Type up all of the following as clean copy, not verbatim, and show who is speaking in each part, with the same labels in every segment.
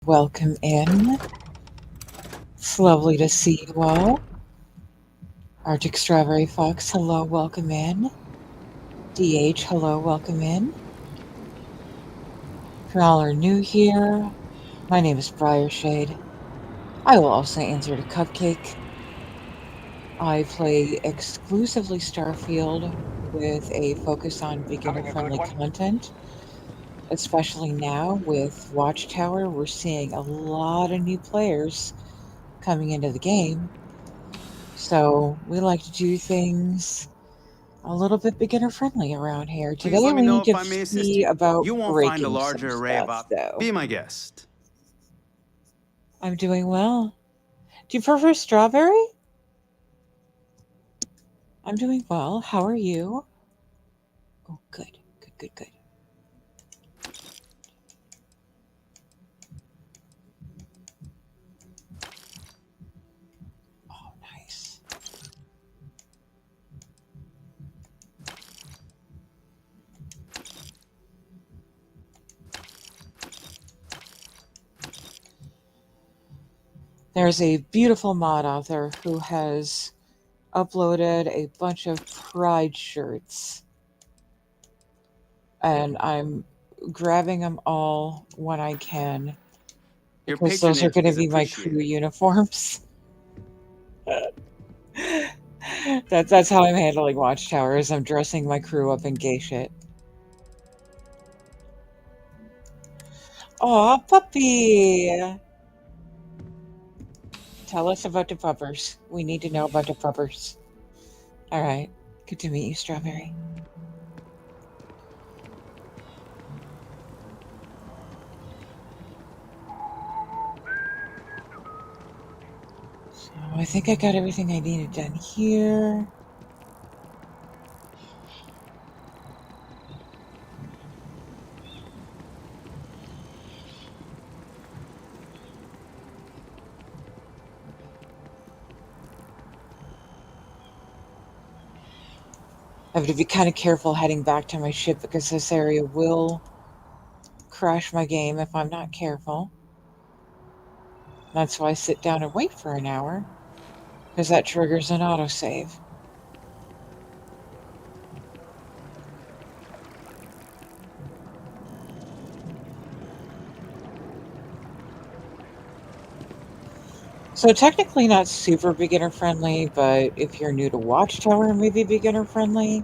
Speaker 1: Welcome in. It's lovely to see you all. Arctic Strawberry Fox, hello, welcome in. DH, hello, welcome in. If you all are new here, my name is Briarshade. I will also answer to Cupcake. I play exclusively Starfield with a focus on beginner-friendly content, especially now with Watchtower. We're seeing a lot of new players coming into the game. So we like to do things a little bit beginner friendly around here.
Speaker 2: Please
Speaker 1: Today
Speaker 2: let me
Speaker 1: we
Speaker 2: know
Speaker 1: need
Speaker 2: if
Speaker 1: to
Speaker 2: I may assist
Speaker 1: see
Speaker 2: you.
Speaker 1: about
Speaker 2: You won't find a
Speaker 1: breaking some
Speaker 2: larger array of
Speaker 1: stuff, though.
Speaker 2: Be my guest.
Speaker 1: I'm doing well. Do you prefer strawberry? I'm doing well. How are you? Oh, good. Good, good, good. Oh, nice. There's a beautiful mod out there who has uploaded a bunch of Pride shirts, and I'm grabbing them all when I can
Speaker 2: Your
Speaker 1: because those are
Speaker 2: patronage
Speaker 1: going to
Speaker 2: is
Speaker 1: be my crew
Speaker 2: appreciated.
Speaker 1: uniforms. That's how I'm handling Watchtower, is I'm dressing my crew up in gay shit. Aw, puppy! Tell us about the puppers. We need to know about the puppers. Alright. Good to meet you, Strawberry. So I think I got everything I needed done here. I have to be kind of careful heading back to my ship because this area will crash my game if I'm not careful. That's why I sit down and wait for an hour, because that triggers an autosave. So technically not super beginner friendly, but if you're new to Watchtower, maybe beginner friendly.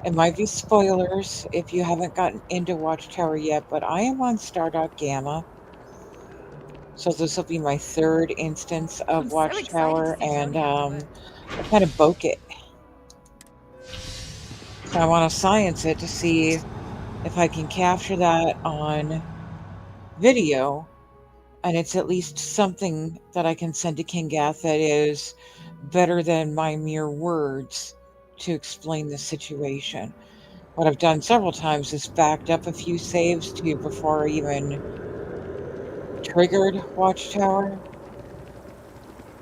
Speaker 1: It might be spoilers if you haven't gotten into Watchtower yet, but I am on Stardock Gamma. So this will be my third instance of
Speaker 3: I'm so excited to
Speaker 1: Watchtower,
Speaker 3: see
Speaker 1: and
Speaker 3: Tony.
Speaker 1: I kind of broke it. So I want to science it to see if I can capture that on video, and it's at least something that I can send to King Gath that is better than my mere words to explain the situation. What I've done several times is backed up a few saves to before I even triggered Watchtower,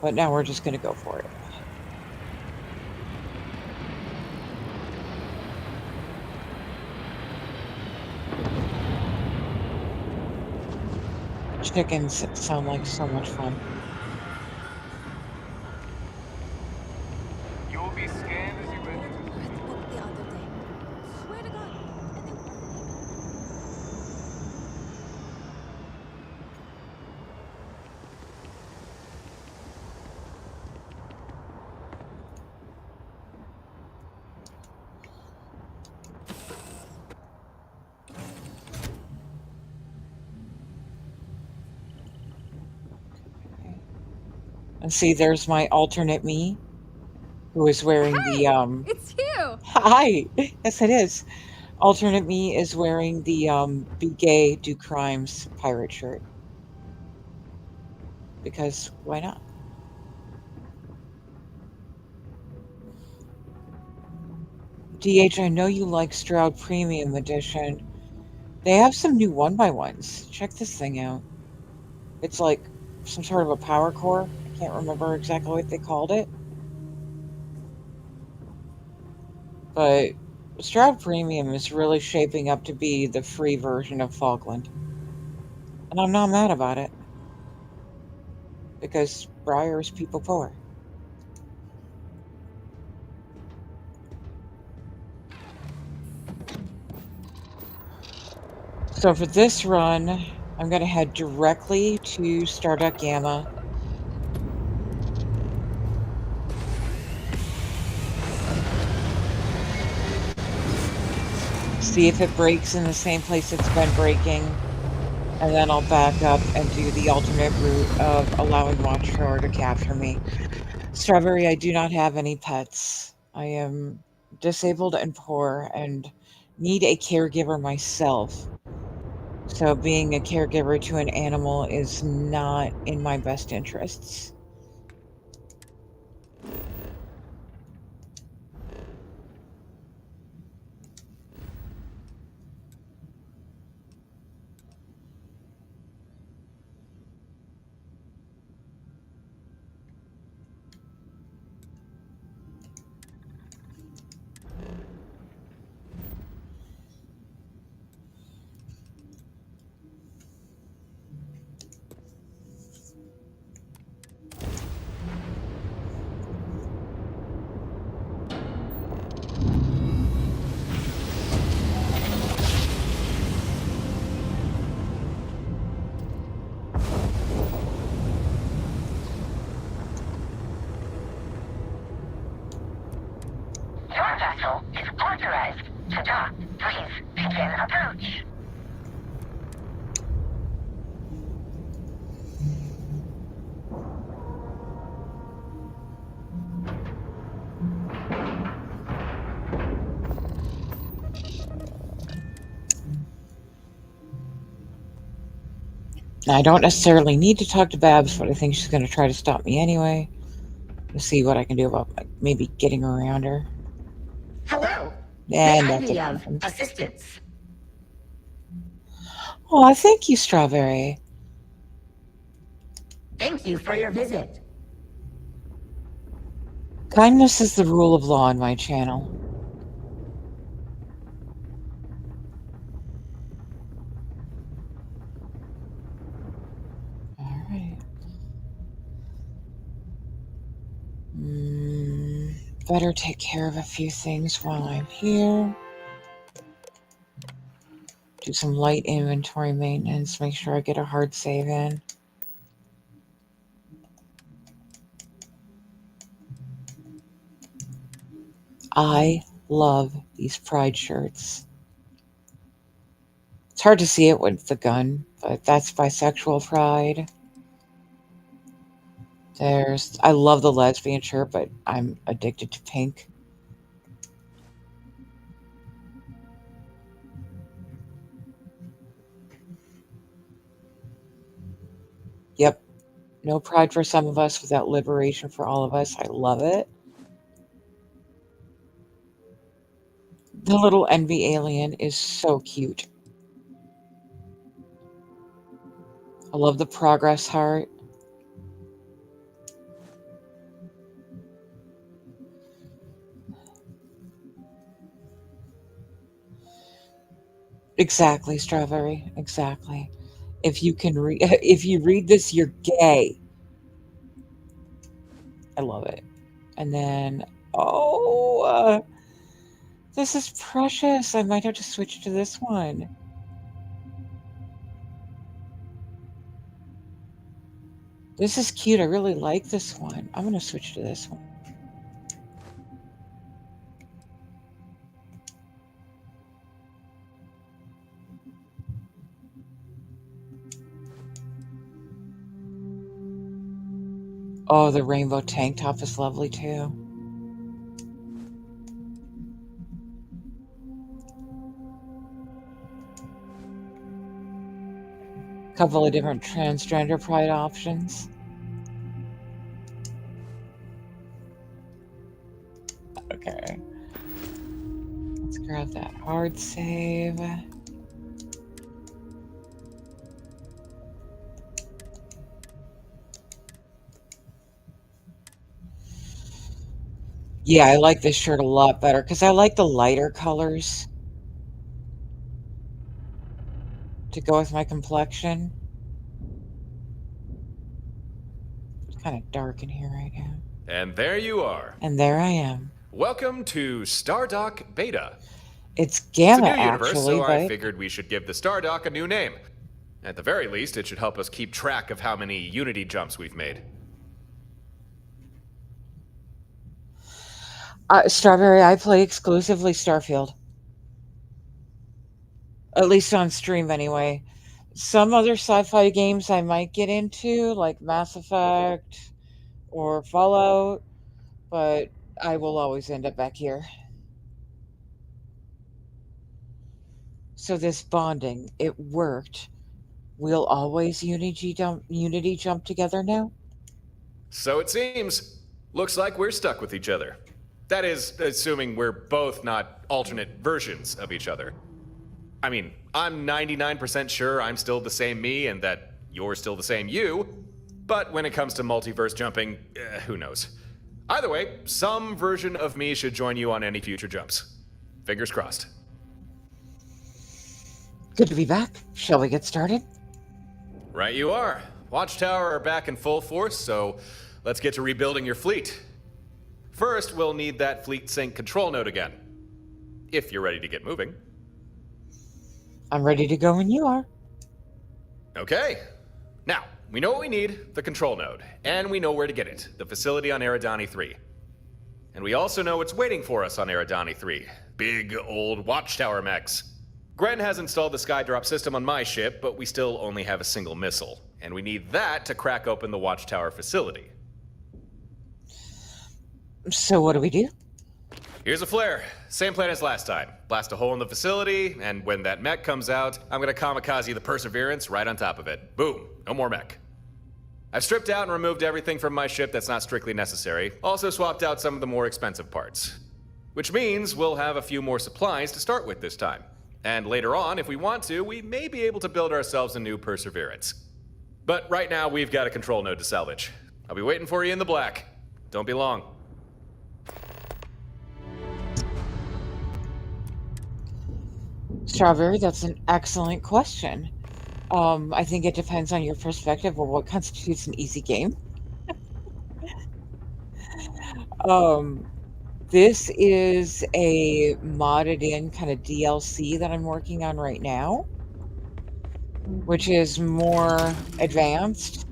Speaker 1: but now we're just going to go for it. Chickens sound like so much fun.
Speaker 4: You'll be scanned as you enter.
Speaker 3: Read the book the other day. Swear to God. I think.
Speaker 1: And see, there's my alternate me, who is wearing the
Speaker 3: Hey, it's you.
Speaker 1: Hi. Yes, it is. Alternate me is wearing the Be Gay, Do Crimes pirate shirt. Because why not? DH, I know you like Stroud Premium Edition. They have some new one by ones. Check this thing out. It's like some sort of a power core. I can't remember exactly what they called it. But Stroud Premium is really shaping up to be the free version of Falkland. And I'm not mad about it. because Briar is people poor. So for this run, I'm going to head directly to Stardock Gamma. See if it breaks in the same place it's been breaking, and then I'll back up and do the alternate route of allowing Watchtower to capture me. Strawberry, I do not have any pets. I am disabled and poor and need a caregiver myself. So being a caregiver to an animal is not in my best interests.
Speaker 2: Your vessel is authorized to dock. Please begin approach.
Speaker 1: Now, I don't necessarily need to talk to Babs, but I think she's going to try to stop me anyway. To see what I can do about maybe getting around her.
Speaker 2: Hello. May
Speaker 1: And
Speaker 2: I
Speaker 1: that
Speaker 2: be
Speaker 1: didn't
Speaker 2: of
Speaker 1: happen.
Speaker 2: assistance?
Speaker 1: Oh, thank you, Strawberry.
Speaker 2: Thank you for your visit.
Speaker 1: Kindness is the rule of law on my channel. All right. Better take care of a few things while I'm here. Do some light inventory maintenance. Make sure I get a hard save in. I love these pride shirts. It's hard to see it with the gun, but that's bisexual pride. I love the lesbian shirt, but I'm addicted to pink. Yep. No pride for some of us without liberation for all of us. I love it. The little envy alien is so cute. I love the progress heart. Exactly, Strawberry. Exactly. If you can read, if you read this, you're gay. I love it. And then, oh, this is precious. I might have to switch to this one. This is cute. I really like this one. I'm going to switch to this one. Oh, the rainbow tank top is lovely too. Couple of different transgender pride options. Okay. Let's grab that hard save. Yeah, I like this shirt a lot better because I like the lighter colors to go with my complexion. Kind of dark in here right now.
Speaker 5: And there you are.
Speaker 1: And there I am.
Speaker 5: Welcome to Stardock Beta.
Speaker 1: It's
Speaker 5: It's a
Speaker 1: Gamma,
Speaker 5: new universe,
Speaker 1: actually,
Speaker 5: so I
Speaker 1: but
Speaker 5: figured we should give the Stardock a new name. At the very least, it should help us keep track of how many Unity jumps we've made.
Speaker 1: Strawberry, I play exclusively Starfield. At least on stream, anyway. Some other sci-fi games I might get into, like Mass Effect or Fallout, but I will always end up back here. So this bonding, it worked. We'll always Unity jump together now?
Speaker 5: So it seems. Looks like we're stuck with each other. That is, assuming we're both not alternate versions of each other. I mean, I'm 99% sure I'm still the same me and that you're still the same you, but when it comes to multiverse jumping, who knows? Either way, some version of me should join you on any future jumps. Fingers crossed.
Speaker 1: Good to be back. Shall we get started?
Speaker 5: Right you are. Watchtower are back in full force, so let's get to rebuilding your fleet. First, we'll need that fleet sync control node again. If you're ready to get moving.
Speaker 1: I'm ready to go when you are.
Speaker 5: Okay. Now, we know what we need, the control node, and we know where to get it, the facility on Eridani 3. And we also know what's waiting for us on Eridani 3, big old Watchtower mechs. Gren has installed the Skydrop system on my ship, but we still only have a single missile, and we need that to crack open the Watchtower facility.
Speaker 1: So what do we do?
Speaker 5: Here's a flare. Same plan as last time. Blast a hole in the facility, and when that mech comes out, I'm gonna kamikaze the Perseverance right on top of it. Boom. No more mech. I've stripped out and removed everything from my ship that's not strictly necessary. Also swapped out some of the more expensive parts. Which means we'll have a few more supplies to start with this time. And later on, if we want to, we may be able to build ourselves a new Perseverance. But right now, we've got a control node to salvage. I'll be waiting for you in the black. Don't be long.
Speaker 1: Strawberry, that's an excellent question. I think it depends on your perspective of what constitutes an easy game. This is a modded in kind of DLC that I'm working on right now, which is more advanced.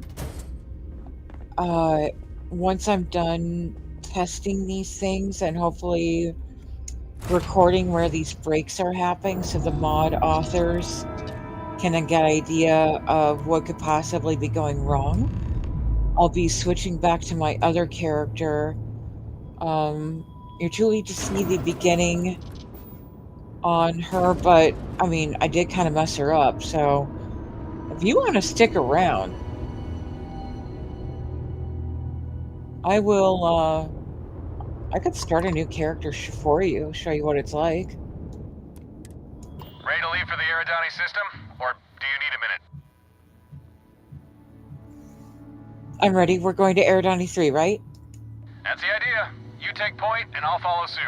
Speaker 1: Once I'm done testing these things and hopefully recording where these breaks are happening so the mod authors can get an idea of what could possibly be going wrong, I'll be switching back to my other character. You truly just see the beginning on her, but I mean, I did kind of mess her up, so if you want to stick around, I will, I could start a new character for you, show you what it's like.
Speaker 4: Ready to leave for the Eridani system? Or do you need a minute?
Speaker 1: I'm ready. We're going to Eridani 3, right?
Speaker 4: That's the idea. You take point, and I'll follow suit.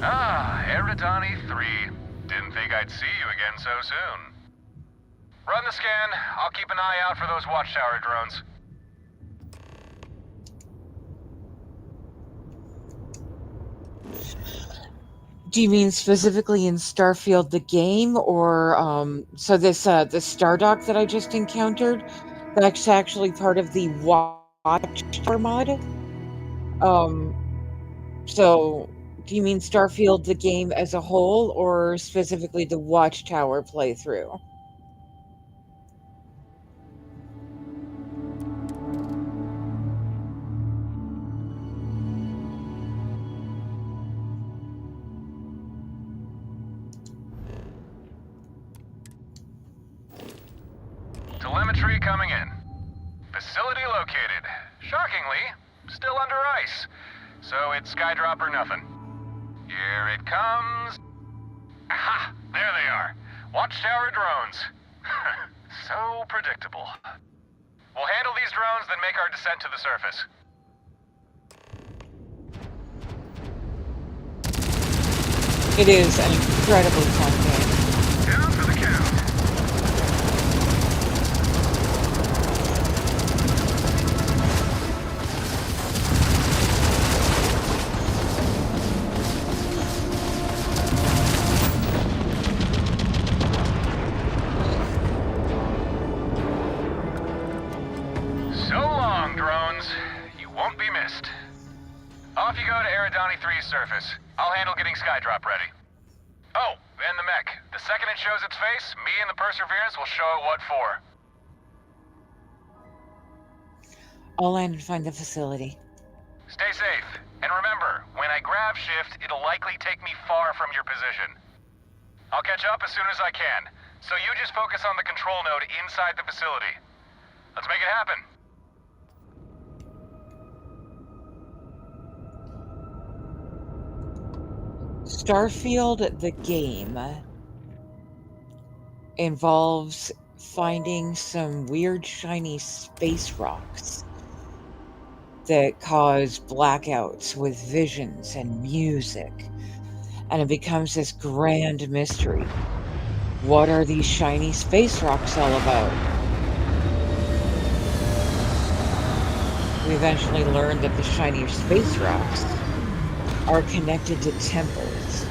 Speaker 4: Ah, Eridani 3. Didn't think I'd see you again so soon. Run the scan. I'll keep an eye out for those Watchtower drones.
Speaker 1: Do you mean specifically in Starfield the game, or so this the Stardock that I just encountered? That's actually part of the Watchtower mod. So do you mean Starfield the game as a whole, or specifically the Watchtower playthrough?
Speaker 4: Telemetry coming in. Facility located. Shockingly, still under ice. So it's Skydrop or nothing. Here it comes. Aha! There they are. Watchtower drones. So predictable. We'll handle these drones, then make our descent to the surface.
Speaker 1: It is an incredibly fun game.
Speaker 4: Down for the count. So long, drones. You won't be missed. Off you go to Eridani 3's surface. I'll handle getting Skydrop ready. Oh, and the mech. The second it shows its face, me and the Perseverance will show it what for.
Speaker 1: I'll land and find the facility.
Speaker 4: Stay safe. And remember, when I grab shift, it'll likely take me far from your position. I'll catch up as soon as I can. So you just focus on the control node inside the facility. Let's make it happen.
Speaker 1: Starfield, the game, involves finding some weird shiny space rocks that cause blackouts with visions and music, and it becomes this grand mystery. What are these shiny space rocks all about? We eventually learn that the shiny space rocks are connected to temples.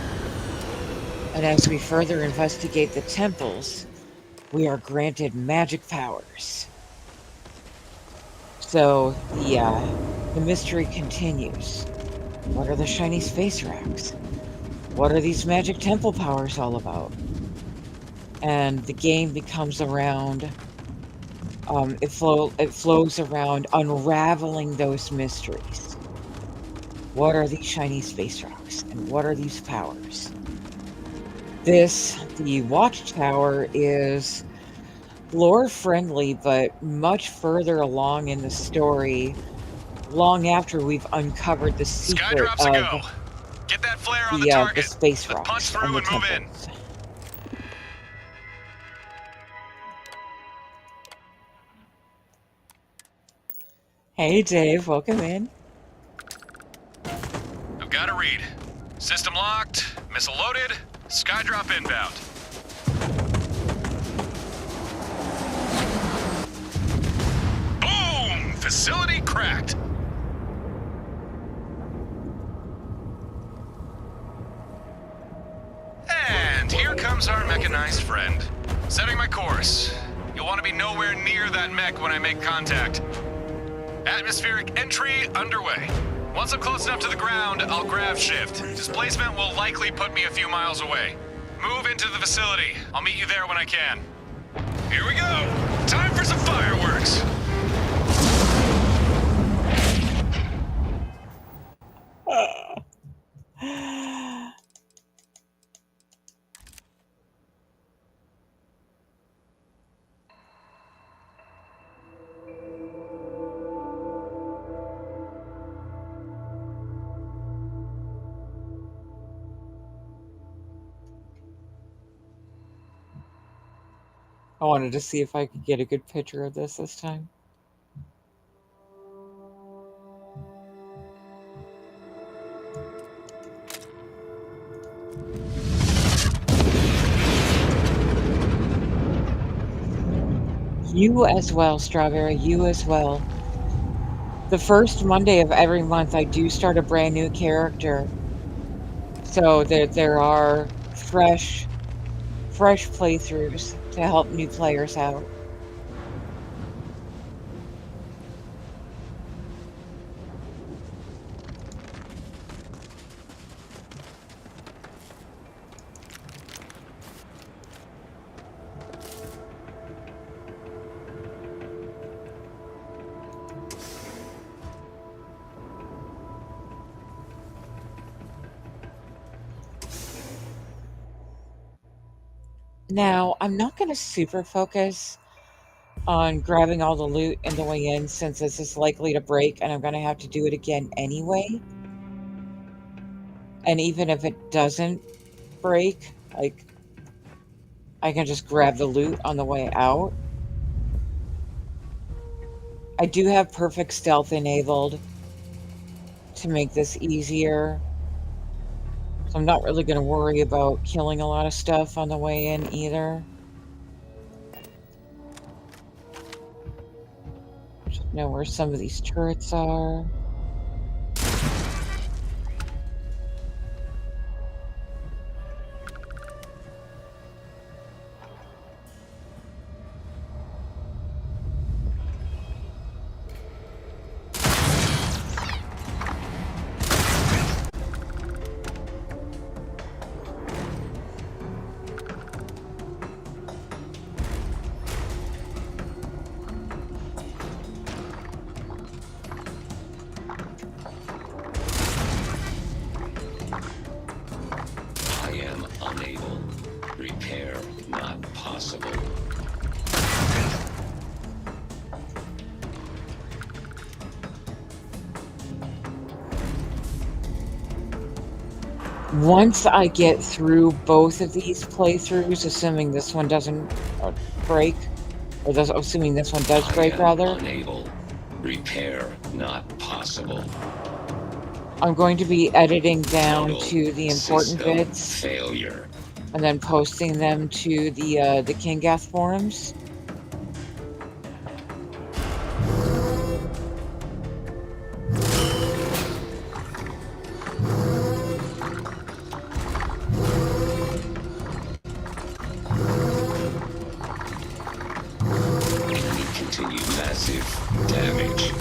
Speaker 1: And as we further investigate the temples, we are granted magic powers. So the mystery continues. What are the shiny space rocks? What are these magic temple powers all about? And the game becomes around, it flows around unraveling those mysteries. What are these shiny space rocks? And what are these powers? The Watchtower, is lore-friendly, but much further along in the story, long after we've uncovered the secret
Speaker 4: Skydrop's a go.
Speaker 1: of
Speaker 4: Get that flare on the
Speaker 1: the
Speaker 4: target.
Speaker 1: space
Speaker 4: Let's punch
Speaker 1: rocks
Speaker 4: through
Speaker 1: and the
Speaker 4: and move in.
Speaker 1: temples. Hey Dave, welcome in.
Speaker 4: I've got a read. System locked, missile loaded, Skydrop inbound. Boom! Facility cracked. And here comes our mechanized friend. Setting my course. You'll want to be nowhere near that mech when I make contact. Atmospheric entry underway. Once I'm close enough to the ground, I'll grab shift. Displacement will likely put me a few miles away. Move into the facility. I'll meet you there when I can. Here we go. Time for some fireworks.
Speaker 1: I wanted to see if I could get a good picture of this time. You as well, Strawberry, you as well. The first Monday of every month, I do start a brand new character, so that there are fresh playthroughs to help new players out. Now, I'm not going to super focus on grabbing all the loot in the way in, since this is likely to break and I'm going to have to do it again anyway. And even if it doesn't break, like, I can just grab the loot on the way out. I do have perfect stealth enabled to make this easier. So I'm not really going to worry about killing a lot of stuff on the way in either. Just know where some of these turrets are.
Speaker 6: I am unable. Repair not possible.
Speaker 1: Once I get through both of these playthroughs, assuming this one doesn't break, or assuming this one does break, rather,
Speaker 6: Unable. Repair not possible.
Speaker 1: I'm going to be editing down
Speaker 6: Total
Speaker 1: to the important
Speaker 6: system
Speaker 1: bits
Speaker 6: failure.
Speaker 1: and then posting them to the Kingath forums.
Speaker 6: Enemy continued massive damage.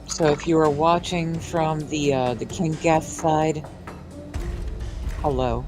Speaker 1: So if you are watching from the Kingath side, hello.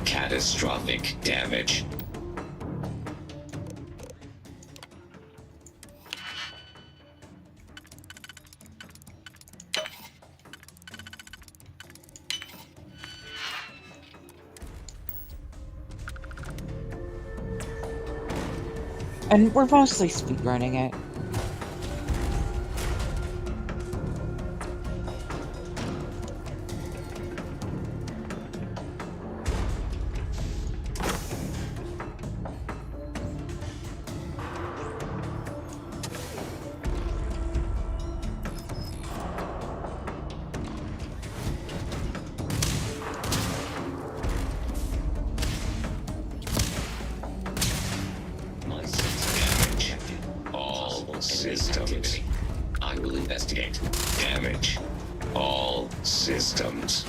Speaker 6: Catastrophic damage.
Speaker 1: And we're mostly speedrunning it.
Speaker 6: My sense damage. All systems. I will investigate. Damage. All systems.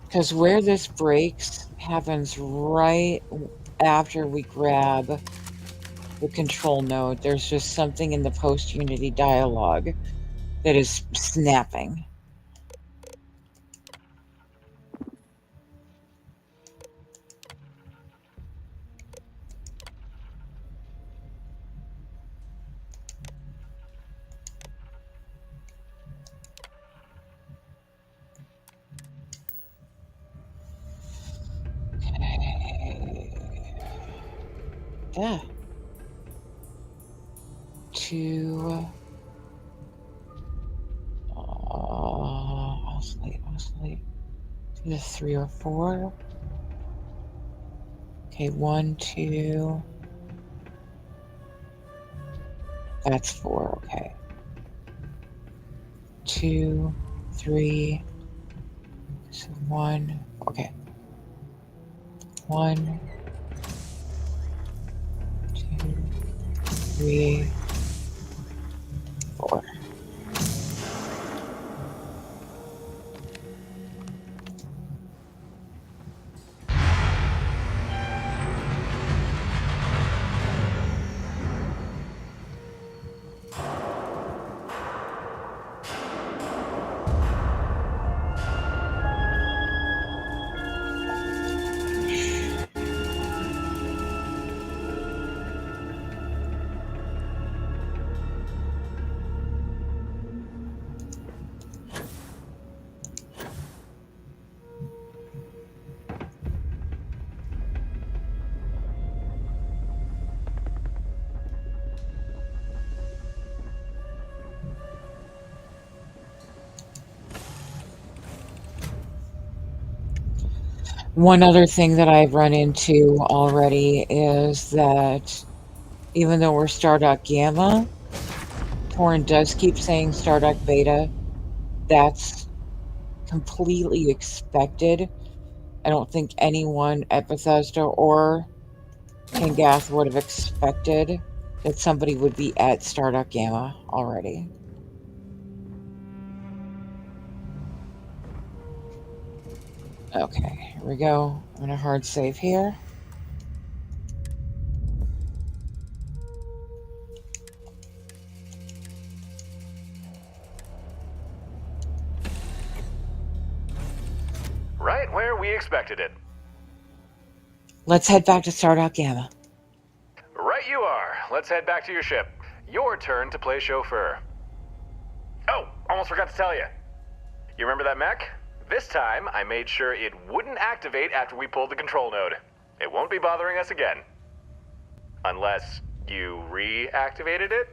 Speaker 1: Because where this breaks happens right after we grab the control node. There's just something in the post-Unity dialogue that is snapping. Yeah. To oscillate. Is it 3 or 4? Okay, 1, 2. That's 4, okay. 2, 3. So 1. Okay. 1, 2, 3, 4. One other thing that I've run into already is that even though we're Stardock Gamma, Torin does keep saying Stardock Beta. That's completely expected. I don't think anyone at Bethesda or Kangath would have expected that somebody would be at Stardock Gamma already. Okay, here we go. I'm gonna hard save here.
Speaker 5: Right where we expected it.
Speaker 1: Let's head back to Stardock Gamma.
Speaker 5: Right you are. Let's head back to your ship. Your turn to play chauffeur. Oh, almost forgot to tell you. You remember that mech? This time, I made sure it wouldn't activate after we pulled the control node. It won't be bothering us again. Unless you reactivated it?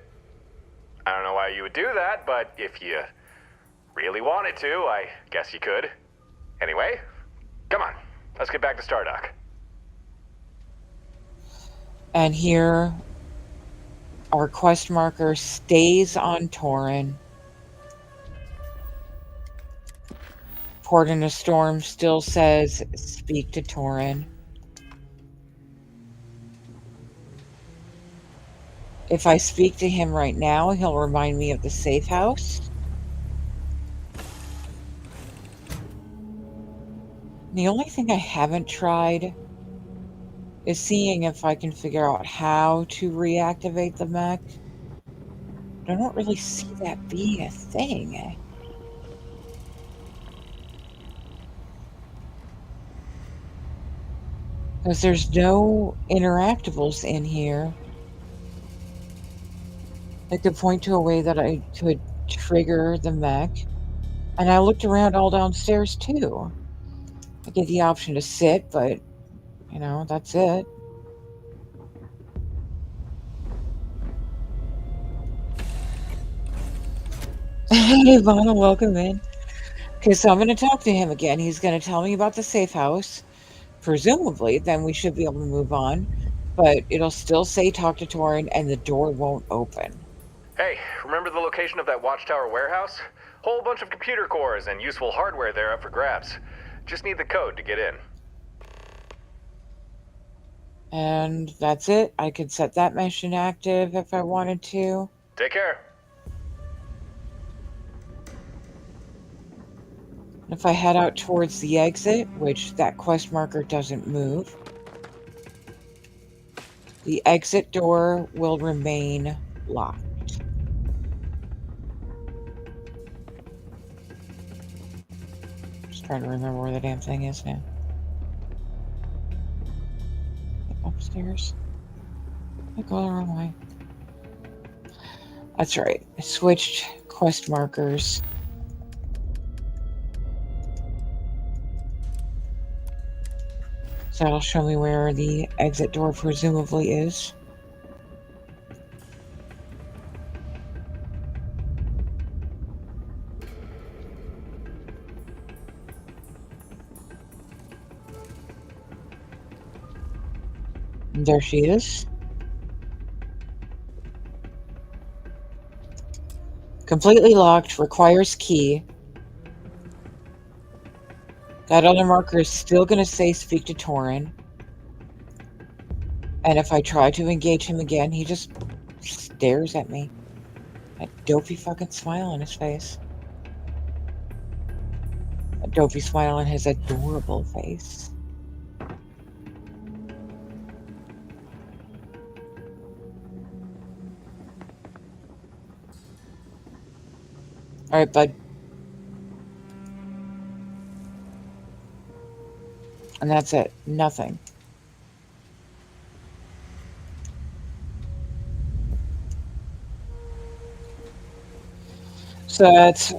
Speaker 5: I don't know why you would do that, but if you really wanted to, I guess you could. Anyway, come on. Let's get back to Stardock.
Speaker 1: And here, our quest marker stays on Torin. Port in a Storm still says, speak to Torin. If I speak to him right now, he'll remind me of the safe house. The only thing I haven't tried is seeing if I can figure out how to reactivate the mech. But I don't really see that being a thing. Because there's no interactables in here that could point to a way that I could trigger the mech. And I looked around all downstairs too. I get the option to sit, but, you know, that's it. Hey, Ivana, welcome in. Okay, so I'm going to talk to him again. He's going to tell me about the safe house. Presumably, then we should be able to move on. But it'll still say talk to Torin, and the door won't open.
Speaker 5: Hey, remember the location of that Watchtower warehouse? Whole bunch of computer cores and useful hardware there up for grabs. Just need the code to get in.
Speaker 1: And that's it. I could set that mission active if I wanted to.
Speaker 5: Take care.
Speaker 1: If I head out towards the exit, which that quest marker doesn't move, the exit door will remain locked. Just trying to remember where the damn thing is now. Upstairs. I go the wrong way. That's right. I switched quest markers. So that'll show me where the exit door presumably is. There she is. Completely locked, requires key. That other marker is still going to say speak to Torin. And if I try to engage him again, he just stares at me. That dopey fucking smile on his face. That dopey smile on his adorable face. Alright, bud. And that's it. Nothing. So that's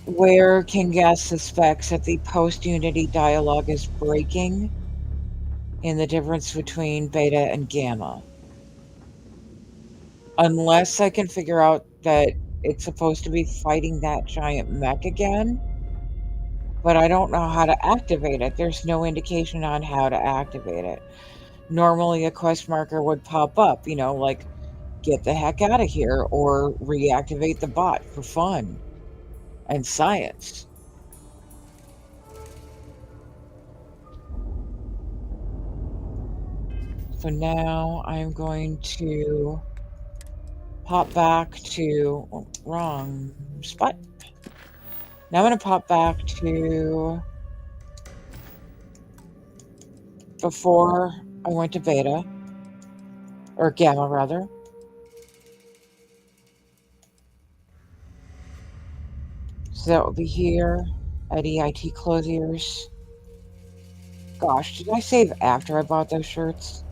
Speaker 1: where King Gas suspects that the post-Unity dialogue is breaking in the difference between Beta and Gamma. Unless I can figure out that it's supposed to be fighting that giant mech again, but I don't know how to activate it. There's no indication on how to activate it. Normally, a quest marker would pop up, like, get the heck out of here, or reactivate the bot for fun and science. So now I'm going to pop back to, wrong spot. Now I'm going to pop back to before I went to beta, or gamma rather. So that will be here at EIT Clothiers. Gosh, did I save after I bought those shirts?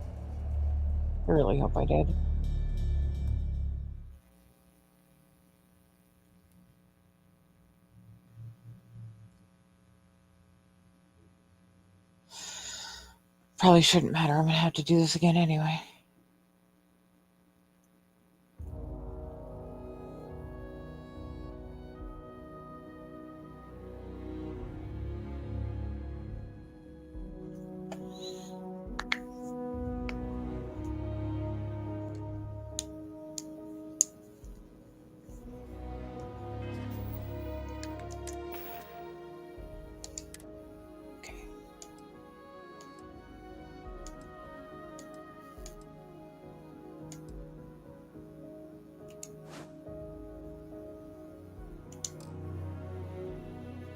Speaker 1: I really hope I did. Probably shouldn't matter. I'm going to have to do this again anyway.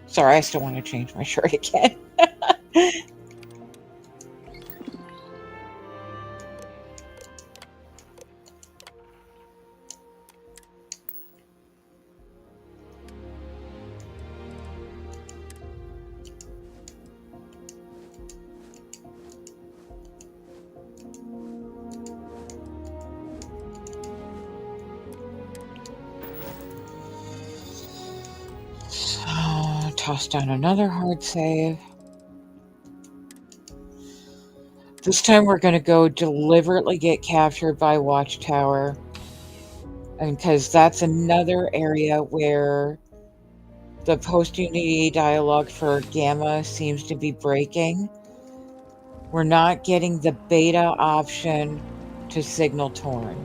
Speaker 1: Sorry, I still want to change my shirt again. So, toss down another hard save. This time we're going to go deliberately get captured by Watchtower. And because that's another area where the post-Unity dialogue for Gamma seems to be breaking. We're not getting the beta option to signal Torn.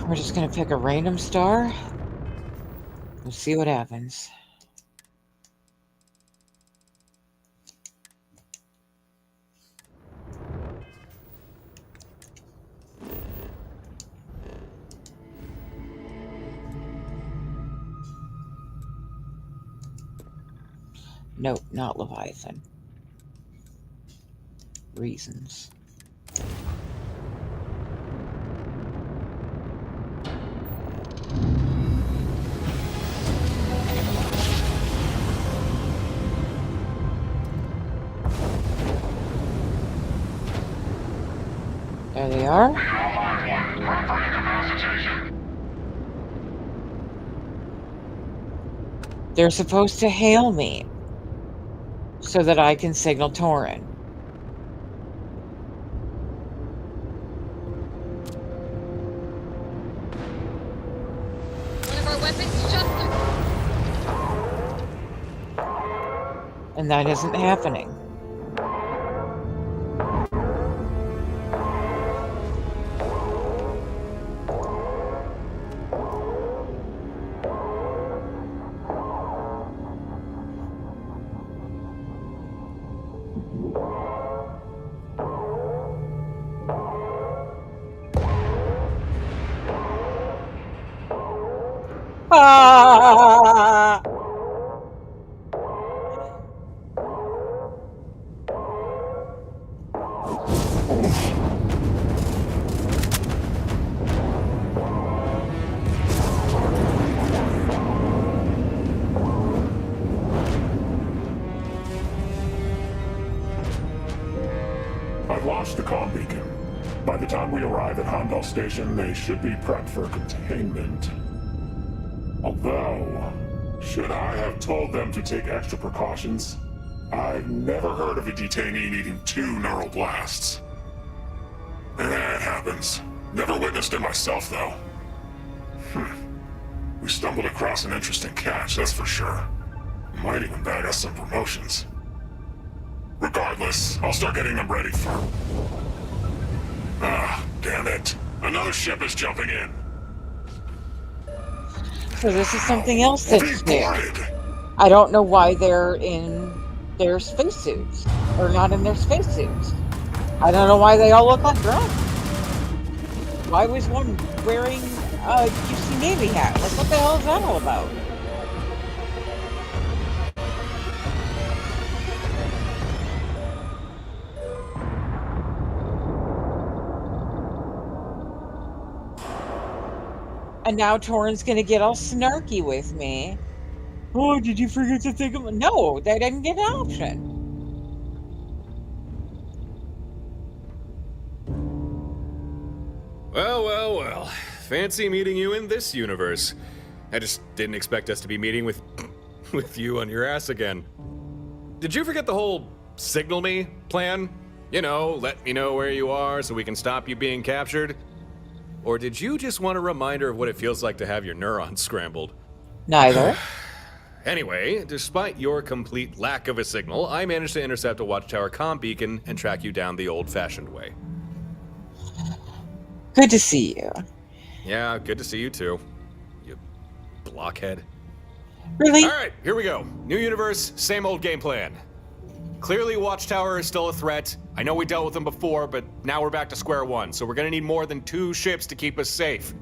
Speaker 1: We're just gonna pick a random star. We'll see what happens. Nope, not Leviathan. Reasons. There they are. They're supposed to hail me so that I can signal Torin.
Speaker 3: One of our weapons just.
Speaker 1: And that isn't happening. Ah!
Speaker 7: I've launched the comm beacon. By the time we arrive at Heimdall Station, they should be prepped for containment. Although, should I have told them to take extra precautions? I've never heard of a detainee needing 2 neural blasts. It happens. Never witnessed it myself, though. We stumbled across an interesting catch, that's for sure. Might even bag us some promotions. Regardless, I'll start getting them ready for... Ah, damn it. Another ship is jumping in.
Speaker 1: So this is something else that's
Speaker 7: Be
Speaker 1: new.
Speaker 7: boarded.
Speaker 1: I don't know why they're in their spacesuits. Or not in their spacesuits. I don't know why they all look like drunks. Why was one wearing a UC Navy hat? Like, what the hell is that all about? And now Torin's gonna get all snarky with me. Oh, did you forget to think of... No, they didn't get an option.
Speaker 5: Well, well, well. Fancy meeting you in this universe. I just didn't expect us to be meeting with with you on your ass again. Did you forget the whole signal me plan? You know, let me know where you are so we can stop you being captured? Or did you just want a reminder of what it feels like to have your neurons scrambled?
Speaker 1: Neither.
Speaker 5: Anyway, despite your complete lack of a signal, I managed to intercept a Watchtower comm beacon and track you down the old-fashioned way.
Speaker 1: Good to see you.
Speaker 5: Yeah, good to see you too. You blockhead.
Speaker 1: Really?
Speaker 5: Alright, here we go. New universe, same old game plan. Clearly Watchtower is still a threat. I know we dealt with them before, but now we're back to square one, so we're gonna need more than 2 ships to keep us safe.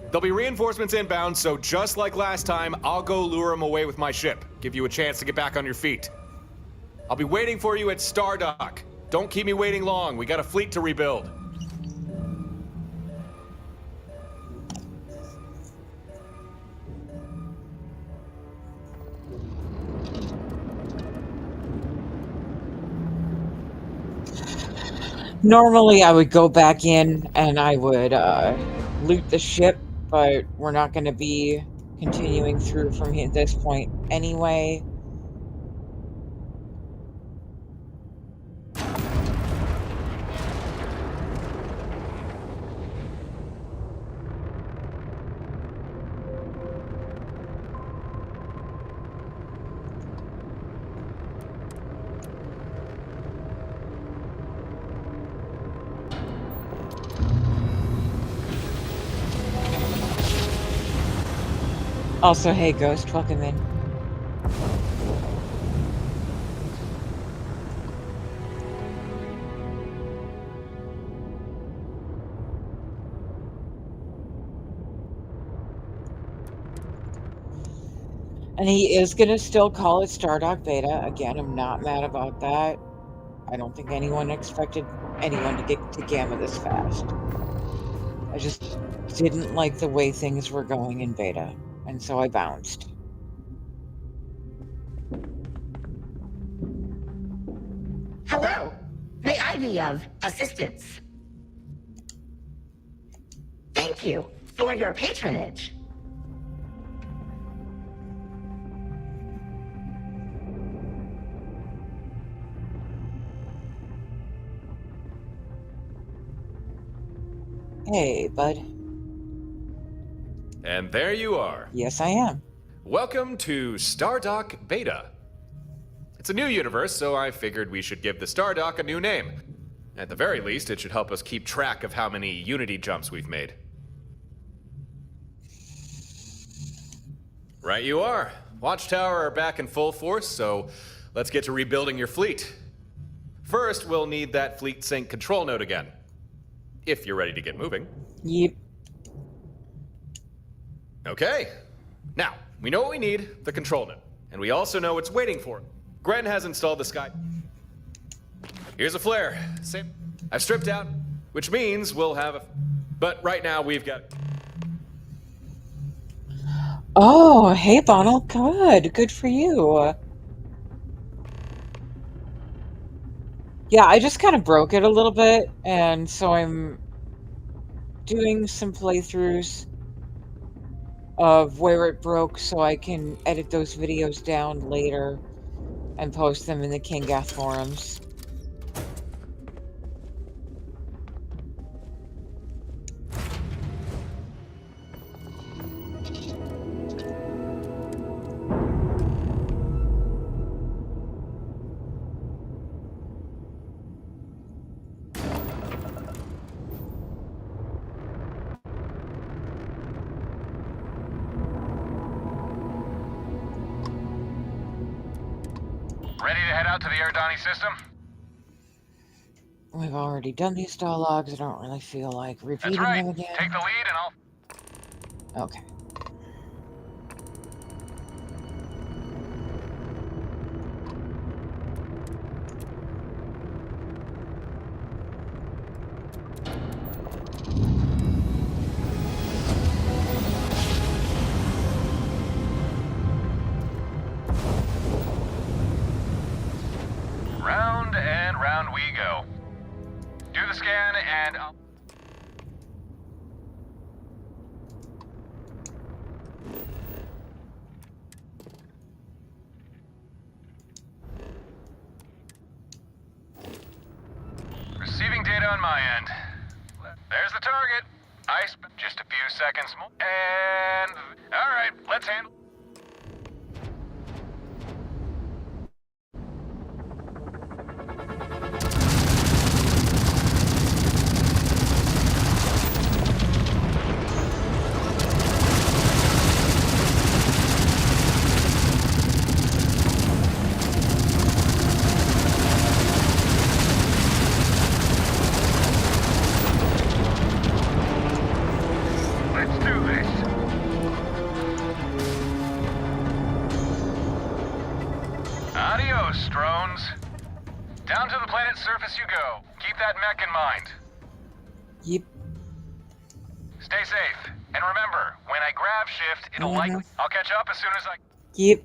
Speaker 5: There'll be reinforcements inbound, so just like last time, I'll go lure them away with my ship. Give you a chance to get back on your feet. I'll be waiting for you at Stardock. Don't keep me waiting long. We got a fleet to rebuild.
Speaker 1: Normally I would go back in and I would loot the ship, but we're not going to be continuing through from this point anyway. Also, hey, Ghost, welcome in. And he is going to still call it Stardock Beta. Again, I'm not mad about that. I don't think anyone expected anyone to get to Gamma this fast. I just didn't like the way things were going in Beta, and so I bounced.
Speaker 2: Hello. May I be of assistance? Thank you for your patronage.
Speaker 1: Hey, bud.
Speaker 5: And there you are.
Speaker 1: Yes, I am.
Speaker 5: Welcome to Stardock Beta. It's a new universe, so I figured we should give the Stardock a new name. At the very least, it should help us keep track of how many Unity jumps we've made. Right you are. Watchtower are back in full force, so let's get to rebuilding your fleet. First, we'll need that fleet sync control node again. If you're ready to get moving.
Speaker 1: Yep.
Speaker 5: Okay. Now, we know what we need, the control node. And we also know what's waiting for it. Gren has installed the sky. Here's a flare. Same. I've stripped out, which means we'll have a... But right now, we've got...
Speaker 1: Oh, hey, Bonald. Good for you. Yeah, I just kind of broke it a little bit, and so I'm doing some playthroughs of where it broke so I can edit those videos down later and post them in the Kingath forums.
Speaker 4: Ready to head out to the Erdani system?
Speaker 1: We've already done these dialogues. I don't really feel like repeating
Speaker 4: That's right.
Speaker 1: them again.
Speaker 4: Take the lead and I'll...
Speaker 1: Okay.
Speaker 4: Round and round we go. Do the scan and I'll... Receiving data on my end. There's the target. Just a few seconds more. And... Alright, let's handle... Let's do this. Adios, drones. Down to the planet's surface you go. Keep that mech in mind.
Speaker 1: Yep.
Speaker 4: Stay safe. And remember, when I grab shift, it'll likely... I'll catch up as soon as I...
Speaker 1: Yep.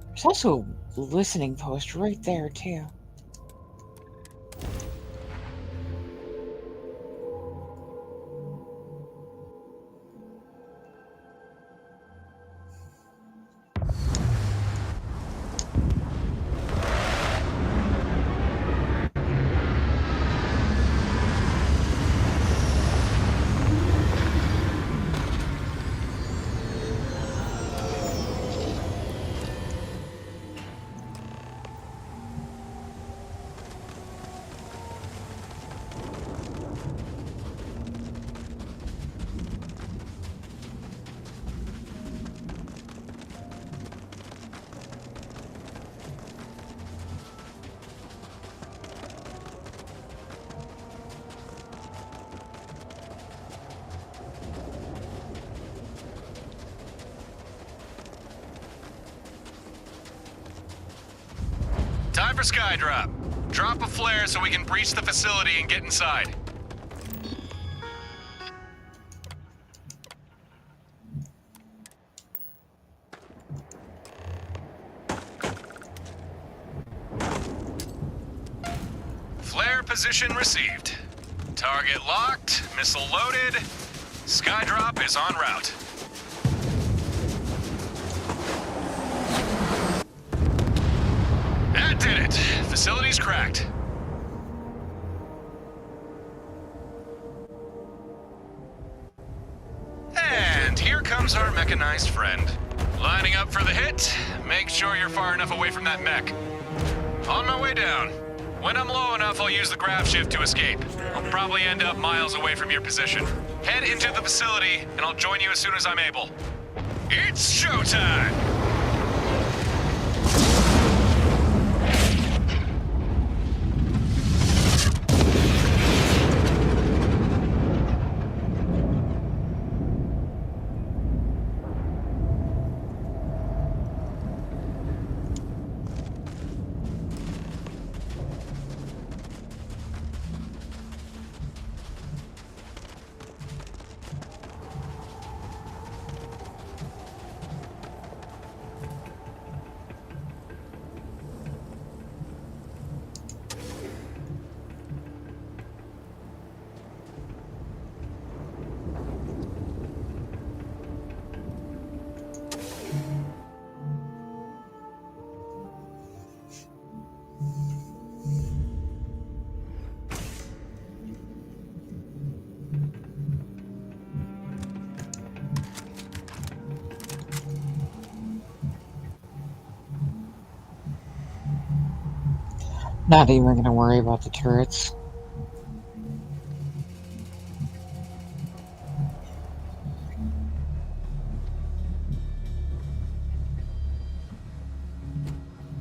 Speaker 1: There's also a listening post right there, too.
Speaker 4: for Skydrop. Drop a flare so we can breach the facility and get inside. Flare position received. Target locked, missile loaded. Skydrop is en route. That did it. Facility's cracked. And here comes our mechanized friend. Lining up for the hit. Make sure you're far enough away from that mech. On my way down. When I'm low enough, I'll use the grav shift to escape. I'll probably end up miles away from your position. Head into the facility, and I'll join you as soon as I'm able. It's showtime!
Speaker 1: Not even gonna worry about the turrets.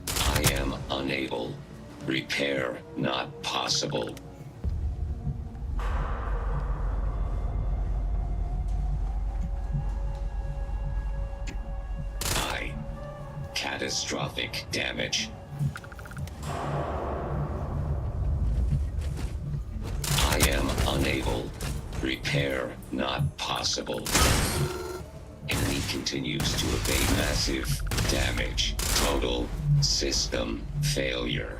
Speaker 6: I am unable. Repair not possible. Catastrophic damage. I am unable. Repair not possible. Enemy continues to evade massive damage. Total system failure.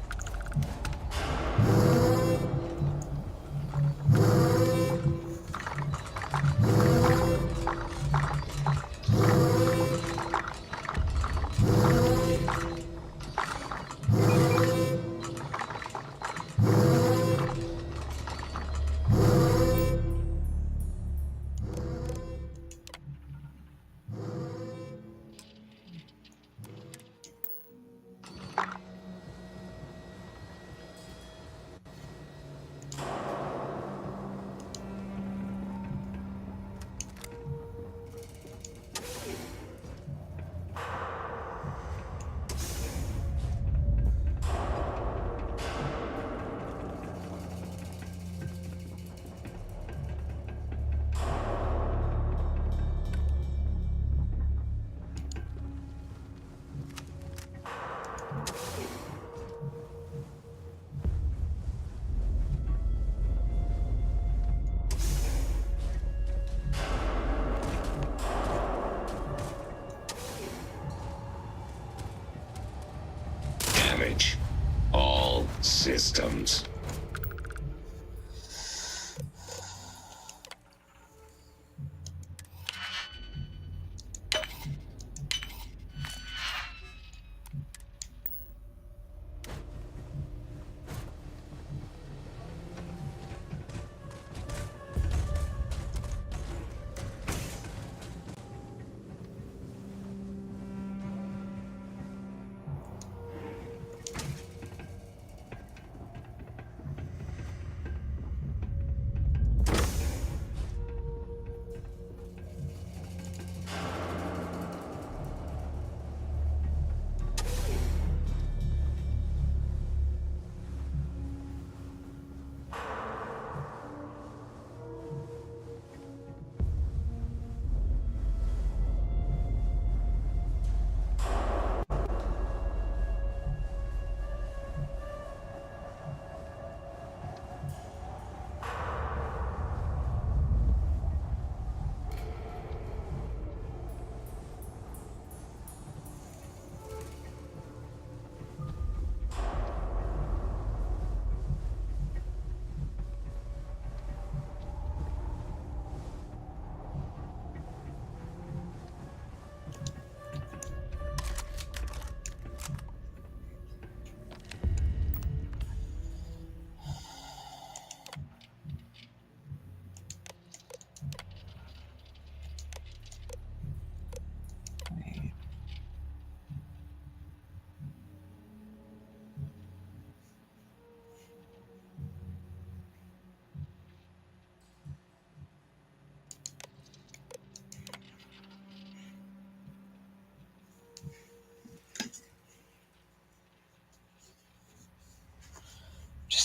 Speaker 6: Damage. All systems.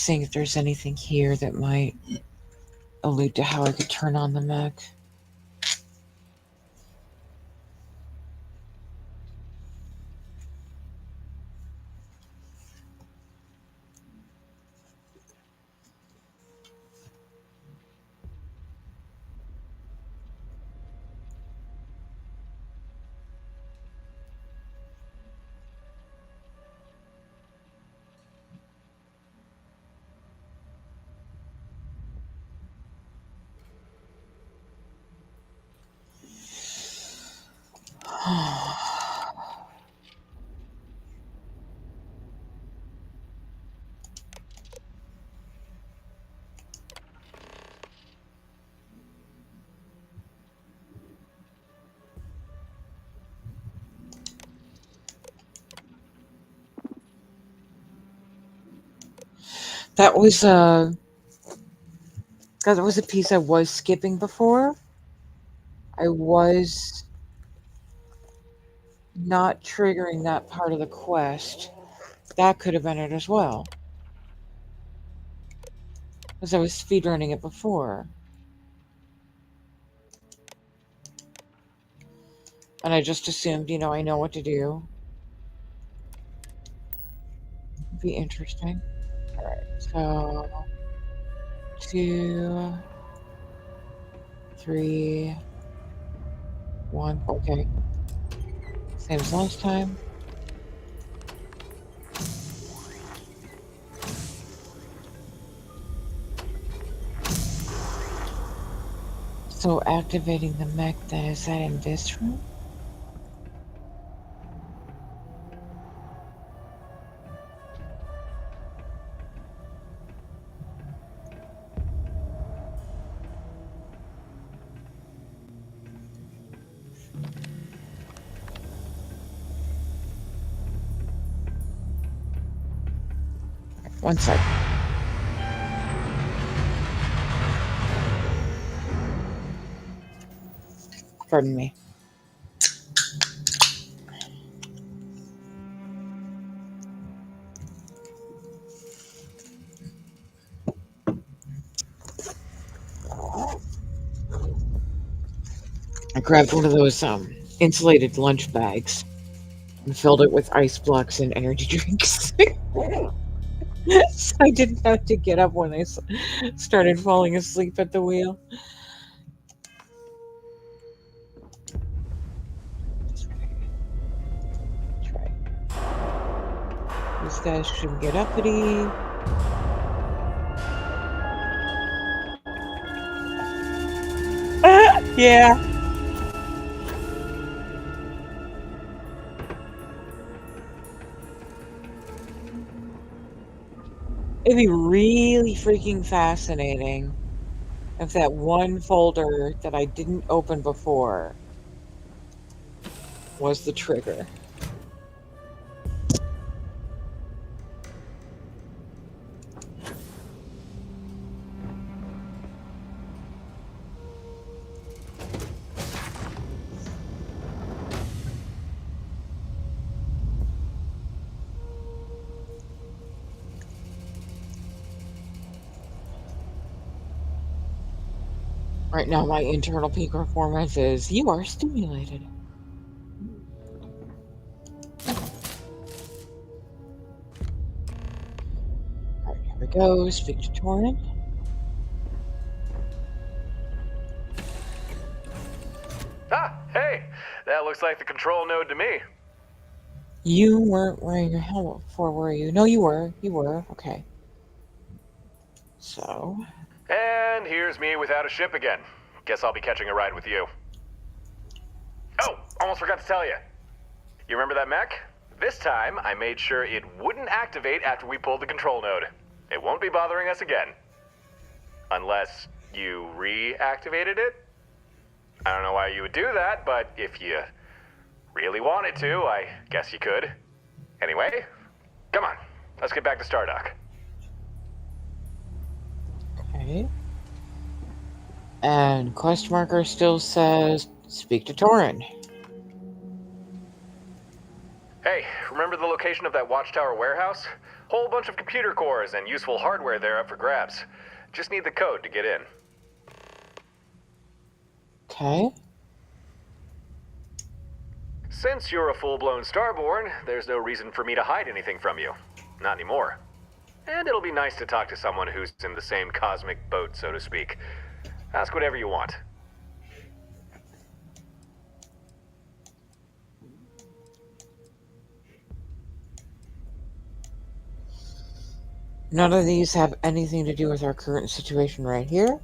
Speaker 1: just seeing if there's anything here that might allude to how I could turn on the mech. That was that was a piece I was skipping before. I was not triggering that part of the quest. That could have been it as well. Because I was speedrunning it before. And I just assumed, I know what to do. Be interesting. Alright, so 2, 3, 1. Okay. Same as last time. So activating the mech then, is that in this room? One sec. Pardon me. I grabbed one of those insulated lunch bags and filled it with ice blocks and energy drinks. So I didn't have to get up when I started falling asleep at the wheel. Try. These guys should get uppity. Yeah. It'd be really freaking fascinating if that one folder that I didn't open before was the trigger. Right now, my internal peak performance is you are stimulated. Alright, here we go. Speak to Torin.
Speaker 5: Ah, hey! That looks like the control node to me.
Speaker 1: You weren't wearing your helmet before, were you? No, you were. You were. Okay. So.
Speaker 5: And here's me without a ship again. Guess I'll be catching a ride with you. Oh, almost forgot to tell you. You remember that mech? This time, I made sure it wouldn't activate after we pulled the control node. It won't be bothering us again. Unless you reactivated it? I don't know why you would do that, but if you really wanted to, I guess you could. Anyway, come on. Let's get back to Stardock.
Speaker 1: Okay. And quest marker still says, speak to Torin.
Speaker 5: Hey, remember the location of that watchtower warehouse? Whole bunch of computer cores and useful hardware there up for grabs. Just need the code to get in.
Speaker 1: Okay.
Speaker 5: Since you're a full-blown Starborn, there's no reason for me to hide anything from you. Not anymore. And it'll be nice to talk to someone who's in the same cosmic boat, so to speak. Ask whatever you want.
Speaker 1: None of these have anything to do with our current situation right here.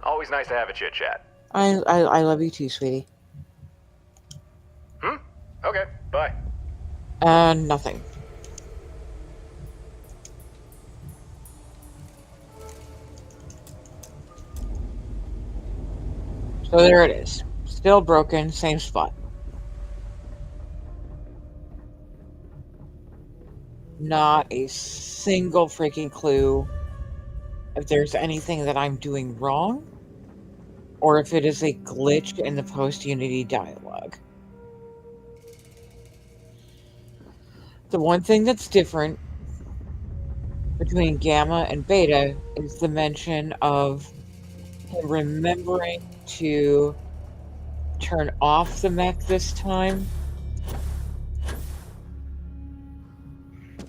Speaker 5: Always nice to have a chit-chat.
Speaker 1: I love you too, sweetie.
Speaker 5: Okay, bye.
Speaker 1: Nothing. So there it is. Still broken, same spot. Not a single freaking clue if there's anything that I'm doing wrong or if it is a glitch in the post-Unity dialogue. The one thing that's different between Gamma and Beta is the mention of him remembering to turn off the mech this time.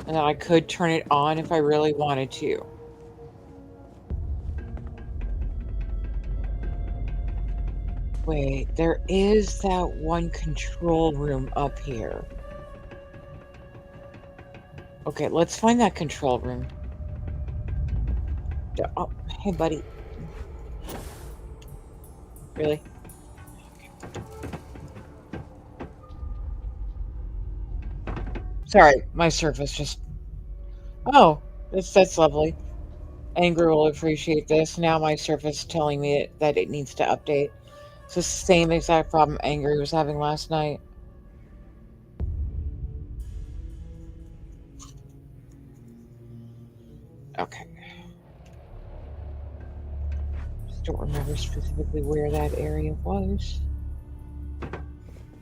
Speaker 1: And that I could turn it on if I really wanted to. Wait, there is that one control room up here. Okay, let's find that control room. Oh, hey, buddy. Really? Sorry, my surface just... Oh, that's lovely. Angry will appreciate this. Now my surface telling me that it needs to update. It's the same exact problem Angry was having last night. Okay. Just don't remember specifically where that area was.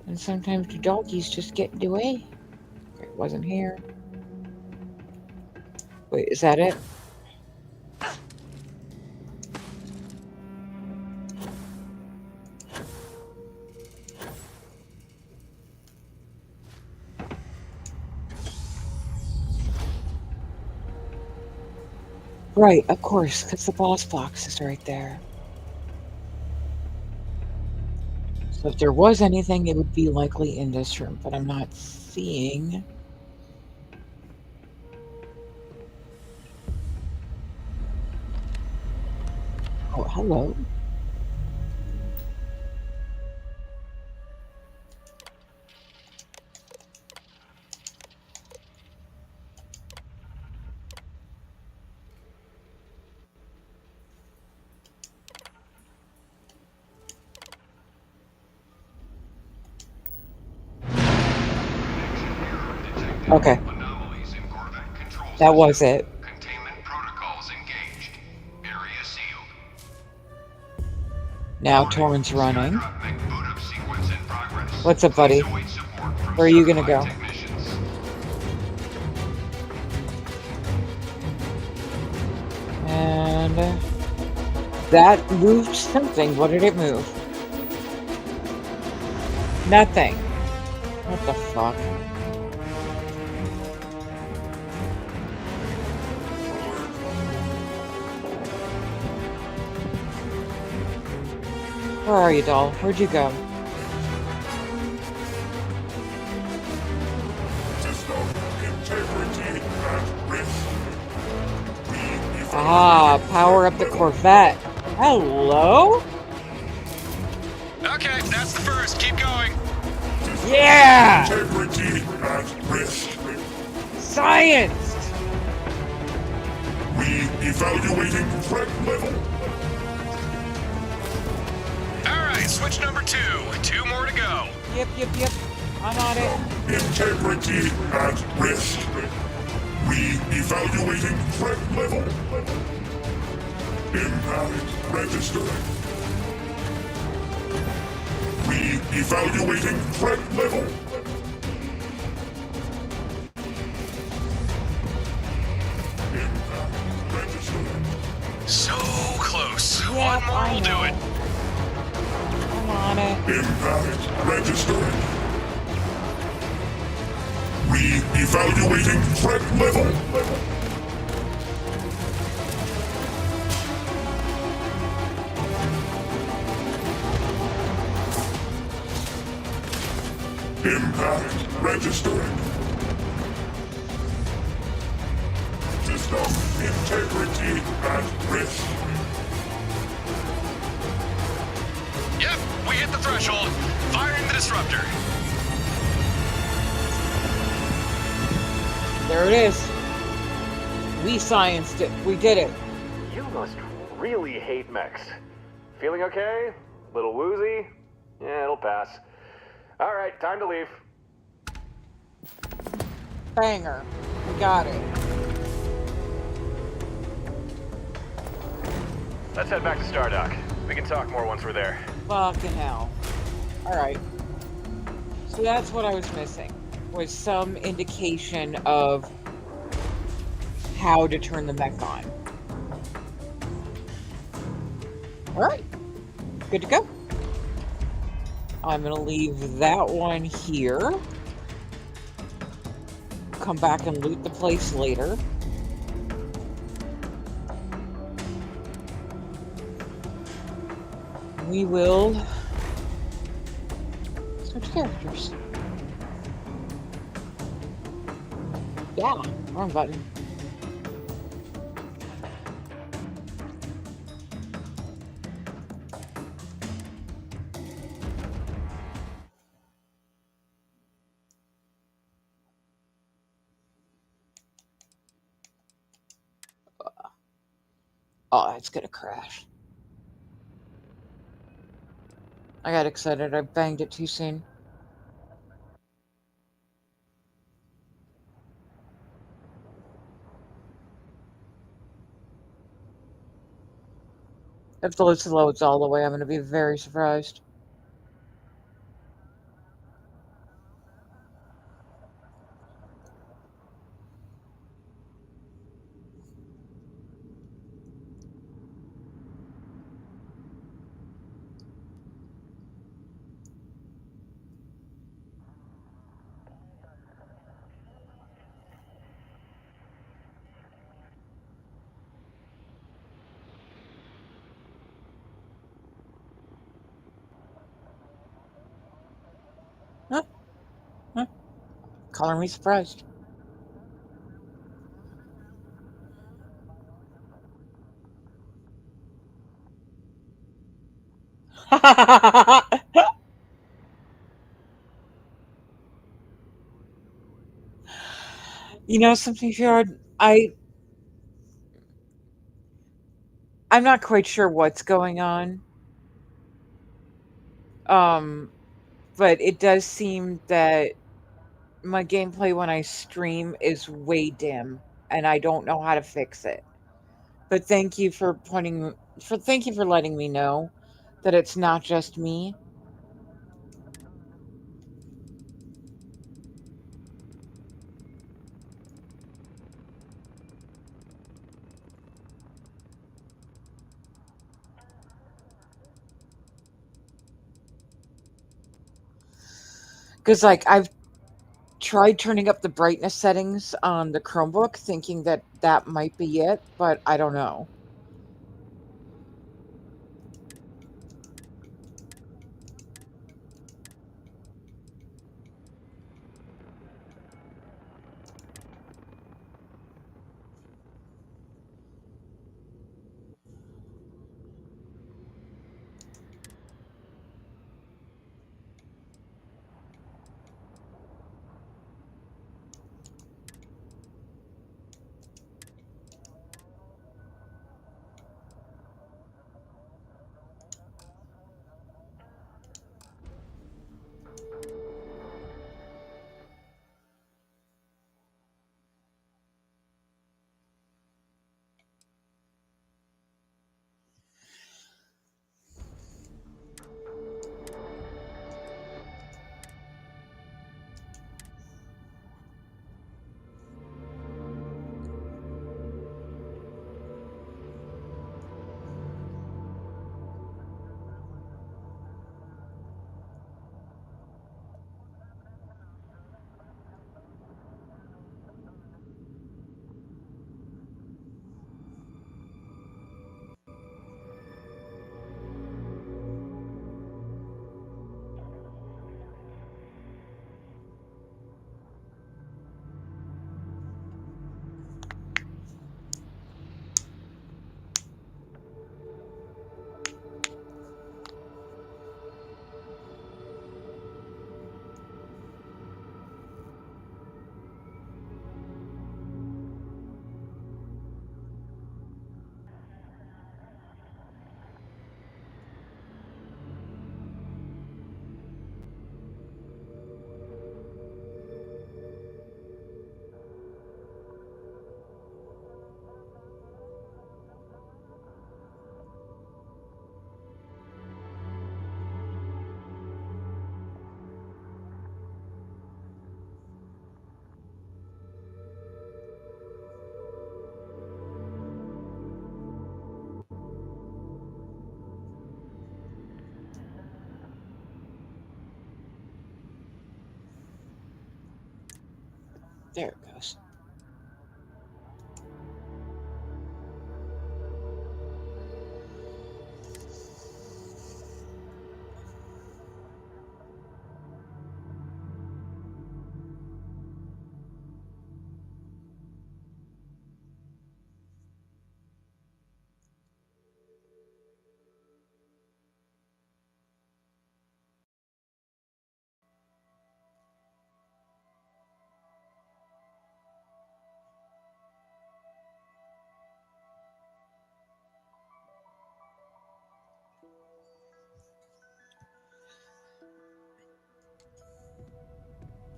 Speaker 1: And sometimes the doggies just get in the way. It wasn't here. Wait, is that it? Right, of course, because the boss box is right there. So if there was anything, it would be likely in this room, but I'm not seeing... Oh, hello. Okay. That was it.
Speaker 4: Containment protocols engaged. Area sealed.
Speaker 1: Now Torrent's running. What's up, buddy? Where are you gonna go? And that moved something. What did it move? Nothing. What the fuck? Where are you, doll? Where'd you go? Ah, power up the Corvette. Hello?
Speaker 4: Okay, that's the first. Keep going.
Speaker 1: Yeah!
Speaker 7: Integrity at risk.
Speaker 1: Science!
Speaker 7: We evaluating threat level.
Speaker 4: Alright, switch number 2. 2 more to go.
Speaker 1: Yep. I'm on it.
Speaker 7: Integrity at risk. We evaluating threat level. Impact registering. We evaluating threat level.
Speaker 4: more
Speaker 1: I
Speaker 4: will do
Speaker 1: know.
Speaker 4: it.
Speaker 1: I'm on it.
Speaker 7: Impact registering. Re-evaluating threat level. Impact registering. System integrity at risk.
Speaker 4: Yep, we hit the threshold. Firing the disruptor.
Speaker 1: There it is. We scienced it. We did it.
Speaker 5: You must really hate mechs. Feeling okay? Little woozy? Yeah, it'll pass. All right, time to leave.
Speaker 1: Banger. We got it.
Speaker 5: Let's head back to Stardock. We can talk more once we're there.
Speaker 1: Fucking hell. Alright. So that's what I was missing. Was some indication of how to turn the mech on. Alright. Good to go. I'm gonna leave that one here. Come back and loot the place later. We will switch characters. Yeah, wrong button. Oh, it's gonna crash. I got excited. I banged it too soon. If the list loads all the way, I'm going to be very surprised. Huh? Huh? Color me surprised. You know something, Fjord? I'm not quite sure what's going on. Um, but it does seem that my gameplay when I stream is way dim, and I don't know how to fix it. But thank you for thank you for letting me know that it's not just me. Because like I've tried turning up the brightness settings on the Chromebook, thinking that that might be it, but I don't know. There it goes.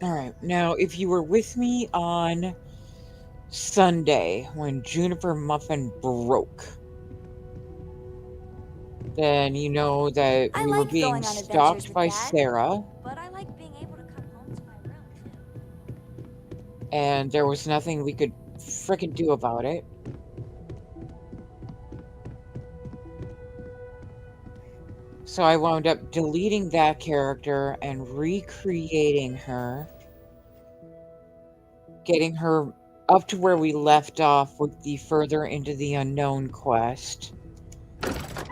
Speaker 1: All right. Now, if you were with me on Sunday when Juniper Muffin broke, then you know that
Speaker 3: I
Speaker 1: we were
Speaker 3: like
Speaker 1: being
Speaker 3: going on adventures
Speaker 1: stalked
Speaker 3: with
Speaker 1: by
Speaker 3: Dad,
Speaker 1: Sarah,
Speaker 3: but I like being able to come home to my room too.
Speaker 1: and there was nothing we could frickin' do about it. So I wound up deleting that character and recreating her, getting her up to where we left off with the Further Into the Unknown quest.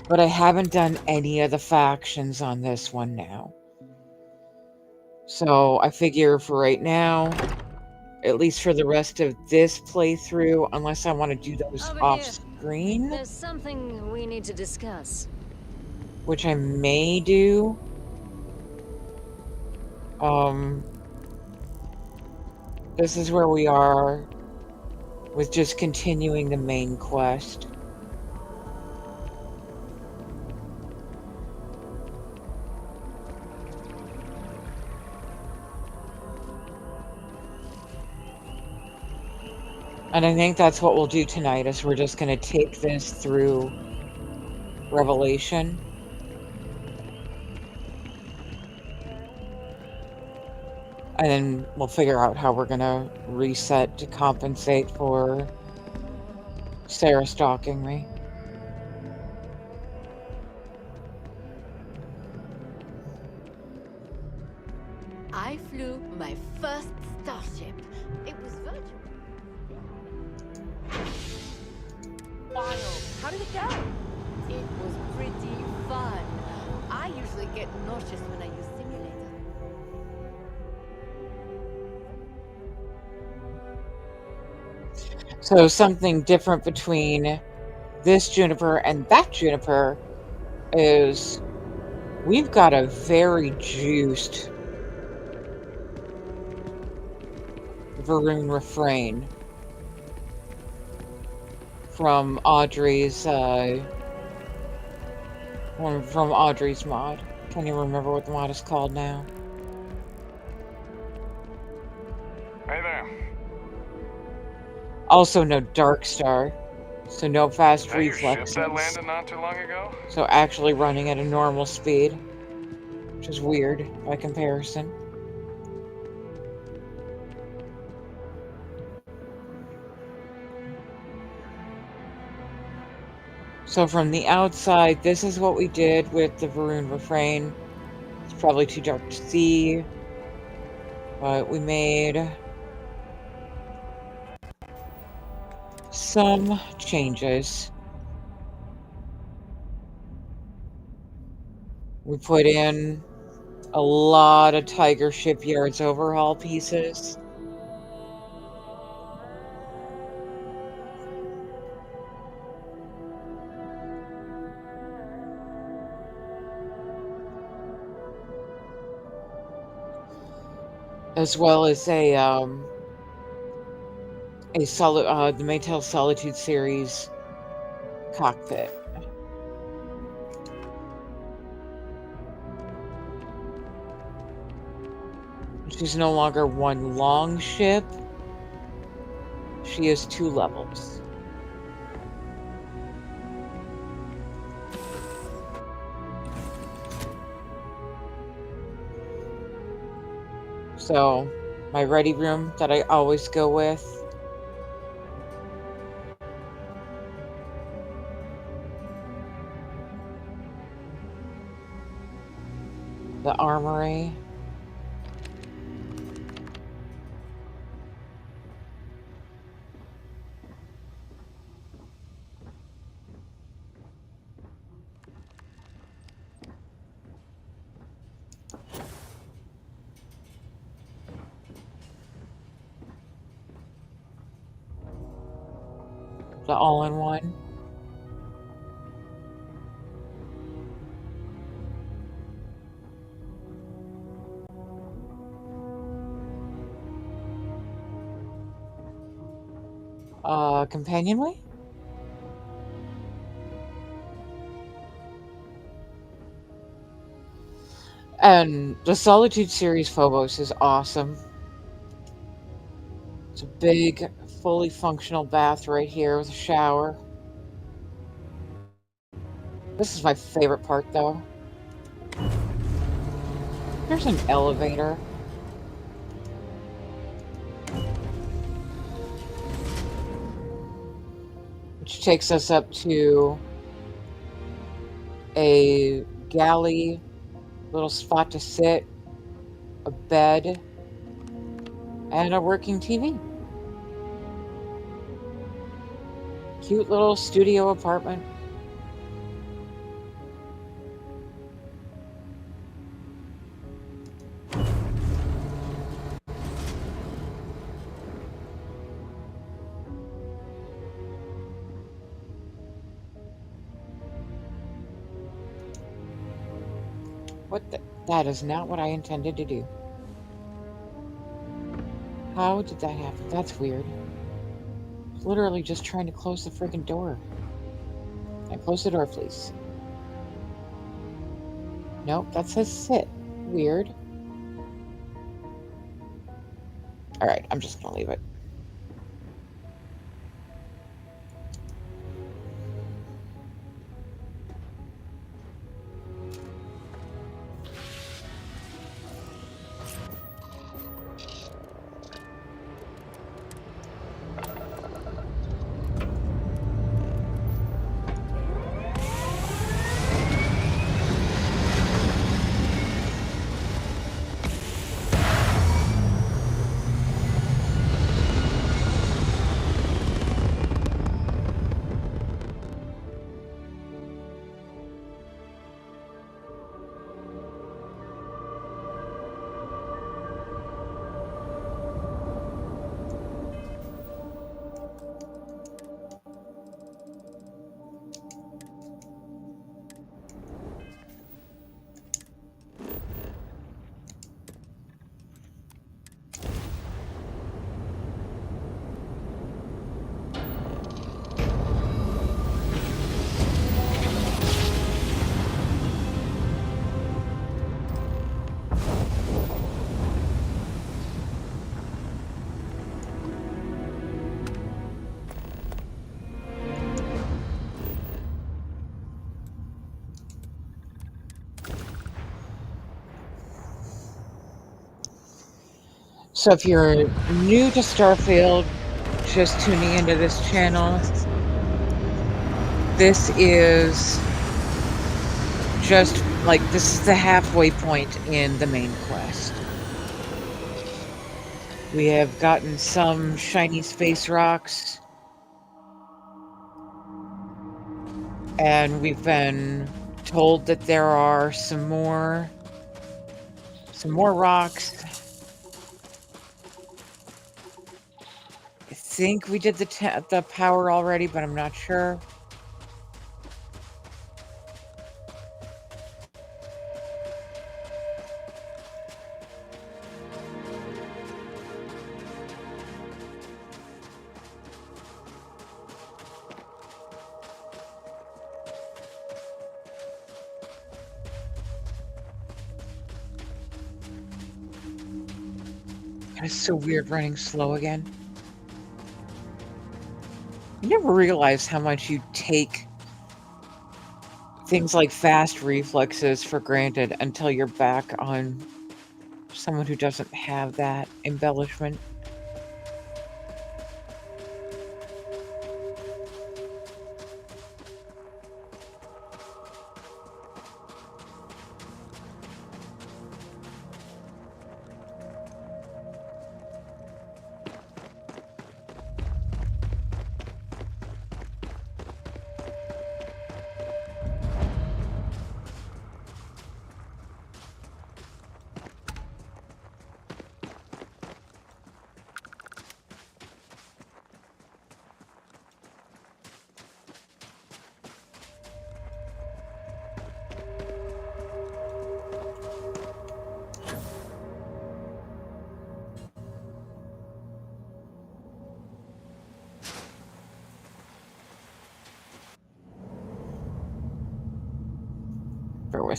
Speaker 1: But I haven't done any of the factions on this one now. So I figure for right now, at least for the rest of this playthrough, unless I want to do those
Speaker 8: Over
Speaker 1: off
Speaker 8: here.
Speaker 1: screen,
Speaker 8: There's something we need to discuss.
Speaker 1: which I may do. This is where we are with just continuing the main quest. And I think that's what we'll do tonight, is we're just going to take this through Revelation. And then we'll figure out how we're going to reset to compensate for Sarah stalking me.
Speaker 9: I flew my first starship. It was virtual. Wild.
Speaker 3: How did it go?
Speaker 9: It was pretty fun. I usually get nauseous when I use simulators.
Speaker 1: So something different between this Juniper and that Juniper is we've got a very juiced Varun refrain from Audrey's mod. Can't even remember what the mod is called now.
Speaker 10: Hey there.
Speaker 1: Also no Dark Star, so no fast
Speaker 10: That your ship
Speaker 1: reflexes.
Speaker 10: that landed not too long ago?
Speaker 1: So actually running at a normal speed, which is weird by comparison. So from the outside, this is what we did with the Varun refrain. It's probably too dark to see, but we made some changes. We put in a lot of Tiger Shipyard's overhaul pieces. As well as the Maytel Solitude series cockpit. She's no longer one long ship. She is 2 levels. So, my ready room that I always go with. The armory. The all-in-one. Companionway? And the Solitude series Phobos is awesome. It's a big, fully functional bath right here with a shower. This is my favorite part, though. There's an elevator. Which takes us up to a galley, little spot to sit, a bed, and a working TV. Cute little studio apartment. What the? That is not what I intended to do. How did that happen? That's weird. I was literally just trying to close the freaking door. Can I close the door, please? Nope, that says sit. Weird. Alright, I'm just gonna leave it. So if you're new to Starfield, just tuning into this channel, this is just like, this is the halfway point in the main quest. We have gotten some shiny space rocks, and we've been told that there are some more rocks. I think we did the power already, but I'm not sure. It's so weird running slow again. You never realize how much you take things like fast reflexes for granted until you're back on someone who doesn't have that embellishment.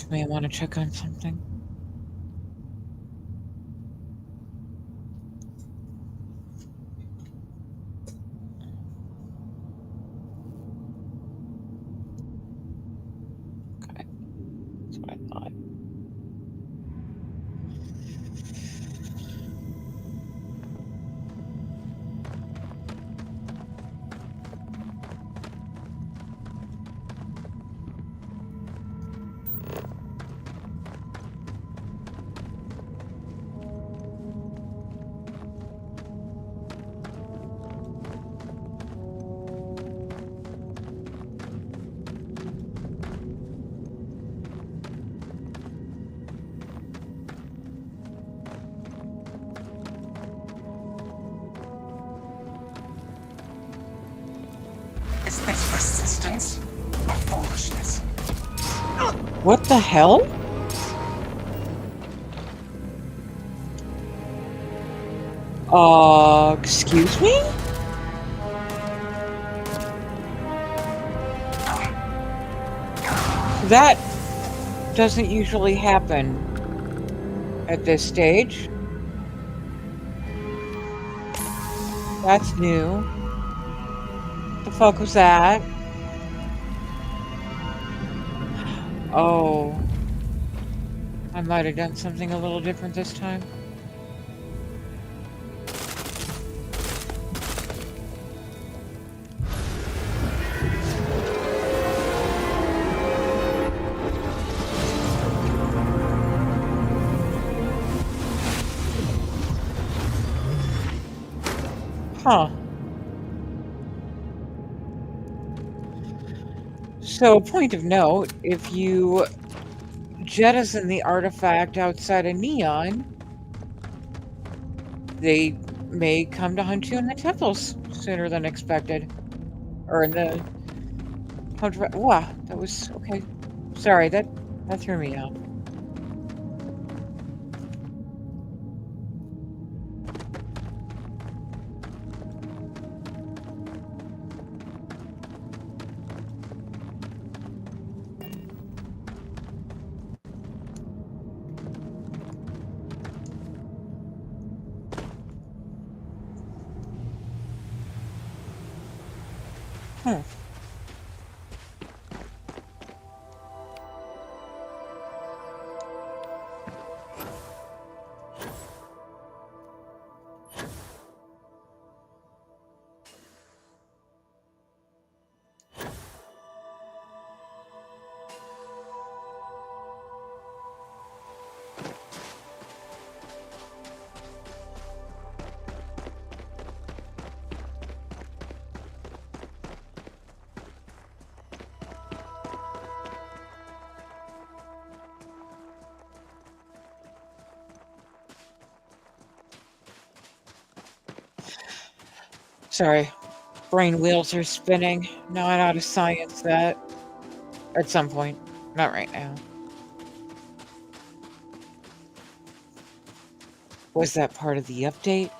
Speaker 1: with me. I want to check on something. Okay, that's what I thought.
Speaker 2: Is this resistance or foolishness?
Speaker 1: What the hell? Excuse me? That doesn't usually happen at this stage. That's new. What the fuck was that? Oh. I might have done something a little different this time. Huh. So, point of note, if you jettison the artifact outside of Neon, they may come to hunt you in the temples sooner than expected. Or in the... Wow, that was... okay. Sorry, that threw me off. Hmm. Sorry. Brain wheels are spinning. Now I know how to science that. At some point. Not right now. Was that part of the update?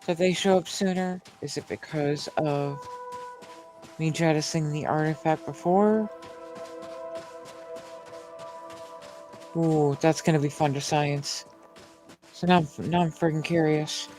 Speaker 1: Did they show up sooner? Is it because of me jettisoning the artifact before? Ooh, that's gonna be fun to science. So now I'm freaking curious.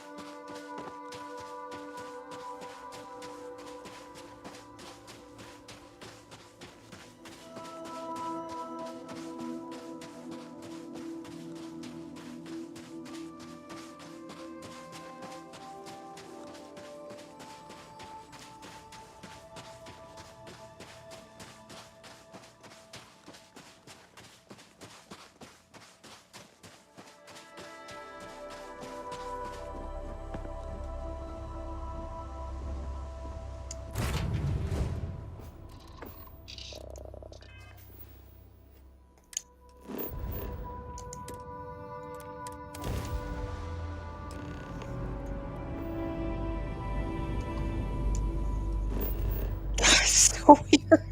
Speaker 1: So weird.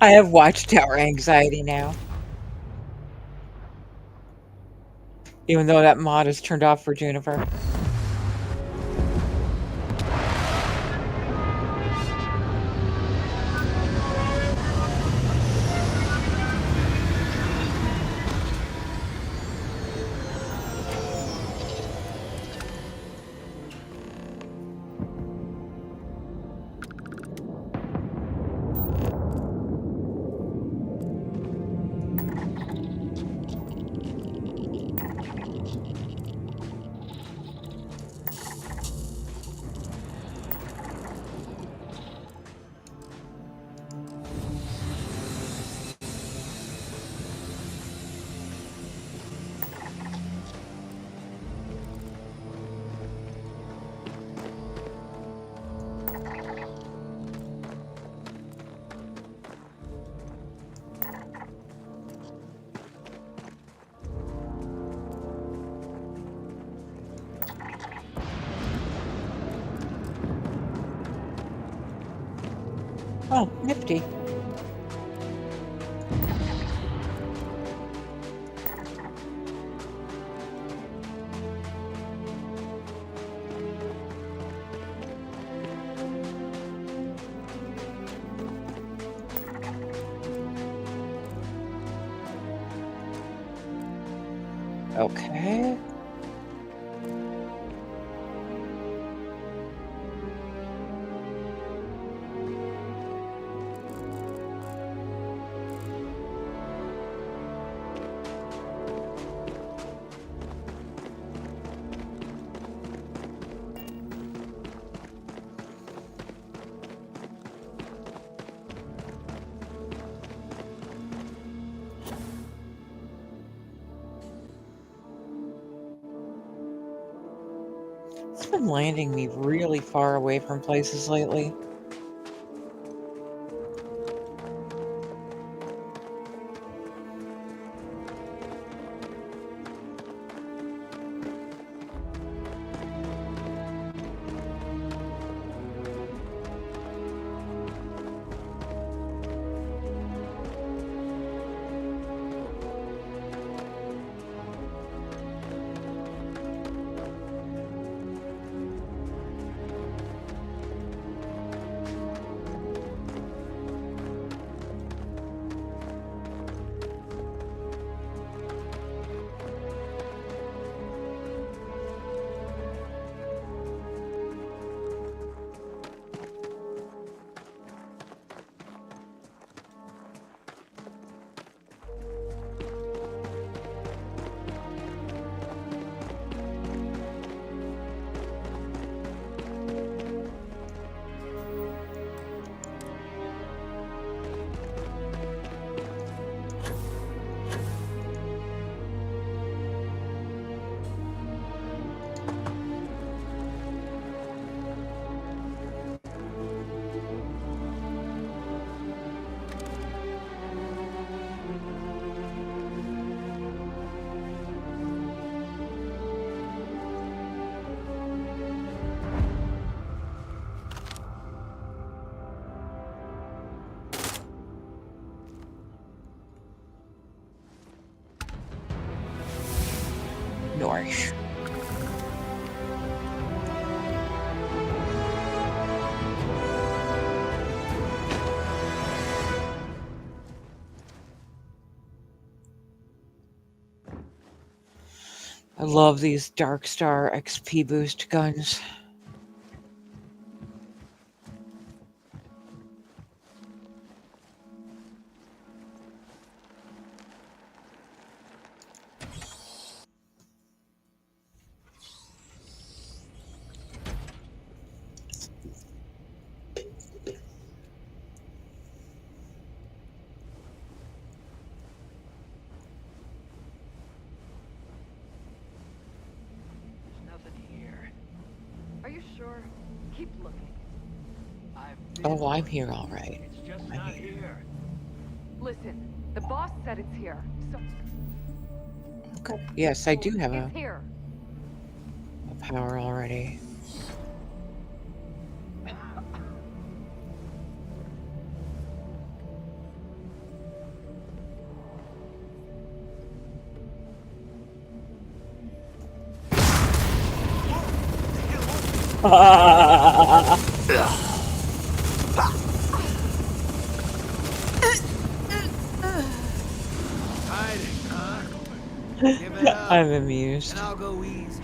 Speaker 1: I have watchtower anxiety now. Even though that mod is turned off for Juniper. Oh, nifty. Okay. It's been landing me really far away from places lately. Nice. I love these Dark Star XP boost guns.
Speaker 9: Are you sure? Keep looking.
Speaker 1: Oh, I'm here all right.
Speaker 11: It's just
Speaker 1: I'm
Speaker 11: not
Speaker 1: here.
Speaker 11: here.
Speaker 9: Listen, the boss said it's here. So
Speaker 1: Okay. Yes, I do have
Speaker 9: it's here.
Speaker 1: a power already.
Speaker 11: Hiding, huh? Give it up,
Speaker 1: I'm amused.
Speaker 11: and I'll go easy.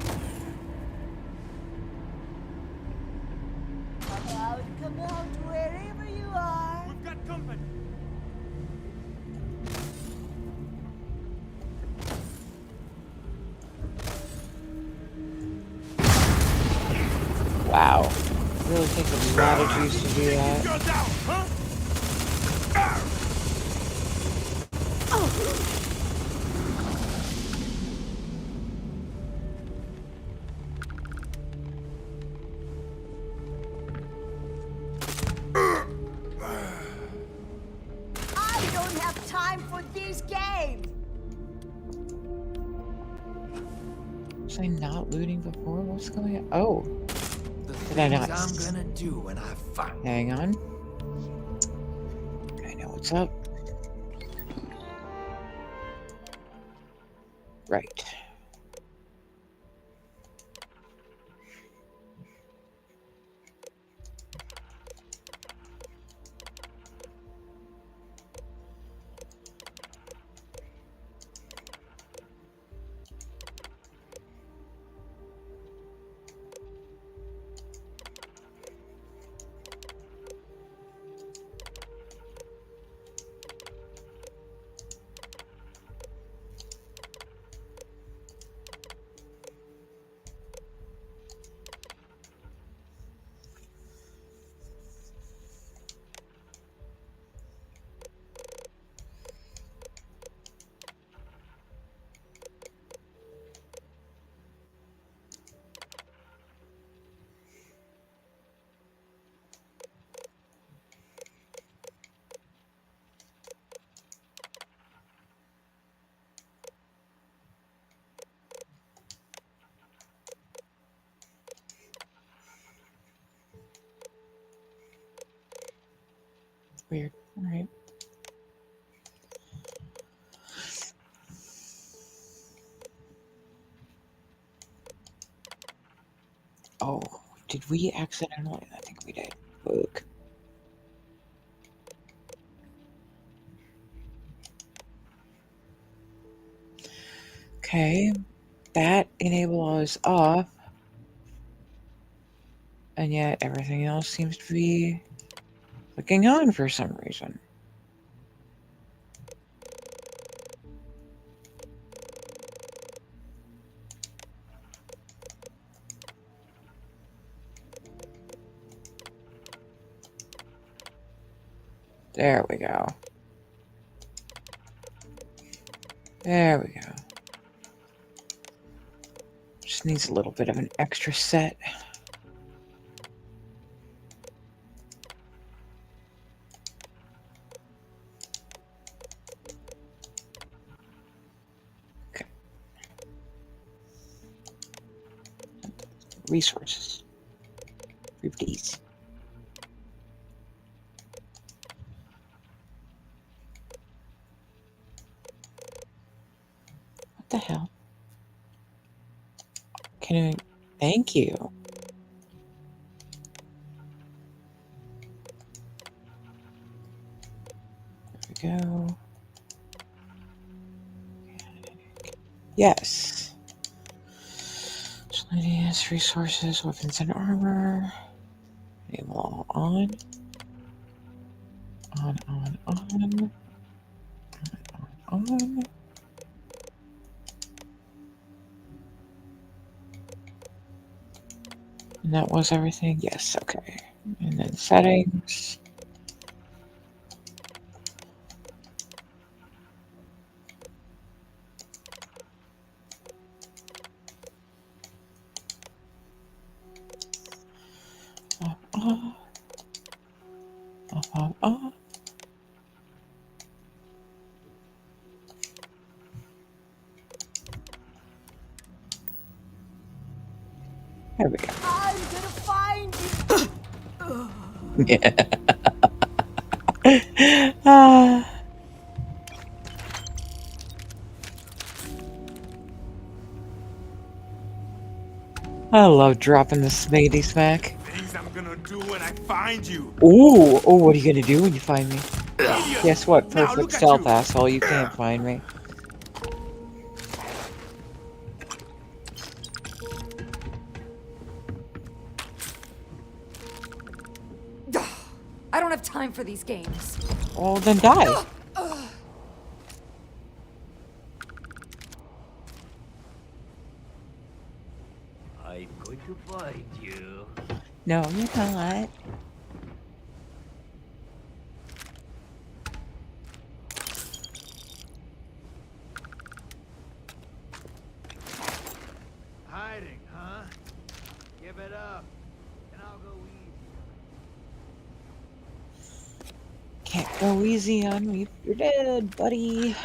Speaker 9: Come out, wherever you are.
Speaker 11: We've got company.
Speaker 1: Wow. Really takes a lot of juice to do that.
Speaker 11: You're down, huh?
Speaker 9: I don't have time for these games.
Speaker 1: Was I not looting before? What's going on? Oh,
Speaker 11: The
Speaker 1: did I
Speaker 11: things
Speaker 1: not?
Speaker 11: I'm gonna do when I find
Speaker 1: Hang on. What's up? Right. Weird. All right. Oh, did we accidentally? I think we did. Look. Okay. That enable is off. And yet everything else seems to be clicking on for some reason. There we go. There we go. Just needs a little bit of an extra set. Okay. Resources. 50s. What the hell? Can I? Thank you. There we go. Yes. Miscellaneous resources, weapons and armor. Enable all on. On. On. And that was everything? Yes, okay. And then settings. There we go.
Speaker 9: I'm gonna find you.
Speaker 1: Yeah. I love dropping the smatey smack.
Speaker 11: Things I'm gonna do when I find you.
Speaker 1: Ooh, oh, what are you gonna do when you find me? Guess what?
Speaker 11: Now
Speaker 1: Perfect
Speaker 11: look at
Speaker 1: stealth,
Speaker 11: you.
Speaker 1: asshole. You can't find me.
Speaker 3: I don't have time for these games.
Speaker 1: Well, then die.
Speaker 11: I'm going to find you.
Speaker 1: No, you're not.
Speaker 11: Hiding, huh? Give it up, and I'll go easy.
Speaker 1: Can't go easy on me. You're dead, buddy.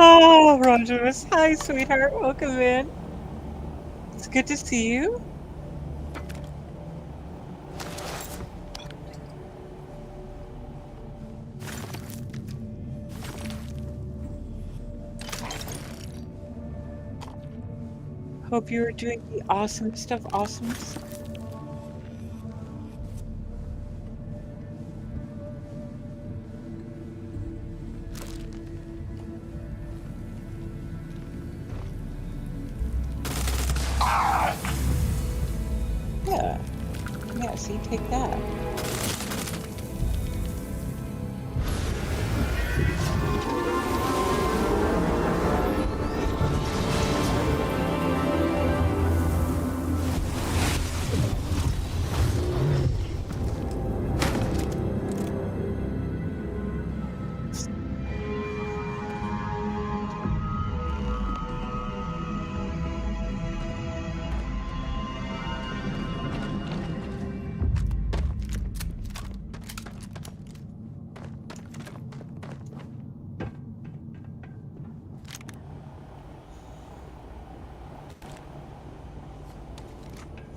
Speaker 1: Oh, Rogers. Hi, sweetheart. Welcome in. It's good to see you. Hope you are doing the awesomest of awesomes. Yeah. Yeah, see, take that.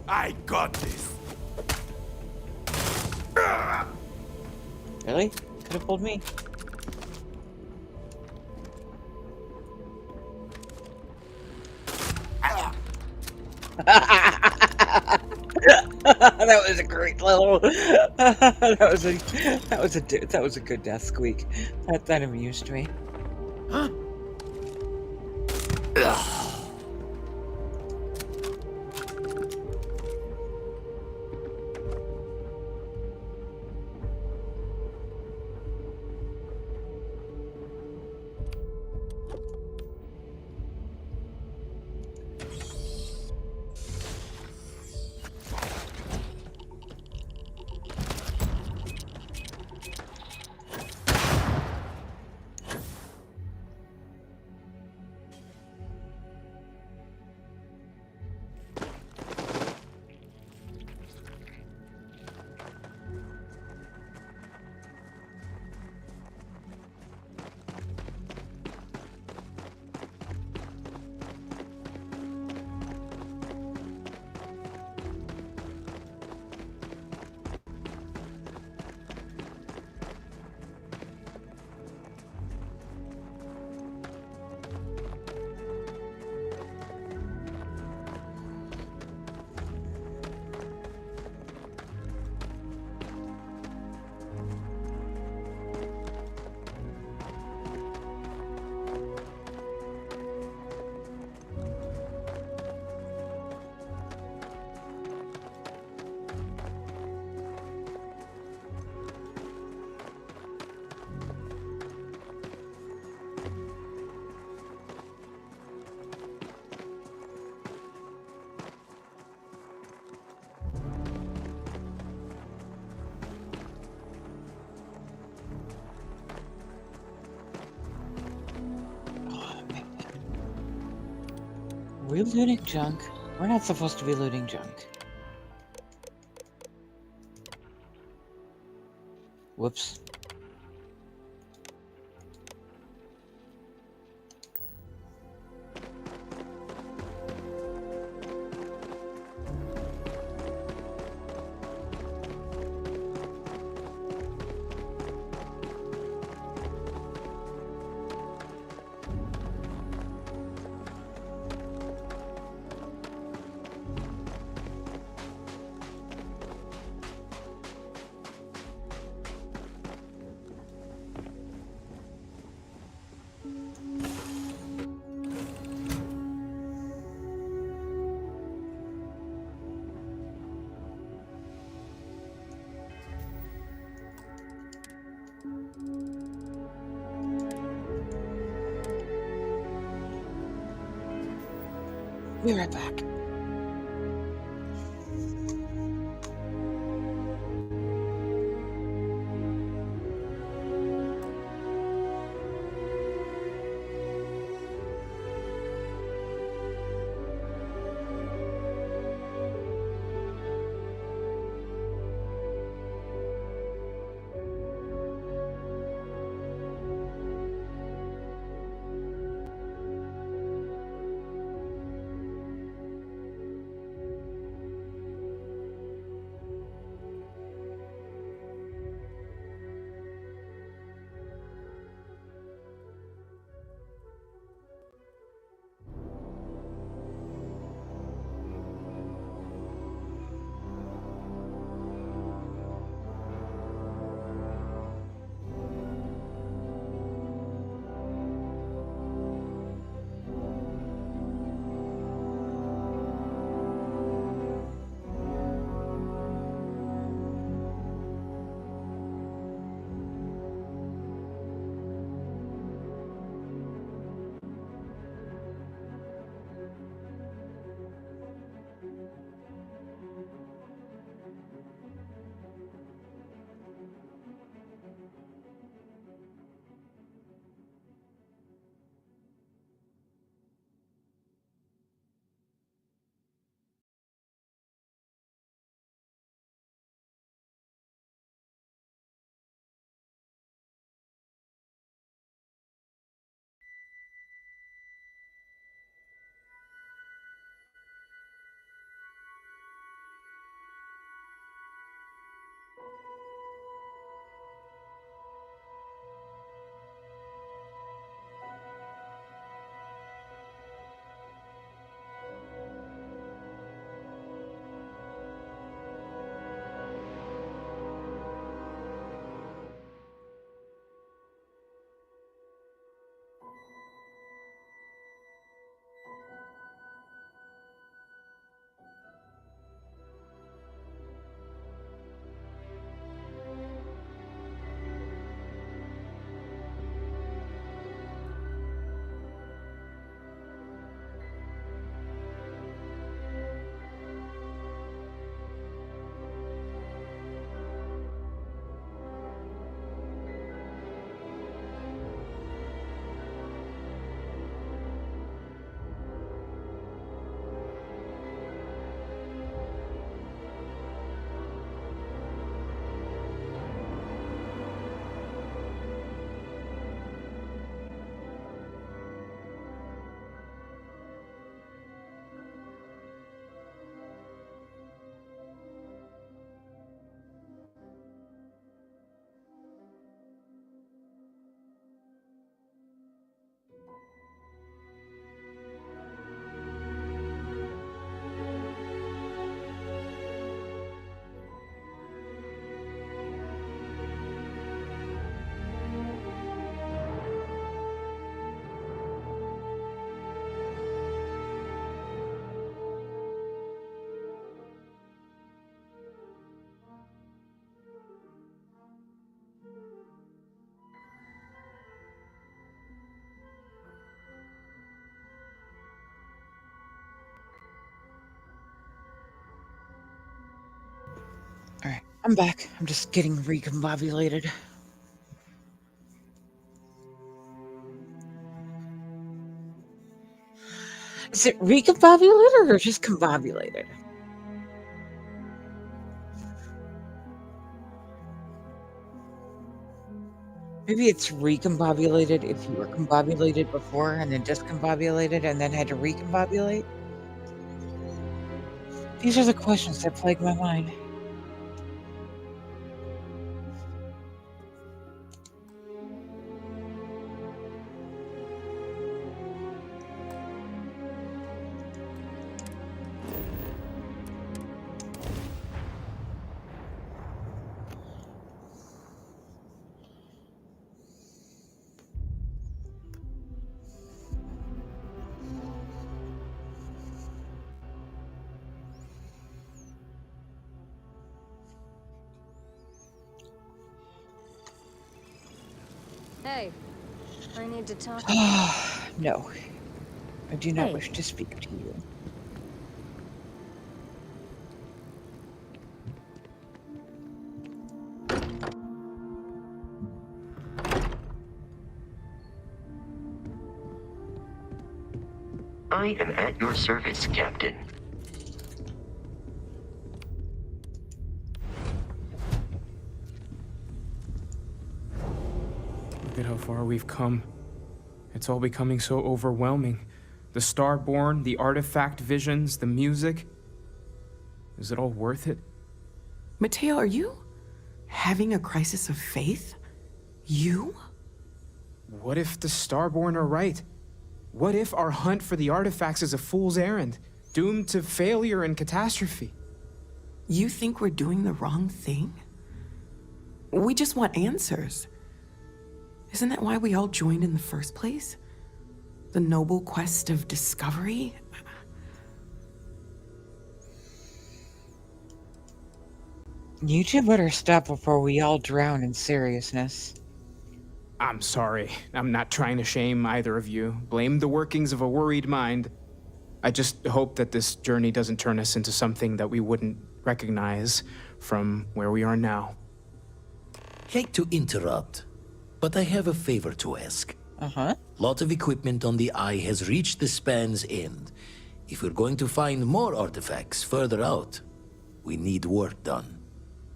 Speaker 11: I got this.
Speaker 1: Really? Could have pulled me. That was a great little. That was a good death squeak. That amused me.
Speaker 11: Huh?
Speaker 1: Are we looting junk? We're not supposed to be looting junk. Whoops. Be right back. Alright, I'm back. I'm just getting recombobulated. Is it recombobulated or just combobulated? Maybe it's recombobulated if you were combobulated before and then discombobulated and then had to recombobulate? These are the questions that plague my mind.
Speaker 8: Hey, I need to talk.
Speaker 1: No, I do not
Speaker 8: Hey.
Speaker 1: wish to speak to you.
Speaker 2: I am at your service, Captain.
Speaker 12: Look at how far we've come. It's all becoming so overwhelming. The Starborn, the artifact visions, the music. Is it all worth it?
Speaker 13: Mateo, are you having a crisis of faith? You?
Speaker 12: What if the Starborn are right? What if our hunt for the artifacts is a fool's errand, doomed to failure and catastrophe?
Speaker 13: You think we're doing the wrong thing? We just want answers. Isn't that why we all joined in the first place? The noble quest of discovery?
Speaker 1: You two better stop before we all drown in seriousness.
Speaker 12: I'm sorry. I'm not trying to shame either of you. Blame the workings of a worried mind. I just hope that this journey doesn't turn us into something that we wouldn't recognize from where we are now.
Speaker 14: Hate to interrupt, but I have a favor to ask. Lot of equipment on the Eye has reached the span's end. If we're going to find more artifacts further out, we need work done.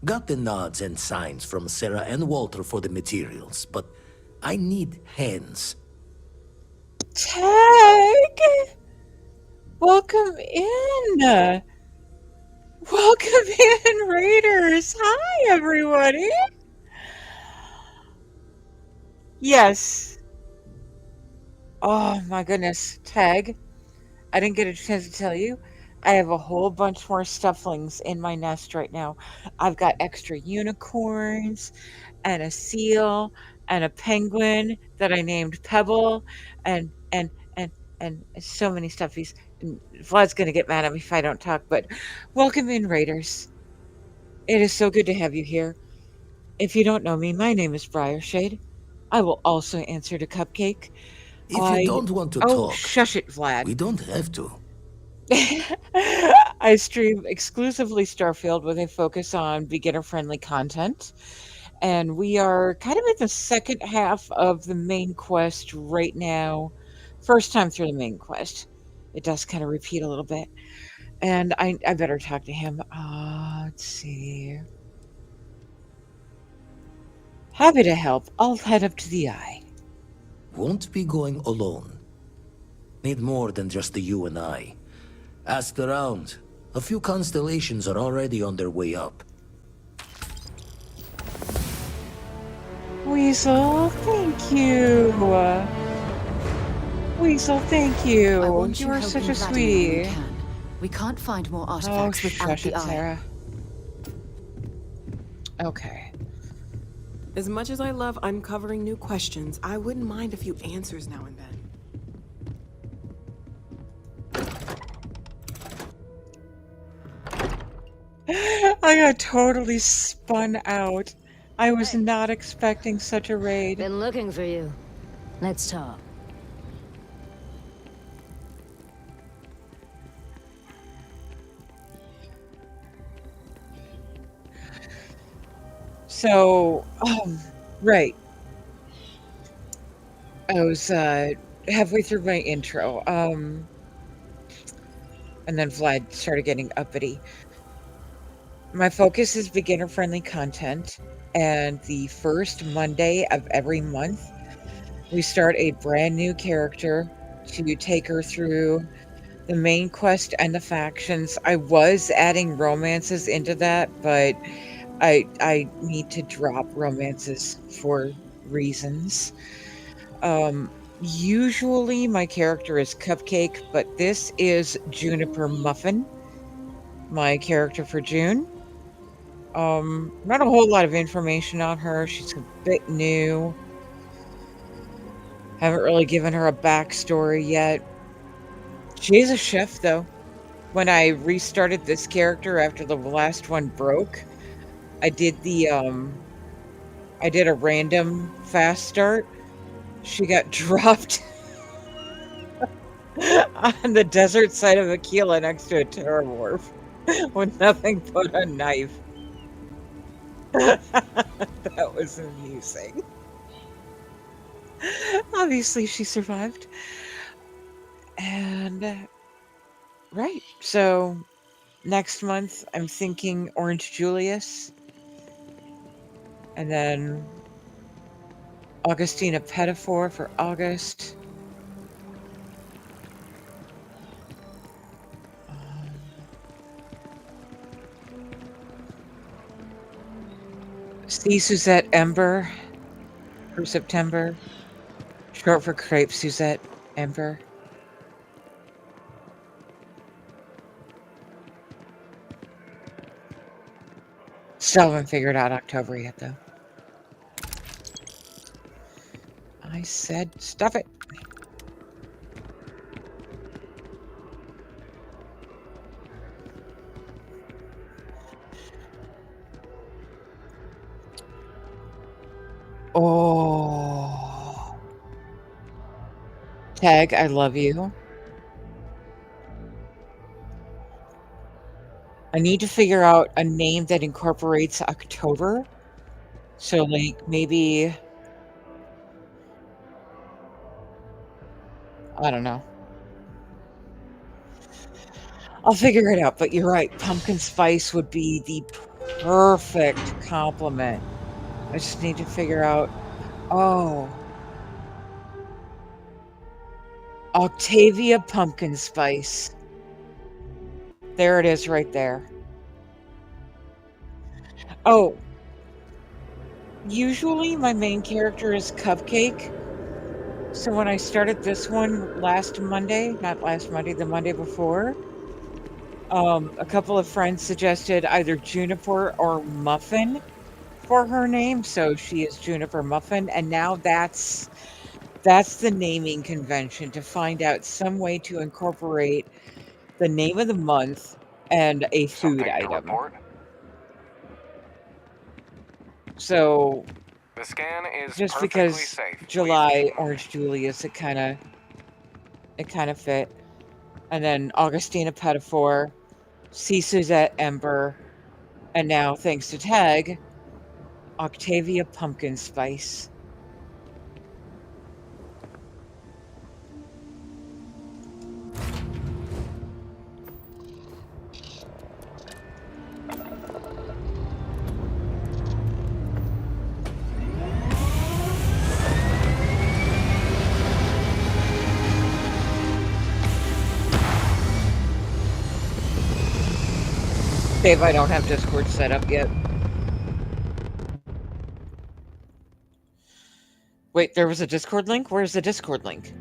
Speaker 14: Got the nods and signs from Sarah and Walter for the materials, but I need hands.
Speaker 1: Tag! Welcome in! Welcome in, Raiders! Hi, everybody! Yes. Oh, my goodness. Tag, I didn't get a chance to tell you. I have a whole bunch more stufflings in my nest right now. I've got extra unicorns and a seal and a penguin that I named Pebble and so many stuffies. And Vlad's gonna get mad at me if I don't talk, but welcome in, Raiders. It is so good to have you here. If you don't know me, my name is Briarshade. I will also answer to Cupcake.
Speaker 14: If you don't want to
Speaker 1: Oh,
Speaker 14: talk,
Speaker 1: shush it, Vlad.
Speaker 14: we don't have to.
Speaker 1: I stream exclusively Starfield with a focus on beginner-friendly content. And we are kind of in the second half of the main quest right now. First time through the main quest. It does kind of repeat a little bit. And I better talk to him. Let's see. Happy to help. I'll head up to the Eye.
Speaker 14: Won't be going alone. Need more than just the you and I. Asked around. A few constellations are already on their way up.
Speaker 1: Weasel, thank you. Weasel, thank you.
Speaker 8: I want
Speaker 1: You are
Speaker 8: helping
Speaker 1: such a
Speaker 8: Vladimir when
Speaker 1: sweetie.
Speaker 8: you can. We can't find more
Speaker 1: Oh,
Speaker 8: artifacts without
Speaker 1: shush
Speaker 8: the
Speaker 1: it,
Speaker 8: Eye.
Speaker 1: Sarah. Okay.
Speaker 13: As much as I love uncovering new questions, I wouldn't mind a few answers now and then.
Speaker 1: I got totally spun out. I was not expecting such a raid.
Speaker 8: Been looking for you. Let's talk.
Speaker 1: So, right. I was halfway through my intro. And then Vlad started getting uppity. My focus is beginner friendly content, and the first Monday of every month, we start a brand new character to take her through the main quest and the factions. I was adding romances into that, but I need to drop romances for reasons. Usually my character is Cupcake, but this is Juniper Muffin, my character for June. Not a whole lot of information on her. She's a bit new. Haven't really given her a backstory yet. She's a chef, though. When I restarted this character after the last one broke, I did I did a random fast start. She got dropped on the desert side of Aquila next to a terror wharf with nothing but a knife. That was amusing. Obviously, she survived. And, right. So, next month, I'm thinking Orange Julius. And then Augustina Pettifor for August. C. Suzette Ember for September. Short for Crepe Suzette Ember. Still haven't figured out October yet, though. I said stuff it. Oh. Tag, I love you. I need to figure out a name that incorporates October. So, like, maybe... I don't know. I'll figure it out, but you're right. Pumpkin spice would be the perfect compliment. I just need to figure out... Oh. Octavia Pumpkin Spice. There it is right there. Oh. Usually my main character is Cupcake. So when I started this one last Monday, not last Monday, the Monday before, a couple of friends suggested either Juniper or Muffin for her name. So she is Juniper Muffin. And now that's the naming convention, to find out some way to incorporate the name of the month and a food
Speaker 10: Something to
Speaker 1: item.
Speaker 10: report?
Speaker 1: So
Speaker 10: The scan is
Speaker 1: just
Speaker 10: perfectly
Speaker 1: because
Speaker 10: safe.
Speaker 1: July Orange Julius, it kind of fit. And then Augustina Pettifor, C. Suzette Ember, and now, thanks to Tag, Octavia Pumpkin Spice. Dave, I don't have Discord set up yet. Wait, there was a Discord link? Where's the Discord link?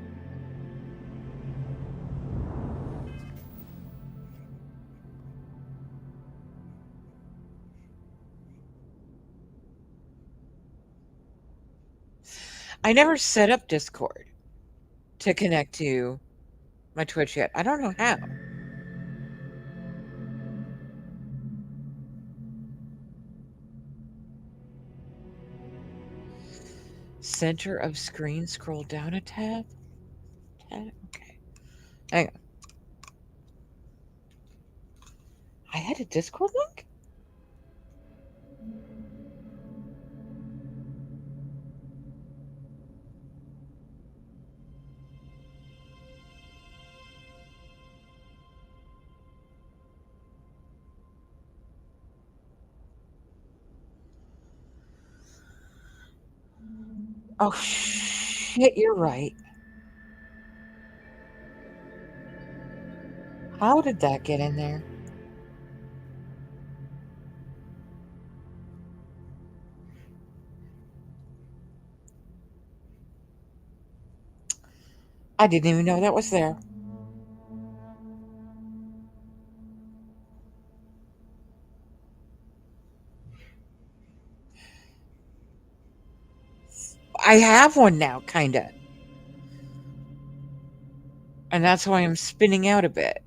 Speaker 1: I never set up Discord to connect to my Twitch yet. I don't know how. Center of screen, scroll down a tab. Okay. Hang on. I had a Discord link? Oh, shit, you're right. How did that get in there? I didn't even know that was there. I have one now, kinda. And that's why I'm spinning out a bit.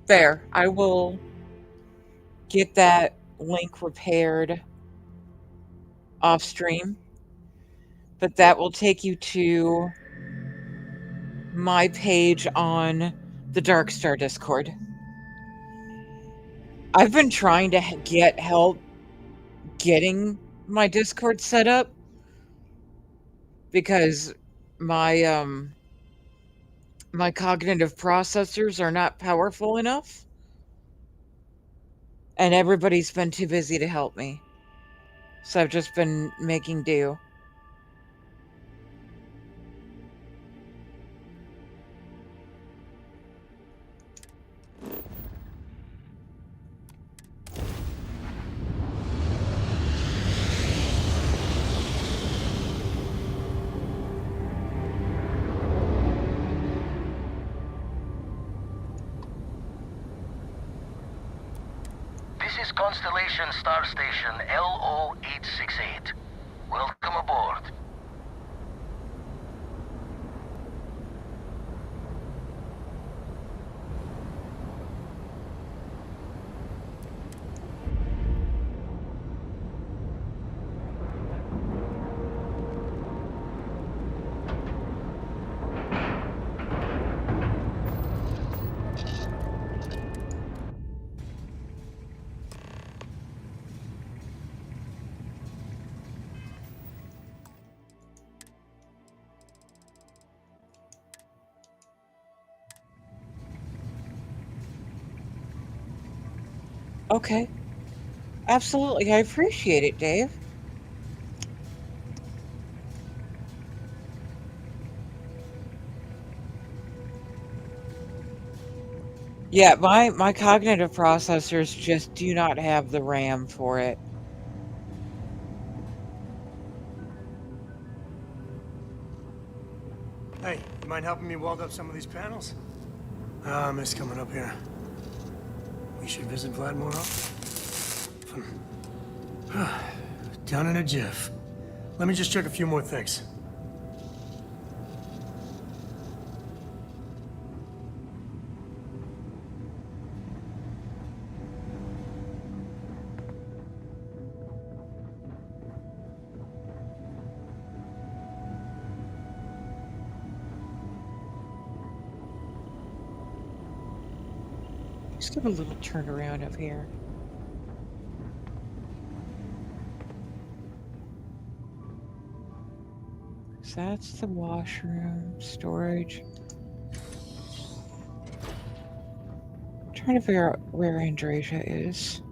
Speaker 1: There. I will get that link repaired off stream. But that will take you to my page on the Darkstar Discord. I've been trying to get help getting my Discord set up because my my cognitive processors are not powerful enough, and everybody's been too busy to help me. So I've just been making do.
Speaker 15: This is Constellation Star Station LO-868. Welcome aboard.
Speaker 1: Okay. Absolutely. I appreciate it, Dave. Yeah, my cognitive processors just do not have the RAM for it.
Speaker 11: Hey, you mind helping me weld up some of these panels? I miss coming up here. We should visit Vlad more often. Done in a jiff. Let me just check a few more things.
Speaker 1: Just give a little turnaround up here. So that's the washroom, storage. I'm trying to figure out where Andrasia is.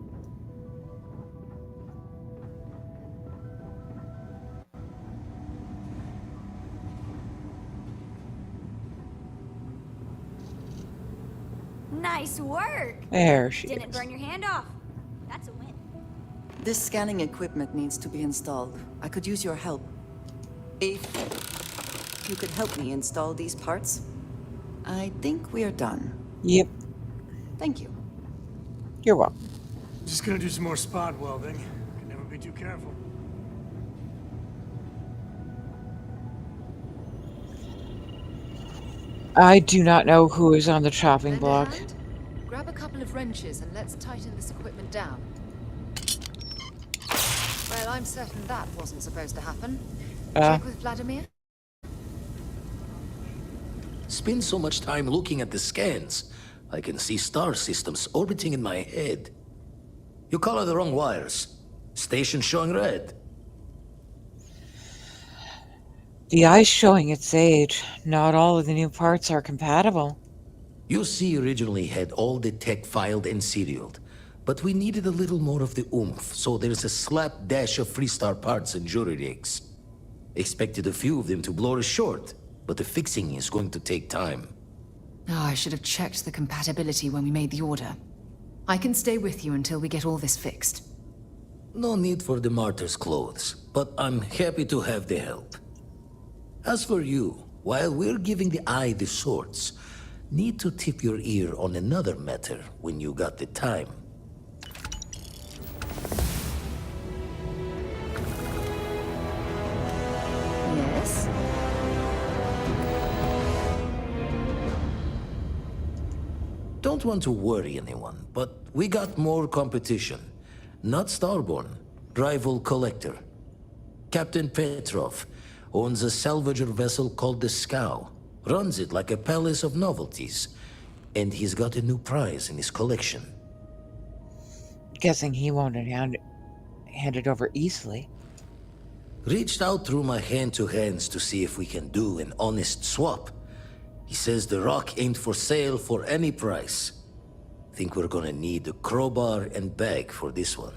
Speaker 3: Nice work.
Speaker 1: There she
Speaker 3: Didn't
Speaker 1: is.
Speaker 3: burn your hand off. That's a win.
Speaker 16: This scanning equipment needs to be installed. I could use your help. If you could help me install these parts, I think we are done.
Speaker 1: Yep.
Speaker 16: Thank you.
Speaker 1: You're welcome.
Speaker 11: Just gonna do some more spot welding. Can never be too careful.
Speaker 1: I do not know who is on the chopping
Speaker 8: Lend a
Speaker 1: block.
Speaker 8: hand? Grab a couple of wrenches and let's tighten this equipment down. Well, I'm certain that wasn't supposed to happen. Check with Vladimir?
Speaker 14: Spend so much time looking at the scans. I can see star systems orbiting in my head. You color the wrong wires. Station showing red.
Speaker 1: The eye's showing its age. Not all of the new parts are compatible.
Speaker 14: UC originally had all the tech filed and serialed, but we needed a little more of the oomph, so there's a slapdash of Freestar parts and jury rigs. Expected a few of them to blow us short, but the fixing is going to take time.
Speaker 8: Oh, I should have checked the compatibility when we made the order. I can stay with you until we get all this fixed.
Speaker 14: No need for the martyr's clothes, but I'm happy to have the help. As for you, while we're giving the eye the swords, need to tip your ear on another matter when you got the time.
Speaker 8: Yes?
Speaker 14: Don't want to worry anyone, but we got more competition. Not Starborn, rival collector. Captain Petrov owns a salvager vessel called the Scow. Runs it like a palace of novelties. And he's got a new prize in his collection.
Speaker 1: Guessing he won't hand it over easily.
Speaker 14: Reached out through my hand-to-hands to see if we can do an honest swap. He says the rock ain't for sale for any price. Think we're gonna need a crowbar and bag for this one.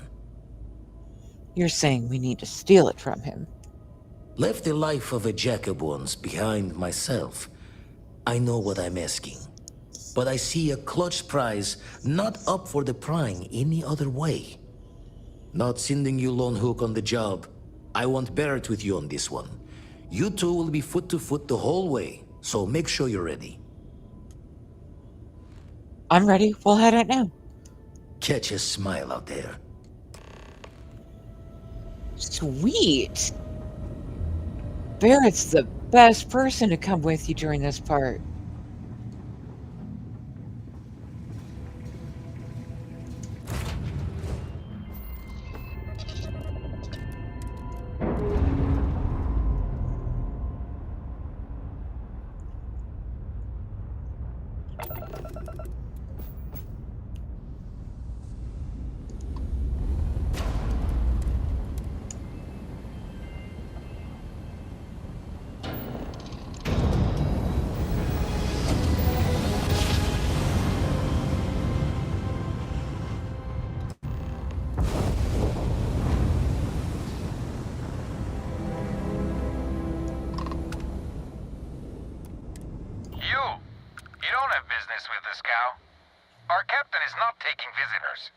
Speaker 1: You're saying we need to steal it from him.
Speaker 14: Left the life of a jacob once behind myself. I know what I'm asking. But I see a clutch prize not up for the prying any other way. Not sending you lone hook on the job. I want Barrett with you on this one. You two will be foot to foot the whole way, so make sure you're ready.
Speaker 1: I'm ready. We'll head out now.
Speaker 14: Catch a smile out there.
Speaker 1: Sweet. Barrett's the best person to come with you during this part.
Speaker 15: You don't have business with the Scow. Our captain is not taking visitors.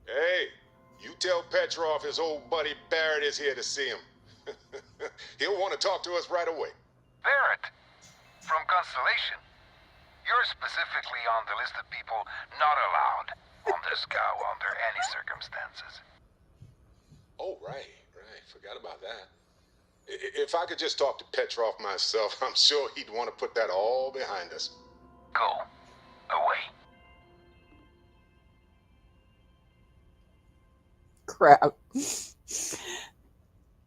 Speaker 17: Hey, you tell Petrov his old buddy Barrett is here to see him. He'll want to talk to us right away.
Speaker 15: Barrett, from Constellation. You're specifically on the list of people not allowed on the Scow under any circumstances.
Speaker 17: Oh, right. Forgot about that. If I could just talk to Petrov myself, I'm sure he'd want to put that all behind us.
Speaker 15: Go. Away.
Speaker 1: Crap.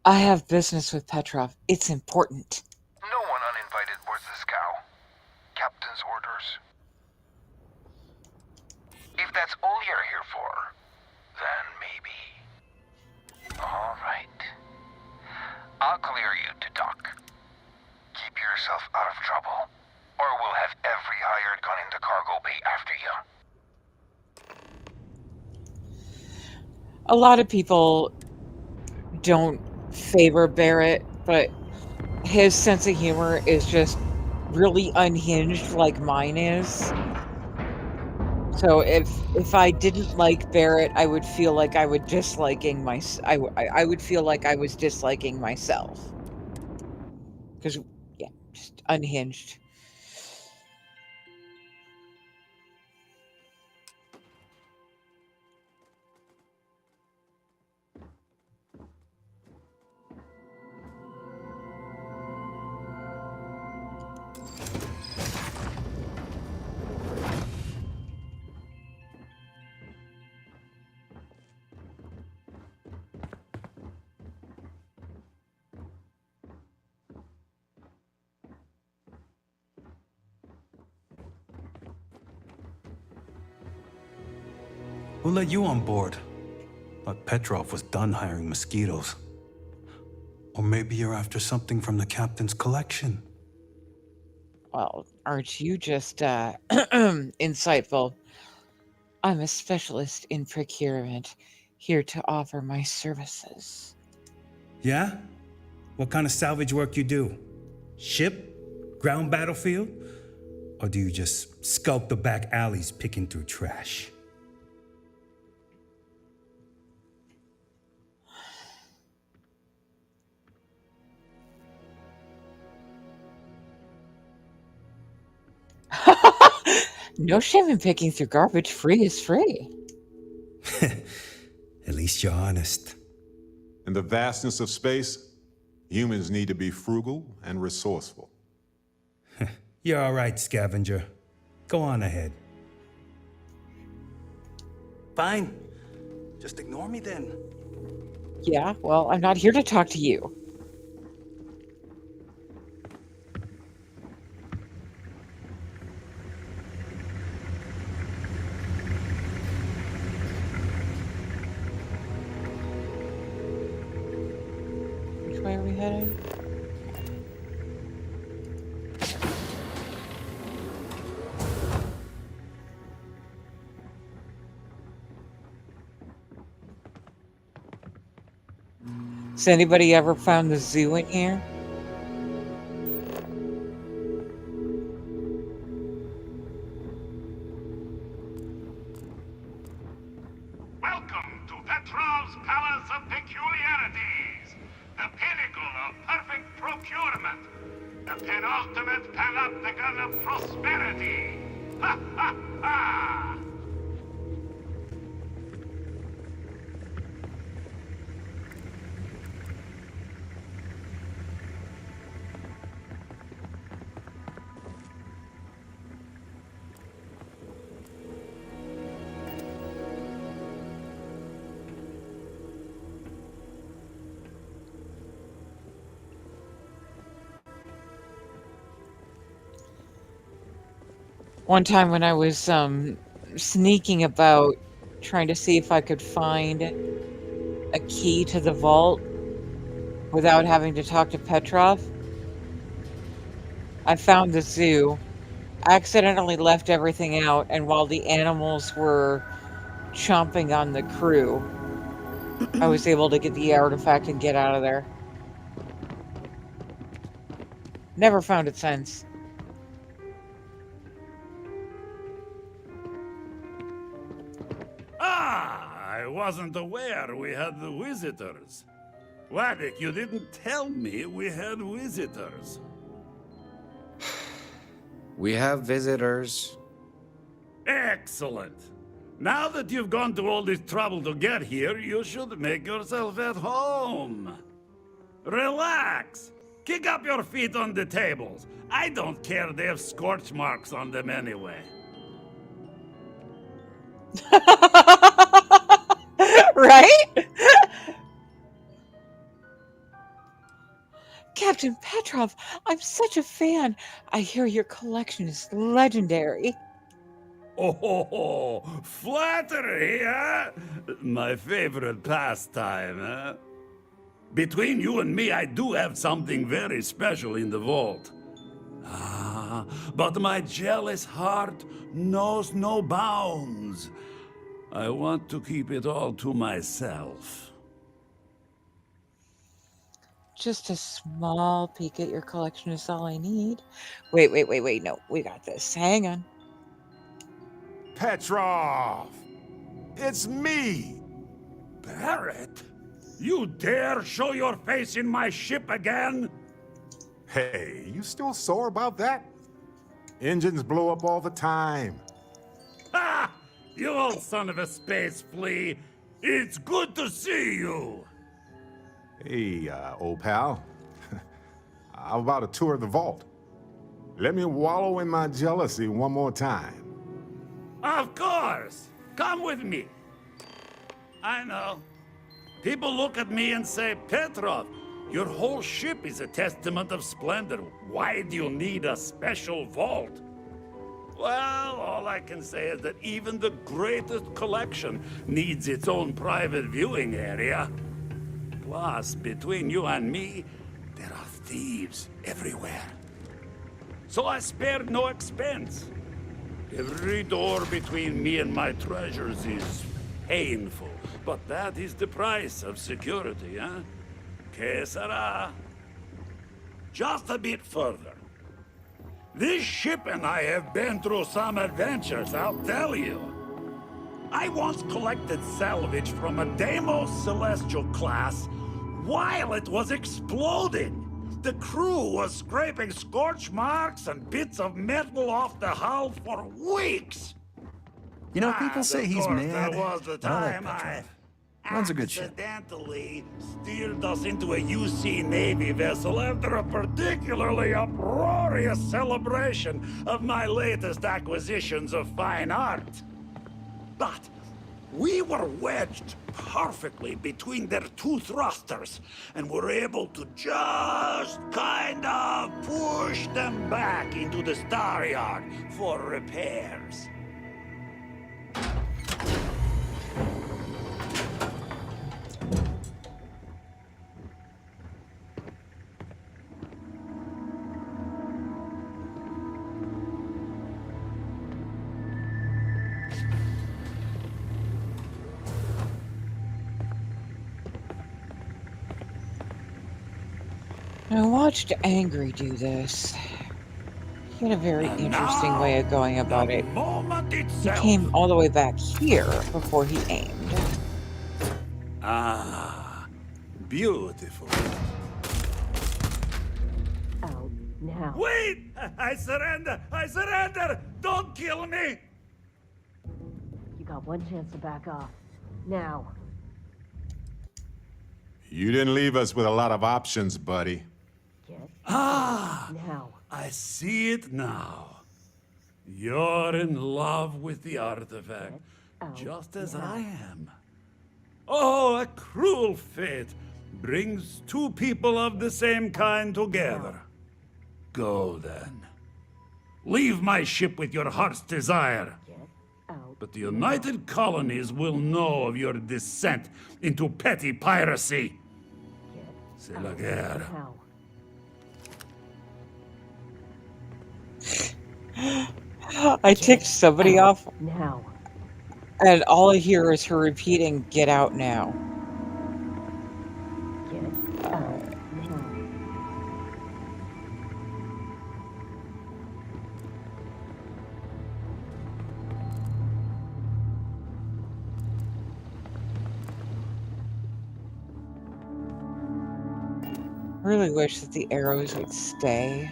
Speaker 1: I have business with Petrov. It's important.
Speaker 15: No one uninvited boards the Scow. Captain's orders. If that's all you're here for, then maybe. All right. I'll clear you to dock. Keep yourself out of trouble, or we'll have every hired gun in the cargo bay after you.
Speaker 1: A lot of people don't favor Barrett, but his sense of humor is just really unhinged like mine is. So if I didn't like Barrett, I would feel like I would disliking I would feel like I was disliking myself. Because, yeah, just unhinged.
Speaker 18: Who let you on board? Thought Petrov was done hiring mosquitoes. Or maybe you're after something from the captain's collection.
Speaker 1: Well, aren't you just insightful? I'm a specialist in procurement, here to offer my services.
Speaker 18: Yeah? What kind of salvage work you do? Ship? Ground battlefield? Or do you just skulk the back alleys picking through trash?
Speaker 1: No shame in picking through garbage. Free is free.
Speaker 18: At least you're honest.
Speaker 17: In the vastness of space, humans need to be frugal and resourceful.
Speaker 18: You're all right, scavenger. Go on ahead. Fine. Just ignore me then.
Speaker 1: Yeah, well, I'm not here to talk to you. Which way are we headed? Has anybody ever found the zoo in here?
Speaker 19: Welcome to Petrov's Palace of Peculiarities, the pinnacle of perfect procurement, the penultimate panopticon of prosperity. Ha ha ha!
Speaker 1: One time when I was sneaking about trying to see if I could find a key to the vault without having to talk to Petrov, I found the zoo, accidentally left everything out, and while the animals were chomping on the crew, I was able to get the artifact and get out of there. Never found it since.
Speaker 20: I wasn't aware we had the visitors. Wadik, you didn't tell me we had visitors.
Speaker 21: We have visitors.
Speaker 20: Excellent. Now that you've gone to all this trouble to get here, you should make yourself at home. Relax. Kick up your feet on the tables. I don't care they have scorch marks on them anyway.
Speaker 1: Right? Captain Petrov, I'm such a fan. I hear your collection is legendary.
Speaker 20: Oh, flattery, huh? My favorite pastime, huh? Between you and me, I do have something very special in the vault. Ah, but my jealous heart knows no bounds. I want to keep it all to myself.
Speaker 1: Just a small peek at your collection is all I need. Wait. No, we got this. Hang on.
Speaker 19: Petrov! It's me!
Speaker 20: Barrett? You dare show your face in my ship again?
Speaker 17: Hey, you still sore about that? Engines blow up all the time.
Speaker 20: Ha! You old son of a space flea! It's good to see you!
Speaker 17: Hey, old pal. How about a tour of the vault? Let me wallow in my jealousy one more time.
Speaker 20: Of course! Come with me. I know. People look at me and say, Petrov, your whole ship is a testament of splendor. Why do you need a special vault? Well, all I can say is that even the greatest collection needs its own private viewing area. Plus, between you and me, there are thieves everywhere. So I spared no expense. Every door between me and my treasures is painful, but that is the price of security, huh? Que sera? Just a bit further. This ship and I have been through some adventures, I'll tell you. I once collected salvage from a Deimos Celestial class while it was exploding. The crew was scraping scorch marks and bits of metal off the hull for weeks.
Speaker 6: You know, people say he's
Speaker 20: Of course,
Speaker 6: mad.
Speaker 20: There was the
Speaker 6: I like
Speaker 20: time I
Speaker 6: Runs a good ship.
Speaker 20: accidentally steered us into a UC Navy vessel after a particularly uproarious celebration of my latest acquisitions of fine art. But we were wedged perfectly between their two thrusters and were able to just kind of push them back into the Star Yard for repairs.
Speaker 1: I watched Angry do this. He had a very interesting way of going about it. He came all the way back here before he aimed.
Speaker 20: Ah, beautiful.
Speaker 9: Out now.
Speaker 20: Wait! I surrender! I surrender! Don't kill me!
Speaker 9: You got one chance to back off. Now.
Speaker 17: You didn't leave us with a lot of options, buddy.
Speaker 20: Ah!
Speaker 9: Now.
Speaker 20: I see it now. You're in love with the artifact, just as I am. Oh, a cruel fate brings two people of the same kind together. Go then. Leave my ship with your heart's desire. But the United Colonies will know of your descent into petty piracy. C'est la guerre.
Speaker 1: I ticked somebody off,
Speaker 9: Now.
Speaker 1: and all I hear is her repeating, "Get out now." I really wish that the arrows would stay.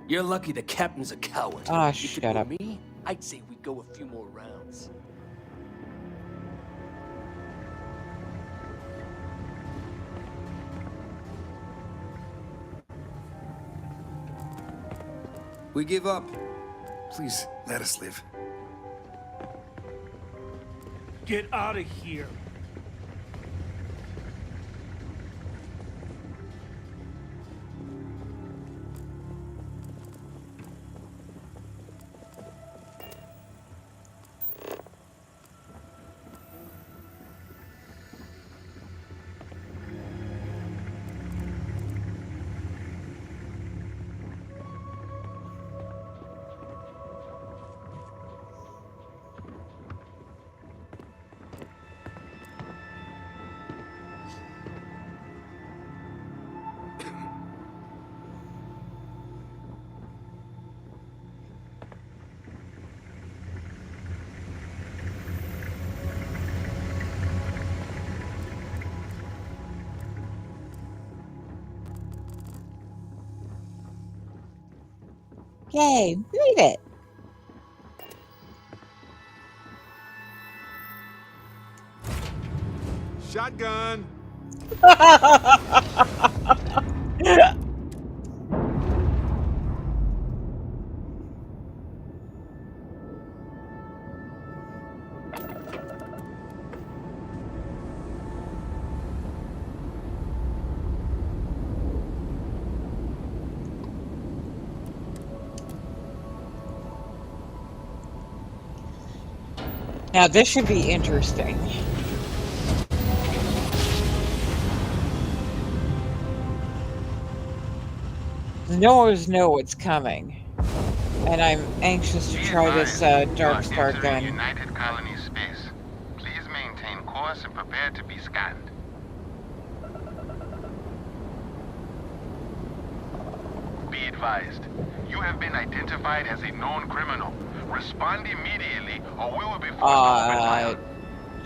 Speaker 22: You're lucky the captain's a coward.
Speaker 1: Ah,
Speaker 22: If it
Speaker 1: shut
Speaker 22: were
Speaker 1: up.
Speaker 22: me, I'd say we go a few more rounds.
Speaker 6: We give up. Please, let us live.
Speaker 19: Get out of here.
Speaker 1: Yay, made it!
Speaker 17: Shotgun!
Speaker 1: Now this should be interesting. No one know what's coming, and I'm anxious to try this Dark Star gun.
Speaker 15: United Colony space. Please maintain course and prepare to be scanned. Be advised, you have been identified as a known criminal. Respond immediately, or we will be forced to open fire.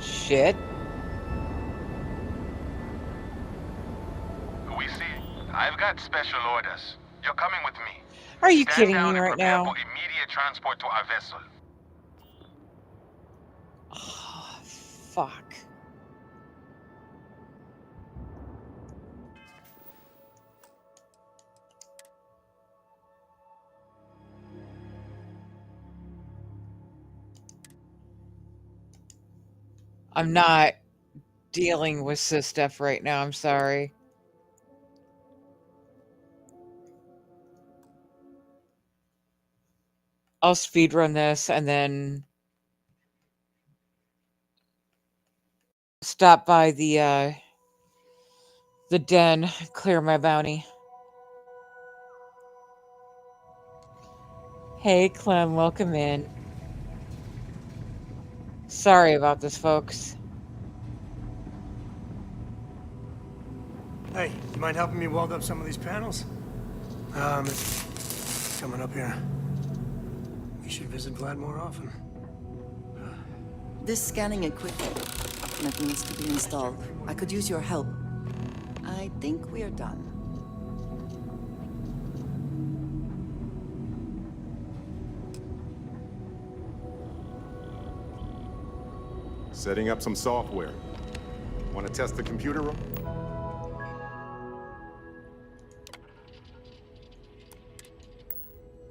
Speaker 1: Shit.
Speaker 15: We see. I've got special orders. You're coming with me.
Speaker 1: Are you
Speaker 15: Stand
Speaker 1: kidding
Speaker 15: down
Speaker 1: me
Speaker 15: and
Speaker 1: right
Speaker 15: prepare
Speaker 1: now?
Speaker 15: for immediate transport to our vessel.
Speaker 1: Oh, fuck. I'm not dealing with this stuff right now. I'm sorry. I'll speedrun this and then stop by the den, clear my bounty. Hey, Clem, welcome in. Sorry about this, folks.
Speaker 11: Hey, you mind helping me weld up some of these panels? It's coming up here. We should visit Vlad more often.
Speaker 16: This scanning equipment needs to be installed. I could use your help. I think we are done.
Speaker 17: Setting up some software. Want to test the computer room?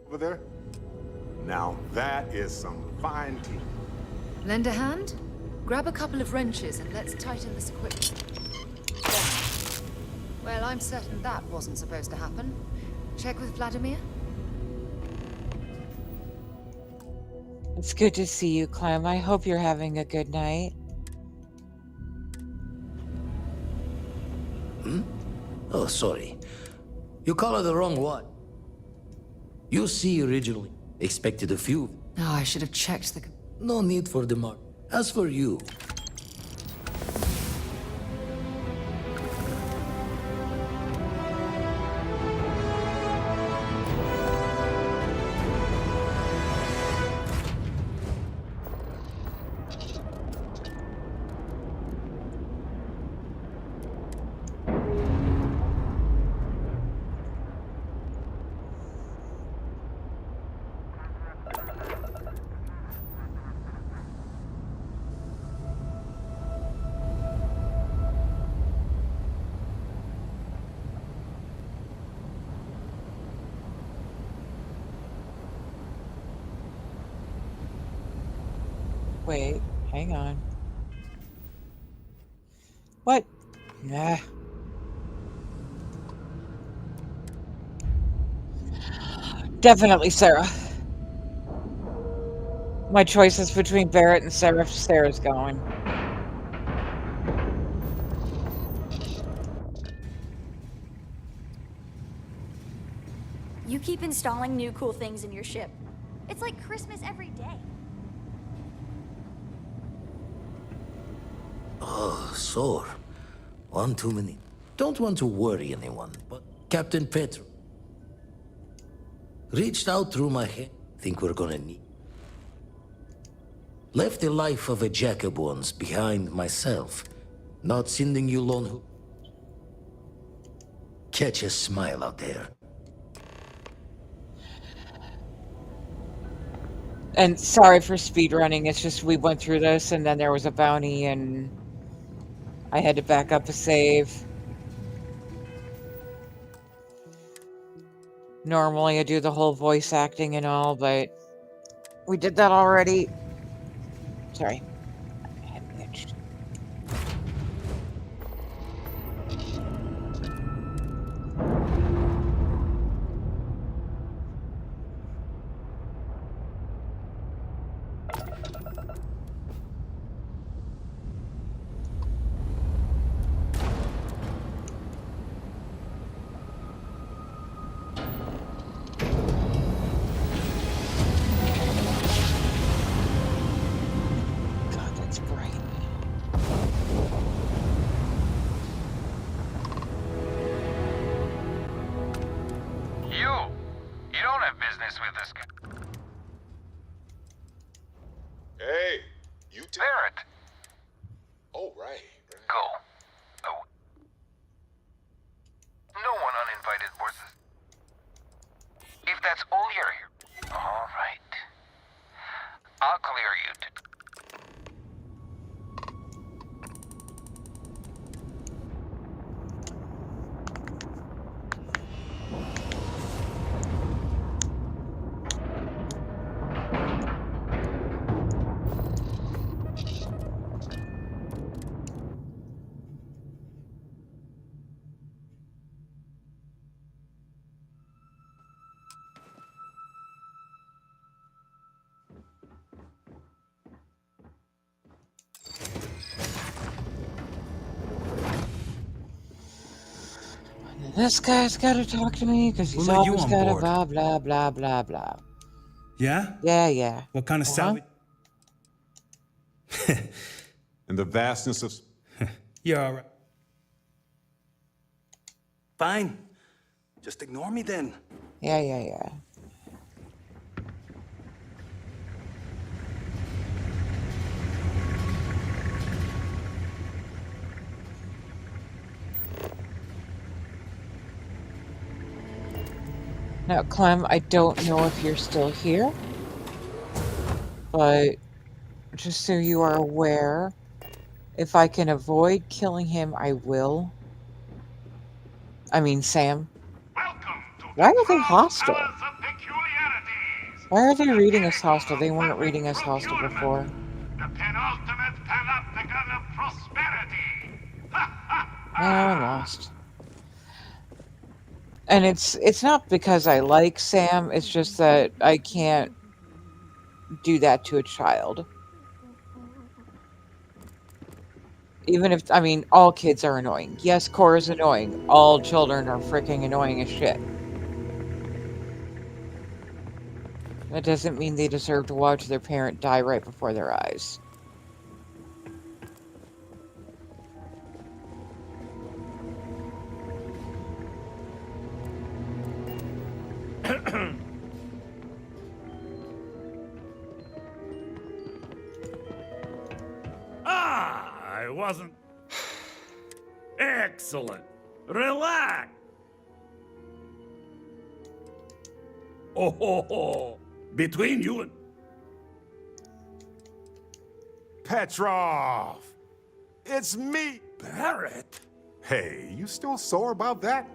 Speaker 17: Over there? Now that is some fine team.
Speaker 8: Lend a hand? Grab a couple of wrenches and let's tighten this equipment. There. Well, I'm certain that wasn't supposed to happen. Check with Vladimir?
Speaker 1: It's good to see you, Clem. I hope you're having a good night.
Speaker 14: Oh, sorry. You called the wrong one. You see, originally expected a few.
Speaker 8: Oh, I should have checked the...
Speaker 14: No need for the mark. As for you...
Speaker 1: Wait, hang on. What? Nah. Definitely Sarah. My choice is between Barrett and Sarah. Sarah's going.
Speaker 4: You keep installing new cool things in your ship. It's like Christmas every day.
Speaker 14: Oh, sore. One too many. Don't want to worry anyone, but Captain Petro reached out through my head. Think we're gonna need. Left the life of a Jacob once behind myself. Not sending you lone. Catch a smile out there.
Speaker 1: And sorry for speedrunning. It's just we went through this and then there was a bounty and I had to back up a save. Normally I do the whole voice acting and all, but we did that already. Sorry. My head itched.
Speaker 15: with this guy.
Speaker 17: Hey, you
Speaker 15: Barrett!
Speaker 17: Oh, right.
Speaker 15: Go. Oh. No one uninvited boards this. If that's all you're here. All right. I'll clear you to...
Speaker 1: This guy's got to talk to me because he's
Speaker 18: We'll let you
Speaker 1: always
Speaker 18: on
Speaker 1: got to
Speaker 18: board.
Speaker 1: blah, blah, blah, blah, blah.
Speaker 18: Yeah?
Speaker 1: Yeah.
Speaker 18: What kind of salvage?
Speaker 17: In the vastness of...
Speaker 18: You're all right.
Speaker 19: Fine. Just ignore me then.
Speaker 1: Yeah. Now, Clem, I don't know if you're still here, but just so you are aware, if I can avoid killing him, I will. I mean, Sam. Why are they hostile? Why are they reading us hostile? They weren't reading us hostile before. Now I'm lost. And it's not because I like Sam, it's just that I can't do that to a child. Even if, I mean, all kids are annoying. Yes, Cora's annoying. All children are freaking annoying as shit. That doesn't mean they deserve to watch their parent die right before their eyes.
Speaker 20: I wasn't... Excellent. Relax. Oh. Between you and...
Speaker 17: Petrov! It's me!
Speaker 20: Barrett?
Speaker 17: Hey, you still sore about that?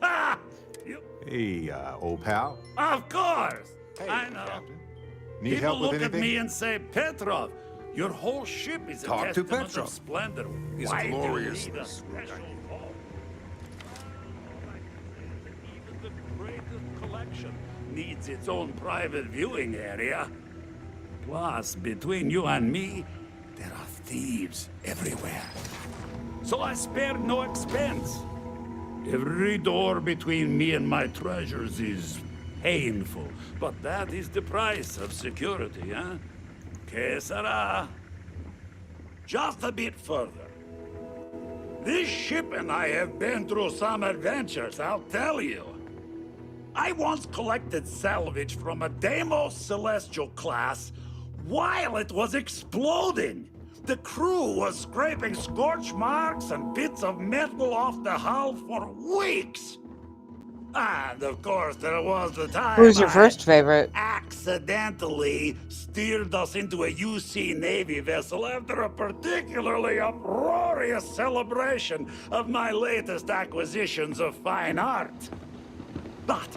Speaker 20: Ah!
Speaker 17: Hey, old pal.
Speaker 20: Of course!
Speaker 17: Hey,
Speaker 20: I know.
Speaker 17: Captain. Need
Speaker 20: People
Speaker 17: help with
Speaker 20: look
Speaker 17: anything?
Speaker 20: at me and say, Petrov, your whole ship is a
Speaker 17: Talk to
Speaker 20: testament
Speaker 17: Petrov.
Speaker 20: of splendor.
Speaker 17: He's
Speaker 20: Why
Speaker 17: a
Speaker 20: do you
Speaker 17: glorious
Speaker 20: need a
Speaker 17: this
Speaker 20: special vault? Even the greatest collection needs its own private viewing area. Plus, between you and me, there are thieves everywhere. So I spared no expense. Every door between me and my treasures is painful, but that is the price of security, huh? Que sera? Just a bit further. This ship and I have been through some adventures, I'll tell you. I once collected salvage from a Deimos Celestial class while it was exploding. The crew was scraping scorch marks and bits of metal off the hull for weeks. And of course, there was the time
Speaker 1: Who's your
Speaker 20: I
Speaker 1: first favorite?
Speaker 20: accidentally steered us into a UC Navy vessel after a particularly uproarious celebration of my latest acquisitions of fine art. But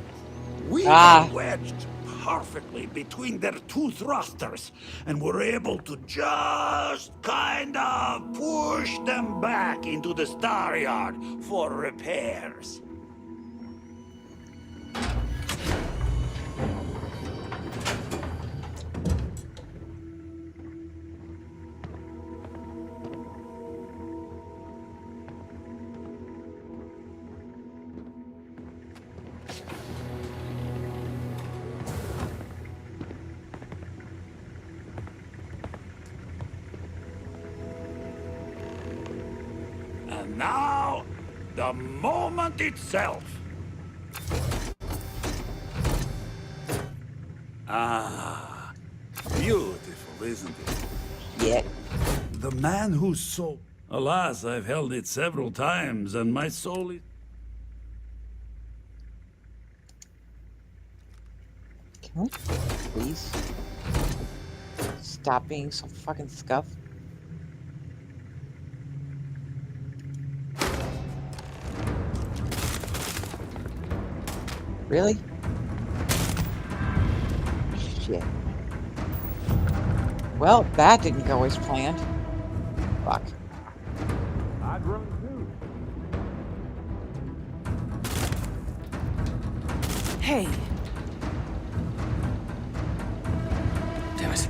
Speaker 20: we were wedged perfectly between their two thrusters and were able to just kind of push them back into the star yard for repairs. And now, the moment itself. Ah, beautiful, isn't it?
Speaker 1: Yeah.
Speaker 20: The man whose soul... Alas, I've held it several times, and my soul is...
Speaker 1: Can we please stop being so fucking scuffed? Really? Shit. Well, that didn't go as planned. Fuck.
Speaker 10: I'd run too.
Speaker 13: Hey. Damn it.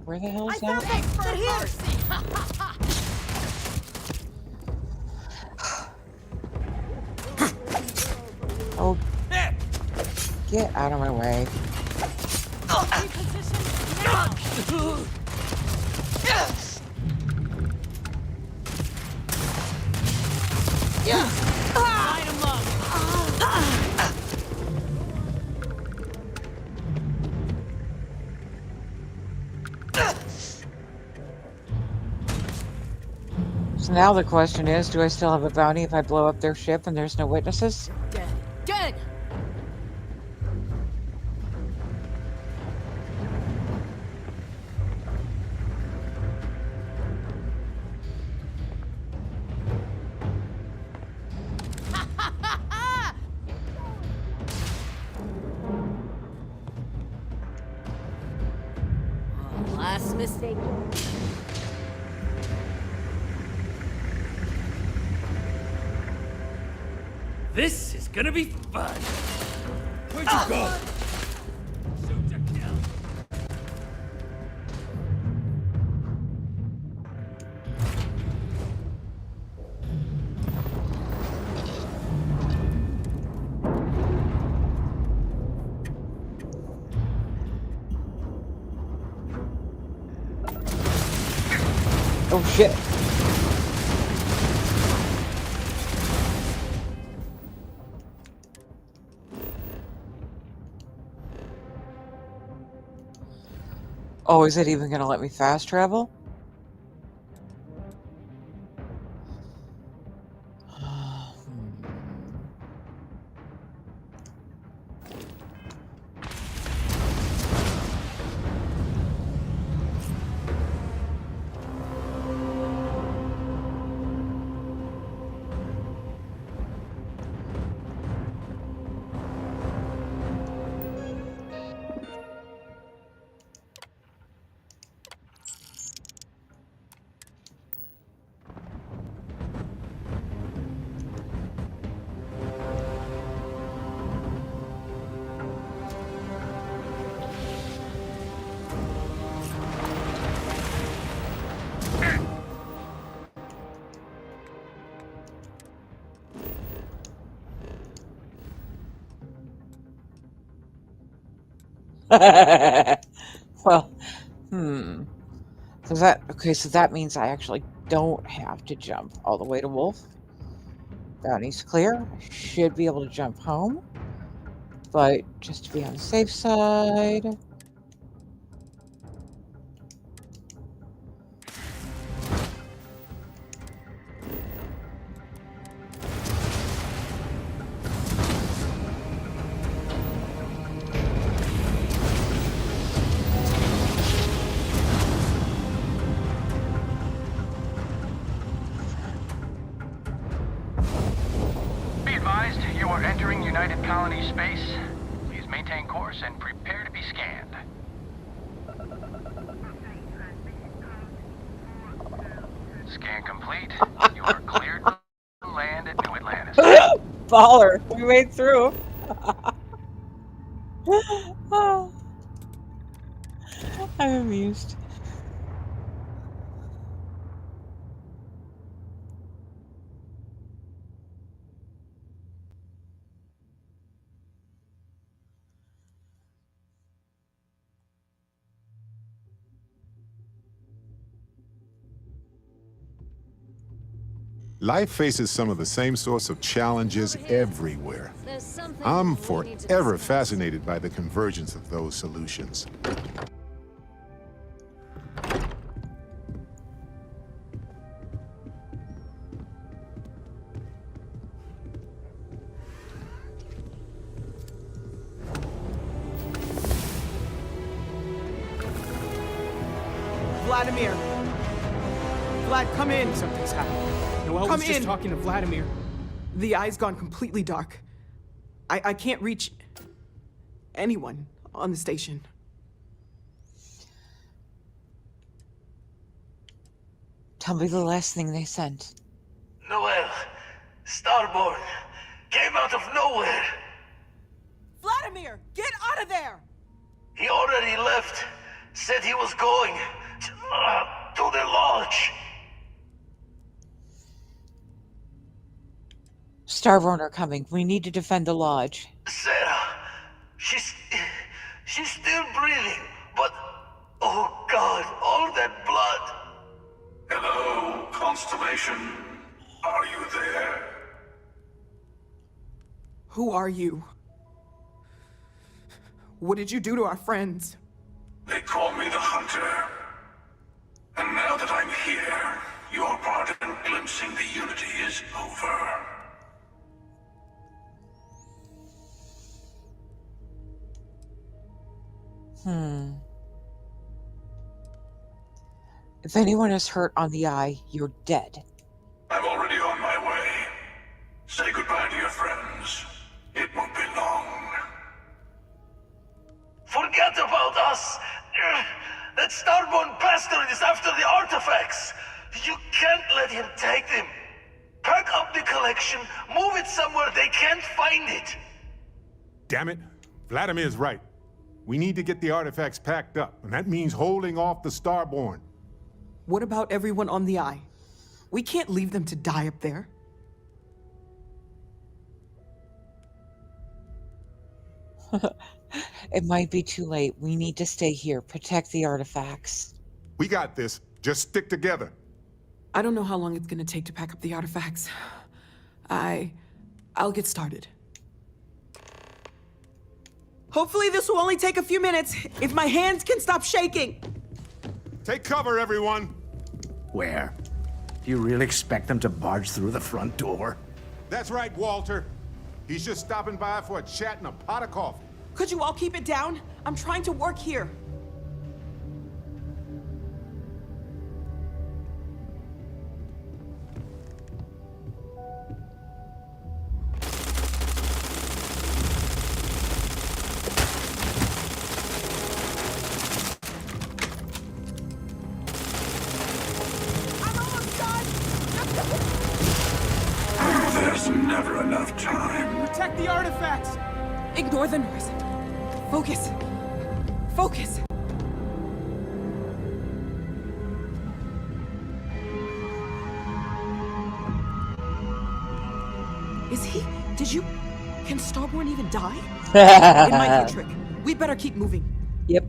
Speaker 1: Where the hell is
Speaker 4: I
Speaker 1: that?
Speaker 4: found it! They're here!
Speaker 1: Oh, get out of my way.
Speaker 9: Light 'em up.
Speaker 1: So now the question is, do I still have a bounty if I blow up their ship and there's no witnesses?
Speaker 9: Dead. Dead. Last mistake.
Speaker 20: This is gonna be fun. Where'd you go? Shoot to kill.
Speaker 1: Oh shit. Oh, is it even gonna let me fast travel? Well, So that means I actually don't have to jump all the way to Wolf. Bounty's clear. I should be able to jump home. But just to be on the safe side.
Speaker 15: Be advised, you are entering United Colony space. Please maintain course and prepare to be scanned. Scan complete. You are cleared to land at New Atlantis.
Speaker 1: Baller! We made through. I'm amused.
Speaker 17: Life faces some of the same sorts of challenges everywhere. I'm forever fascinated by the convergence of those solutions.
Speaker 5: Vladimir! Vlad, come in!
Speaker 12: Something's happened. Noelle was just talking to Vladimir.
Speaker 5: The eye's gone completely dark. I can't reach anyone on the station.
Speaker 1: Tell me the last thing they sent.
Speaker 7: Noelle, Starborn, came out of nowhere.
Speaker 5: Vladimir, get out of there!
Speaker 7: He already left. Said he was going to the lodge.
Speaker 1: Starborn are coming. We need to defend the lodge.
Speaker 7: Sarah, she's still breathing, but oh God, all that blood.
Speaker 20: Hello, Constellation. Are you there?
Speaker 5: Who are you? What did you do to our friends?
Speaker 20: They call me the Hunter. And now that I'm here, your part in glimpsing the Unity is over.
Speaker 1: If anyone is hurt on the eye, you're dead.
Speaker 20: I'm already on my way. Say goodbye to your friends. It won't be long.
Speaker 7: Forget about us! That Starborn bastard is after the artifacts! You can't let him take them! Pack up the collection, move it somewhere they can't find it!
Speaker 17: Damn it, Vladimir's right. We need to get the artifacts packed up, and that means holding off the Starborn.
Speaker 5: What about everyone on the eye? We can't leave them to die up there.
Speaker 1: It might be too late. We need to stay here, protect the artifacts.
Speaker 17: We got this. Just stick together.
Speaker 13: I don't know how long it's gonna take to pack up the artifacts. I'll get started.
Speaker 5: Hopefully this will only take a few minutes, if my hands can stop shaking.
Speaker 17: Take cover, everyone.
Speaker 23: Where? Do you really expect them to barge through the front door?
Speaker 17: That's right, Walter. He's just stopping by for a chat and a pot of coffee.
Speaker 5: Could you all keep it down? I'm trying to work here.
Speaker 20: There's never enough time.
Speaker 5: Protect the artifacts! Ignore the noise. Focus. Focus. Is he? Did you? Can Starborn even die? It might be a trick. We better keep moving.
Speaker 1: Yep.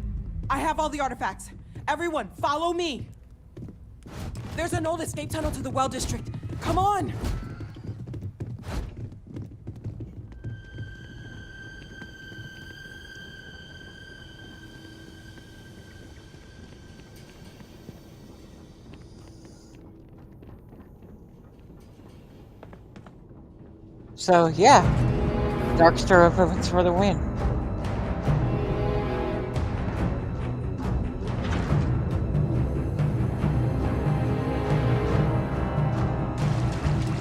Speaker 5: I have all the artifacts. Everyone, follow me. There's an old escape tunnel to the well district. Come on.
Speaker 1: So, yeah. Darkstar opens for the win.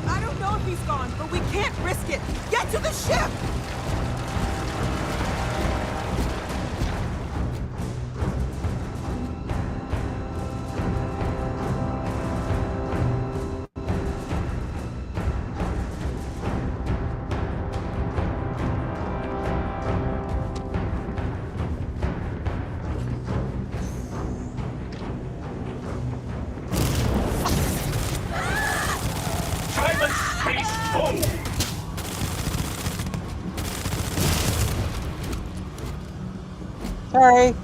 Speaker 5: I don't know if he's gone, but we can't risk it. Get to the ship!
Speaker 1: Sorry.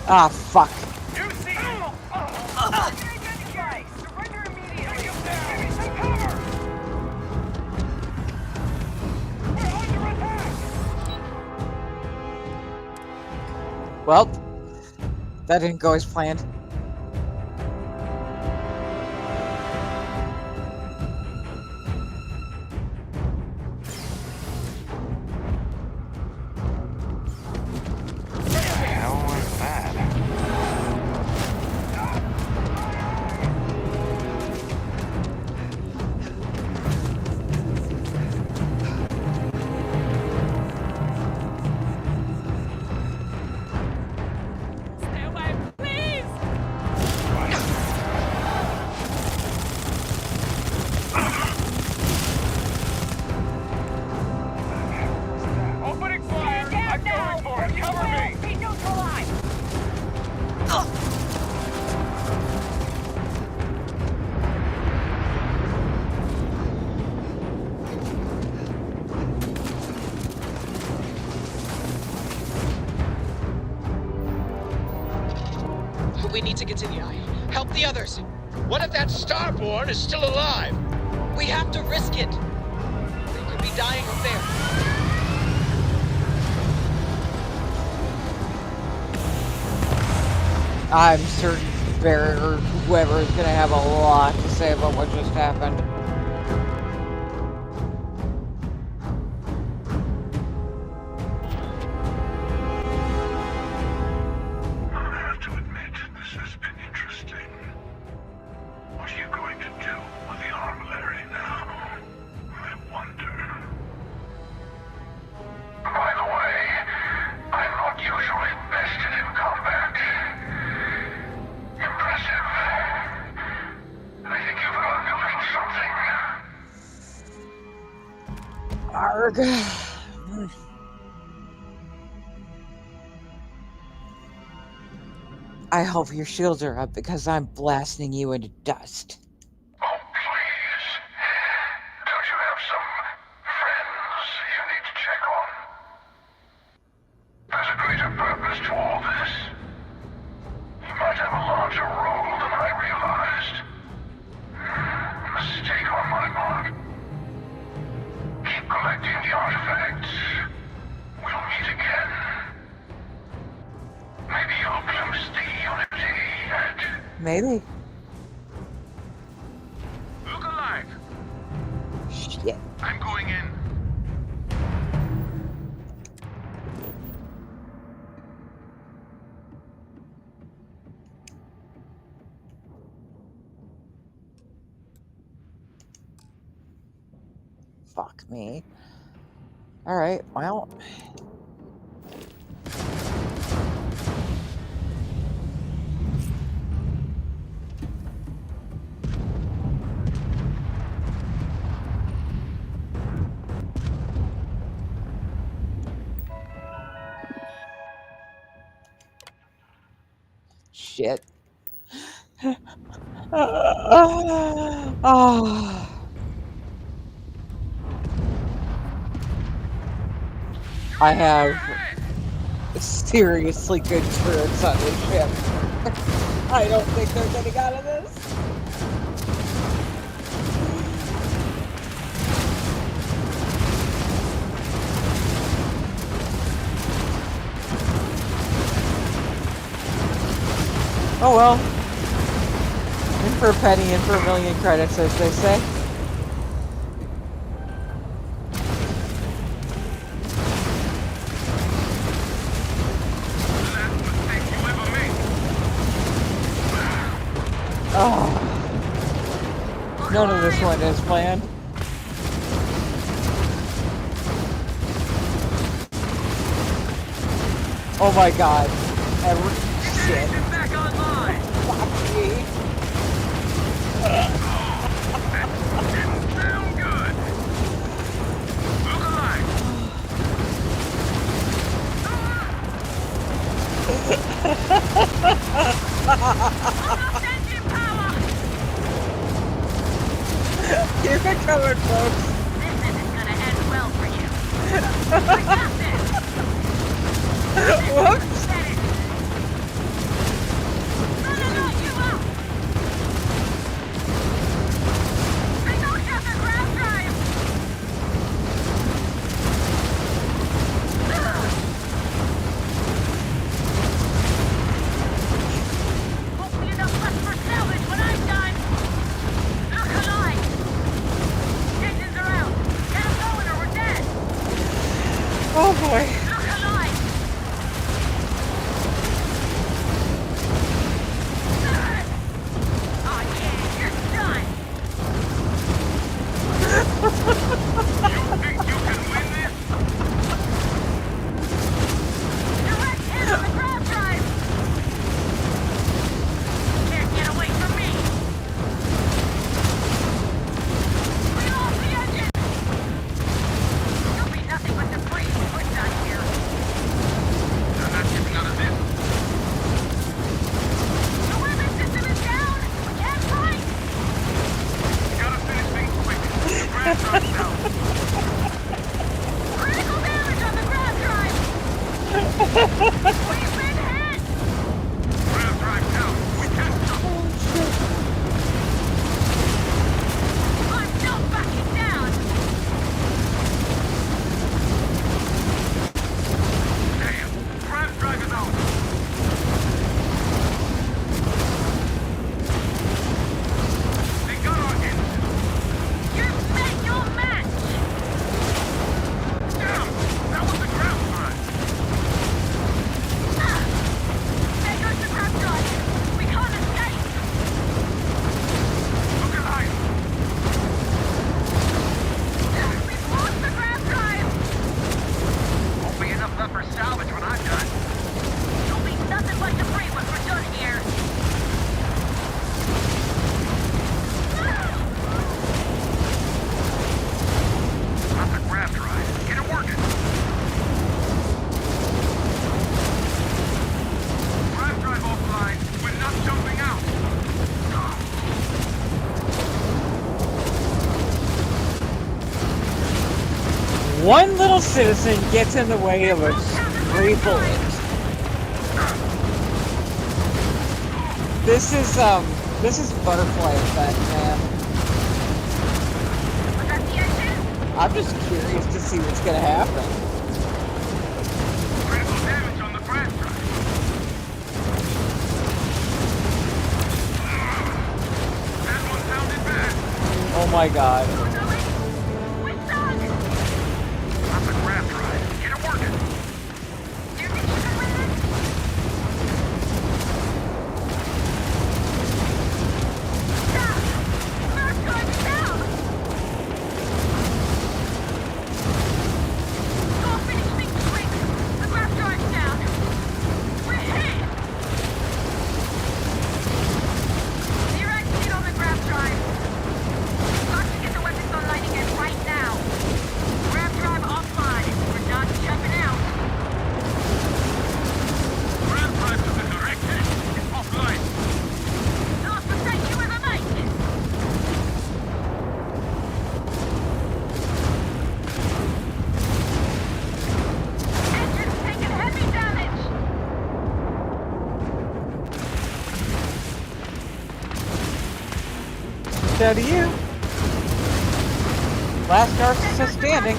Speaker 1: Ah, fuck.
Speaker 7: You see him! Surrender immediately! Give me some cover! We're under attack!
Speaker 1: Well, that didn't go as planned.
Speaker 15: Hell was that?
Speaker 5: Stay away, please!
Speaker 7: Opening fire! I'm going for it! Cover me!
Speaker 9: Be neutralized!
Speaker 2: We need to get to the eye. Help the others. What if that Starborn is still alive? We have to risk it. They could be dying up there.
Speaker 1: I'm certain Barrett or whoever is going to have a lot to say about what just happened.
Speaker 7: I have to admit, this has been interesting. What are you going to do with the armillary now? I wonder. By the way, I'm not usually vested in combat. Impressive. I think you've learned a little something.
Speaker 1: Arg. I hope your shields are up because I'm blasting you into dust.
Speaker 7: Oh, please. Don't you have some friends you need to check on? There's a greater purpose to all this. You might have a larger role than I realized. Mistake on my part. Keep collecting the artifacts. We'll meet again. Maybe you'll glimpse the unity at...
Speaker 1: Maybe.
Speaker 15: Look alive.
Speaker 1: Shit.
Speaker 15: I'm going in.
Speaker 1: Fuck me. Alright, well. Shit. Oh. I have seriously good spirits on this ship. I don't think they're getting out of this. Oh well. In for a penny, in for a million credits, as they say. Oh. None of this went as planned. Oh my god. Shit.
Speaker 7: Back online!
Speaker 1: Fuck me.
Speaker 7: Didn't sound good! Look alive!
Speaker 1: Keep it coming, folks.
Speaker 9: This isn't gonna end well for you. I got this!
Speaker 1: Whoops. One little citizen gets in the way of a stray bullet. This is butterfly effect, man. I'm just curious to see what's gonna happen. Oh my god. So do you. Last narcissist standing.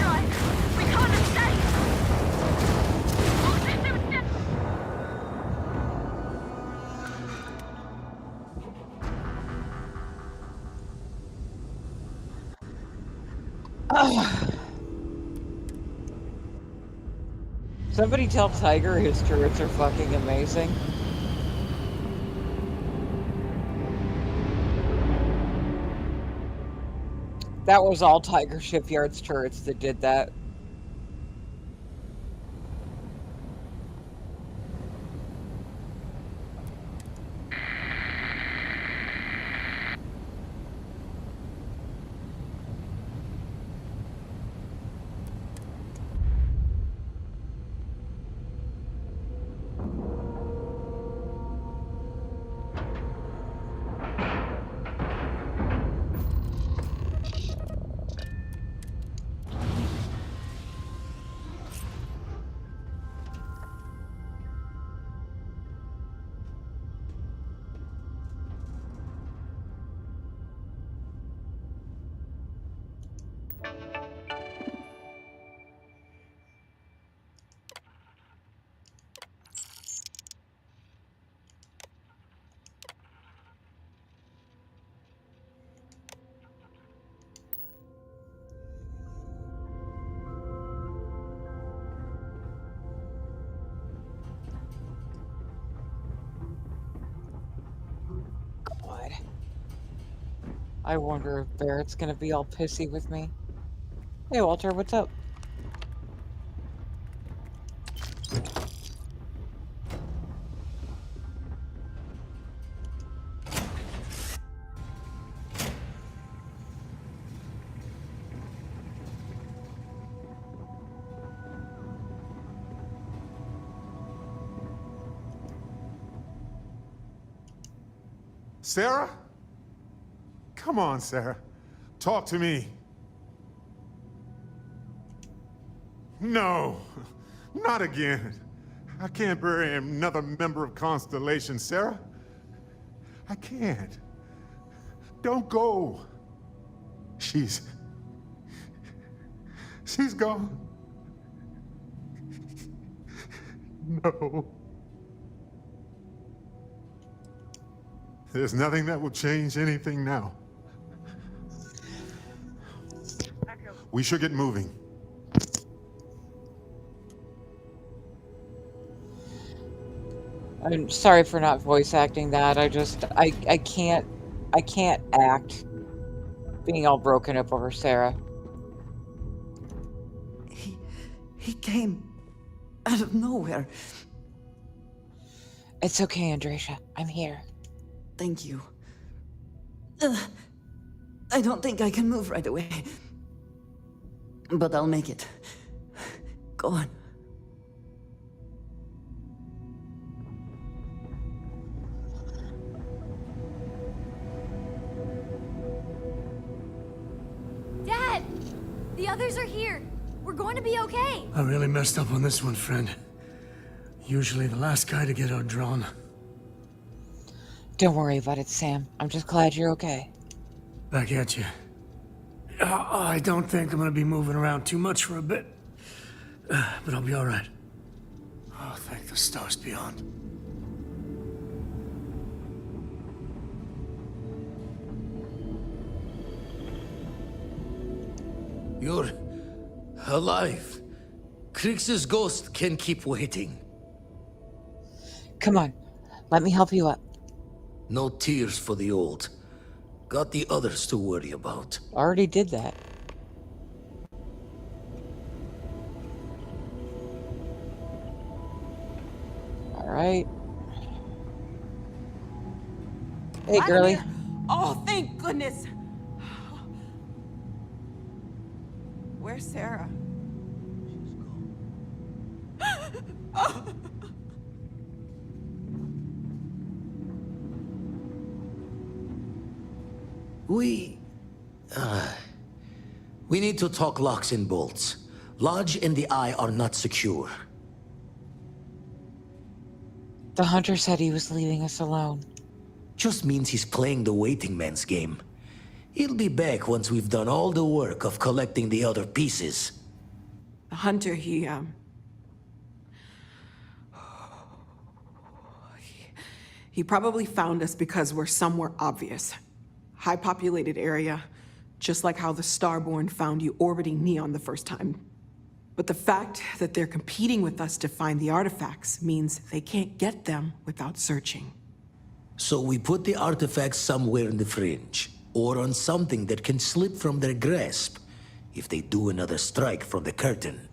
Speaker 1: Somebody tell Tiger his turrets are fucking amazing. That was all Tiger Shipyard's turrets that did that. God. I wonder if Barrett's gonna be all pissy with me. Hey, Walter, what's up?
Speaker 17: Sarah? Come on, Sarah. Talk to me. No, not again. I can't bury another member of Constellation, Sarah. I can't. Don't go. She's gone. No. There's nothing that will change anything now. We should get moving.
Speaker 1: I'm sorry for not voice acting that. I can't act being all broken up over Sarah.
Speaker 16: He came out of nowhere.
Speaker 1: It's okay, Andresha. I'm here.
Speaker 16: Thank you. I don't think I can move right away. But I'll make it. Go on.
Speaker 4: Dad! The others are here. We're going to be okay.
Speaker 11: I really messed up on this one, friend. Usually the last guy to get outdrawn.
Speaker 1: Don't worry about it, Sam. I'm just glad you're okay.
Speaker 11: Back at you. I don't think I'm gonna be moving around too much for a bit. But I'll be alright. Oh, thank the stars beyond.
Speaker 14: You're alive. Krix's ghost can keep waiting.
Speaker 1: Come on. Let me help you up.
Speaker 14: No tears for the old. Got the others to worry about.
Speaker 1: Already did that. Alright. Hey, girly.
Speaker 5: Oh, thank goodness. Where's Sarah?
Speaker 14: We need to talk locks and bolts. Lodge and the Eye are not secure.
Speaker 1: The hunter said he was leaving us alone.
Speaker 14: Just means he's playing the waiting man's game. He'll be back once we've done all the work of collecting the other pieces.
Speaker 13: The hunter, he probably found us because we're somewhere obvious. High-populated area, just like how the Starborn found you orbiting Neon the first time. But the fact that they're competing with us to find the artifacts means they can't get them without searching.
Speaker 14: So we put the artifacts somewhere in the fringe, or on something that can slip from their grasp if they do another strike from the curtain.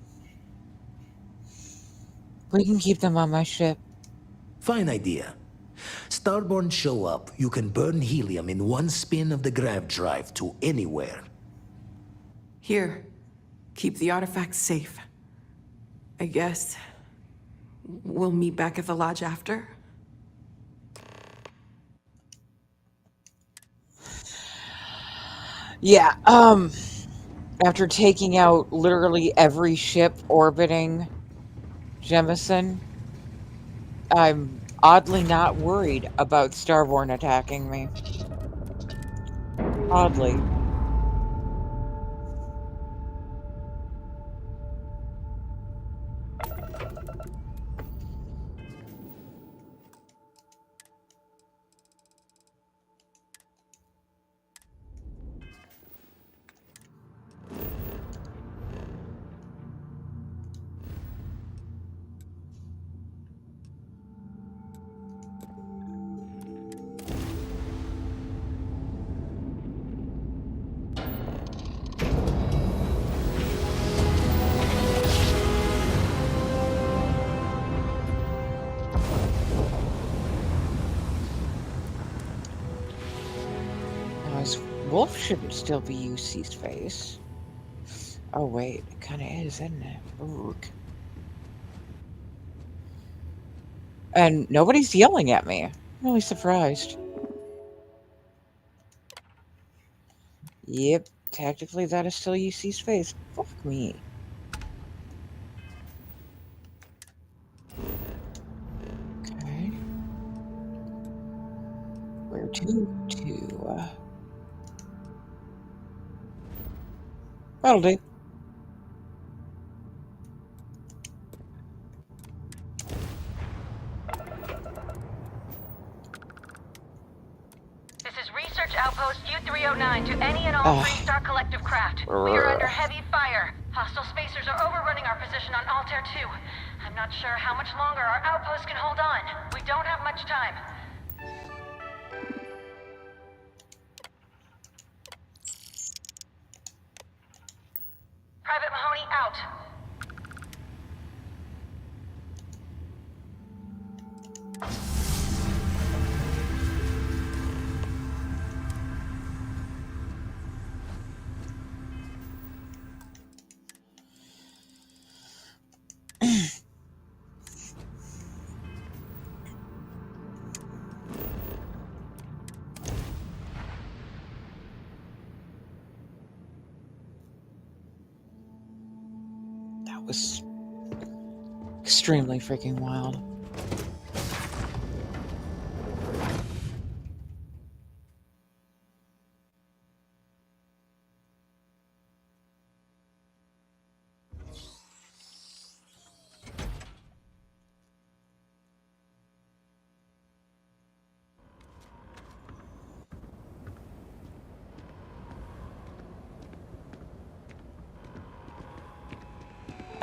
Speaker 1: We can keep them on my ship.
Speaker 14: Fine idea. Starborn show up, you can burn helium in one spin of the grav drive to anywhere.
Speaker 13: Here, keep the artifacts safe. I guess we'll meet back at the lodge after.
Speaker 1: Yeah, after taking out literally every ship orbiting Jemison, I'm oddly not worried about Starborn attacking me. Oddly. Wolf shouldn't still be UC's face. Oh wait, it kinda is, isn't it? Ook. And nobody's yelling at me. I'm really surprised. Yep, tactically that is still UC's face. Fuck me. Where to? That'll do.
Speaker 3: This is Research Outpost U-309 to any and all Three-Star Collective craft. We are under heavy fire. Hostile spacers are overrunning our position on Altair 2. I'm not sure how much longer our outpost can hold on. We don't have much time. Private Mahoney out.
Speaker 1: That was extremely freaking wild.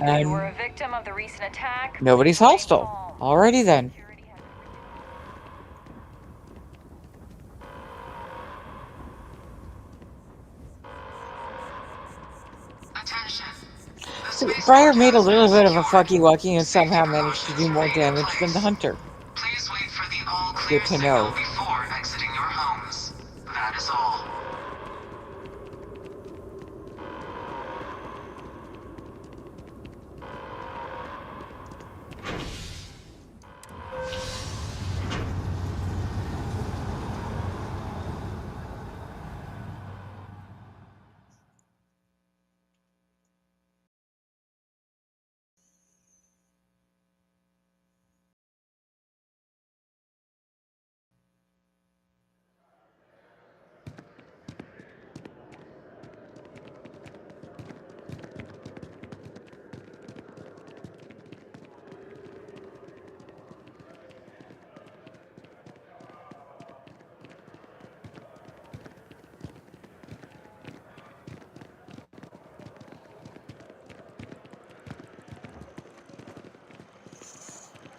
Speaker 3: You were a victim of the recent attack.
Speaker 1: Nobody's hostile. Alrighty then. So Briar made a little bit of a fucky-wucky and somehow managed to do more damage than the hunter.
Speaker 15: Please wait for the all
Speaker 1: Good to know.
Speaker 15: before exiting your homes. That is all.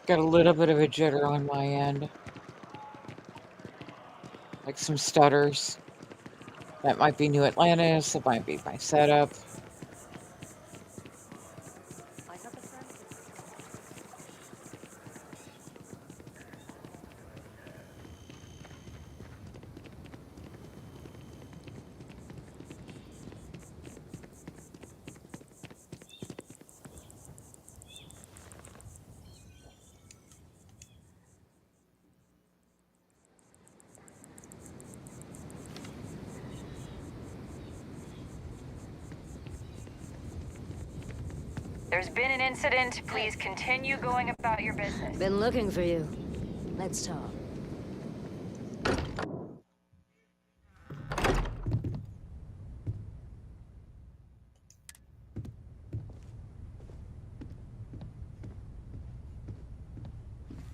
Speaker 1: Got a little bit of a jitter on my end. Like some stutters. That might be New Atlantis, it might be my setup.
Speaker 3: There's been an incident. Please continue going about your business.
Speaker 9: Been looking for you. Let's talk.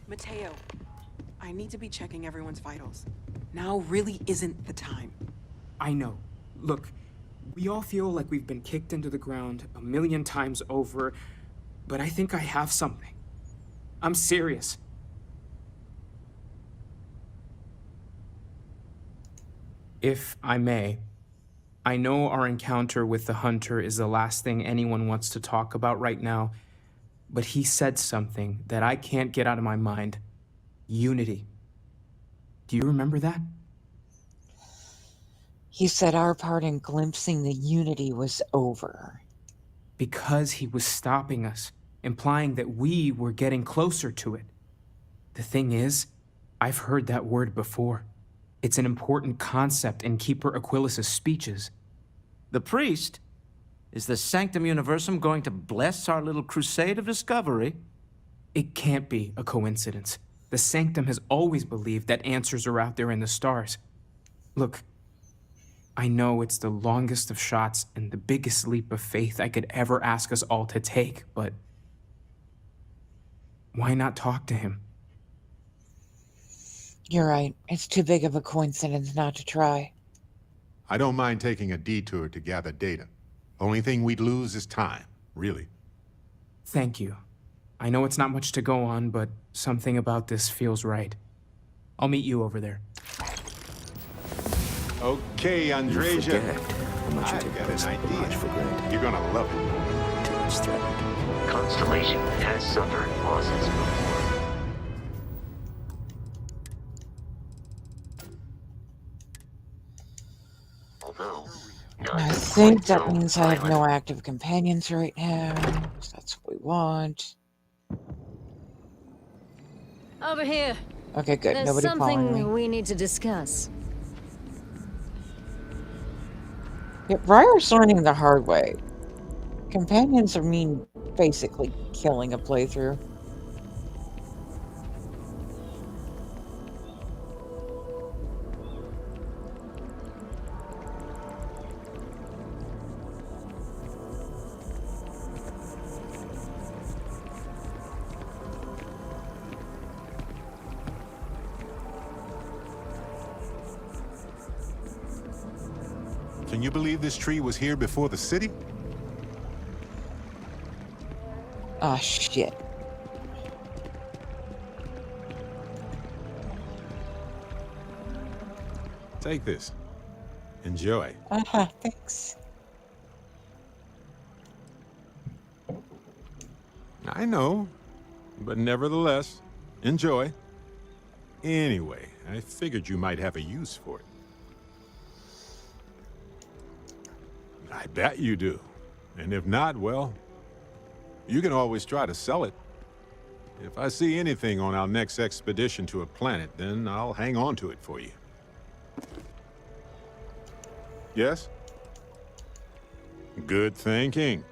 Speaker 5: Mateo, I need to be checking everyone's vitals. Now really isn't the time.
Speaker 12: I know. Look, we all feel like we've been kicked into the ground 1,000,000 times over, but I think I have something. I'm serious. If I may, I know our encounter with the Hunter is the last thing anyone wants to talk about right now, but he said something that I can't get out of my mind. Unity. Do you remember that?
Speaker 1: He said our part in glimpsing the unity was over.
Speaker 12: Because he was stopping us, implying that we were getting closer to it. The thing is, I've heard that word before. It's an important concept in Keeper Aquilas's speeches.
Speaker 21: The priest? Is the Sanctum Universum going to bless our little crusade of discovery?
Speaker 12: It can't be a coincidence. The Sanctum has always believed that answers are out there in the stars. Look, I know it's the longest of shots and the biggest leap of faith I could ever ask us all to take, but why not talk to him?
Speaker 1: You're right. It's too big of a coincidence not to try.
Speaker 17: I don't mind taking a detour to gather data. Only thing we'd lose is time, really.
Speaker 12: Thank you. I know it's not much to go on, but something about this feels right. I'll meet you over there.
Speaker 17: Okay, Andreja.
Speaker 6: You forget how much you take
Speaker 17: this much for granted. You're gonna love it.
Speaker 6: Too much threatened.
Speaker 8: Constellation has suffered losses before. Although,
Speaker 1: I think that means I have no active companions right now. So that's what we want.
Speaker 22: Over here.
Speaker 1: Okay, good.
Speaker 22: There's
Speaker 1: Nobody following me.
Speaker 22: something we need to discuss.
Speaker 1: Yeah, Briar's learning the hard way. Companions mean basically killing a playthrough.
Speaker 17: Can you believe this tree was here before the city?
Speaker 1: Ah, shit.
Speaker 17: Take this. Enjoy.
Speaker 1: Thanks.
Speaker 17: I know, but nevertheless, enjoy. Anyway, I figured you might have a use for it. I bet you do. And if not, well, you can always try to sell it. If I see anything on our next expedition to a planet, then I'll hang on to it for you. Yes? Good thinking.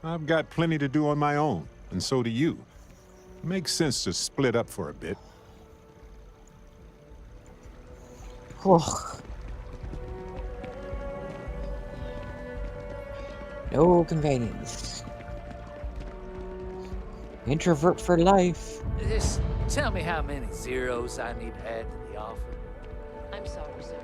Speaker 17: I've got plenty to do on my own, and so do you. Makes sense to split up for a bit.
Speaker 1: No companions. Introvert for life.
Speaker 24: Just tell me how many zeros I need to add to the offer.
Speaker 9: I'm sorry, sir.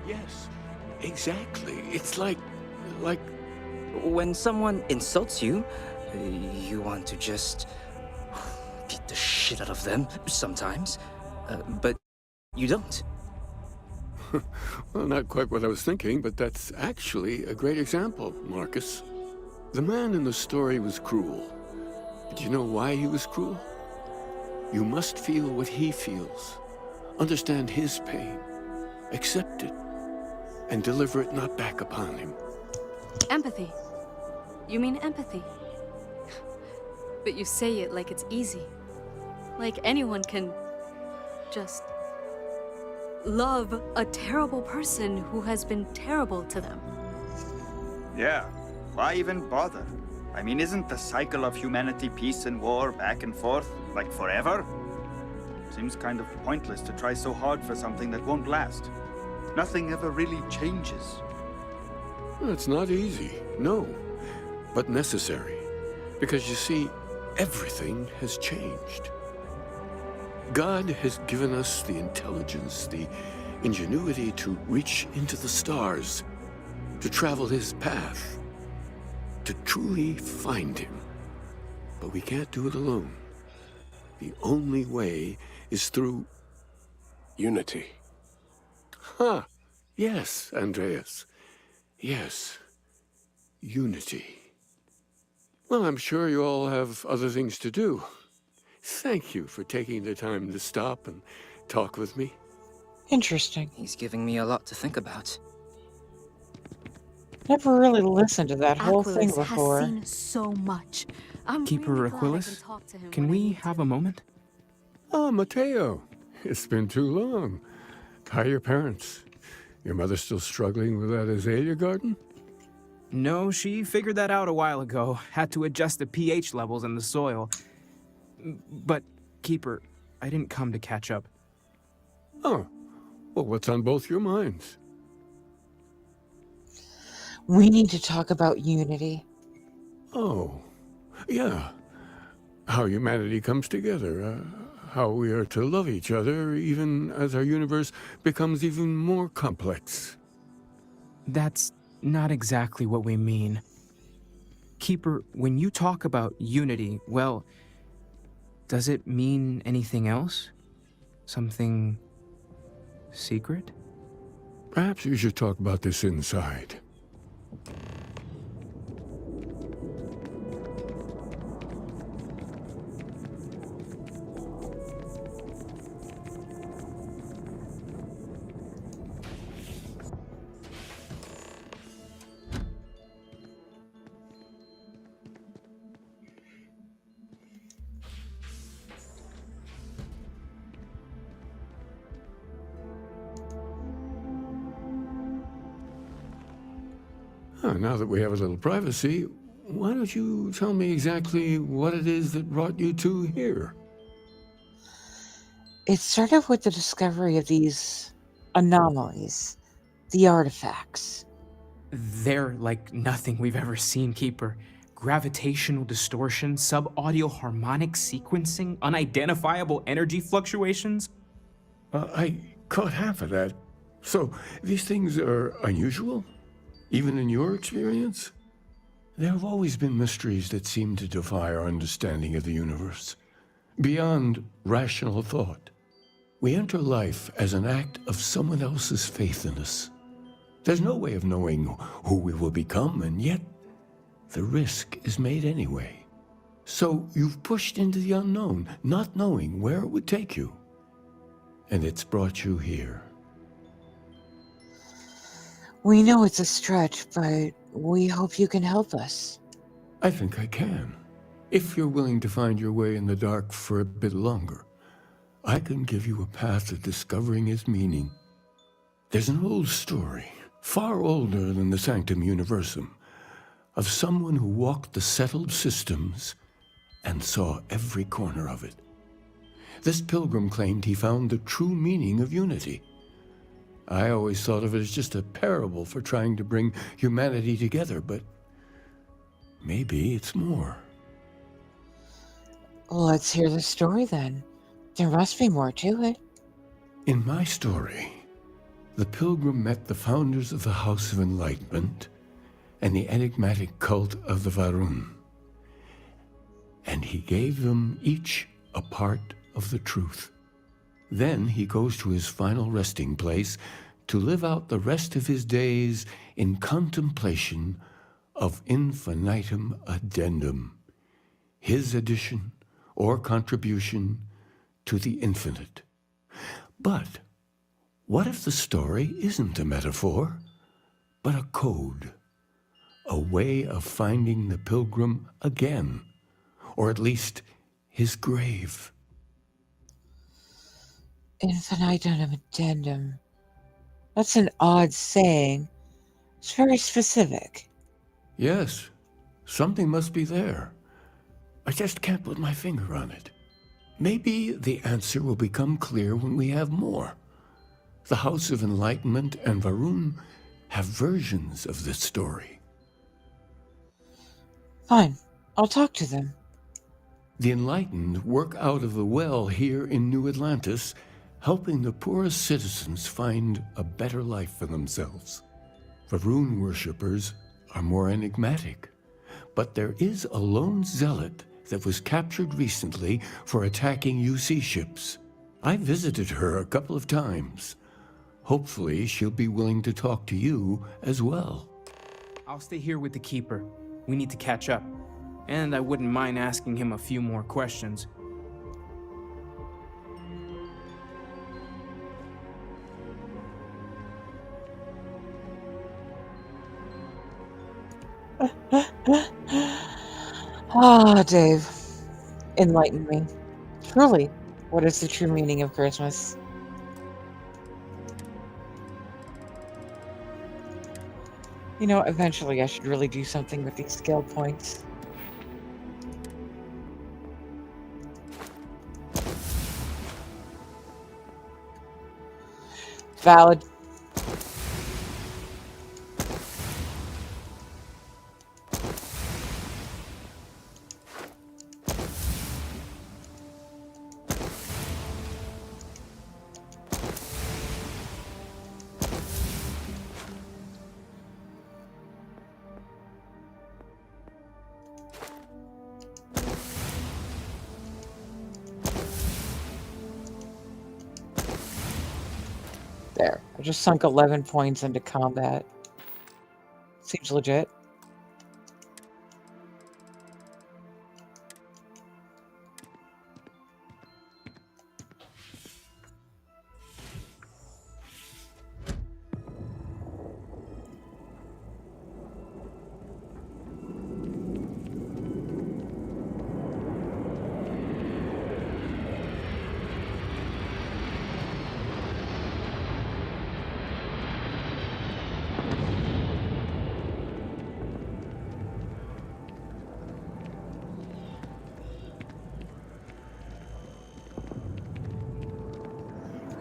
Speaker 25: Yes, exactly. It's like...
Speaker 8: When someone insults you, you want to just beat the shit out of them sometimes, but you don't.
Speaker 25: Well, not quite what I was thinking, but that's actually a great example, Marcus. The man in the story was cruel. But you know why he was cruel? You must feel what he feels, understand his pain, accept it, and deliver it not back upon him.
Speaker 26: Empathy. You mean empathy? But you say it like it's easy. Like anyone can just love a terrible person who has been terrible to them.
Speaker 27: Yeah, why even bother? I mean, isn't the cycle of humanity peace and war back and forth, like forever? Seems kind of pointless to try so hard for something that won't last. Nothing ever really changes.
Speaker 25: It's not easy, no, but necessary. Because you see, everything has changed. God has given us the intelligence, the ingenuity to reach into the stars, to travel his path, to truly find him. But we can't do it alone. The only way is through
Speaker 28: unity.
Speaker 25: Huh. Yes, Andreas. Yes. Unity. Well, I'm sure you all have other things to do. Thank you for taking the time to stop and talk with me.
Speaker 1: Interesting.
Speaker 8: He's giving me a lot to think about.
Speaker 1: Never really listened to that whole thing
Speaker 4: Aquilus
Speaker 1: before.
Speaker 4: has seen so much.
Speaker 26: I'm
Speaker 12: Keeper
Speaker 26: really glad I can
Speaker 12: Aquilus,
Speaker 26: talk to him
Speaker 12: can
Speaker 26: when I
Speaker 12: we
Speaker 26: need
Speaker 12: have
Speaker 26: to.
Speaker 12: a moment?
Speaker 25: Ah, Mateo. It's been too long. How are your parents? Your mother still struggling with that azalea garden?
Speaker 12: No, she figured that out a while ago. Had to adjust the pH levels in the soil. But, Keeper, I didn't come to catch up.
Speaker 25: Oh, well, what's on both your minds?
Speaker 1: We need to talk about unity.
Speaker 25: Oh, yeah. How humanity comes together. How we are to love each other even as our universe becomes even more complex.
Speaker 12: That's not exactly what we mean. Keeper, when you talk about unity, well, does it mean anything else? Something secret?
Speaker 25: Perhaps you should talk about this inside. Now that we have a little privacy, why don't you tell me exactly what it is that brought you two here?
Speaker 1: It started with the discovery of these anomalies, the artifacts.
Speaker 12: They're like nothing we've ever seen, Keeper. Gravitational distortion, sub-audio harmonic sequencing, unidentifiable energy fluctuations.
Speaker 25: I caught half of that. So, these things are unusual? Even in your experience? There have always been mysteries that seem to defy our understanding of the universe, beyond rational thought. We enter life as an act of someone else's faith in us. There's no way of knowing who we will become, and yet the risk is made anyway. So you've pushed into the unknown, not knowing where it would take you. And it's brought you here.
Speaker 1: We know it's a stretch, but we hope you can help us.
Speaker 25: I think I can. If you're willing to find your way in the dark for a bit longer, I can give you a path to discovering its meaning. There's an old story, far older than the Sanctum Universum, of someone who walked the settled systems and saw every corner of it. This pilgrim claimed he found the true meaning of unity. I always thought of it as just a parable for trying to bring humanity together, but maybe it's more.
Speaker 1: Let's hear the story then. There must be more to it.
Speaker 25: In my story, the pilgrim met the founders of the House of Enlightenment and the enigmatic cult of the Varun. And he gave them each a part of the truth. Then he goes to his final resting place to live out the rest of his days in contemplation of infinitum addendum, his addition or contribution to the infinite. But what if the story isn't a metaphor, but a code, a way of finding the pilgrim again, or at least his grave?
Speaker 1: Infinitum addendum. That's an odd saying. It's very specific.
Speaker 25: Yes, something must be there. I just can't put my finger on it. Maybe the answer will become clear when we have more. The House of Enlightenment and Varun have versions of this story.
Speaker 1: Fine, I'll talk to them.
Speaker 25: The Enlightened work out of the well here in New Atlantis, helping the poorest citizens find a better life for themselves. Varun worshippers are more enigmatic, but there is a lone zealot that was captured recently for attacking UC ships. I visited her a couple of times. Hopefully, she'll be willing to talk to you as well.
Speaker 12: I'll stay here with the Keeper. We need to catch up. And I wouldn't mind asking him a few more questions.
Speaker 1: Ah, Dave, enlighten me. Truly, what is the true meaning of Christmas? You know, eventually I should really do something with these skill points. Valid. There. I just sunk 11 points into combat. Seems legit.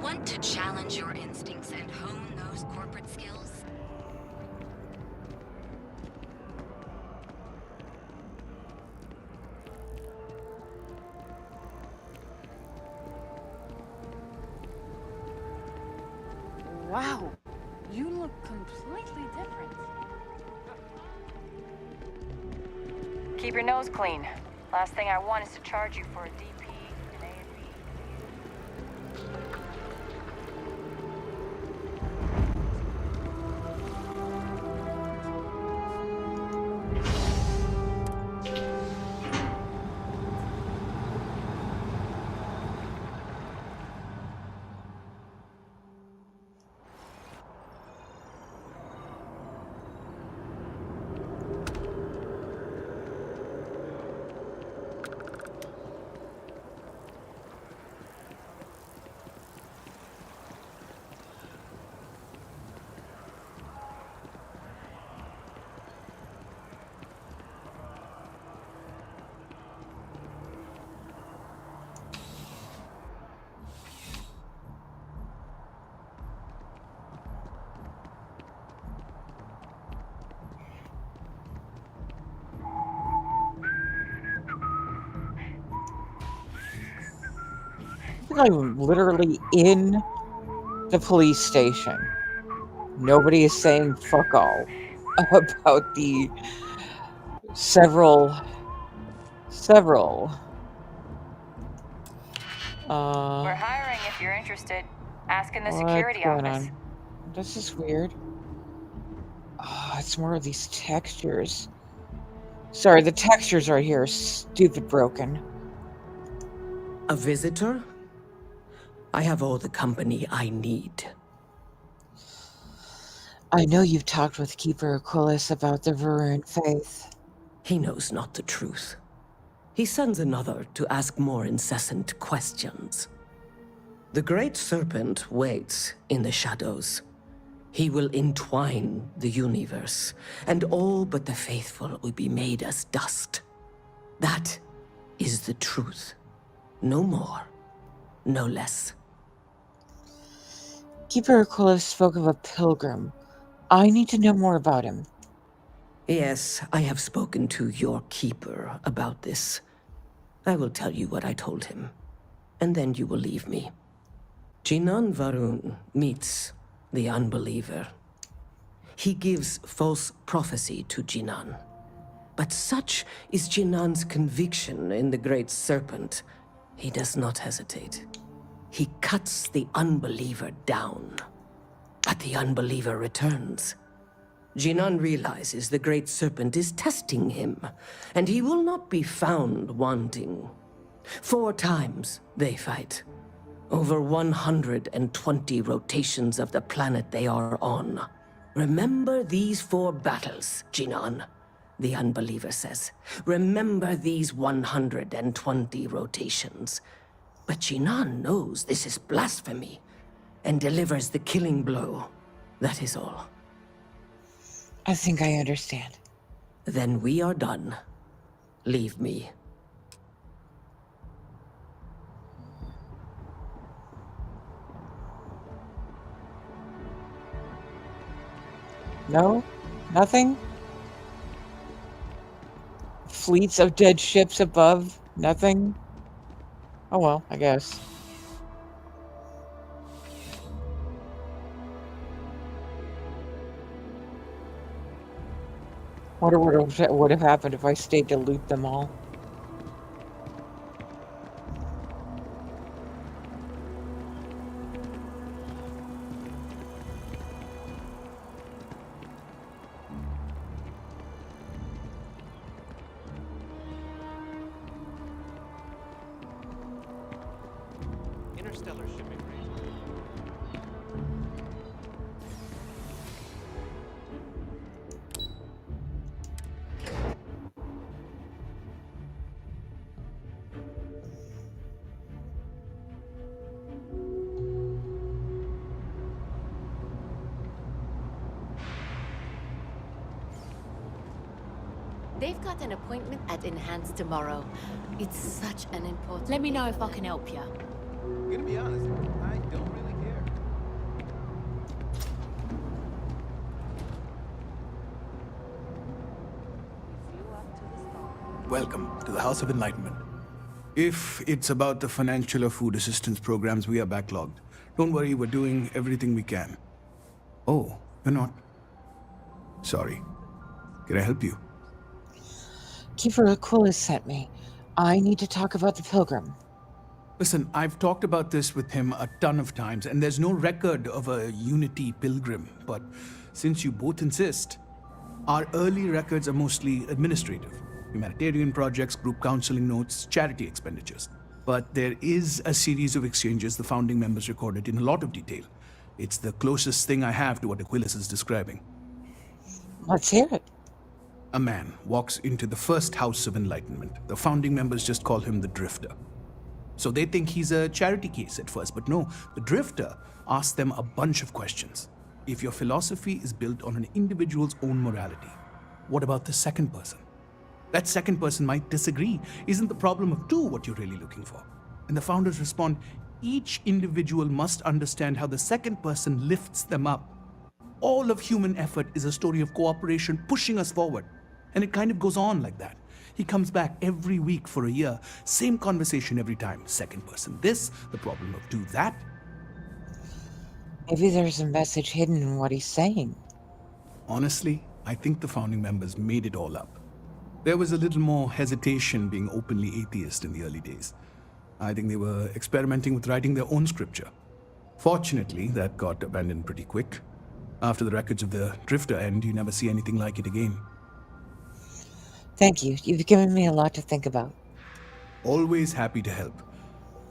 Speaker 2: Want to challenge your instincts and hone those corporate skills?
Speaker 9: Wow, you look completely different.
Speaker 3: Keep your nose clean. Last thing I want is to charge you for a DP in A&B.
Speaker 1: I'm literally in the police station. Nobody is saying fuck all about the several
Speaker 3: We're hiring if you're interested. Ask in the
Speaker 1: what's
Speaker 3: security
Speaker 1: going
Speaker 3: office.
Speaker 1: on? This is weird. Oh, it's more of these textures. Sorry, the textures right here are stupid broken.
Speaker 7: A visitor? I have all the company I need.
Speaker 1: I know you've talked with Keeper Aquilus about the Varun faith.
Speaker 7: He knows not the truth. He sends another to ask more incessant questions. The Great Serpent waits in the shadows. He will entwine the universe, and all but the faithful will be made as dust. That is the truth. No more, no less.
Speaker 1: Keeper Aquilus spoke of a pilgrim. I need to know more about him.
Speaker 7: Yes, I have spoken to your keeper about this. I will tell you what I told him, and then you will leave me. Jinan Varun meets the unbeliever. He gives false prophecy to Jinan. But such is Jinan's conviction in the Great Serpent, he does not hesitate. He cuts the unbeliever down. But the unbeliever returns. Jinan realizes the Great Serpent is testing him, and he will not be found wanting. 4 times they fight. Over 120 rotations of the planet they are on. Remember these 4 battles, Jinan. the unbeliever says. Remember these 120 rotations. But Jinan knows this is blasphemy and delivers the killing blow. That is all.
Speaker 1: I think I understand.
Speaker 7: Then we are done. Leave me.
Speaker 1: No? Nothing? Fleets of dead ships above? Nothing? Oh well, I guess. Wonder what would have happened if I stayed to loot them all.
Speaker 10: Interstellar shipping rate.
Speaker 9: They've got an appointment at Enhanced tomorrow. It's such an important...
Speaker 22: Let me know if I can help you.
Speaker 10: I'm gonna be honest, I don't really care.
Speaker 11: Welcome to the House of Enlightenment. If it's about the financial or food assistance programs, we are backlogged. Don't worry, we're doing everything we can. Oh, you're not? Sorry. Can I help you?
Speaker 1: Keeper Aquila sent me. I need to talk about the Pilgrim.
Speaker 11: Listen, I've talked about this with him a ton of times, and there's no record of a Unity Pilgrim. But since you both insist, our early records are mostly administrative. Humanitarian projects, group counseling notes, charity expenditures. But there is a series of exchanges the founding members recorded in a lot of detail. It's the closest thing I have to what Aquilas is describing.
Speaker 1: Let's hear it.
Speaker 11: A man walks into the first House of Enlightenment. The founding members just call him the Drifter. So they think he's a charity case at first, but no, the Drifter asks them a bunch of questions. If your philosophy is built on an individual's own morality, what about the second person? That second person might disagree. Isn't the problem of two what you're really looking for? And the founders respond, each individual must understand how the second person lifts them up. All of human effort is a story of cooperation pushing us forward. And it kind of goes on like that. He comes back every week for a year, same conversation every time. Second person this, the problem of two that.
Speaker 1: Maybe there's a message hidden in what he's saying.
Speaker 11: Honestly, I think the founding members made it all up. There was a little more hesitation being openly atheist in the early days. I think they were experimenting with writing their own scripture. Fortunately, that got abandoned pretty quick. After the records of the Drifter end, you never see anything like it again.
Speaker 1: Thank you. You've given me a lot to think about.
Speaker 11: Always happy to help.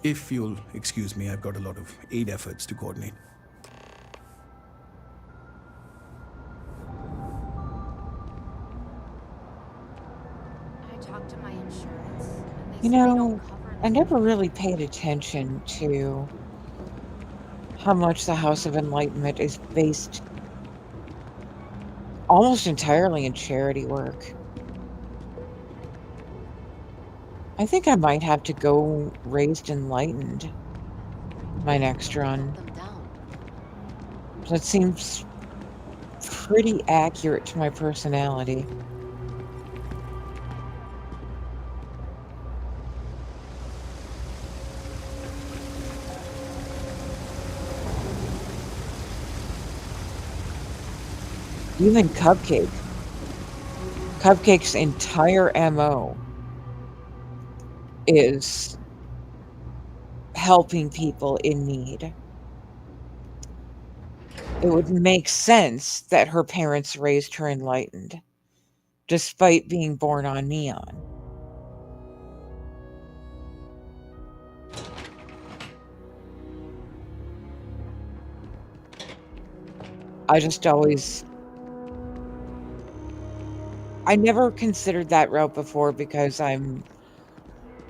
Speaker 11: If you'll excuse me, I've got a lot of aid efforts to coordinate.
Speaker 9: I talked to my insurance.
Speaker 1: You know, I never really paid attention to how much the House of Enlightenment is based almost entirely in charity work. I think I might have to go Raised Enlightened my next run. That seems pretty accurate to my personality. Even Cupcake. Cupcake's entire MO is helping people in need. It would make sense that her parents raised her enlightened, despite being born on Neon. I just always I never considered that route before because I'm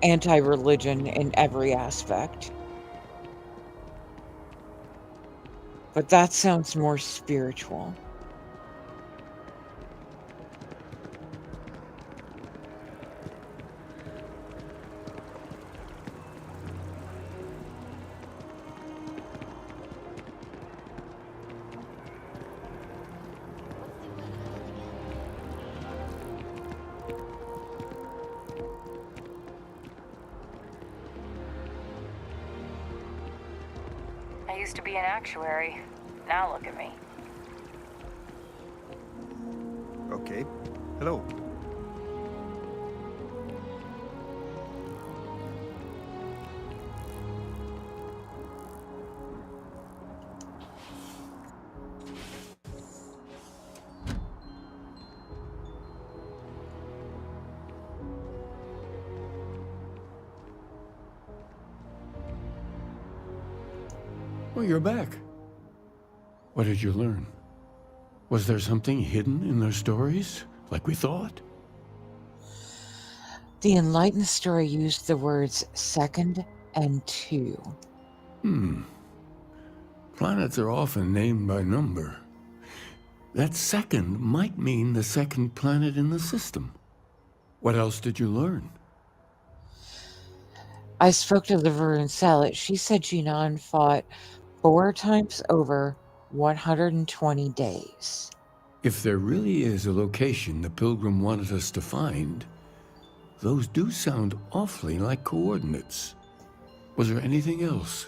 Speaker 1: anti-religion in every aspect. But that sounds more spiritual.
Speaker 3: I used to be an actuary. Now look at me.
Speaker 27: Okay. Hello.
Speaker 25: Well, you're back. What did you learn? Was there something hidden in their stories, like we thought?
Speaker 1: The Enlightened story used the words second and two.
Speaker 25: Planets are often named by number. That second might mean the second planet in the system. What else did you learn?
Speaker 1: I spoke to the Varun Salet. She said Jinan fought 4 times over 120 days.
Speaker 25: If there really is a location the Pilgrim wanted us to find, those do sound awfully like coordinates. Was there anything else?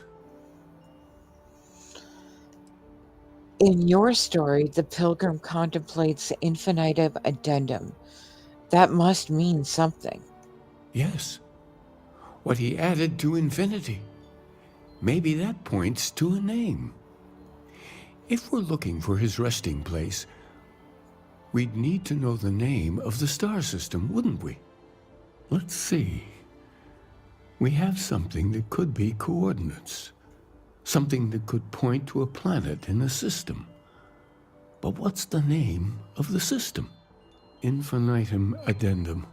Speaker 1: In your story, the Pilgrim contemplates the infinitive addendum. That must mean something.
Speaker 25: Yes. What he added to infinity. Maybe that points to a name. If we're looking for his resting place, we'd need to know the name of the star system, wouldn't we? Let's see. We have something that could be coordinates. Something that could point to a planet in a system. But what's the name of the system? Infinitum addendum.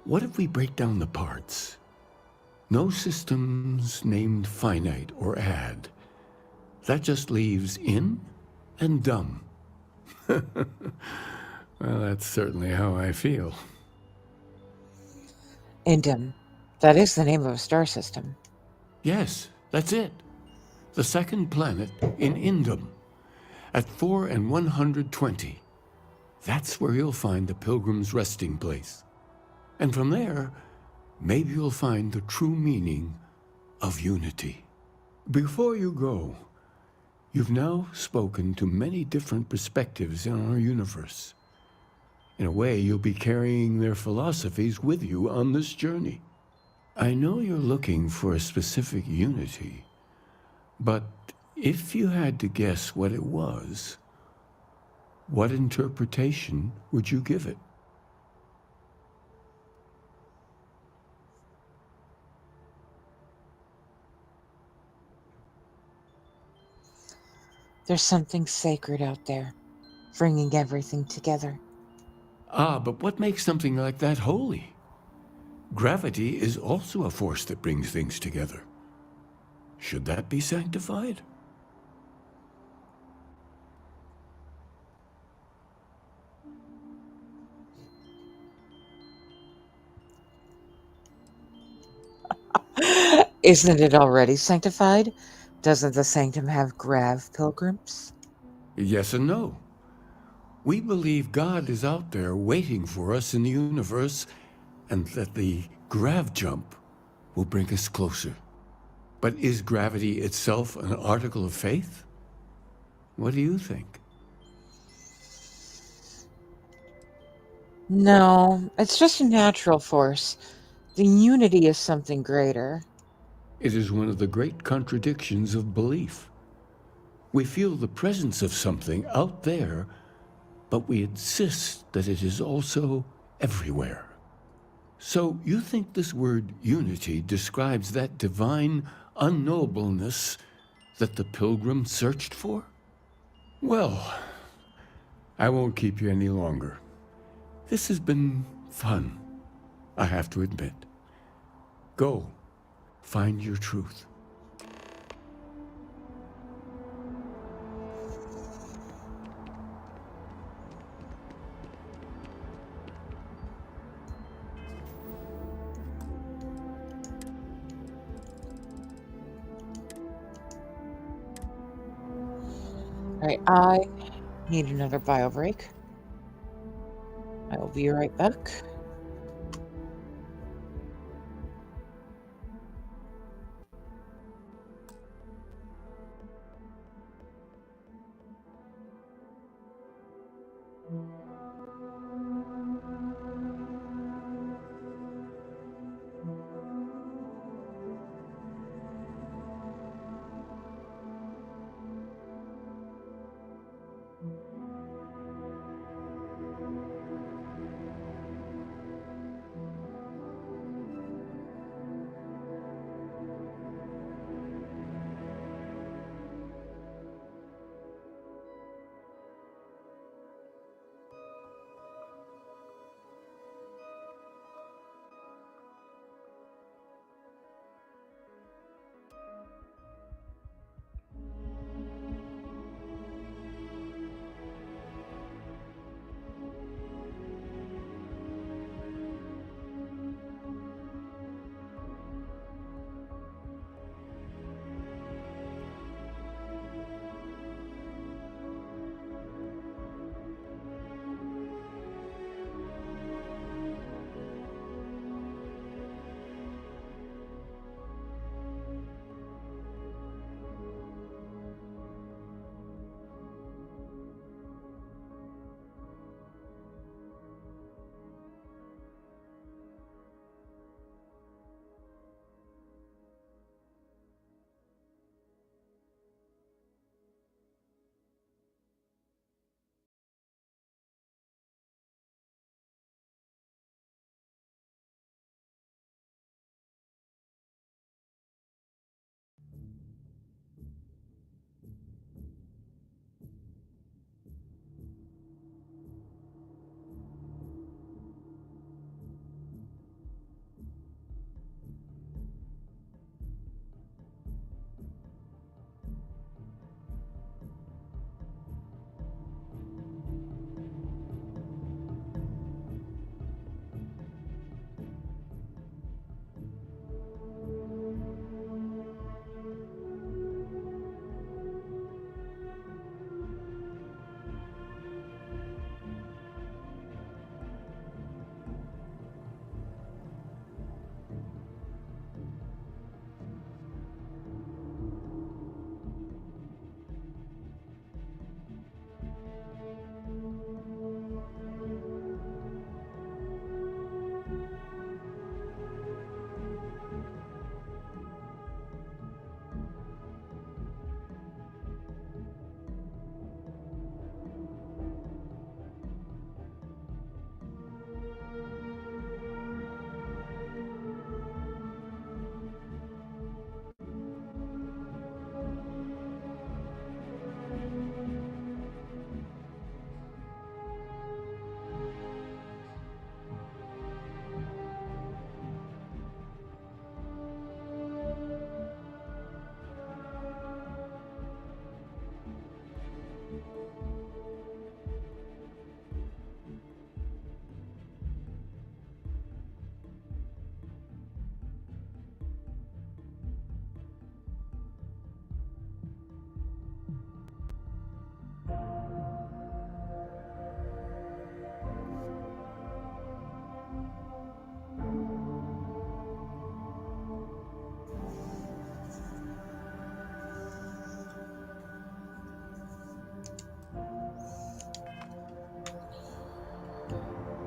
Speaker 25: What if we break down the parts? No systems named finite or add. That just leaves in and dumb. Well, that's certainly how I feel.
Speaker 1: Indum. That is the name of a star system.
Speaker 25: Yes, that's it. The second planet in Indum, at 4 and 120. That's where you'll find the Pilgrim's resting place. And from there, maybe you'll find the true meaning of unity. Before you go, you've now spoken to many different perspectives in our universe. In a way, you'll be carrying their philosophies with you on this journey. I know you're looking for a specific unity, but if you had to guess what it was, what interpretation would you give it?
Speaker 1: There's something sacred out there, bringing everything together.
Speaker 25: Ah, but what makes something like that holy? Gravity is also a force that brings things together. Should that be sanctified?
Speaker 1: Isn't it already sanctified? Doesn't the sanctum have grav pilgrims?
Speaker 25: Yes and no. We believe God is out there waiting for us in the universe, and that the grav jump will bring us closer. But is gravity itself an article of faith? What do you think?
Speaker 1: No, it's just a natural force. The unity is something greater.
Speaker 25: It is one of the great contradictions of belief. We feel the presence of something out there, but we insist that it is also everywhere. So you think this word unity describes that divine unknowableness that the Pilgrim searched for? Well, I won't keep you any longer. This has been fun, I have to admit. Go, find your truth.
Speaker 1: Alright, I need another bio break. I will be right back.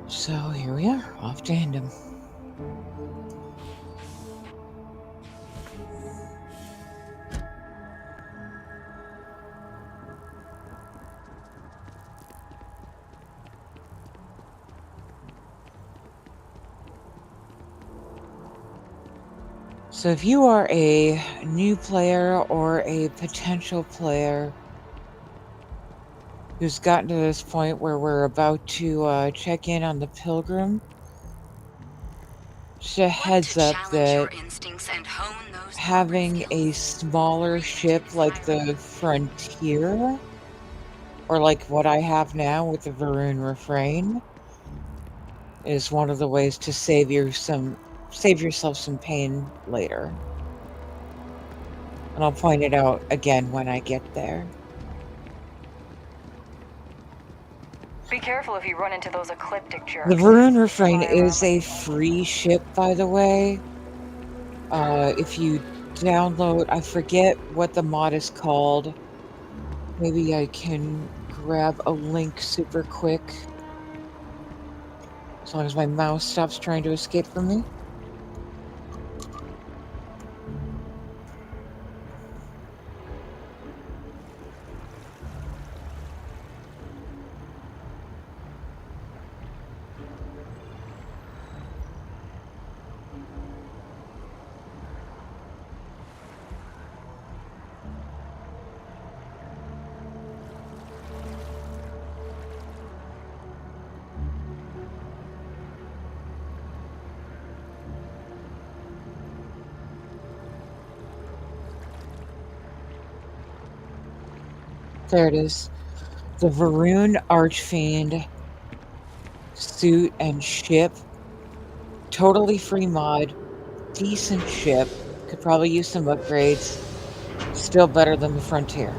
Speaker 1: So here we are, off to Hindom. So if you are a new player or a potential player who's gotten to this point where we're about to check in on the Pilgrim. Just a heads up that having a smaller ship like the Frontier, or like what I have now with the Varun Refrain, is one of the ways to save yourself some pain later. And I'll point it out again when I get there.
Speaker 3: Be careful if you run into those ecliptic jerks.
Speaker 1: The Varun Refrain is a free ship, by the way. If you download, I forget what the mod is called. Maybe I can grab a link super quick. As long as my mouse stops trying to escape from me. There it is. The Varun Archfiend suit and ship. Totally free mod. Decent ship. Could probably use some upgrades. Still better than the Frontier.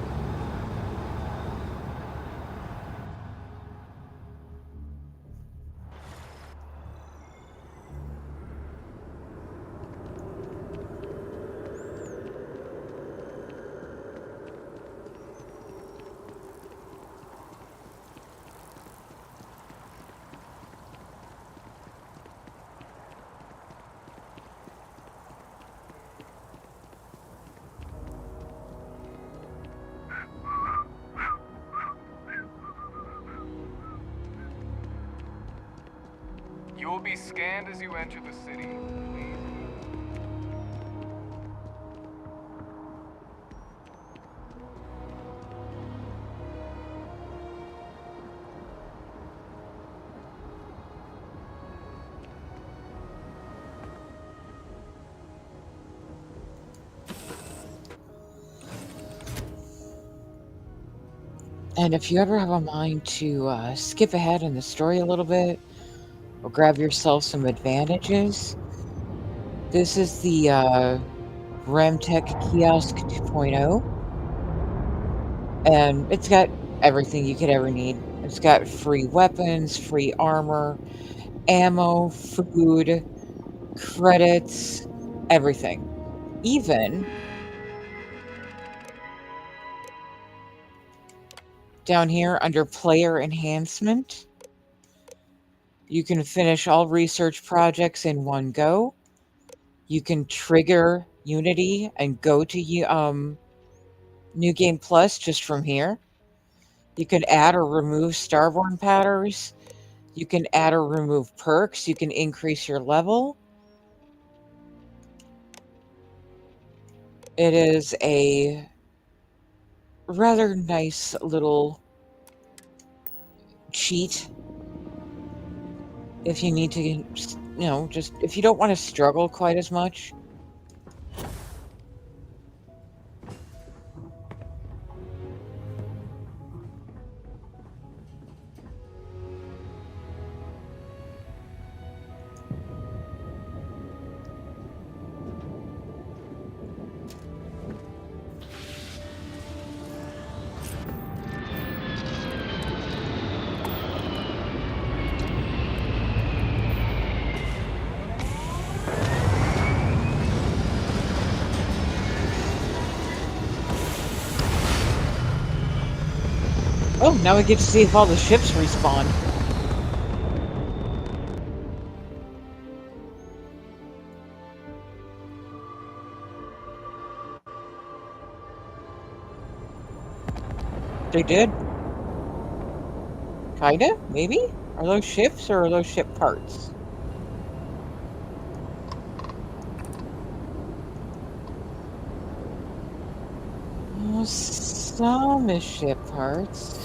Speaker 13: You will be scanned as you enter the city.
Speaker 1: And if you ever have a mind to skip ahead in the story a little bit, or grab yourself some advantages, this is the Remtech Kiosk 2.0. And it's got everything you could ever need. It's got free weapons, free armor, ammo, food, credits, everything. Even down here under player enhancement, you can finish all research projects in one go. You can trigger Unity and go to New Game Plus just from here. You can add or remove Starborn patterns. You can add or remove perks. You can increase your level. It is a rather nice little cheat if you need to, just if you don't want to struggle quite as much. Oh, now we get to see if all the ships respawn. They did. Kinda? Maybe? Are those ships or are those ship parts? Well, some is ship parts.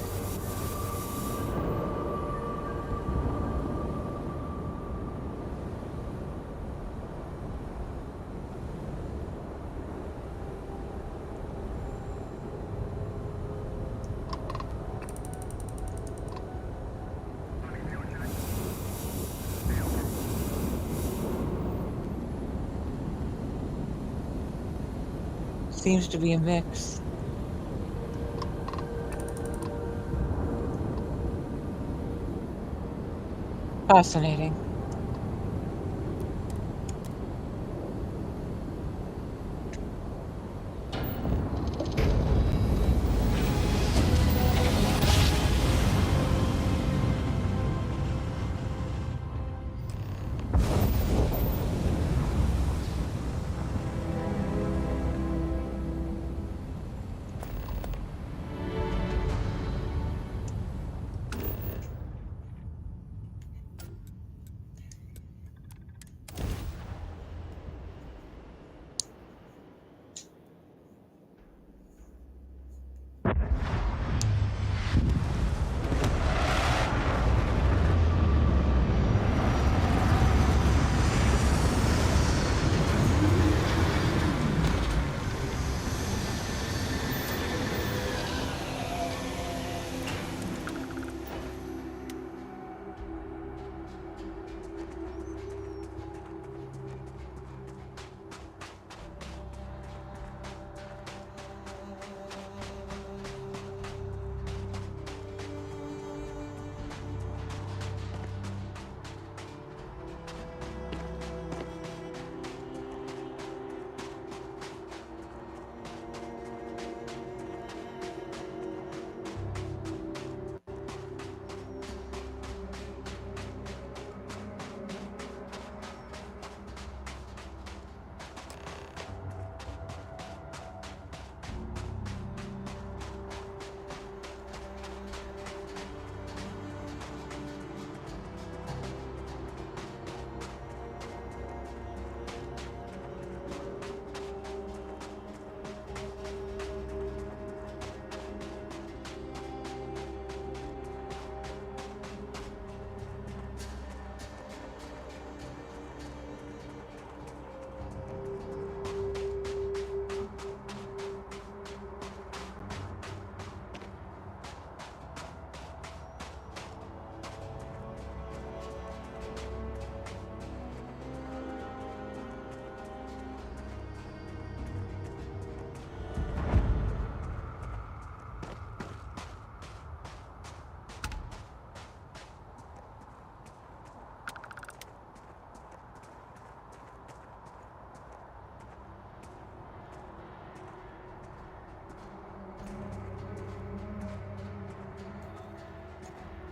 Speaker 1: Seems to be a mix. Fascinating.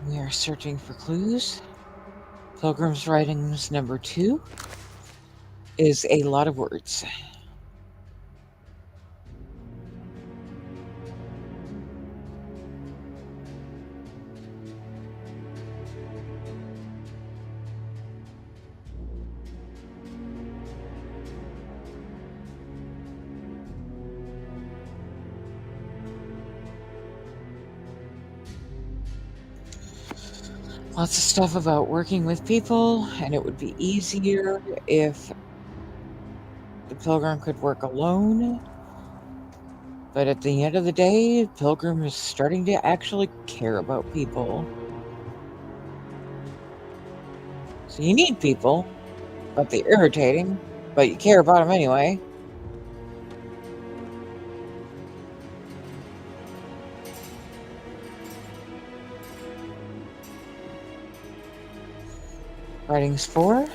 Speaker 1: We are searching for clues. Pilgrim's Writings number 2 is a lot of words. Lots of stuff about working with people, and it would be easier if the Pilgrim could work alone. But at the end of the day, Pilgrim is starting to actually care about people. So you need people, but they're irritating, but you care about them anyway. Writings 4.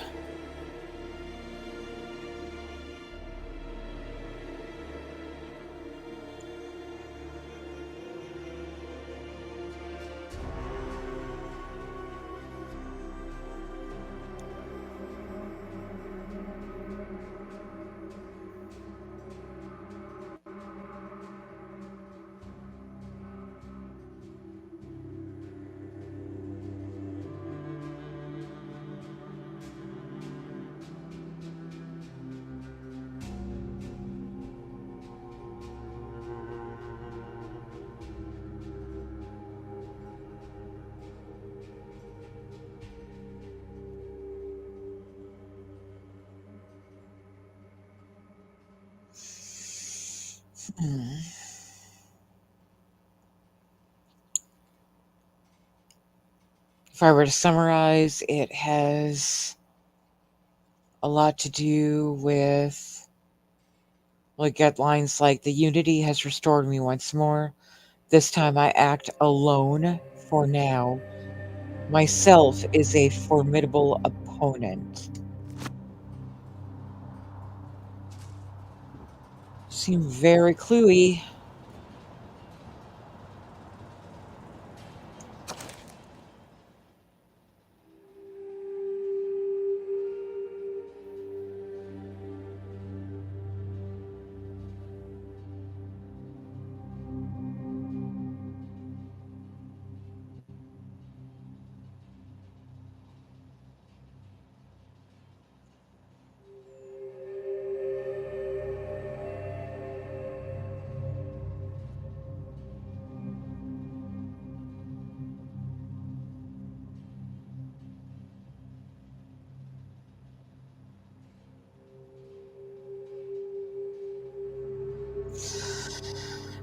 Speaker 1: If I were to summarize, it has a lot to do with, Like get lines like, "The unity has restored me once more. This time I act alone for now. Myself is a formidable opponent." Seem very cluey.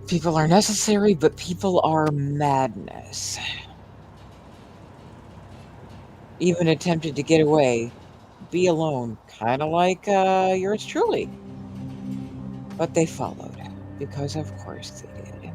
Speaker 1: People are necessary, but people are madness. Even attempted to get away, be alone, kinda like, yours truly. But they followed, because of course they did.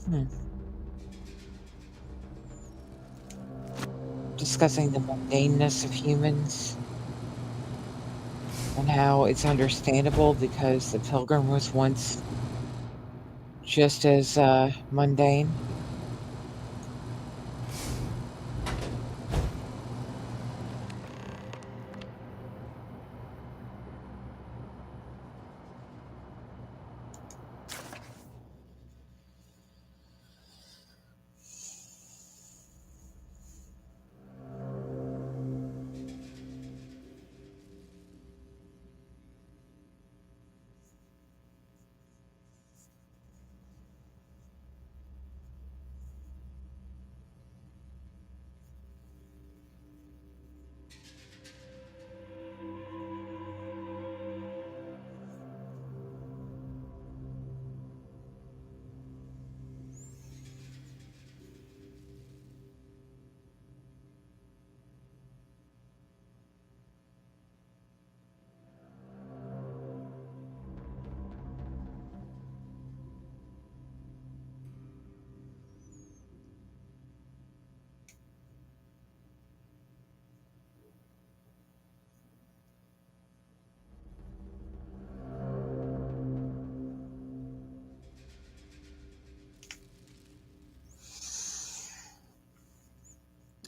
Speaker 1: Hmm. Discussing the mundaneness of humans and how it's understandable because the Pilgrim was once just as, mundane.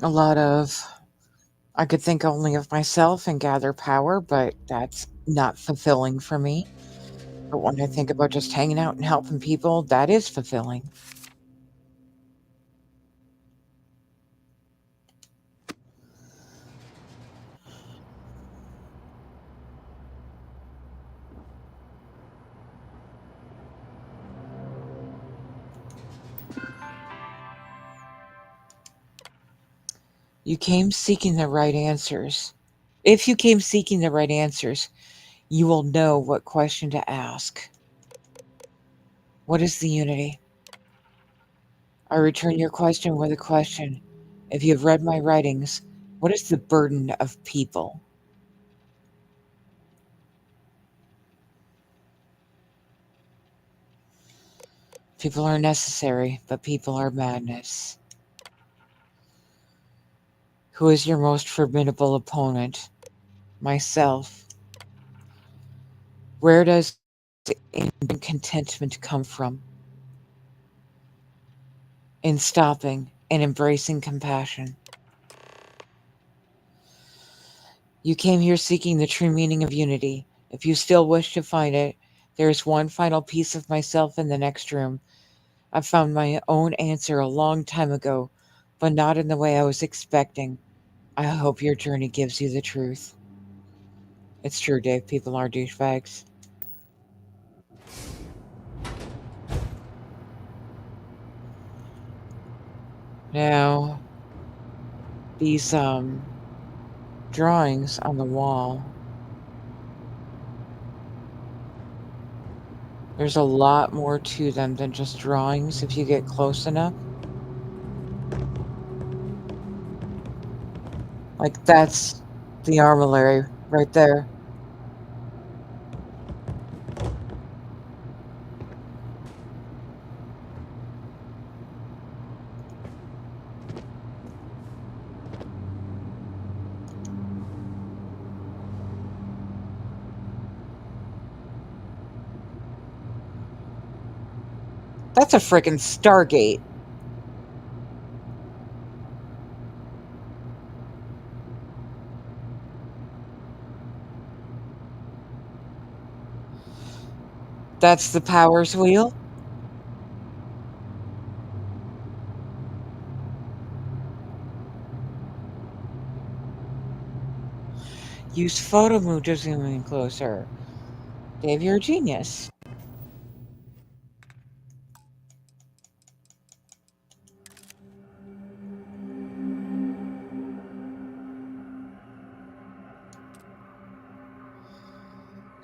Speaker 1: A lot of, I could think only of myself and gather power, but that's not fulfilling for me. But when I think about just hanging out and helping people, that is fulfilling. You came seeking the right answers. If you came seeking the right answers, you will know what question to ask. What is the unity? I return your question with a question. If you have read my writings, what is the burden of people? People are necessary, but people are madness. Who is your most formidable opponent? Myself. Where does contentment come from? In stopping and embracing compassion. You came here seeking the true meaning of unity. If you still wish to find it, there is one final piece of myself in the next room. I found my own answer a long time ago, but not in the way I was expecting. I hope your journey gives you the truth. It's true, Dave. People are douchebags. Now, these drawings on the wall. There's a lot more to them than just drawings if you get close enough. Like, that's the armillary right there. That's a freaking Stargate. That's the powers wheel. Use photo move to zoom in closer. Dave, you're a genius.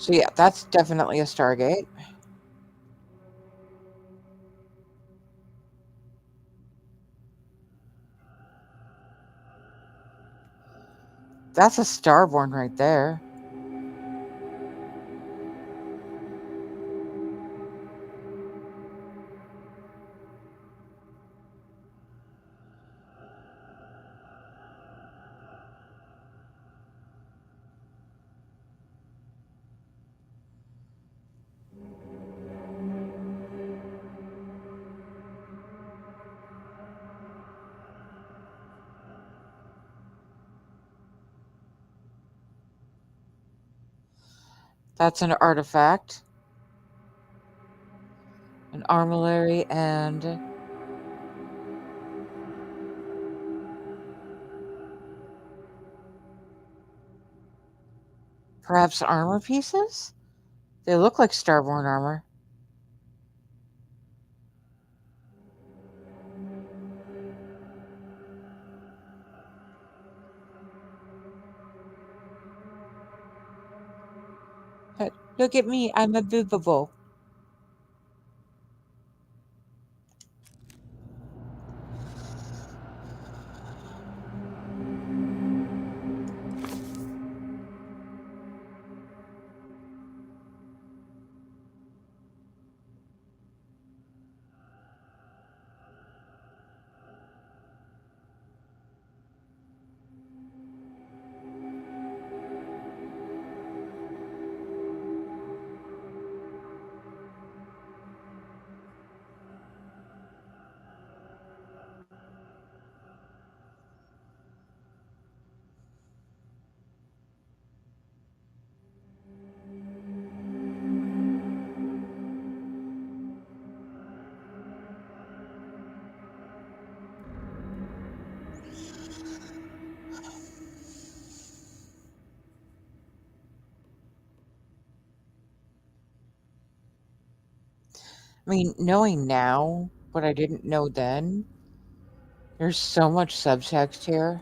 Speaker 1: So yeah, that's definitely a Stargate. That's a Starborn right there. That's an artifact. An armillary and perhaps armor pieces? They look like Starborn armor. Look at me, I'm a boobable. I mean, knowing now what I didn't know then, there's so much subtext here.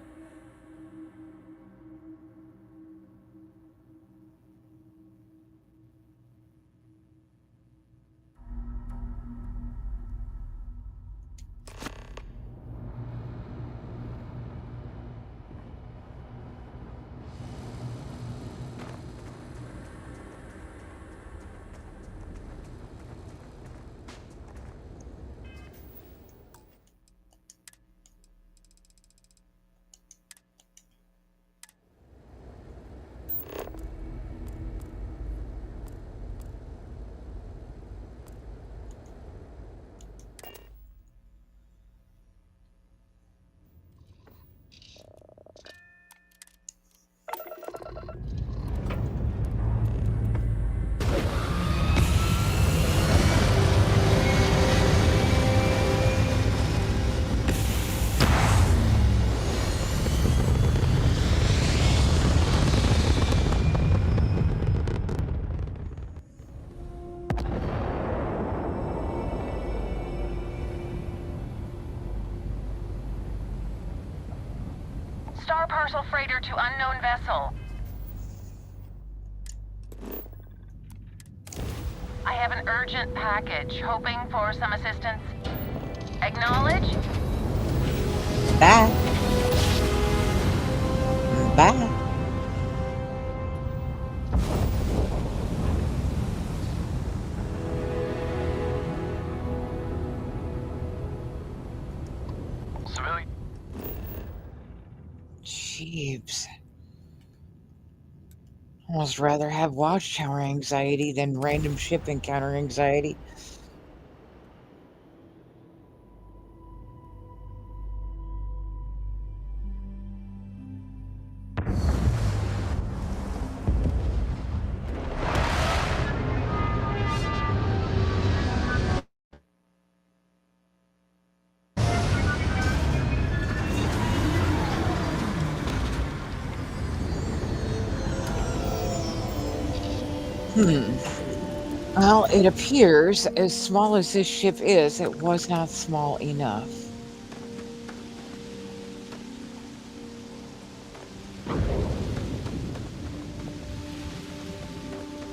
Speaker 3: Star parcel freighter to unknown vessel. I have an urgent package, hoping for some assistance. Acknowledge?
Speaker 1: Bye. Bye.
Speaker 13: Civilian.
Speaker 1: Jeeps. Almost rather have watchtower anxiety than random ship encounter anxiety. Well, it appears, as small as this ship is, it was not small enough.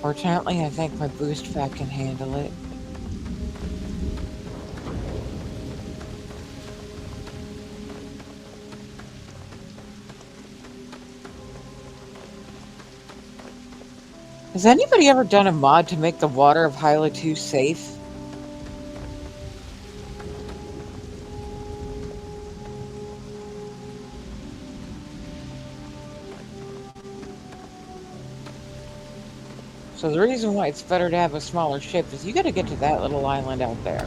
Speaker 1: Fortunately, I think my boost pack can handle it. Has anybody ever done a mod to make the water of Hyla 2 safe? So the reason why it's better to have a smaller ship is you gotta get to that little island out there.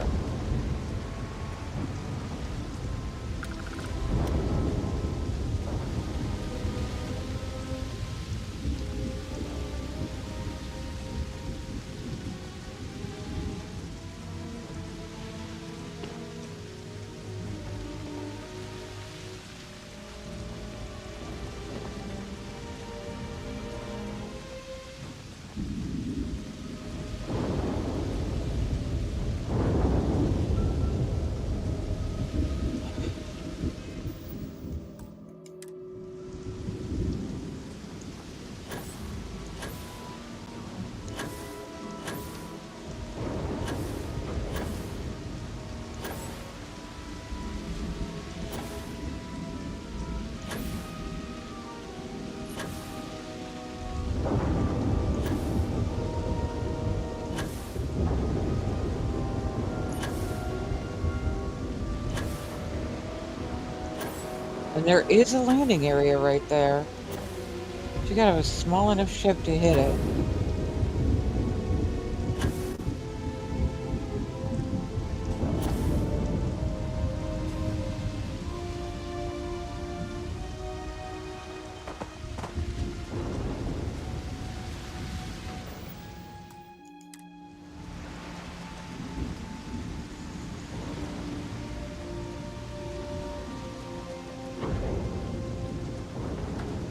Speaker 1: And there is a landing area right there. But you gotta have a small enough ship to hit it.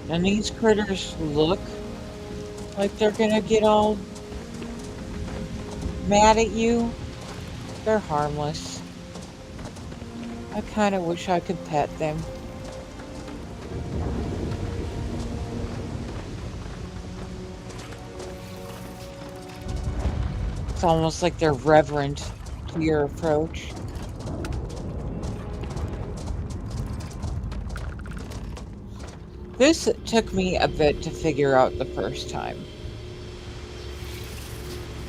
Speaker 1: And these critters look like they're gonna get all mad at you. They're harmless. I kinda wish I could pet them. It's almost like they're reverent to your approach. This took me a bit to figure out the first time.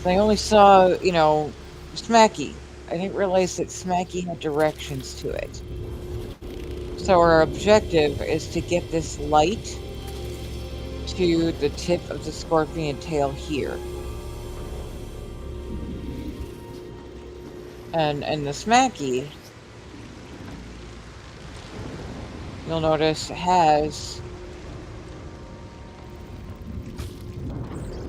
Speaker 1: I only saw, Smacky. I didn't realize that Smacky had directions to it. So our objective is to get this light to the tip of the scorpion tail here. And the Smacky, you'll notice, has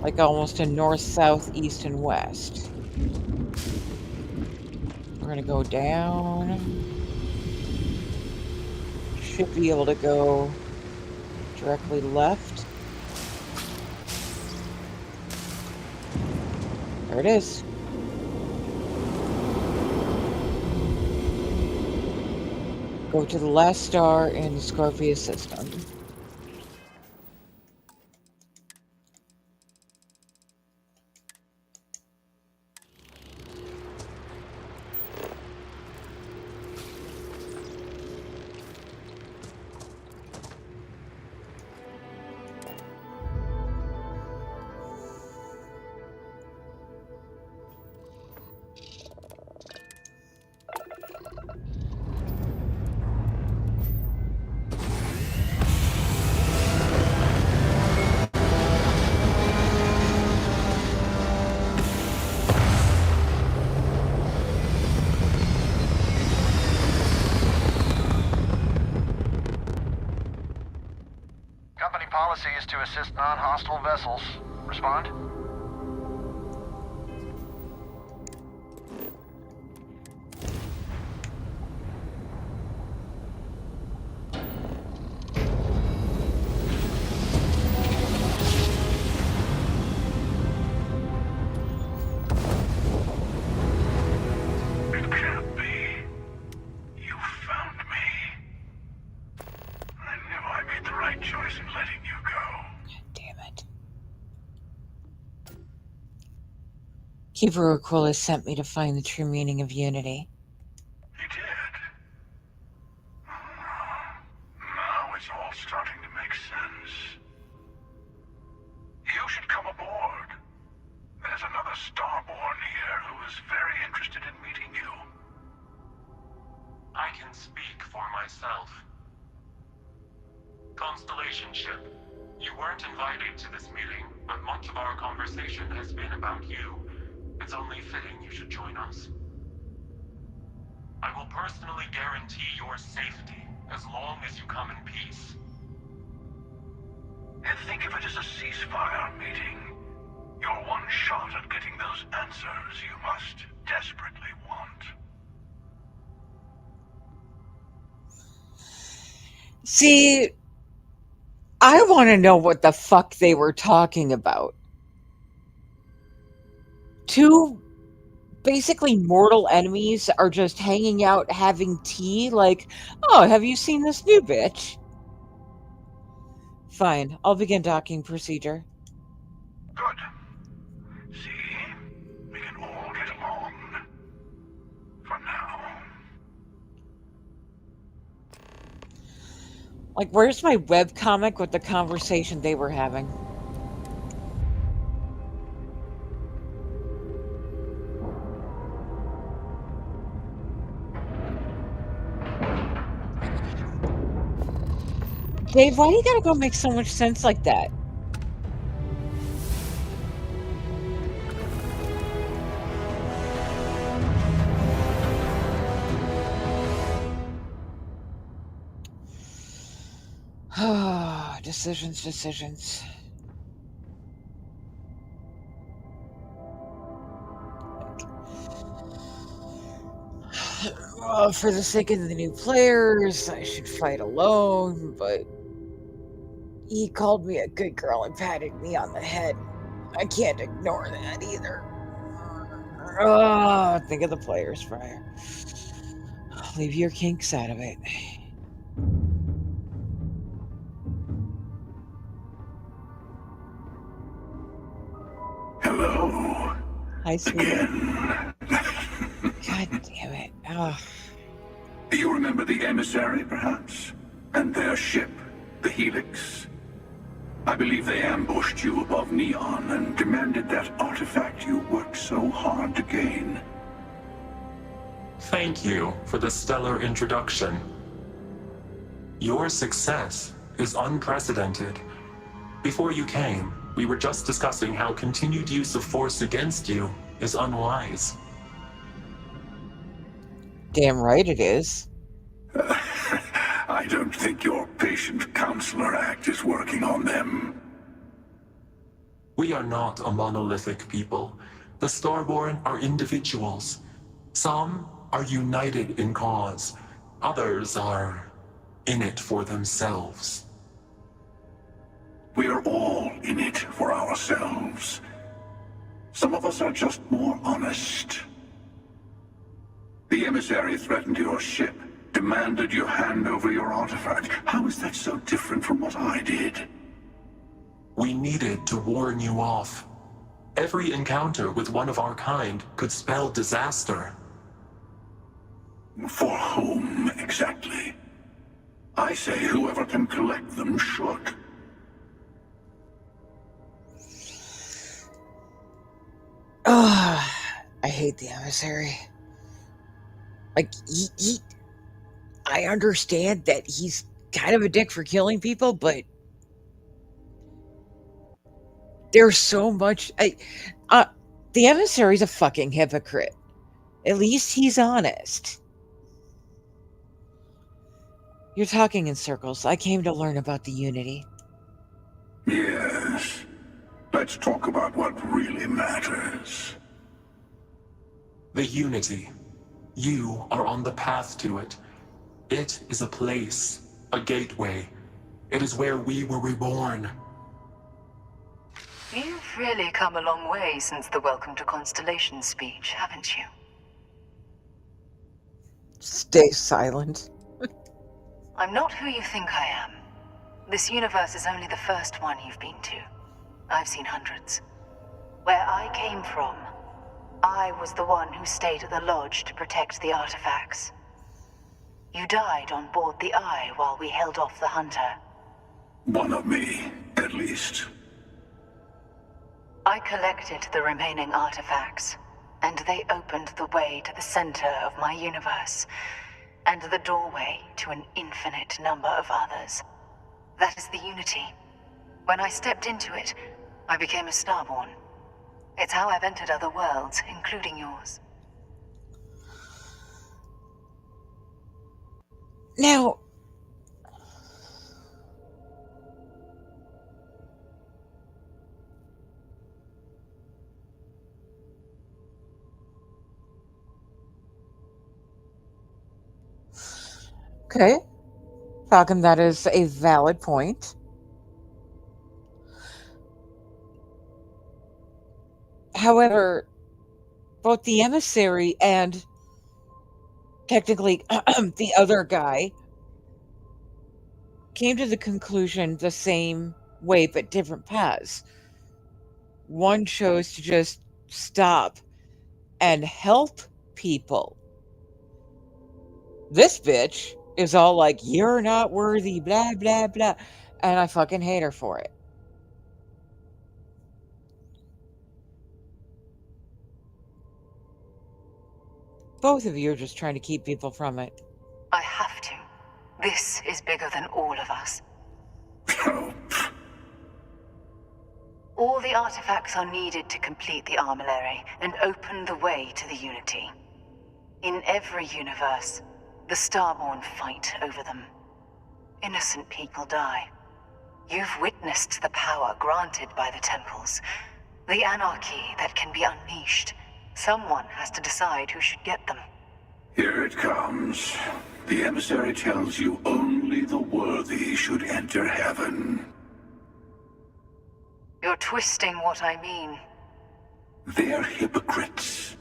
Speaker 1: like almost a north, south, east, and west. We're gonna go down. Should be able to go directly left. There it is. Go to the last star in the Scorpius system.
Speaker 5: Company policy is to assist non-hostile vessels. Respond? It can't be. You found me. I knew I made the right choice in letting you go.
Speaker 1: Damn it. Keeper Aquila sent me to find the true meaning of unity.
Speaker 5: He did. Now it's all starting to make sense. You should come aboard. There's another Starborn here who is very interested in meeting you.
Speaker 14: I can speak for myself. Constellation ship, you weren't invited to this meeting, but much of our conversation has been about you. It's only fitting you should join us. I will personally guarantee your safety as long as you come in peace.
Speaker 5: And think of it as a ceasefire meeting. Your one shot at getting those answers you must desperately want.
Speaker 1: See, I want to know what the fuck they were talking about. Two basically mortal enemies are just hanging out having tea like, oh, have you seen this new bitch? Fine, I'll begin docking procedure.
Speaker 5: Good. See? We can all get along. For now.
Speaker 1: Like, where's my webcomic with the conversation they were having? Dave, why do you gotta go make so much sense like that? Decisions. For the sake of the new players, I should fight alone, but he called me a good girl and patted me on the head. I can't ignore that either. Think of the players, Friar. Leave your kinks out of it.
Speaker 5: Hello.
Speaker 1: Hi, sweetie. God damn it.
Speaker 5: Do you remember the emissary, perhaps? And their ship, the Helix? I believe they ambushed you above Neon and demanded that artifact you worked so hard to gain.
Speaker 14: Thank you for the stellar introduction. Your success is unprecedented. Before you came, we were just discussing how continued use of force against you is unwise.
Speaker 1: Damn right it is.
Speaker 5: I don't think your patient counselor act is working on them.
Speaker 14: We are not a monolithic people. The Starborn are individuals. Some are united in cause. Others are in it for themselves.
Speaker 5: We're all in it for ourselves. Some of us are just more honest. The emissary threatened your ship, demanding demanded you hand over your artifact. How is that so different from what I did?
Speaker 6: We needed to warn you off. Every encounter with one of our kind could spell disaster.
Speaker 5: For whom, exactly? I say whoever can collect them should.
Speaker 1: Ugh, I hate the emissary. Like, I understand that he's kind of a dick for killing people, but there's so much. The emissary's a fucking hypocrite. At least he's honest. You're talking in circles. I came to learn about the Unity.
Speaker 5: Yes. Let's talk about what really matters.
Speaker 6: The Unity. You are on the path to it. It is a place, a gateway. It is where we were reborn.
Speaker 2: You've really come a long way since the Welcome to Constellation speech, haven't you?
Speaker 1: Stay silent.
Speaker 2: I'm not who you think I am. This universe is only the first one you've been to. I've seen hundreds. Where I came from, I was the one who stayed at the lodge to protect the artifacts. You died on board the Eye while we held off the Hunter.
Speaker 5: One of me, at least.
Speaker 2: I collected the remaining artifacts, and they opened the way to the center of my universe, and the doorway to an infinite number of others. That is the Unity. When I stepped into it, I became a Starborn. It's how I've entered other worlds, including yours.
Speaker 1: Now, okay. Falcon, that is a valid point. However, both the emissary and technically the other guy came to the conclusion the same way, but different paths. One chose to just stop and help people. This bitch is all like, you're not worthy, blah, blah, blah. And I fucking hate her for it. Both of you are just trying to keep people from it.
Speaker 2: I have to. This is bigger than all of us. All the artifacts are needed to complete the armillary and open the way to the Unity. In every universe, the Starborn fight over them. Innocent people die. You've witnessed the power granted by the temples, the anarchy that can be unleashed. Someone has to decide who should get them.
Speaker 5: Here it comes. The emissary tells you only the worthy should enter heaven.
Speaker 2: You're twisting what I mean.
Speaker 5: They're hypocrites.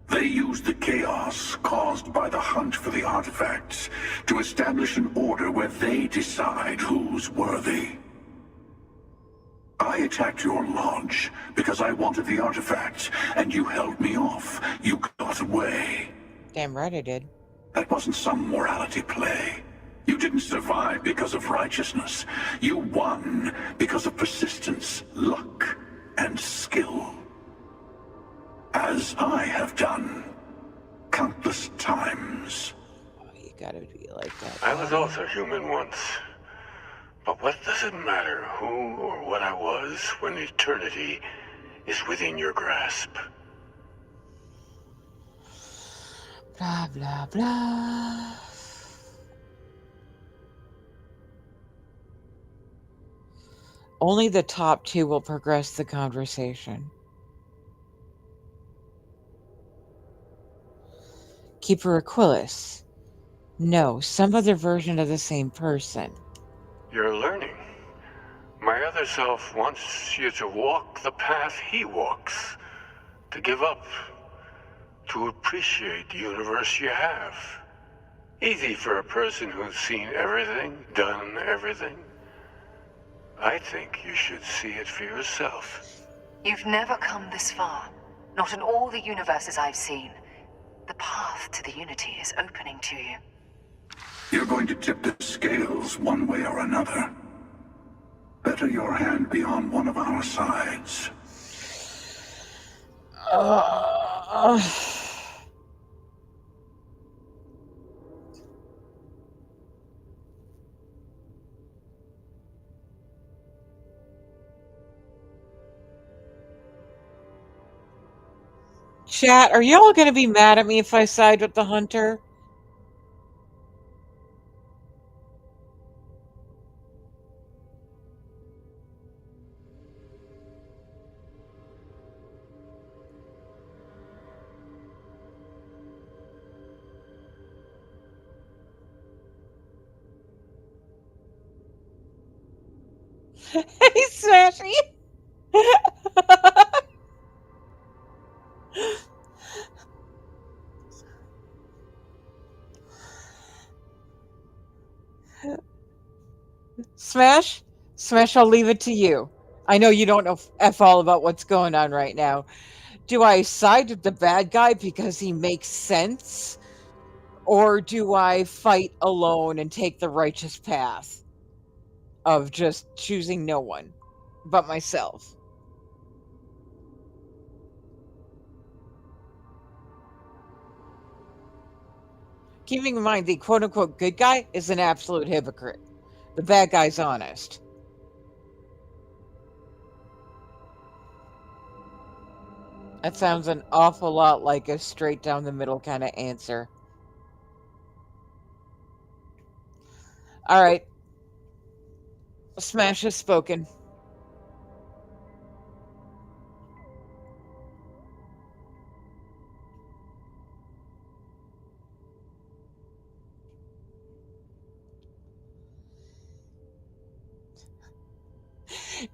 Speaker 5: They use the chaos caused by the hunt for the artifacts to establish an order where they decide who's worthy. I attacked your lodge because I wanted the artifacts, and you held me off. You got away.
Speaker 1: Damn right I did.
Speaker 5: That wasn't some morality play. You didn't survive because of righteousness. You won because of persistence, luck, and skill. As I have done countless times.
Speaker 1: Oh, you gotta be like that.
Speaker 25: I was also human once. But what does it matter who or what I was when eternity is within your grasp?
Speaker 1: Blah, blah, blah. Only the top two will progress the conversation. Keeper Aquilus. No, some other version of the same person.
Speaker 25: You're learning. My other self wants you to walk the path he walks. To give up. To appreciate the universe you have.
Speaker 5: Easy for a person who's seen everything, done everything. I think you should see it for yourself.
Speaker 2: You've never come this far. Not in all the universes I've seen. The path to the Unity is opening to you.
Speaker 5: You're going to tip the scales one way or another. Better your hand be on one of our sides.
Speaker 1: Chat, are y'all going to be mad at me if I side with the hunter? Hey, Smashy! Smash? Smash, I'll leave it to you. I know you don't know F all about what's going on right now. Do I side with the bad guy because he makes sense? Or do I fight alone and take the righteous path of just choosing no one but myself? Keeping in mind, the quote-unquote good guy is an absolute hypocrite. The bad guy's honest. That sounds an awful lot like a straight down the middle kind of answer. All right. Smash has spoken.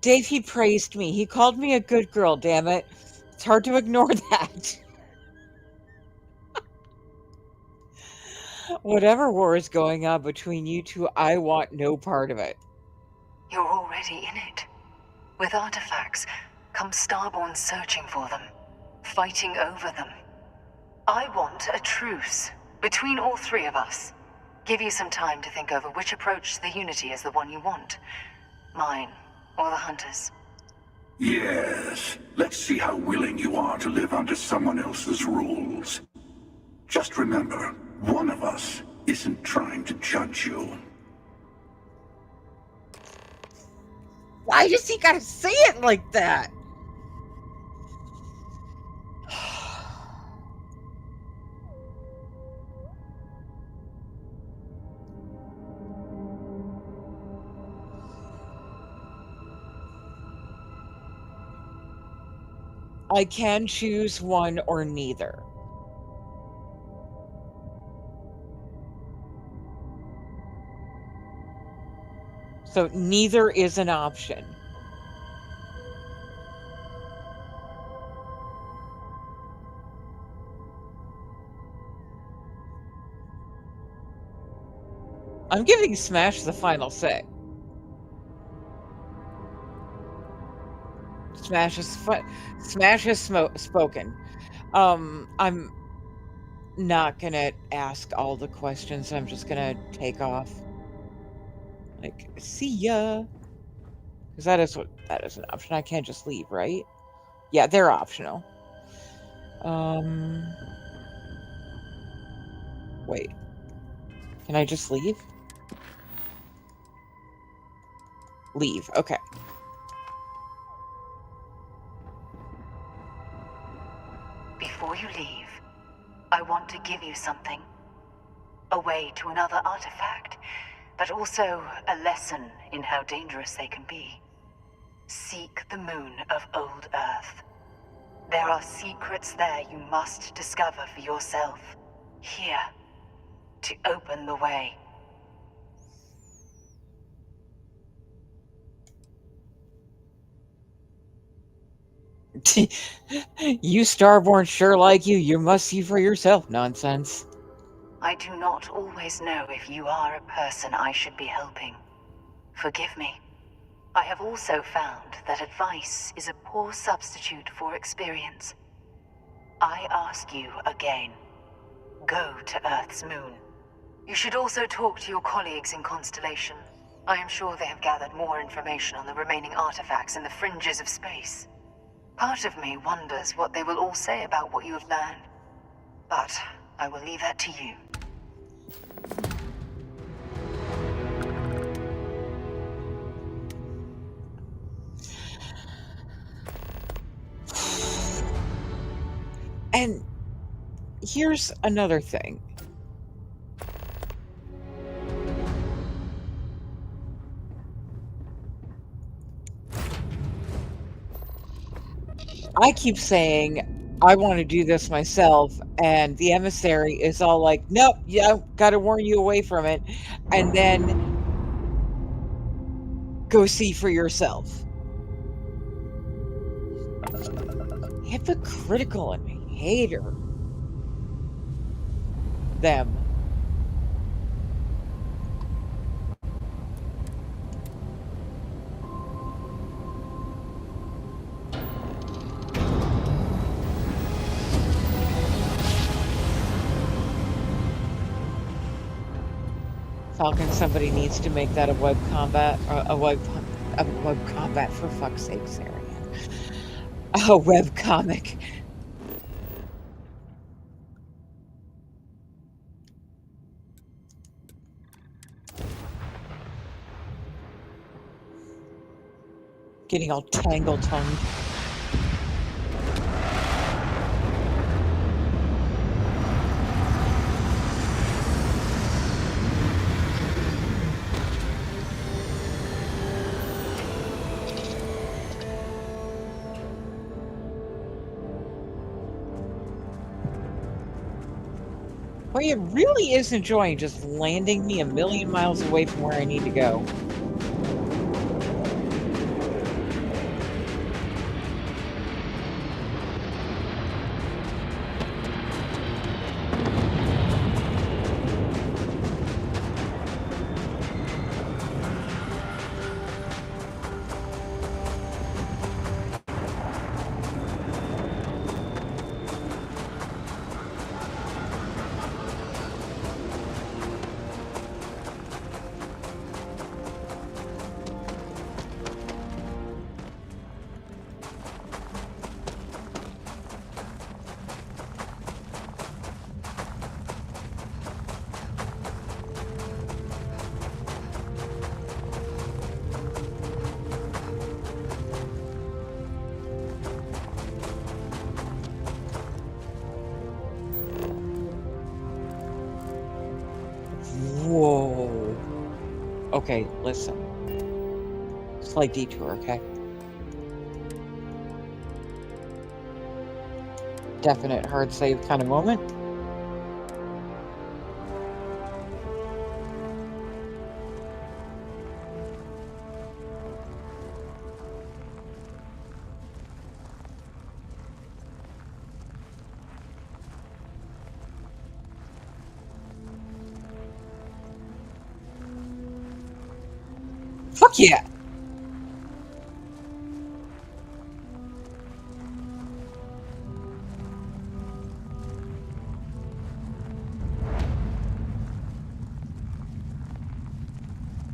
Speaker 1: Dave, he praised me. He called me a good girl, damn it. It's hard to ignore that. Whatever war is going on between you two, I want no part of it.
Speaker 2: You're already in it. With artifacts, come Starborn searching for them, fighting over them. I want a truce between all three of us. Give you some time to think over which approach to the Unity is the one you want. Mine, or the Hunter's.
Speaker 5: Yes, let's see how willing you are to live under someone else's rules. Just remember, one of us isn't trying to judge you.
Speaker 1: Why does he gotta say it like that? I can choose one or neither. So neither is an option. I'm giving Smash the final say. Smash has spoken. I'm not gonna ask all the questions. I'm just gonna take off. Like, see ya. Because that is an option. I can't just leave, right? Yeah, they're optional. Wait. Can I just leave? Leave. Okay.
Speaker 2: Before you leave, I want to give you something. A way to another artifact, but also a lesson in how dangerous they can be. Seek the moon of Old Earth. There are secrets there you must discover for yourself. Here, to open the way.
Speaker 1: You Starborn sure like you must see for yourself nonsense.
Speaker 2: I do not always know if you are a person I should be helping. Forgive me. I have also found that advice is a poor substitute for experience. I ask you again, go to Earth's moon. You should also talk to your colleagues in Constellation. I am sure they have gathered more information on the remaining artifacts in the fringes of space. Part of me wonders what they will all say about what you have learned. But I will leave that to you.
Speaker 1: And here's another thing. I keep saying, I want to do this myself, and the emissary is all like, nope, yeah, got to warn you away from it, and then go see for yourself. Hypocritical, and I hate her. Them. Falcon, somebody needs to make that a web combat, a web combat, for fuck's sake, Sarah. A web comic. Getting all tangle-tongued. Well, it really is enjoying just landing me a million miles away from where I need to go. Whoa. Okay, listen. Slight detour, okay? Definite hard save kind of moment. Fuck yeah!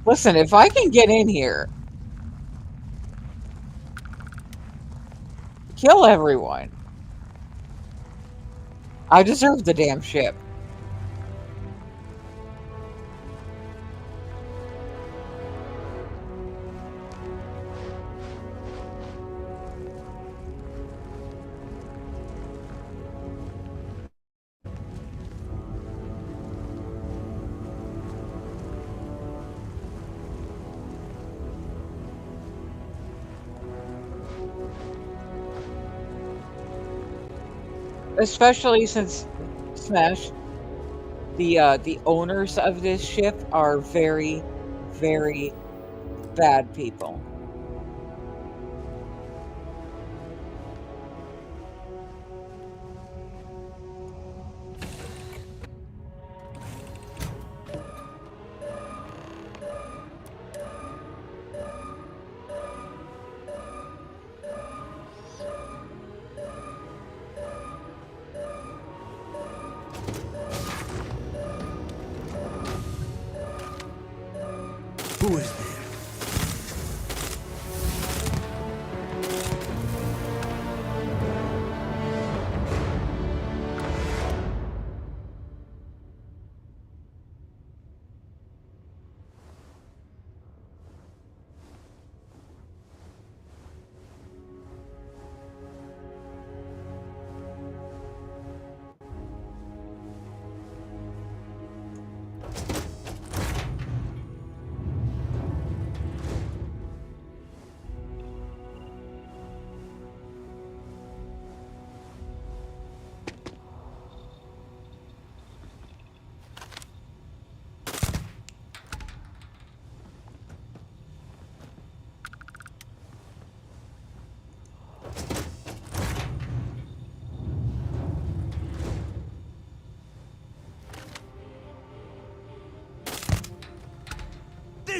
Speaker 1: Listen, if I can get in here, kill everyone. I deserve the damn ship. Especially since Smash, the owners of this ship are very, very bad people.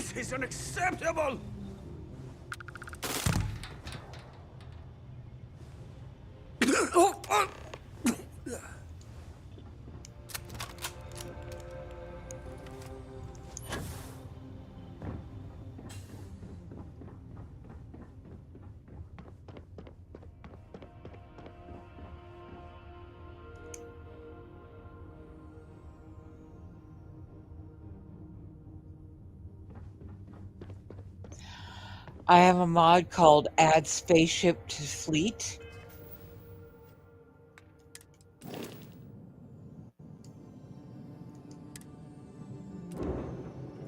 Speaker 11: This is unacceptable!
Speaker 1: I have a mod called Add Spaceship to Fleet.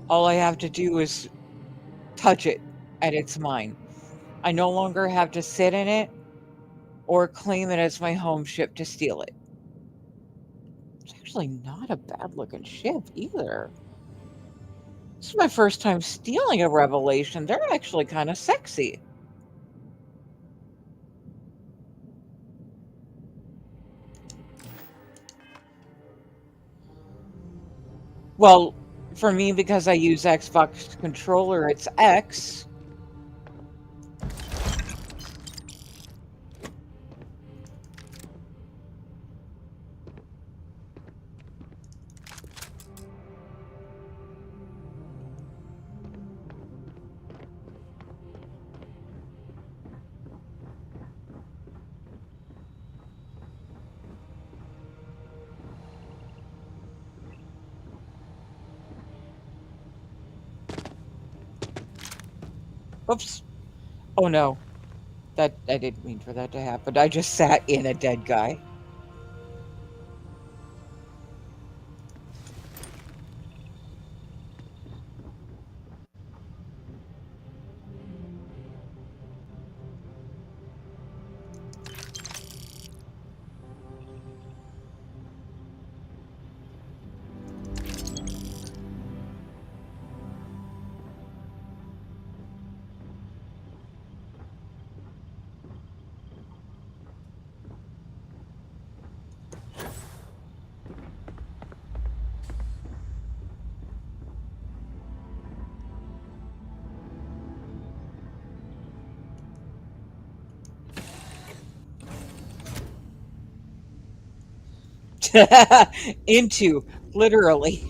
Speaker 1: All I have to do is touch it, and it's mine. I no longer have to sit in it or claim it as my home ship to steal it. It's actually not a bad-looking ship either. This is my first time stealing a Revelation. They're actually kind of sexy. Well, for me, because I use Xbox controller, it's X. Oops. Oh no. I didn't mean for that to happen. I just sat in a dead guy. Into, literally.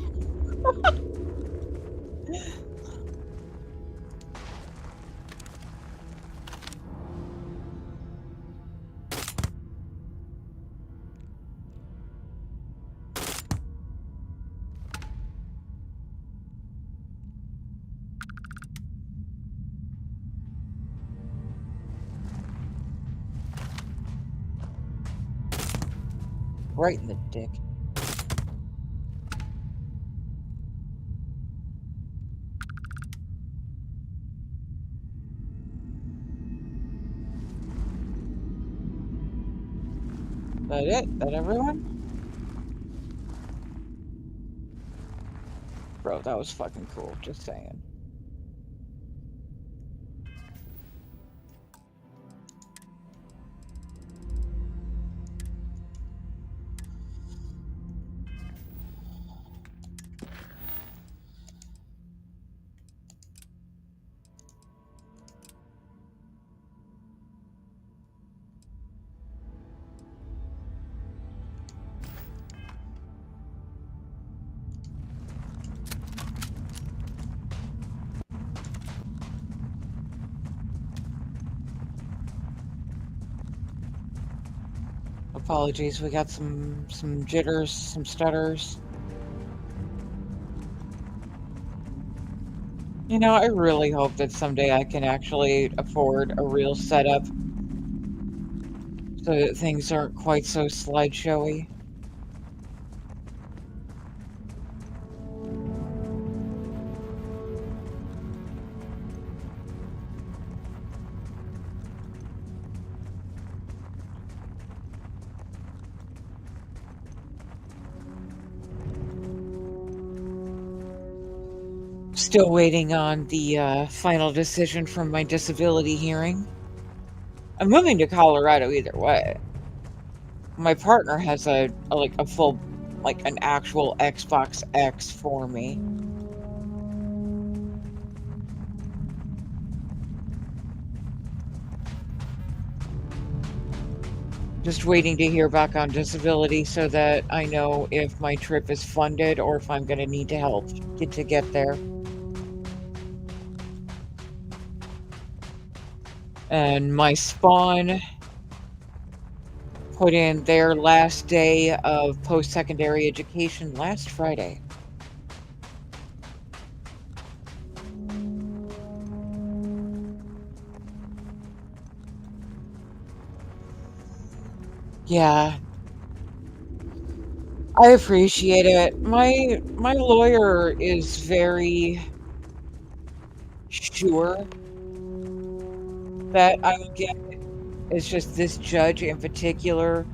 Speaker 1: Right in the dick. That it? That everyone? Bro, that was fucking cool. Just saying. Apologies, we got some jitters, some stutters. You know, I really hope that someday I can actually afford a real setup so that things aren't quite so slideshowy. Still waiting on the final decision from my disability hearing. I'm moving to Colorado either way. My partner has a full, like an actual Xbox X for me. Just waiting to hear back on disability so that I know if my trip is funded or if I'm going to need to help to get there. And my spawn put in their last day of post-secondary education last Friday. Yeah. I appreciate it. My lawyer is very sure that I will get it. It's just this judge in particular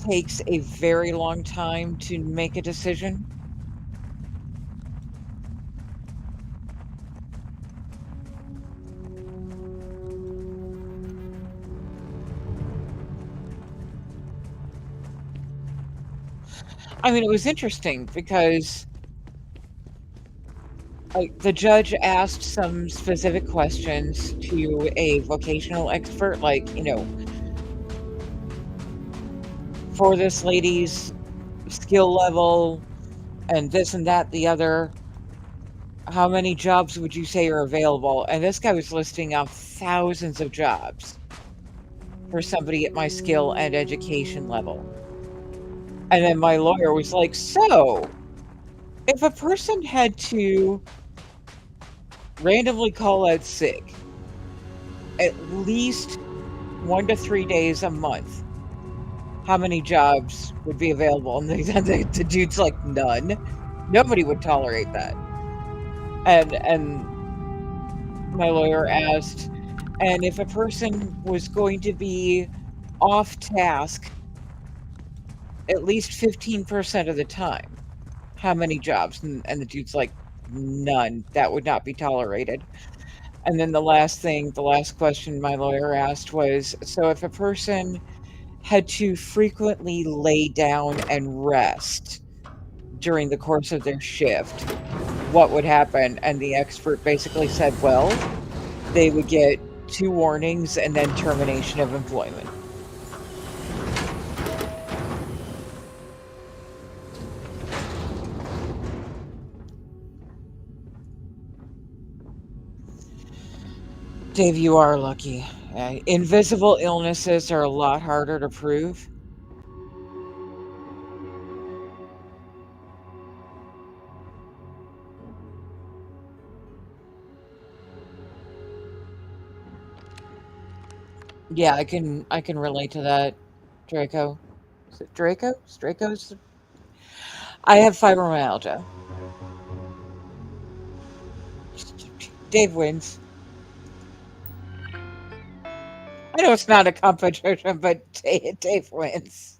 Speaker 1: takes a very long time to make a decision. I mean, it was interesting because the judge asked some specific questions to a vocational expert, like, for this lady's skill level and this and that, the other, how many jobs would you say are available? And this guy was listing off thousands of jobs for somebody at my skill and education level. And then my lawyer was like, so if a person had to randomly call out sick at least 1 to 3 days a month, how many jobs would be available? And the dude's like, none. Nobody would tolerate that. And my lawyer asked, and if a person was going to be off task at least 15% of the time, how many jobs? And the dude's like, none. That would not be tolerated. And then the last question my lawyer asked was, so if a person had to frequently lay down and rest during the course of their shift, what would happen? And the expert basically said, well, they would get 2 warnings and then termination of employment. Dave, you are lucky. Invisible illnesses are a lot harder to prove. Yeah, I can relate to that, Draco. Is it Draco? Draco's? I have fibromyalgia. Dave wins. I know it's not a competition, but Dave wins.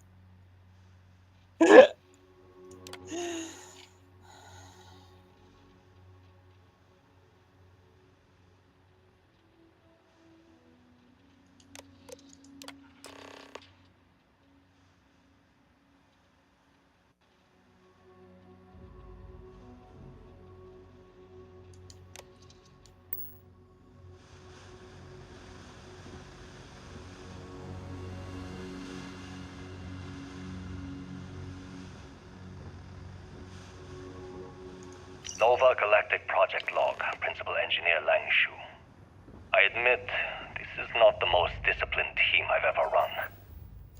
Speaker 15: Nova Galactic Project Log, Principal Engineer Lang Shu. I admit, this is not the most disciplined team I've ever run.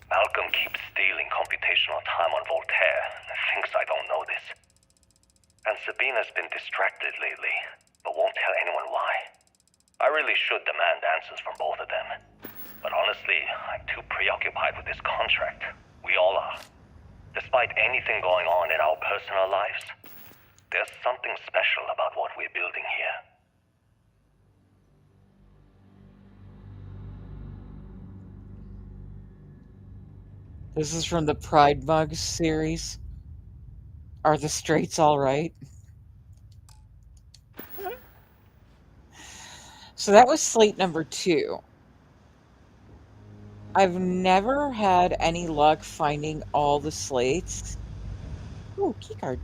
Speaker 15: Malcolm keeps stealing computational time on Voltaire and thinks I don't know this. And Sabina's been distracted lately, but won't tell anyone why. I really should demand answers from both of them. But honestly, I'm too preoccupied with this contract. We all are. Despite anything going on in our personal lives, there's something special about what we're building here.
Speaker 1: This is from the Pride Mugs series. Are the straights all right? So that was slate number 2. I've never had any luck finding all the slates. Ooh, keycard.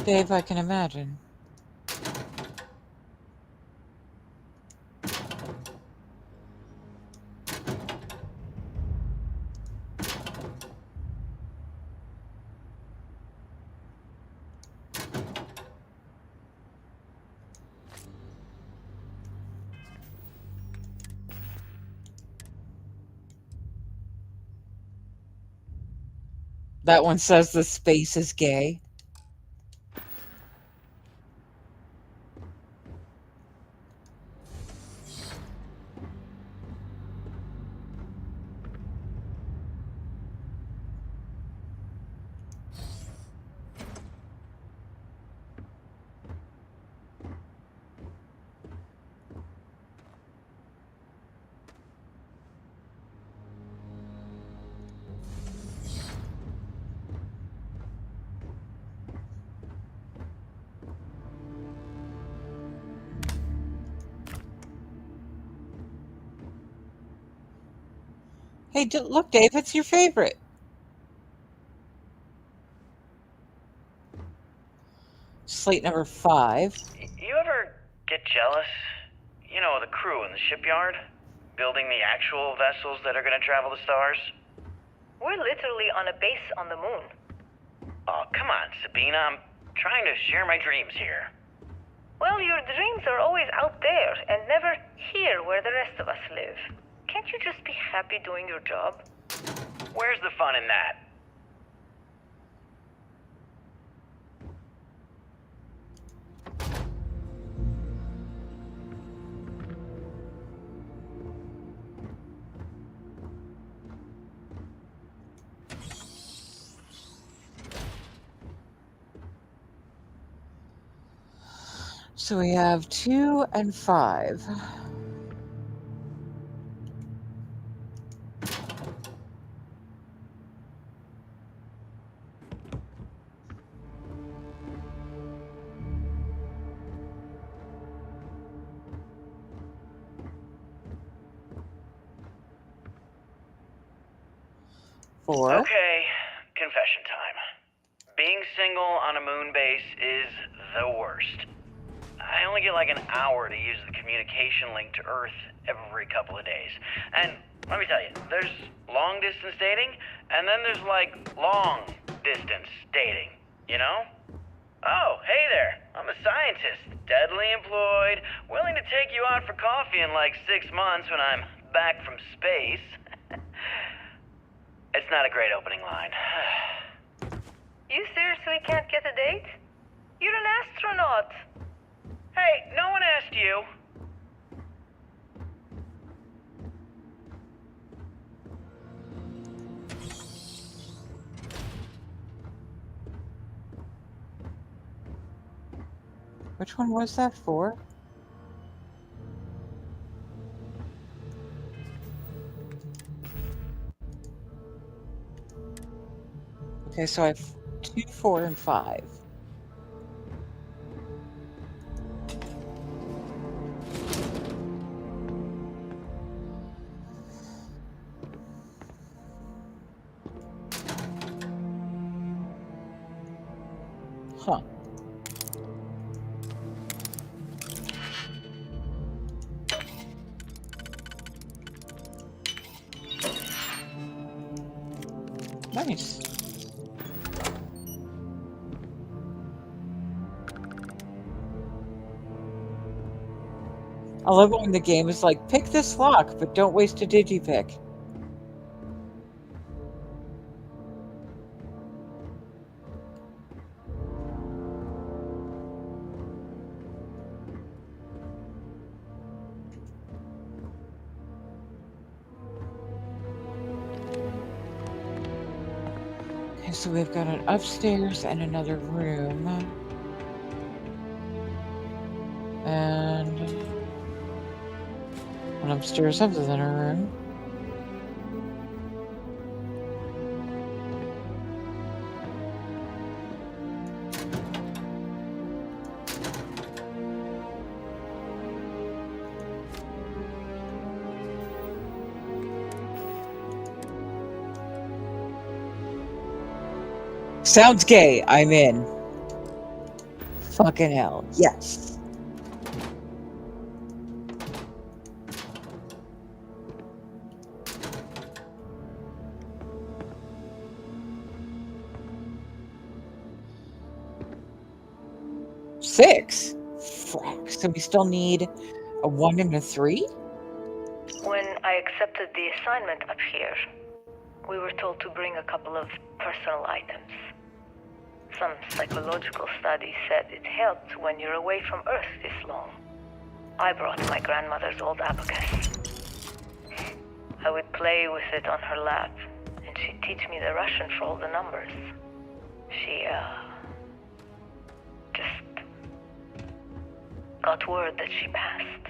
Speaker 1: Dave, I can imagine. That one says the space is gay. Hey, look, Dave, it's your favorite. Slate number 5.
Speaker 16: You ever get jealous? You know, the crew in the shipyard? Building the actual vessels that are gonna travel the stars?
Speaker 17: We're literally on a base on the moon.
Speaker 16: Oh, come on, Sabina. I'm trying to share my dreams here.
Speaker 17: Well, your dreams are always out there and never here where the rest of us live. Can't you just be happy doing your job?
Speaker 16: Where's the fun in that?
Speaker 1: So we have 2 and 5.
Speaker 16: Okay, confession time. Being single on a moon base is the worst. I only get like an hour to use the communication link to Earth every couple of days. And let me tell you, there's long distance dating, and then there's like long distance dating, you know? Oh, hey there, I'm a scientist, deadly employed, willing to take you out for coffee in like 6 months when I'm back from space. It's not a great opening line.
Speaker 17: You seriously can't get a date? You're an astronaut.
Speaker 16: Hey, no one asked you.
Speaker 1: Which one was that for? Okay, so I have 2, 4, and 5. Huh. Nice. I love it when the game is like, pick this lock, but don't waste a digipick. Okay, so we've got an upstairs and another room. And one upstairs other than a room. Sounds gay. I'm in. fucking hell. Yes. Six? Fuck. So we still need a 1 and a 3?
Speaker 17: When I accepted the assignment up here, we were told to bring a couple of personal items. Some psychological study said it helped when you're away from Earth this long. I brought my grandmother's old abacus. I would play with it on her lap, and she'd teach me the Russian for all the numbers. She, just got word that she passed.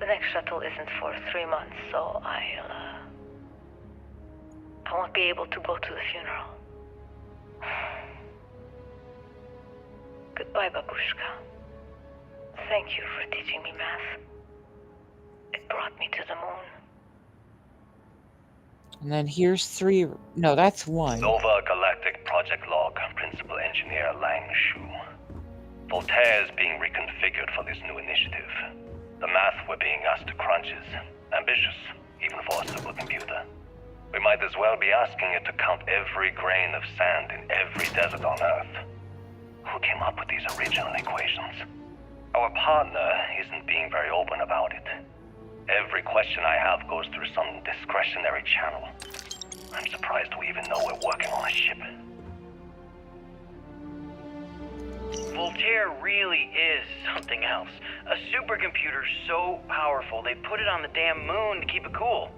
Speaker 17: The next shuttle isn't for 3 months, so I won't be able to go to the funeral. Goodbye, Babushka. Thank you for teaching me math. It brought me to the moon.
Speaker 1: And then here's 3. No, that's 1.
Speaker 15: Nova Galactic Project Log, Principal Engineer Lang Shu. Voltaire is being reconfigured for this new initiative. The math we're being asked to crunch is ambitious, even for a supercomputer. We might as well be asking it to count every grain of sand in every desert on Earth. Who came up with these original equations? Our partner isn't being very open about it. Every question I have goes through some discretionary channel. I'm surprised we even know we're working on a ship.
Speaker 16: Voltaire really is something else. A supercomputer so powerful they put it on the damn moon to keep it cool.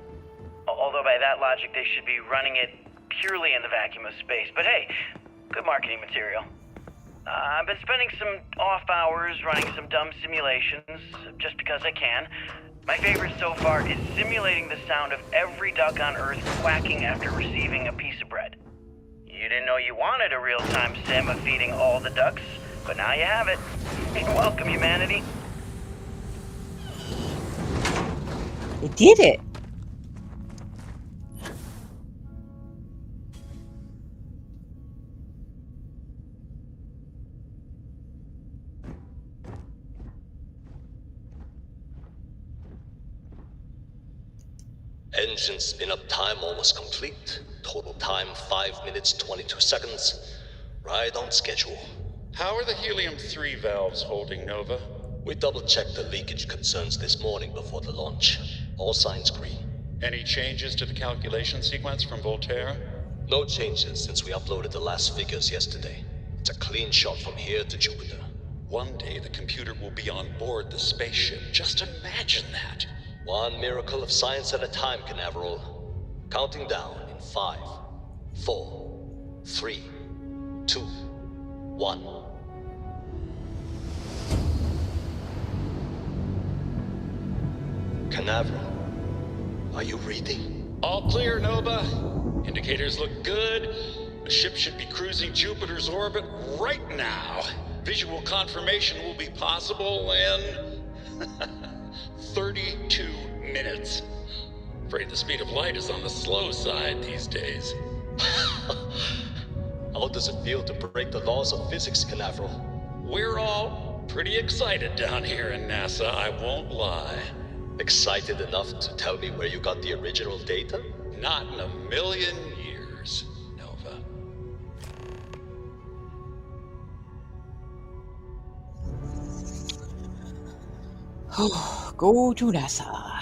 Speaker 16: Although by that logic they should be running it purely in the vacuum of space. But hey, good marketing material. I've been spending some off hours running some dumb simulations, just because I can. My favorite so far is simulating the sound of every duck on Earth quacking after receiving a piece of bread. You didn't know you wanted a real-time sim of feeding all the ducks, but now you have it. Welcome, humanity.
Speaker 1: It did it!
Speaker 8: Engine spin-up time almost complete. Total time 5 minutes 22 seconds. Right on schedule.
Speaker 18: How are the helium-3 valves holding, Nova?
Speaker 8: We double-checked the leakage concerns this morning before the launch. All signs green.
Speaker 18: Any changes to the calculation sequence from Voltaire?
Speaker 8: No changes since we uploaded the last figures yesterday. It's a clean shot from here to Jupiter.
Speaker 18: One day the computer will be on board the spaceship. Just imagine that.
Speaker 8: One miracle of science at a time, Canaveral. Counting down in 5, 4, 3, 2, 1. Canaveral, are you reading?
Speaker 18: All clear, Nova. Indicators look good. The ship should be cruising Jupiter's orbit right now. Visual confirmation will be possible in 32 minutes. Afraid the speed of light is on the slow side these days.
Speaker 8: How does it feel to break the laws of physics, Canaveral?
Speaker 18: We're all pretty excited down here in NASA, I won't lie.
Speaker 8: Excited enough to tell me where you got the original data?
Speaker 18: Not in a million years, Nova.
Speaker 1: Go to NASA.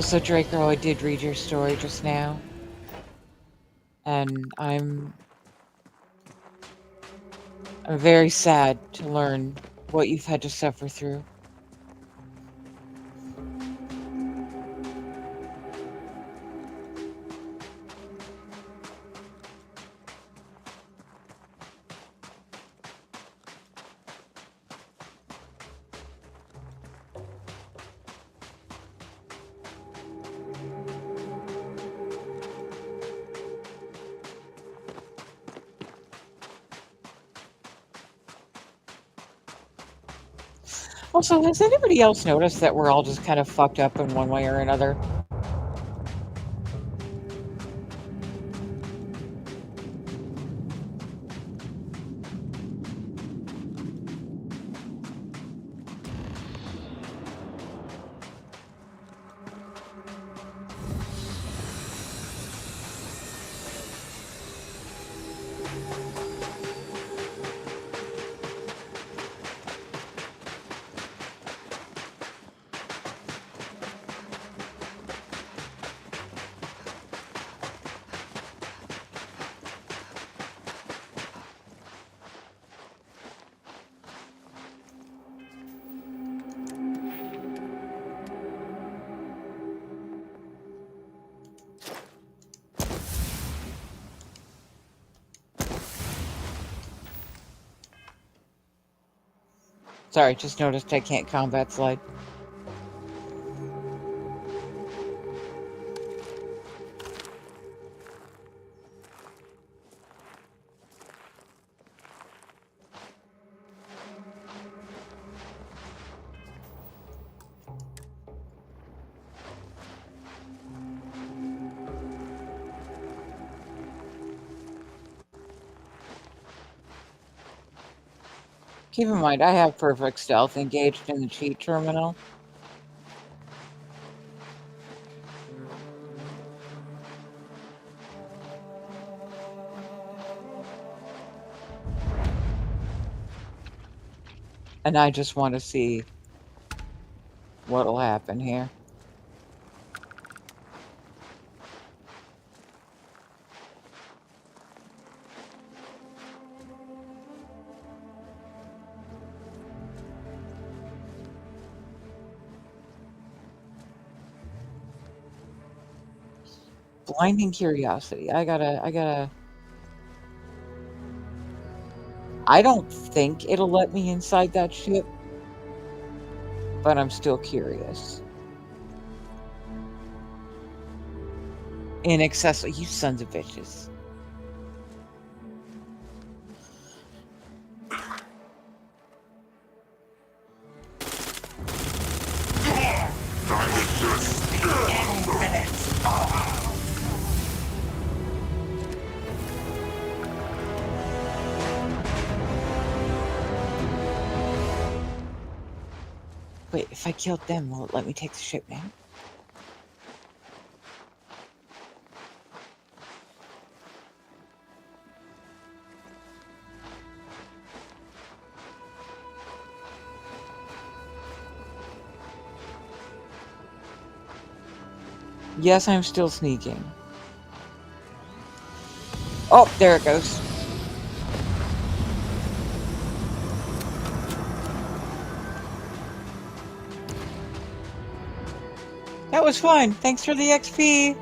Speaker 1: Also, Draco, I did read your story just now, and I'm very sad to learn what you've had to suffer through. Also, has anybody else noticed that we're all just kind of fucked up in one way or another? Sorry, just noticed I can't combat slide. Keep in mind, I have perfect stealth engaged in the cheat terminal. And I just want to see what'll happen here. Blinding curiosity. I don't think it'll let me inside that ship, but I'm still curious. Inaccessible, you sons of bitches. Wait, if I killed them, will it let me take the ship now? Yes, I'm still sneaking. Oh, there it goes. That was fun. Thanks for the XP.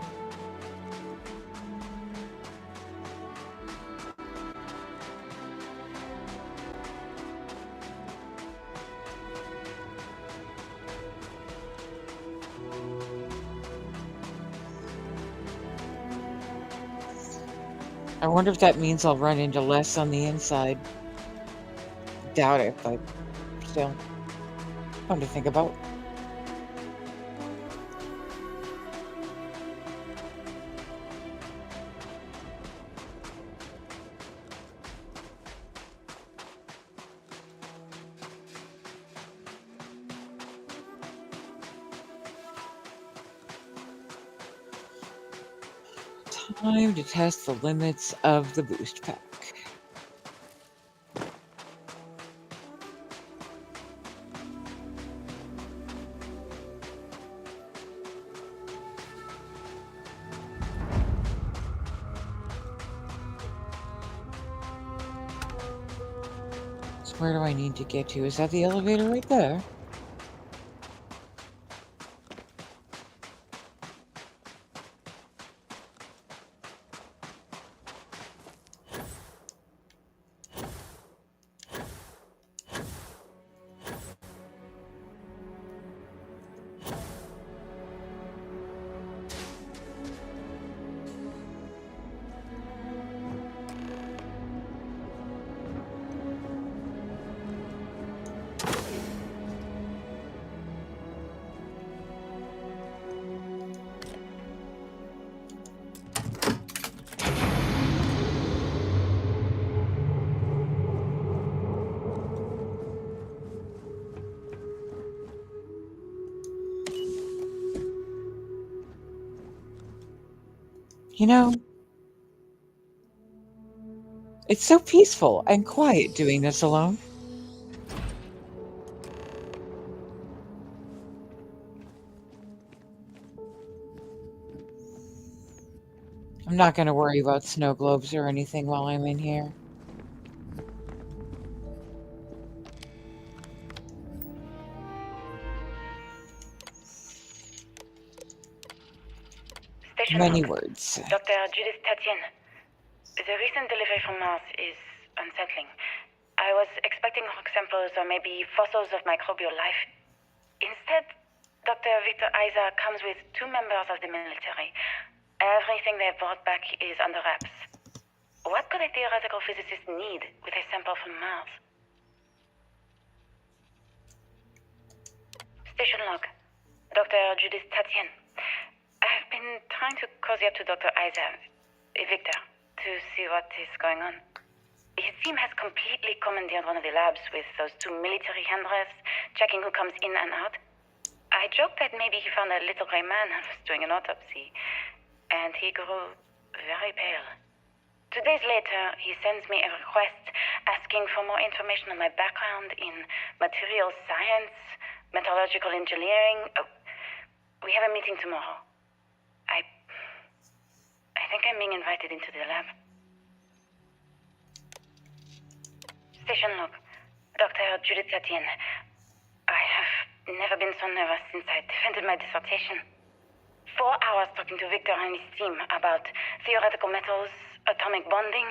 Speaker 1: I wonder if that means I'll run into less on the inside. Doubt it, but still. Fun to think about. Time to test the limits of the boost pack. Where do I need to get to? Is that the elevator right there? You know, it's so peaceful and quiet doing this alone. I'm not going to worry about snow globes or anything while I'm in here.
Speaker 16: Station
Speaker 1: Many
Speaker 16: log.
Speaker 1: words.
Speaker 16: Dr. Judith Tatian. The recent delivery from Mars is unsettling. I was expecting rock samples or maybe fossils of microbial life. Instead, Dr. Victor Isa comes with 2 members of the military. Everything they brought back is under wraps. What could a theoretical physicist need with a sample from Mars? Station log. Dr. Judith Tatian. I've been trying to cozy up to Dr. Isa, Victor, to see what is going on. His team has completely commandeered one of the labs with those 2 military handrails, checking who comes in and out. I joked that maybe he found a little gray man and was doing an autopsy, and he grew very pale. 2 days later, he sends me a request asking for more information on my background in material science, metallurgical engineering. Oh, we have a meeting tomorrow. I think I'm being invited into the lab. Station log. Dr. Judith Tatian. I have never been so nervous since I defended my dissertation. 4 hours talking to Victor and his team about theoretical metals, atomic bonding,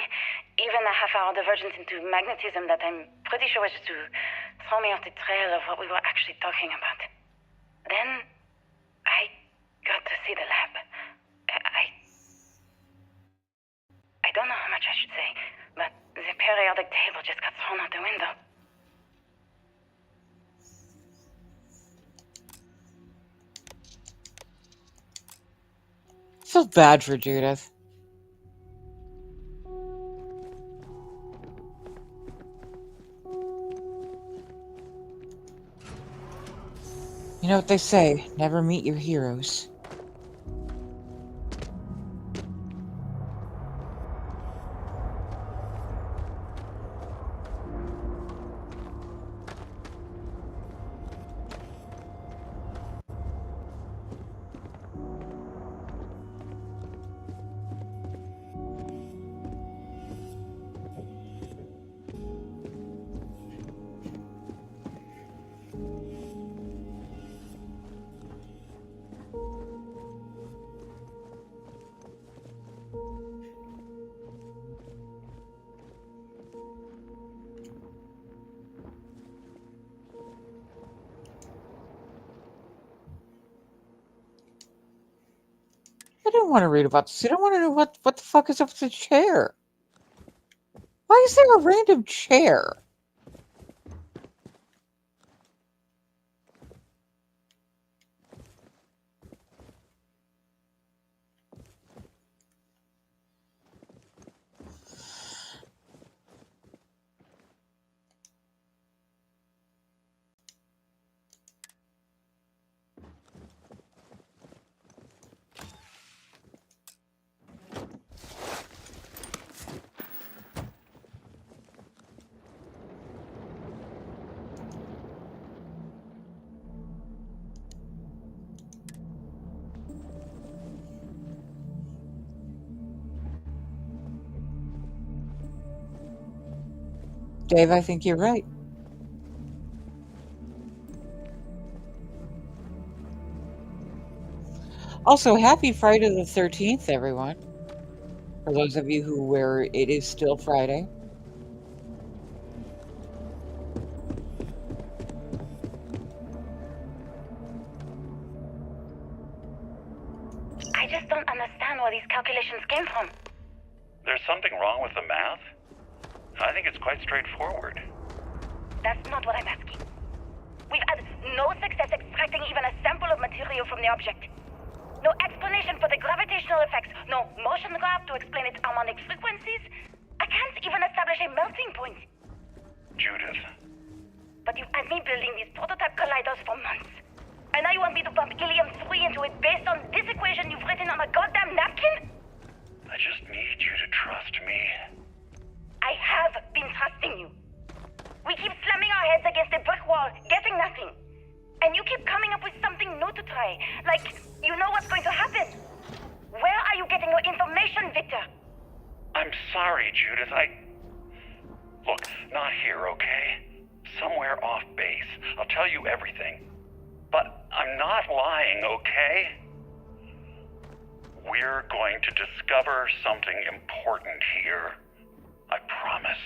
Speaker 16: even a half-hour divergence into magnetism that I'm pretty sure was to throw me off the trail of what we were actually talking about. Then, I got to see the lab. I don't know how much I should say, but the periodic table just got thrown out the window.
Speaker 1: I feel bad for Judith. You know what they say, never meet your heroes. I don't want to read about this. I don't want to know what the fuck is up with the chair. Why is there a random chair? Dave, I think you're right. Also, happy Friday the 13th, everyone. For those of you where it is still Friday.
Speaker 3: I just don't understand where these calculations came from.
Speaker 15: There's something wrong with the math? I think it's quite straightforward.
Speaker 3: That's not what I'm asking. We've had no success extracting even a sample of material from the object. No explanation for the gravitational effects, no motion graph to explain its harmonic frequencies. I can't even establish a melting point.
Speaker 15: Judith.
Speaker 3: But you've had me building these prototype colliders for months. And now you want me to pump helium-3 into it based on this equation you've written on a goddamn napkin?
Speaker 15: I just need you to trust me.
Speaker 3: I have been trusting you. We keep slamming our heads against a brick wall, getting nothing. And you keep coming up with something new to try. Like, you know what's going to happen. Where are you getting your information, Victor?
Speaker 15: I'm sorry, Judith. Look, not here, okay? Somewhere off base. I'll tell you everything. But I'm not lying, okay? We're going to discover something important here. I promise.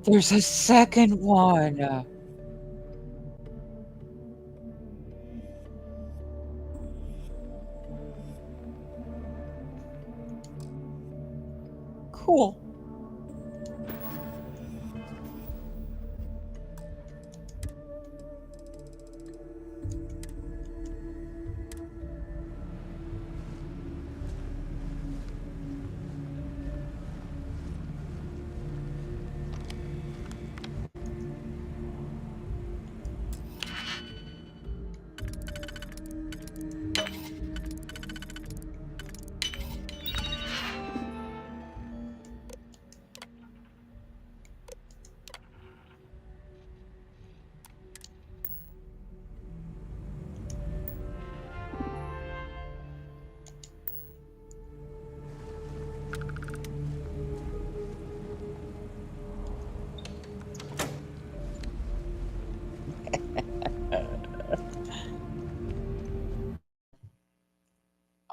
Speaker 1: There's a second one. Cool.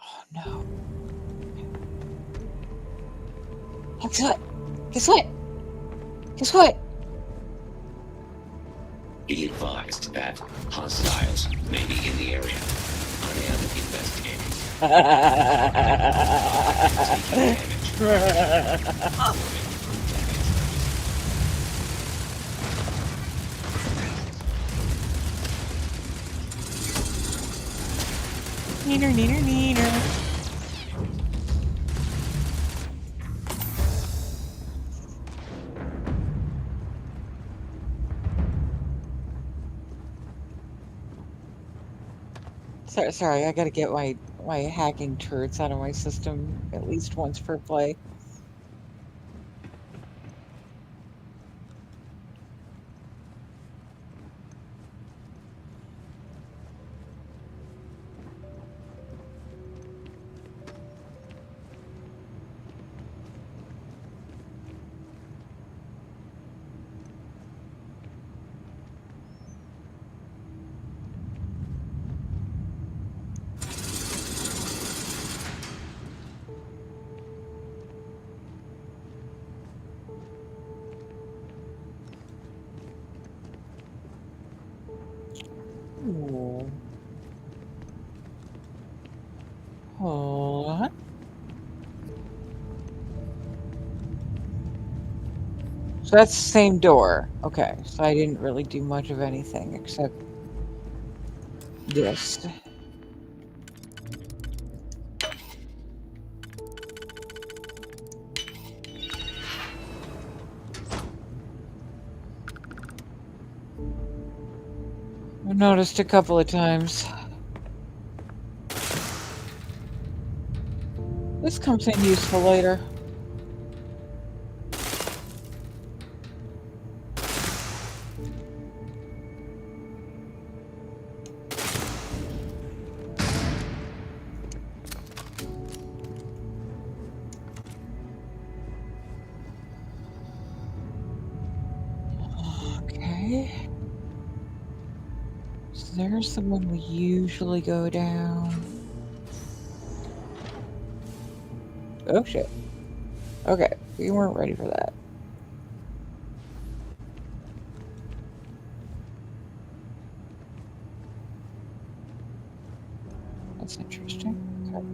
Speaker 1: Oh no. Guess what? Guess what? Guess what?
Speaker 4: Be advised that hostiles may be in the area. I am investigating.
Speaker 1: Neener, neener, neener. Sorry, I gotta get my hacking turrets out of my system at least once per play. Ooh. Hold on. So that's the same door. Okay, so I didn't really do much of anything except this. I've noticed a couple of times. This comes in useful later. Okay. So there's the one we usually go down. Oh shit. Okay, we weren't ready for that. That's interesting. Okay.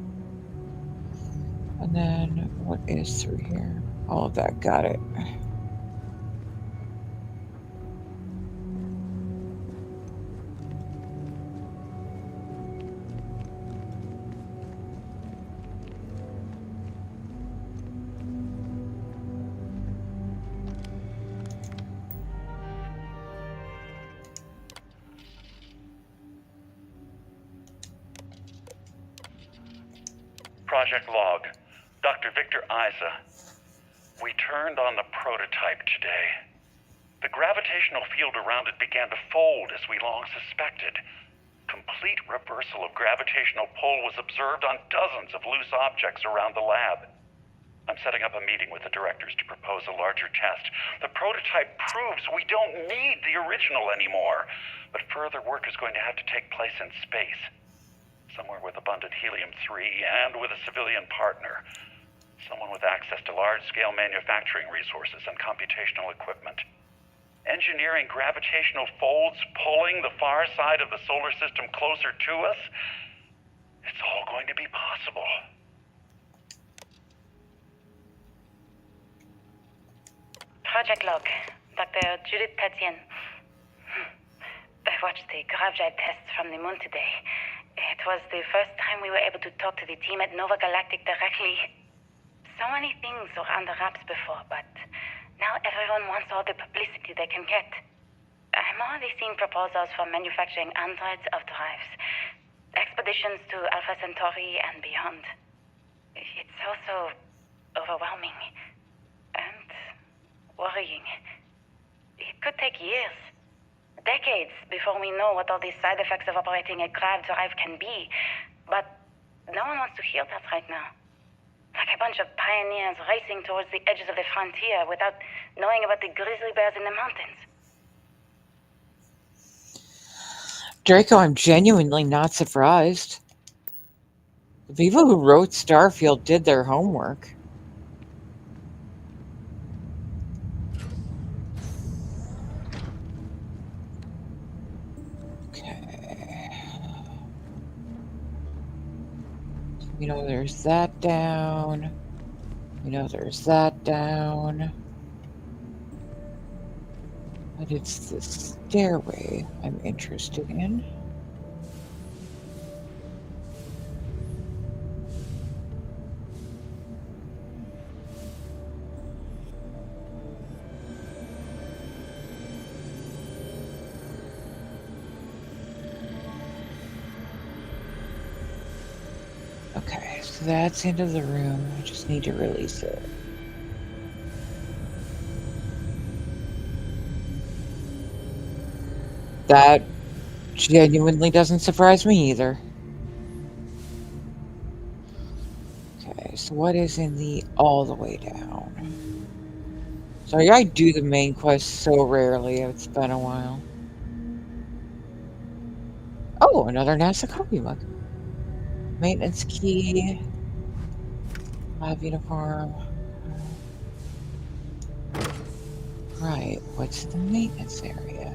Speaker 1: And then what is through here? All of that, got it.
Speaker 15: Project Log, Dr. Victor Isa. We turned on the prototype today. The gravitational field around it began to fold as we long suspected. Complete reversal of gravitational pull was observed on dozens of loose objects around the lab. I'm setting up a meeting with the directors to propose a larger test. The prototype proves we don't need the original anymore, but further work is going to have to take place in space. Somewhere with abundant helium-3 and with a civilian partner. Someone with access to large-scale manufacturing resources and computational equipment. Engineering gravitational folds pulling the far side of the solar system closer to us. It's all going to be possible.
Speaker 17: Project log, Dr. Judith Tatien. I watched the gravjite tests from the moon today. It was the first time we were able to talk to the team at Nova Galactic directly. So many things were under wraps before, but now everyone wants all the publicity they can get. I'm already seeing proposals for manufacturing androids of drives, expeditions to Alpha Centauri and beyond. It's also overwhelming and worrying. It could take years, decades, before we know what all these side effects of operating a grav drive can be. But no one wants to hear that right now. Like a bunch of pioneers racing towards the edges of the frontier without knowing about the grizzly bears in the mountains.
Speaker 1: Draco, I'm genuinely not surprised. The people who wrote Starfield did their homework. You know, there's that down. You know, there's that down. But it's the stairway I'm interested in. Okay, so that's into the room. I just need to release it. That genuinely doesn't surprise me either. Okay, so what is in the all the way down? Sorry, I do the main quest so rarely. It's been a while. Oh, another NASA coffee mug. Maintenance key. Lab uniform. Right, what's the maintenance area?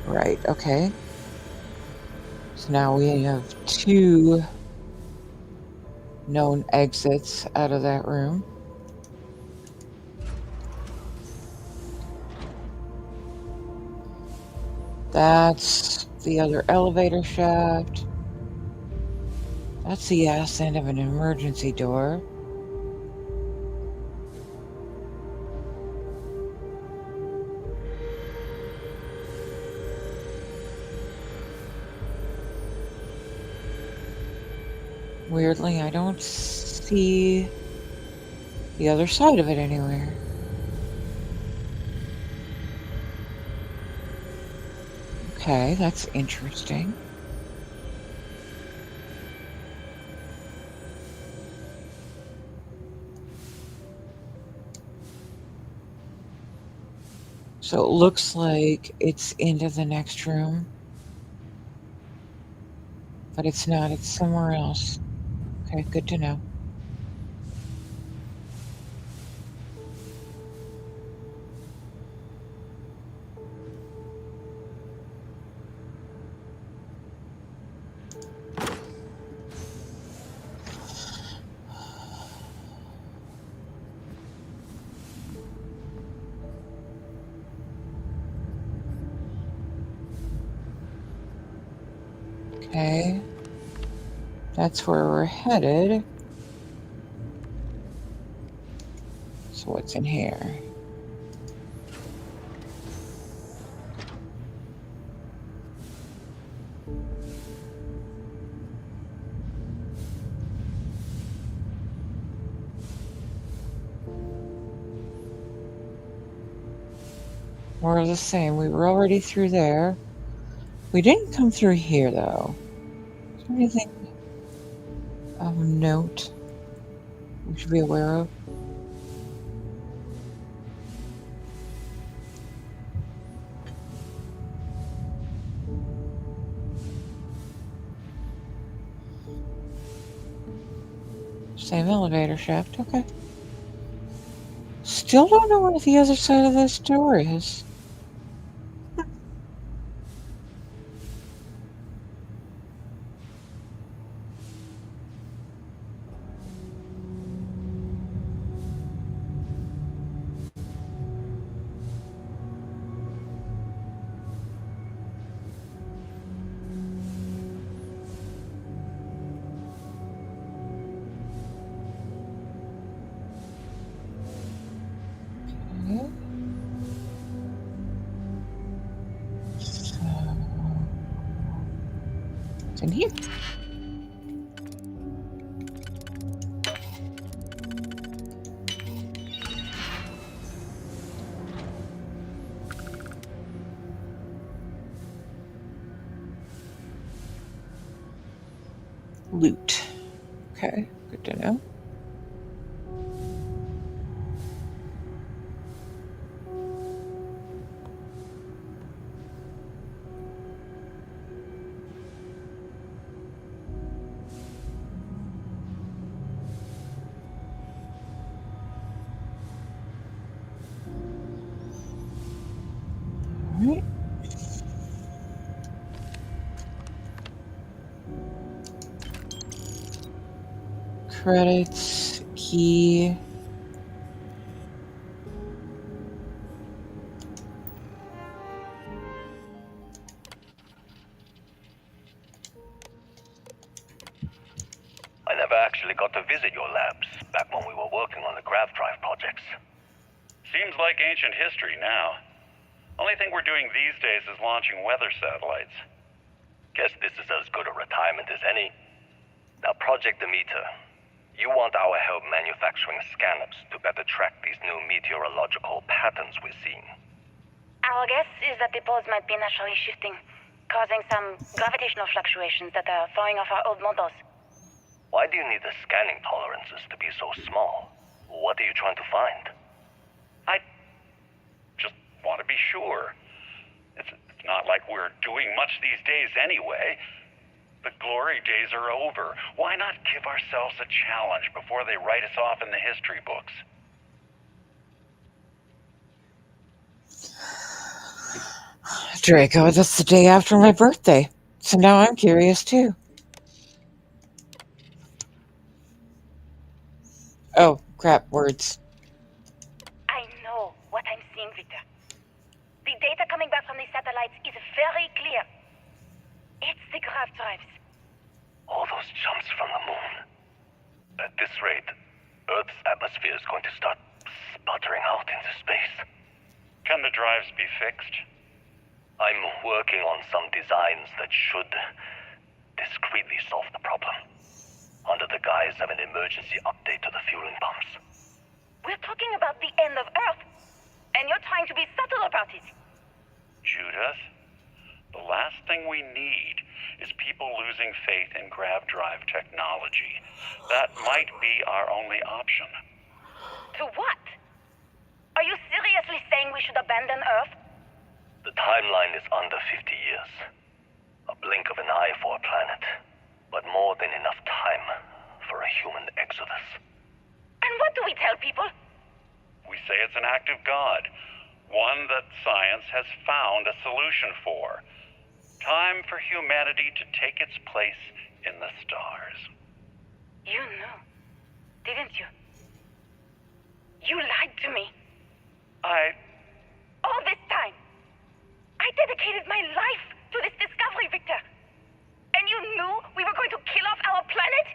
Speaker 1: Right, okay. So now we have 2 known exits out of that room. That's the other elevator shaft. That's the ass end of an emergency door. Weirdly, I don't see the other side of it anywhere. Okay, that's interesting. So it looks like it's into the next room. But it's not, it's somewhere else. Okay, good to know. Okay. That's where we're headed. So what's in here? More of the same. We were already through there. We didn't come through here, though. Is there anything? of note we should be aware of? Same elevator shaft, okay. Still don't know what the other side of this door is. Okay. So, it's in here. Loot. Okay, good to know. Alright. Credits, key.
Speaker 15: I never actually got to visit your labs back when we were working on the grav drive projects.
Speaker 12: Seems like ancient history now. Only thing we're doing these days is launching weather satellites.
Speaker 15: Guess this is as good a retirement as any. Now, Project Demeter, you want our help manufacturing scanners to better track these new meteorological patterns we're seeing.
Speaker 3: Our guess is that the poles might be naturally shifting, causing some gravitational fluctuations that are throwing off our old models.
Speaker 15: Why do you need the scanning tolerances to be so small? What are you trying to find?
Speaker 12: I just want to be sure. It's not like we're doing much these days anyway. The glory days are over. Why not give ourselves a challenge before they write us off in the history books?
Speaker 1: Draco, that's the day after my birthday. So now I'm curious too. Oh, crap, words.
Speaker 3: I know what I'm seeing, Victor. The data coming back from the satellites is very clear. It's the grav drives.
Speaker 15: All those jumps from the moon. At this rate, Earth's atmosphere is going to start sputtering out into space.
Speaker 12: Can the drives be fixed?
Speaker 15: I'm working on some designs that should discreetly solve the problem, under the guise of an emergency update to the fueling pumps.
Speaker 3: We're talking about the end of Earth, and you're trying to be subtle about it.
Speaker 12: Judith, the last thing we need is people losing faith in grav drive technology. That might be our only option.
Speaker 3: To what? Are you seriously saying we should abandon Earth?
Speaker 15: The timeline is under 50 years. A blink of an eye for a planet, but more than enough time for a human exodus.
Speaker 3: And what do we tell people?
Speaker 12: We say it's an act of God, one that science has found a solution for. Time for humanity to take its place in the stars.
Speaker 3: You knew, didn't you? You lied to me. All this time, I dedicated my life to this discovery, Victor. And you knew we were going to kill off our planet?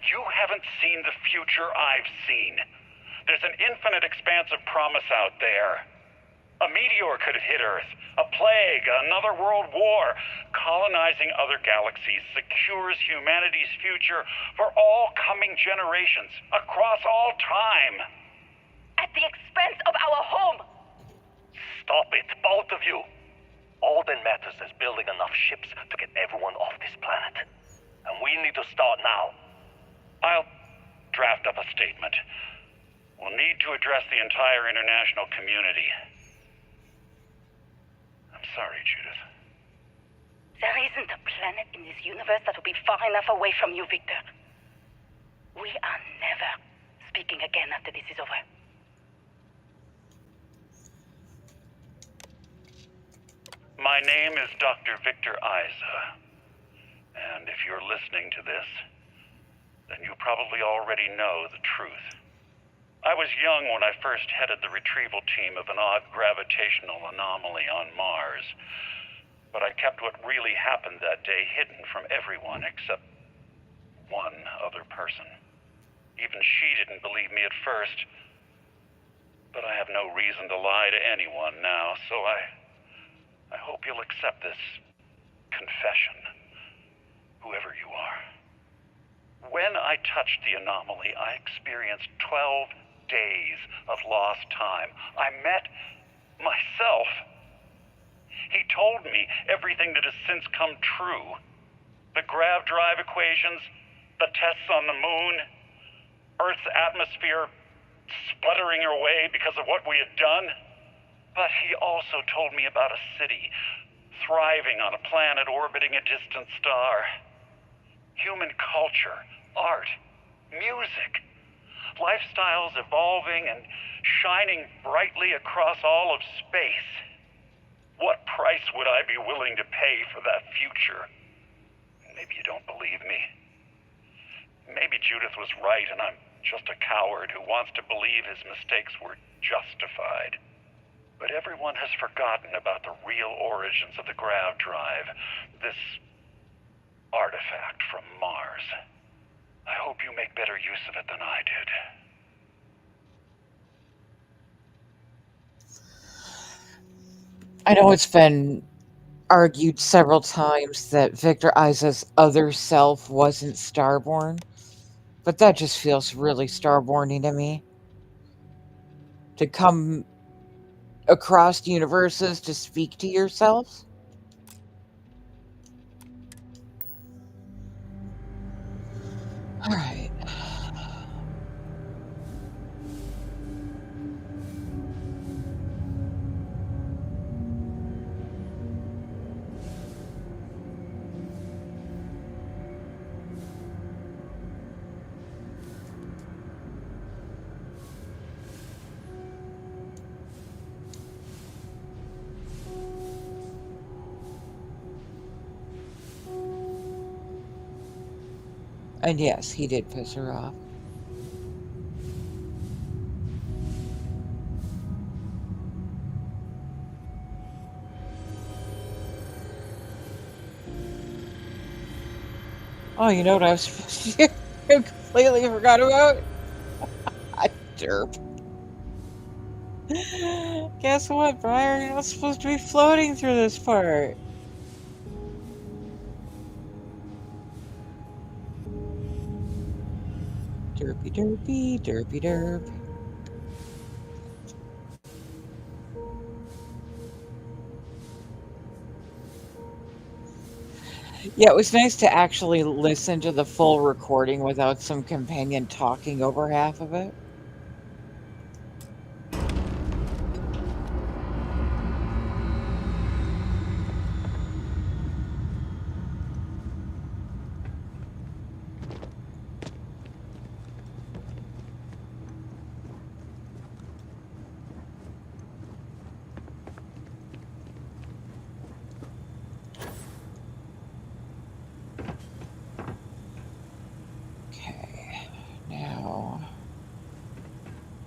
Speaker 12: You haven't seen the future I've seen. There's an infinite expanse of promise out there. A meteor could hit Earth, a plague, another world war. Colonizing other galaxies secures humanity's future for all coming generations, across all time.
Speaker 3: At the expense of our home.
Speaker 15: Stop it, both of you. All that matters is building enough ships to get everyone off this planet. And we need to start now.
Speaker 12: I'll draft up a statement. We'll need to address the entire international community. I'm sorry, Judith.
Speaker 7: There isn't a planet in this universe that will be far enough away from you, Victor. We are never speaking again after this is over.
Speaker 12: My name is Dr. Victor Isa. And if you're listening to this, then you probably already know the truth. I was young when I first headed the retrieval team of an odd gravitational anomaly on Mars. But I kept what really happened that day hidden from everyone except one other person. Even she didn't believe me at first. But I have no reason to lie to anyone now, so I hope you'll accept this confession, whoever you are. When I touched the anomaly, I experienced 12 days of lost time. I met myself. He told me everything that has since come true. The grav drive equations, the tests on the moon, Earth's atmosphere sputtering away because of what we had done. But he also told me about a city thriving on a planet orbiting a distant star. Human culture, art, music, lifestyles evolving and shining brightly across all of space. What price would I be willing to pay for that future? Maybe you don't believe me. Maybe Judith was right and I'm just a coward who wants to believe his mistakes were justified. But everyone has forgotten about the real origins of the grav drive, this artifact from Mars. I hope you make better use of it than I did.
Speaker 1: I know it's been argued several times that Victor Isa's other self wasn't Starborn, but that just feels really Starborn-y to me. To come across universes to speak to yourself? Alright. And yes, he did piss her off. Oh, you know what I was supposed to do? I completely forgot about? Derp. Guess what, Briar? You're not supposed to be floating through this part. Derpy derpy, derpy derp. Yeah, it was nice to actually listen to the full recording without some companion talking over half of it. Okay, now,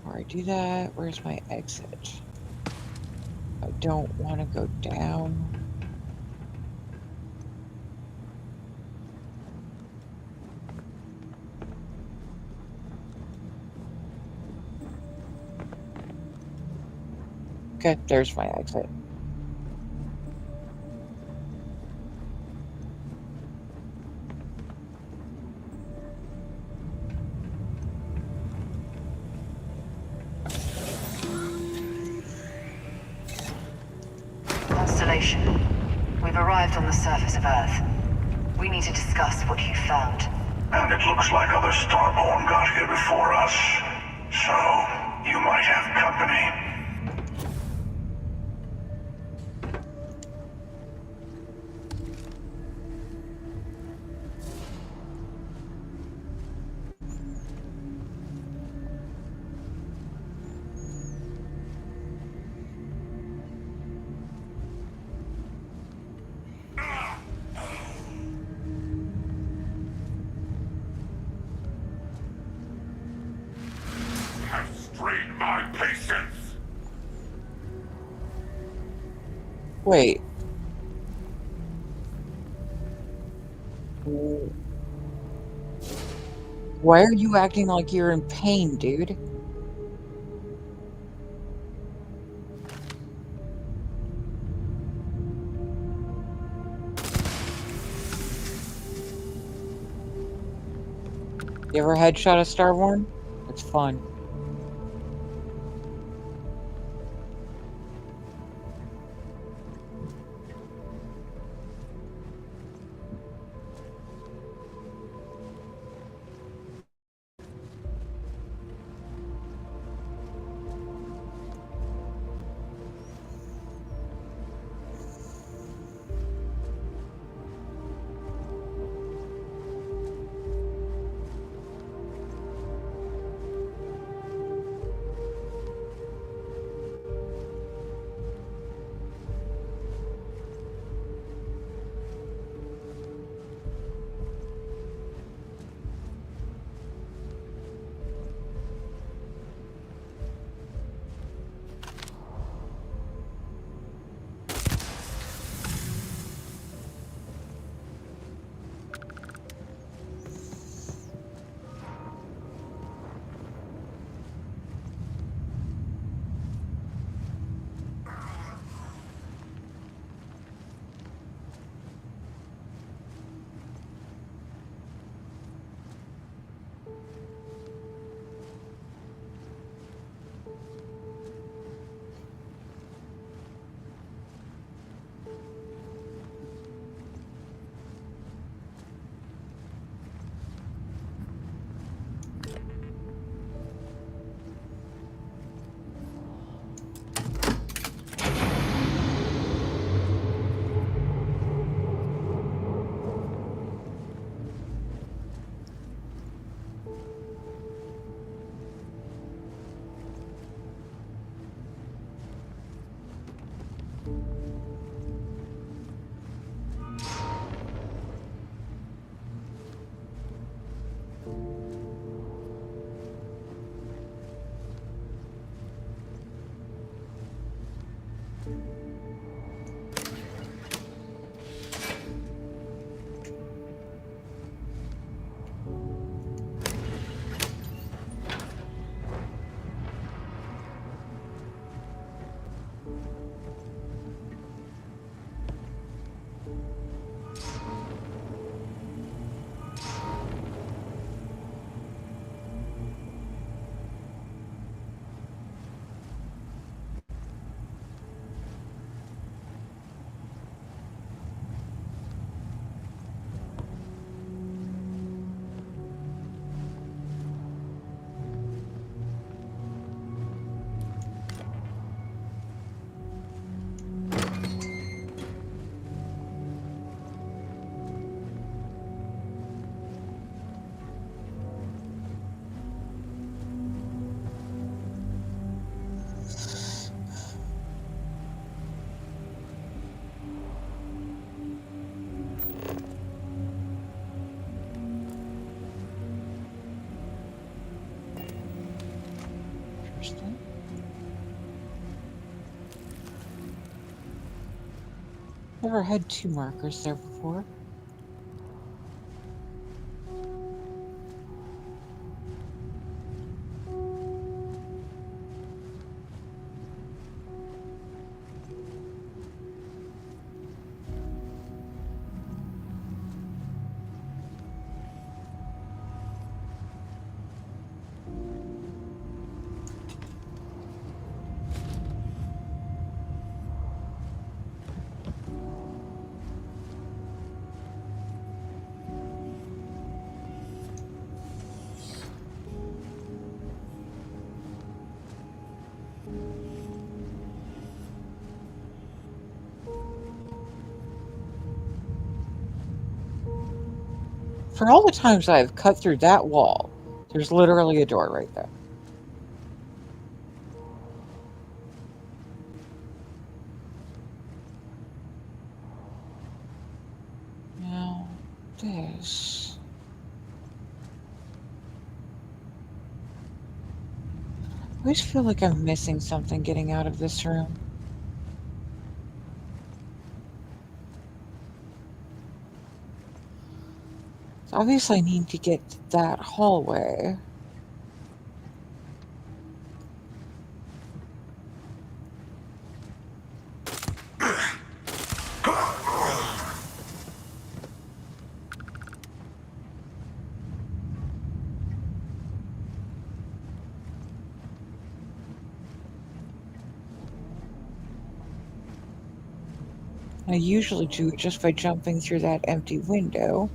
Speaker 1: before I do that, where's my exit? I don't want to go down. Okay, there's my exit.
Speaker 2: Constellation, we've arrived on the surface of Earth. We need to discuss what you found.
Speaker 5: And it looks like other Starborn got here before us. So, you might have company.
Speaker 14: Have strained my patience.
Speaker 1: Wait. Why are you acting like you're in pain, dude? You ever headshot a Starborn? It's fun. Interesting. Never had two markers there before. For all the times I've cut through that wall, there's literally a door right there. Now, this... I always feel like I'm missing something getting out of this room. So obviously I need to get to that hallway. I usually do it just by jumping through that empty window.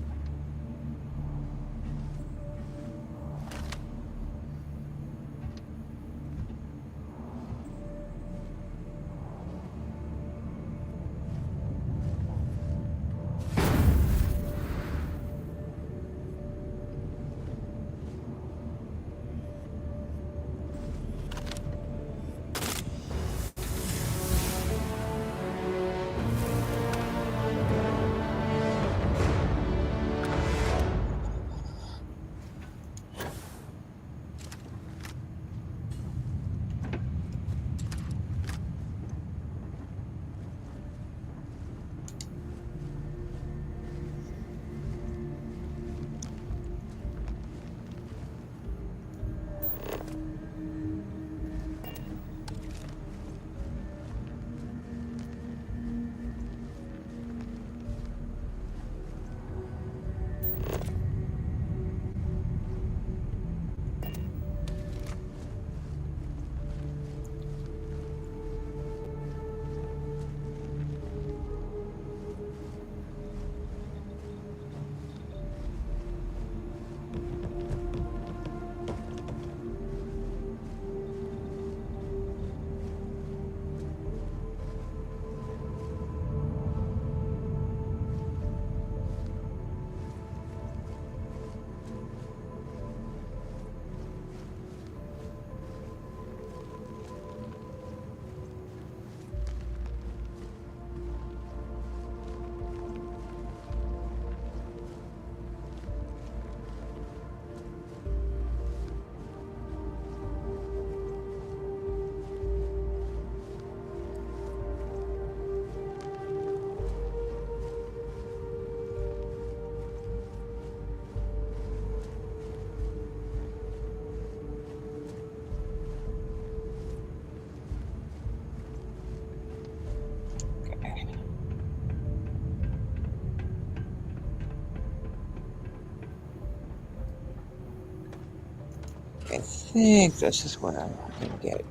Speaker 1: I think this is where I'm not going to get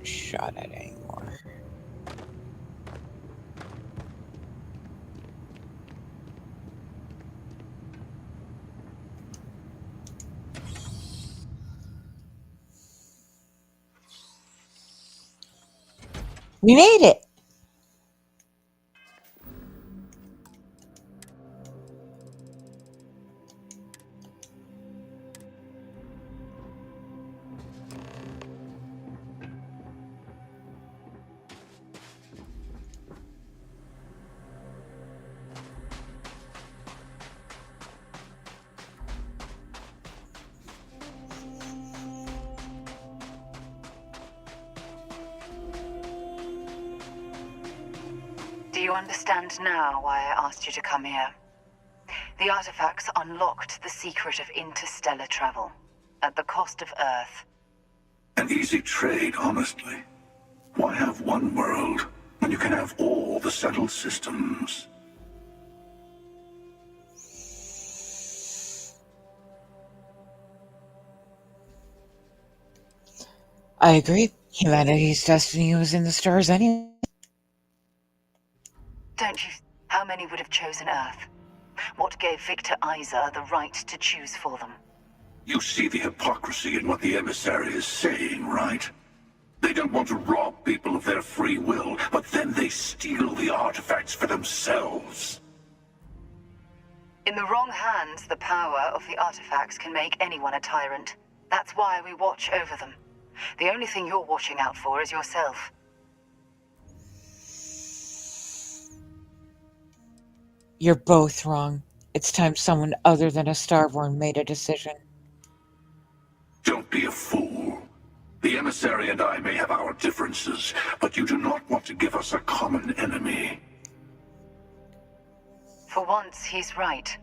Speaker 1: shot at anymore. We made it!
Speaker 2: Do you understand now why I asked you to come here? The artifacts unlocked the secret of interstellar travel, at the cost of Earth.
Speaker 5: An easy trade, honestly. Why have one world when you can have all the settled systems?
Speaker 1: I agree. Humanity's destiny was in the stars anyway.
Speaker 2: Don't you? How many would have chosen Earth? What gave Victor Isa the right to choose for them?
Speaker 5: You see the hypocrisy in what the emissary is saying, right? They don't want to rob people of their free will, but then they steal the artifacts for themselves.
Speaker 2: In the wrong hands, the power of the artifacts can make anyone a tyrant. That's why we watch over them. The only thing you're watching out for is yourself.
Speaker 1: You're both wrong. It's time someone other than a Starborn made a decision.
Speaker 5: Don't be a fool. The emissary and I may have our differences, but you do not want to give us a common enemy.
Speaker 2: For once, he's right.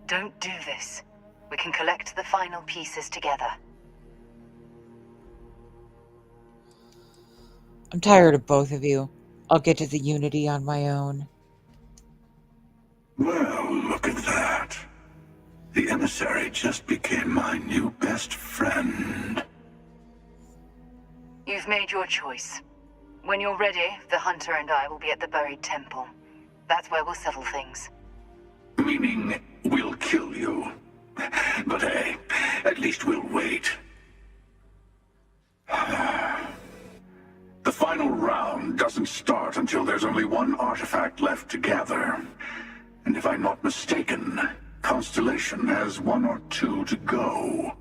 Speaker 2: Don't do this. We can collect the final pieces together.
Speaker 1: I'm tired of both of you. I'll get to the Unity on my own.
Speaker 5: Well, look at that. The emissary just became my new best friend.
Speaker 2: You've made your choice. When you're ready, the Hunter and I will be at the buried temple. That's where we'll settle things.
Speaker 5: Meaning, we'll kill you. But hey, at least we'll wait. The final round doesn't start until there's only one artifact left to gather. And if I'm not mistaken, Constellation has 1 or 2 to go.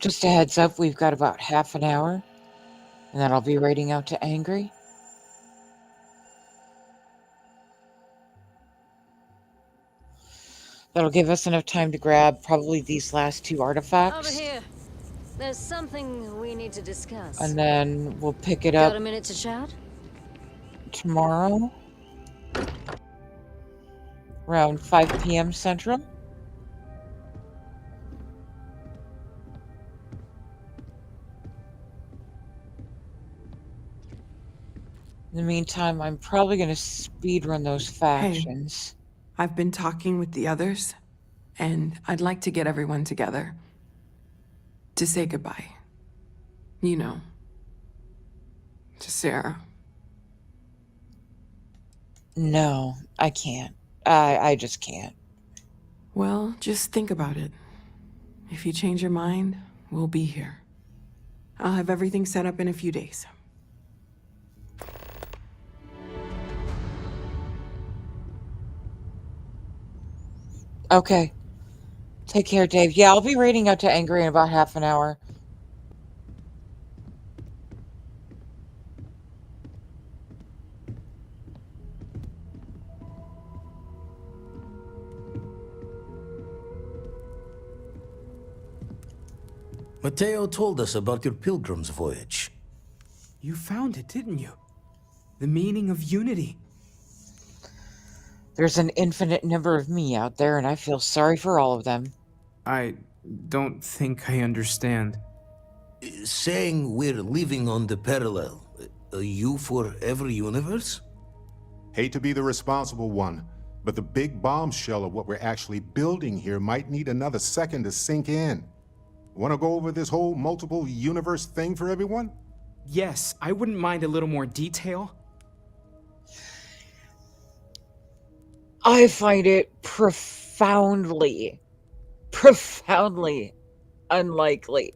Speaker 1: Just a heads up, we've got about half an hour, and then I'll be raiding out to Angry. That'll give us enough time to grab probably these last 2 artifacts.
Speaker 19: Over here. There's something we need to discuss.
Speaker 1: And then we'll pick it
Speaker 19: Got
Speaker 1: up
Speaker 19: a minute to chat?
Speaker 1: tomorrow around 5 p.m. Central. In the meantime, I'm probably going to speedrun those factions.
Speaker 20: Hey, I've been talking with the others, and I'd like to get everyone together to say goodbye. You know, to Sarah.
Speaker 1: No, I can't. I just can't.
Speaker 20: Well, just think about it. If you change your mind, we'll be here. I'll have everything set up in a few days.
Speaker 1: Okay. Take care, Dave. Yeah, I'll be raiding out to Angry in about half an hour.
Speaker 21: Mateo told us about your pilgrim's voyage.
Speaker 20: You found it, didn't you? The meaning of unity.
Speaker 1: There's an infinite number of me out there, and I feel sorry for all of them.
Speaker 22: I don't think I understand.
Speaker 21: Saying we're living on the parallel, you for every universe?
Speaker 23: Hate to be the responsible one, but the big bombshell of what we're actually building here might need another second to sink in. Want to go over this whole multiple universe thing for everyone?
Speaker 22: Yes, I wouldn't mind a little more detail.
Speaker 1: I find it profoundly unlikely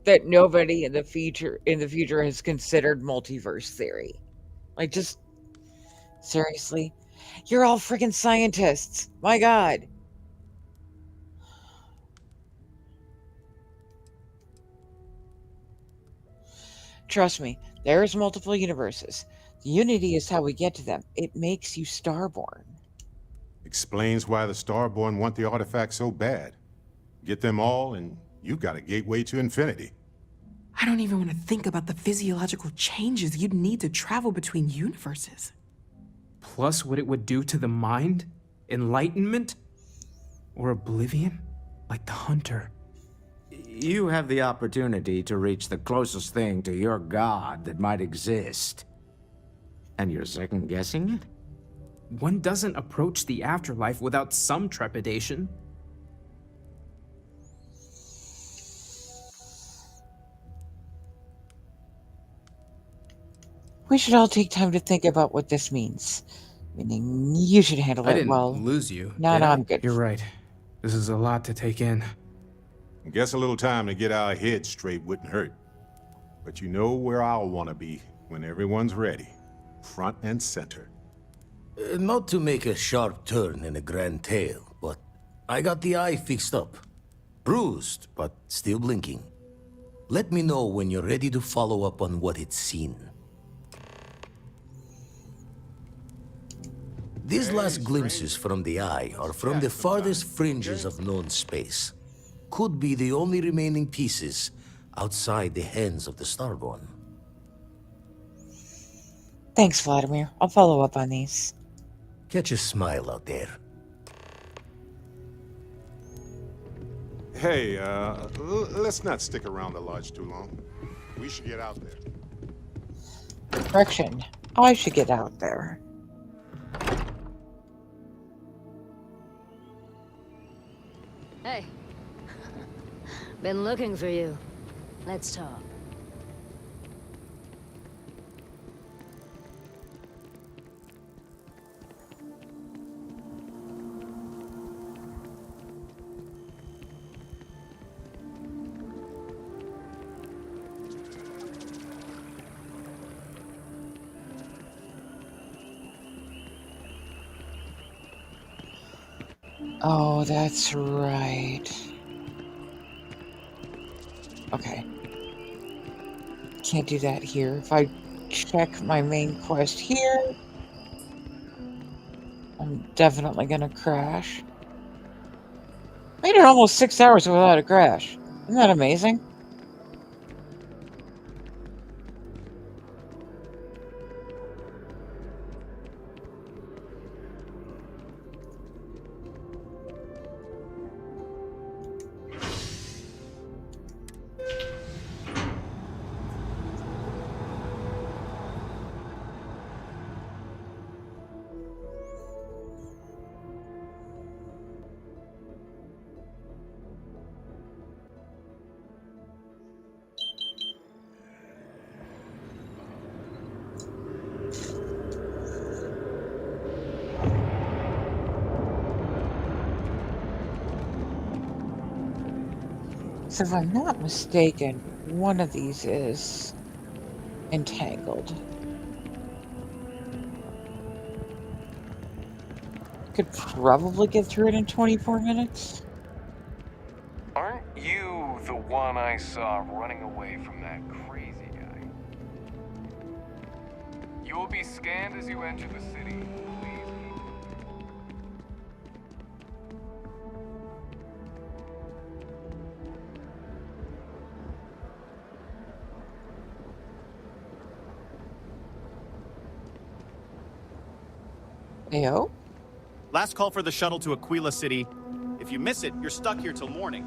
Speaker 1: that nobody in the future has considered multiverse theory. Like, just seriously, you're all freaking scientists. My God. Trust me, there's multiple universes. The unity is how we get to them. It makes you starborn.
Speaker 23: Explains why the Starborn want the artifact so bad. Get them all, and you've got a gateway to infinity.
Speaker 20: I don't even want to think about the physiological changes you'd need to travel between universes.
Speaker 22: Plus what it would do to the mind? Enlightenment? Or oblivion? Like the Hunter.
Speaker 24: You have the opportunity to reach the closest thing to your god that might exist. And you're second-guessing it?
Speaker 22: One doesn't approach the afterlife without some trepidation.
Speaker 1: We should all take time to think about what this means. Meaning, you should handle it well.
Speaker 22: I didn't lose you.
Speaker 1: No, I'm good.
Speaker 22: You're right. This is a lot to take in.
Speaker 23: Guess a little time to get our heads straight wouldn't hurt. But you know where I'll want to be when everyone's ready. Front and center.
Speaker 21: Not to make a sharp turn in a grand tale, but I got the eye fixed up. Bruised, but still blinking. Let me know when you're ready to follow up on what it's seen. These last glimpses from the eye are from the farthest fringes of known space. Could be the only remaining pieces outside the hands of the Starborn.
Speaker 1: Thanks, Vladimir. I'll follow up on these.
Speaker 21: Catch a smile out there.
Speaker 23: Hey, let's not stick around the lodge too long. We should get out there.
Speaker 1: Correction. I should get out there.
Speaker 19: Hey. Been looking for you. Let's talk.
Speaker 1: Oh, that's right. Okay. Can't do that here. If I check my main quest here, I'm definitely gonna crash. Made it almost 6 hours without a crash. Isn't that amazing? So if I'm not mistaken, one of these is entangled. Could probably get through it in 24 minutes.
Speaker 6: Aren't you the one I saw running away from that crazy guy? You will be scanned as you enter the city. Please.
Speaker 1: Ayo?
Speaker 9: Last call for the shuttle to Aquila City. If you miss it, you're stuck here till morning.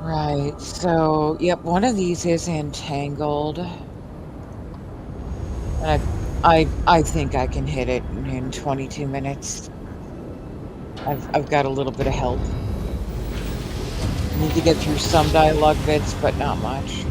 Speaker 1: Right, so, yep, one of these is entangled. And I think I can hit it in 22 minutes. I've got a little bit of help. Need to get through some dialogue bits, but not much.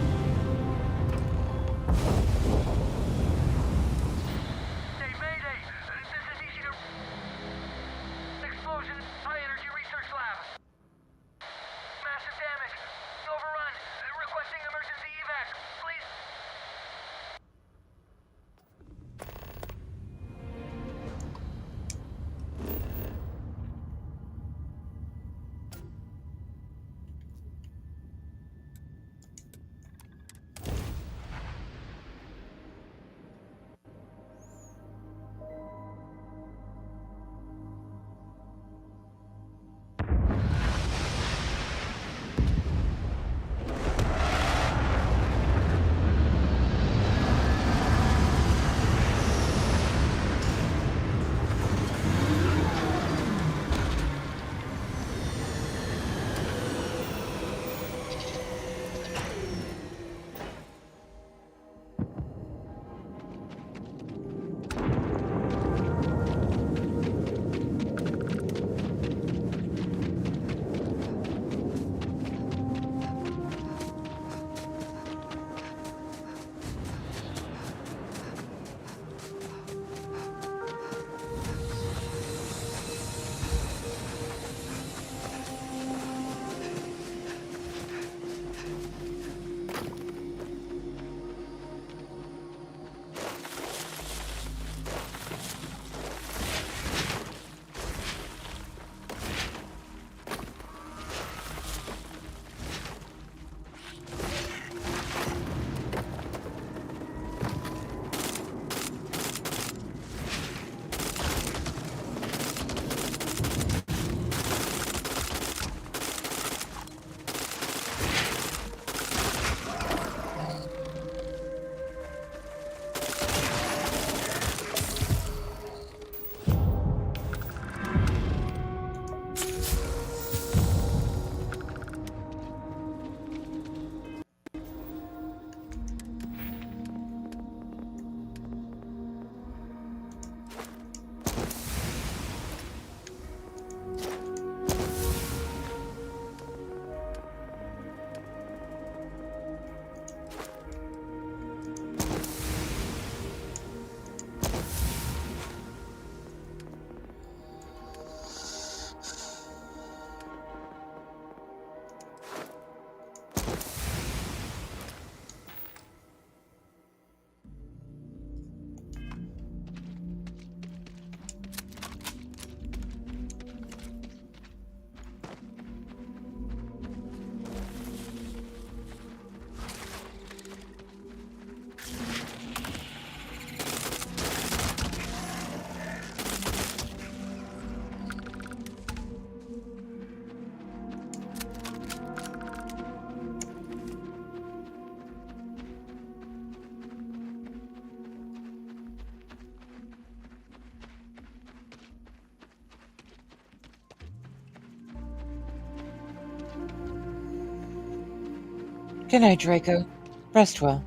Speaker 1: Good night, Draco. Rest well.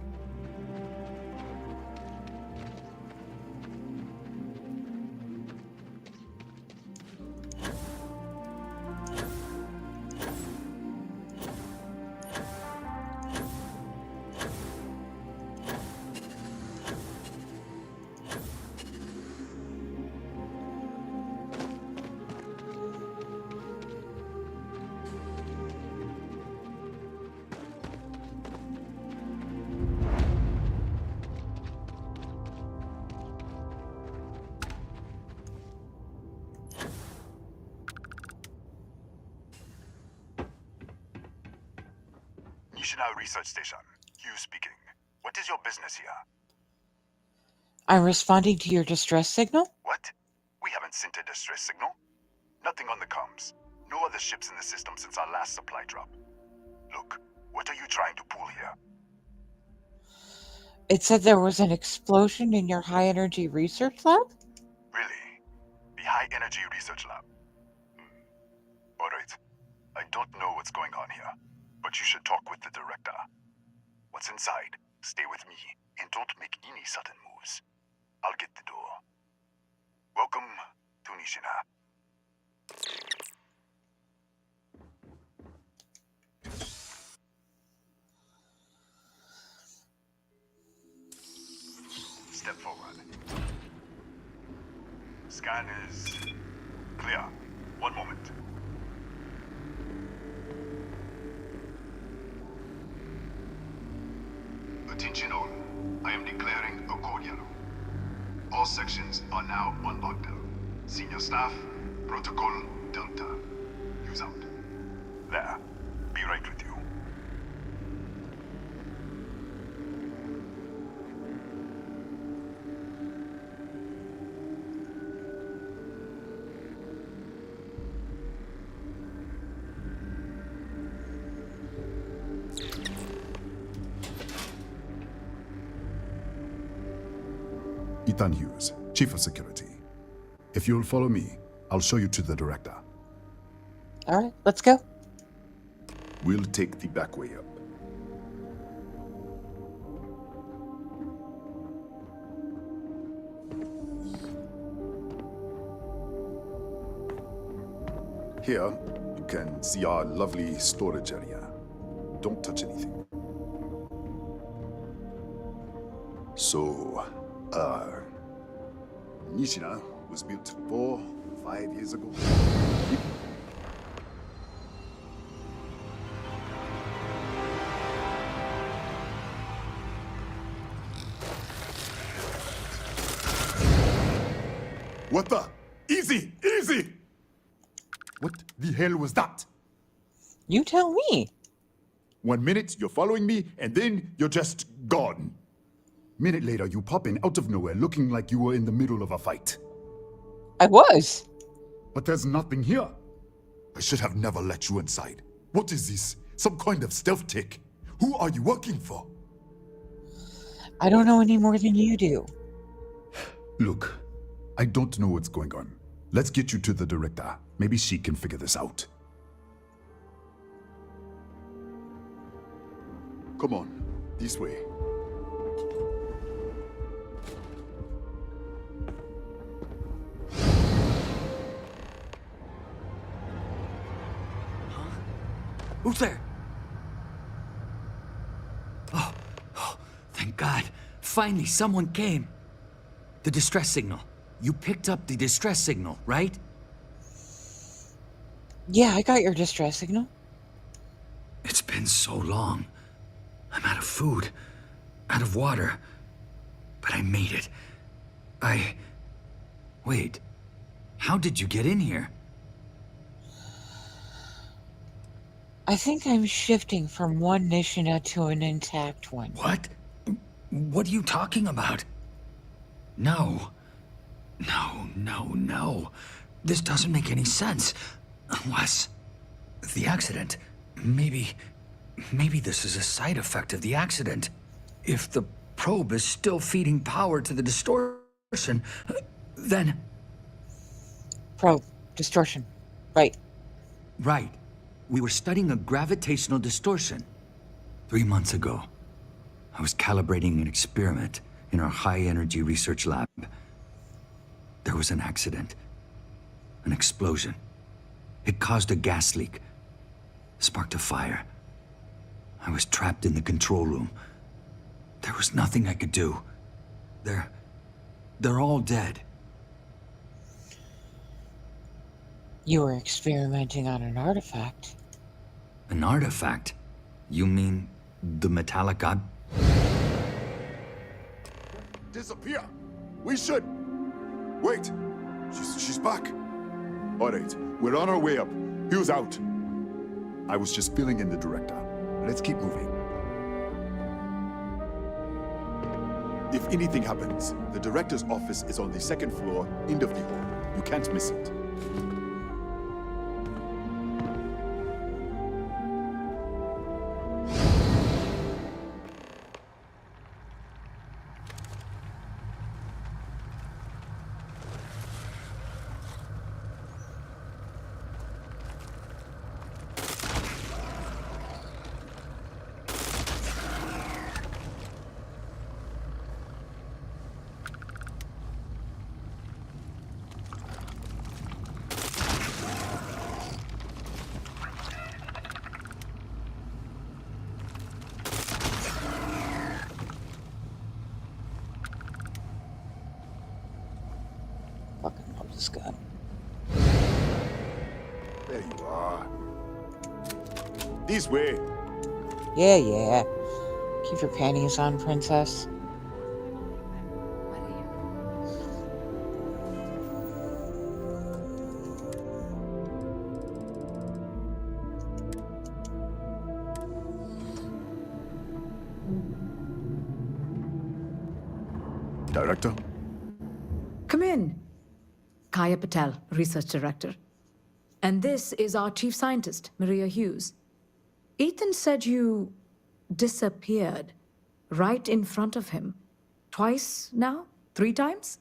Speaker 8: Nishina Research Station. Hugh speaking. What is your business here?
Speaker 1: I'm responding to your distress signal?
Speaker 8: What? We haven't sent a distress signal. Nothing on the comms. No other ships in the system since our last supply drop. Look, what are you trying to pull here?
Speaker 1: It said there was an explosion in your high-energy research lab?
Speaker 8: Really? The High Energy Research Lab? Alright. I don't know what's going on here, but you should talk with the director. What's inside? Stay with me, and don't make any sudden moves. I'll get the door. Welcome to Nishina. Step forward. Scan is clear. One moment. Attention all. I am declaring a code yellow. All sections are now on lockdown. Senior staff, protocol Delta. Use out. There. Be right with you.
Speaker 10: Ethan Hughes, Chief of Security. If you'll follow me, I'll show you to the director.
Speaker 1: All right, let's go.
Speaker 10: We'll take the back way up. Here, you can see our lovely storage area. Don't touch anything. So, Nishina was built 5 years ago. What the? Easy! Easy! What the hell was that?
Speaker 1: You tell me.
Speaker 10: 1 minute, you're following me, and then you're just gone. Minute later, you pop in out of nowhere looking like you were in the middle of a fight.
Speaker 1: I was.
Speaker 10: But there's nothing here. I should have never let you inside. What is this? Some kind of stealth tick? Who are you working for?
Speaker 1: I don't know any more than you do.
Speaker 10: Look, I don't know what's going on. Let's get you to the director. Maybe she can figure this out. Come on, this way.
Speaker 11: Who's there? Oh, thank God. Finally, someone came. The distress signal. You picked up the distress signal, right?
Speaker 1: Yeah, I got your distress signal.
Speaker 11: It's been so long. I'm out of food, out of water. But I made it. Wait. How did you get in here?
Speaker 1: I think I'm shifting from one Nishina to an intact one.
Speaker 11: What? What are you talking about? No. No. This doesn't make any sense. Unless... the accident. Maybe this is a side effect of the accident. If the probe is still feeding power to the distortion, then...
Speaker 1: Probe. Distortion. Right.
Speaker 11: Right. We were studying a gravitational distortion. 3 months ago, I was calibrating an experiment in our high-energy research lab. There was an accident. An explosion. It caused a gas leak. Sparked a fire. I was trapped in the control room. There was nothing I could do. They're all dead.
Speaker 1: You were experimenting on an artifact.
Speaker 11: An artifact? You mean the metallic god?
Speaker 10: Disappear! We should... Wait! She's back! Alright, we're on our way up. Hughes out. I was just filling in the director. Let's keep moving. If anything happens, the director's office is on the second floor, end of the hall. You can't miss it.
Speaker 1: Fucking love this gun.
Speaker 10: There you are. This way.
Speaker 1: Yeah. Keep your panties on, princess.
Speaker 10: Director?
Speaker 4: Come in. Kaya Patel, Research Director. And this is our Chief Scientist, Maria Hughes. Ethan said you disappeared right in front of him. Twice now? 3 times?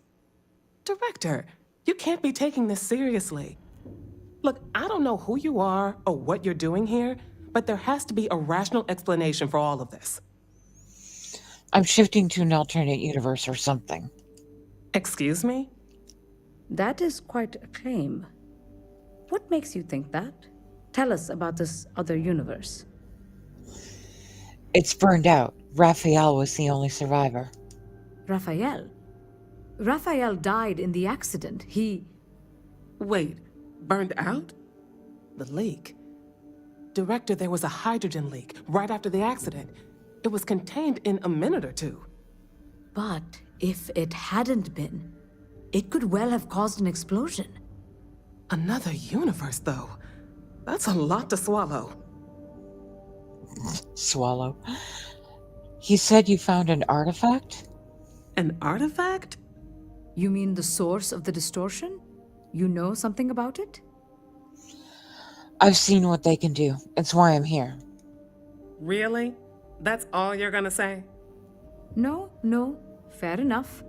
Speaker 13: Director, you can't be taking this seriously. Look, I don't know who you are or what you're doing here, but there has to be a rational explanation for all of this.
Speaker 1: I'm shifting to an alternate universe or something.
Speaker 13: Excuse me?
Speaker 4: That is quite a claim. What makes you think that? Tell us about this other universe.
Speaker 1: It's burned out. Raphael was the only survivor.
Speaker 4: Raphael? Raphael died in the accident. He...
Speaker 13: Wait, burned out? The leak. Director, there was a hydrogen leak right after the accident. It was contained in a minute or 2.
Speaker 4: But if it hadn't been, it could well have caused an explosion.
Speaker 13: Another universe, though. That's a lot to swallow.
Speaker 1: Swallow. He said you found an artifact?
Speaker 13: An artifact?
Speaker 4: You mean the source of the distortion? You know something about it?
Speaker 1: I've seen what they can do. It's why I'm here.
Speaker 13: Really? That's all you're gonna say?
Speaker 4: No. Fair enough.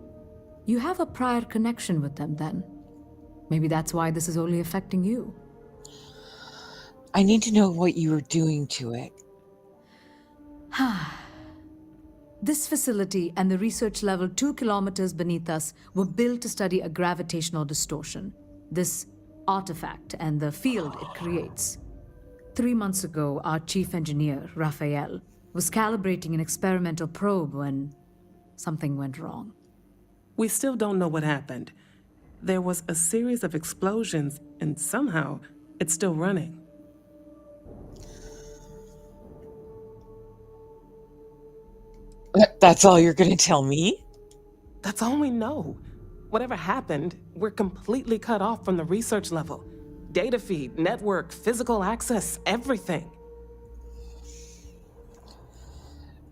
Speaker 4: You have a prior connection with them, then. Maybe that's why this is only affecting you.
Speaker 1: I need to know what you were doing to it.
Speaker 4: This facility and the research level 2 kilometers beneath us were built to study a gravitational distortion, this artifact and the field it creates. 3 months ago, our chief engineer, Raphael, was calibrating an experimental probe when something went wrong.
Speaker 13: We still don't know what happened. There was a series of explosions, and somehow it's still running.
Speaker 1: That's all you're gonna tell me?
Speaker 13: That's all we know. Whatever happened, we're completely cut off from the research level. Data feed, network, physical access, everything.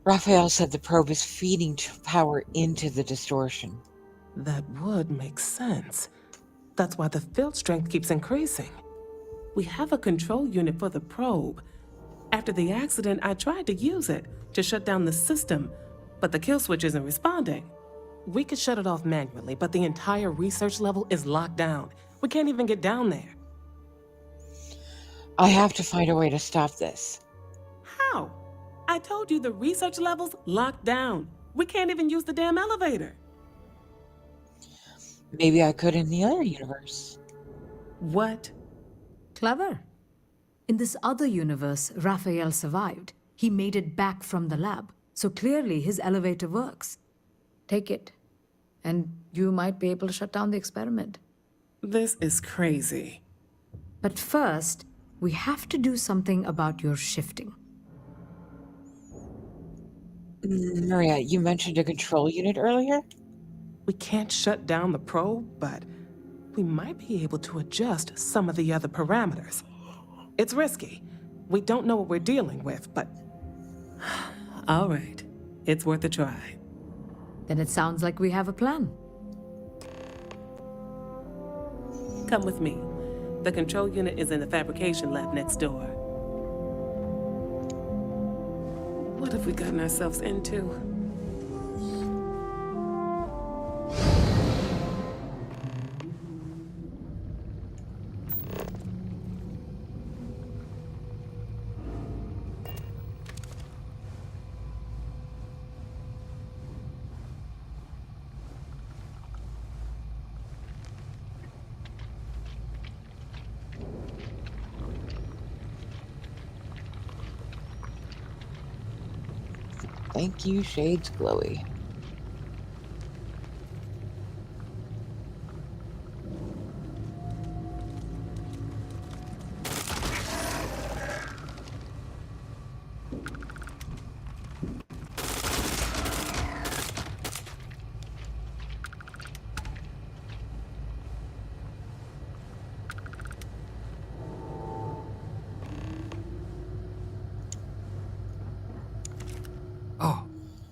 Speaker 1: Raphael said the probe is feeding power into the distortion.
Speaker 13: That would make sense. That's why the field strength keeps increasing. We have a control unit for the probe. After the accident, I tried to use it to shut down the system, but the kill switch isn't responding. We could shut it off manually, but the entire research level is locked down. We can't even get down there.
Speaker 1: I have to find a way to stop this.
Speaker 13: How? I told you the research level's locked down. We can't even use the damn elevator.
Speaker 1: Maybe I could in the other universe.
Speaker 13: What?
Speaker 4: Clever. In this other universe, Raphael survived. He made it back from the lab. So clearly his elevator works. Take it, and you might be able to shut down the experiment.
Speaker 13: This is crazy.
Speaker 4: But first, we have to do something about your shifting.
Speaker 1: Maria, you mentioned a control unit earlier?
Speaker 13: We can't shut down the probe, but we might be able to adjust some of the other parameters. It's risky. We don't know what we're dealing with, but... All right. It's worth a try.
Speaker 4: Then it sounds like we have a plan.
Speaker 13: Come with me. The control unit is in the fabrication lab next door. What have we gotten ourselves into?
Speaker 1: Thank you, Shades Glowy.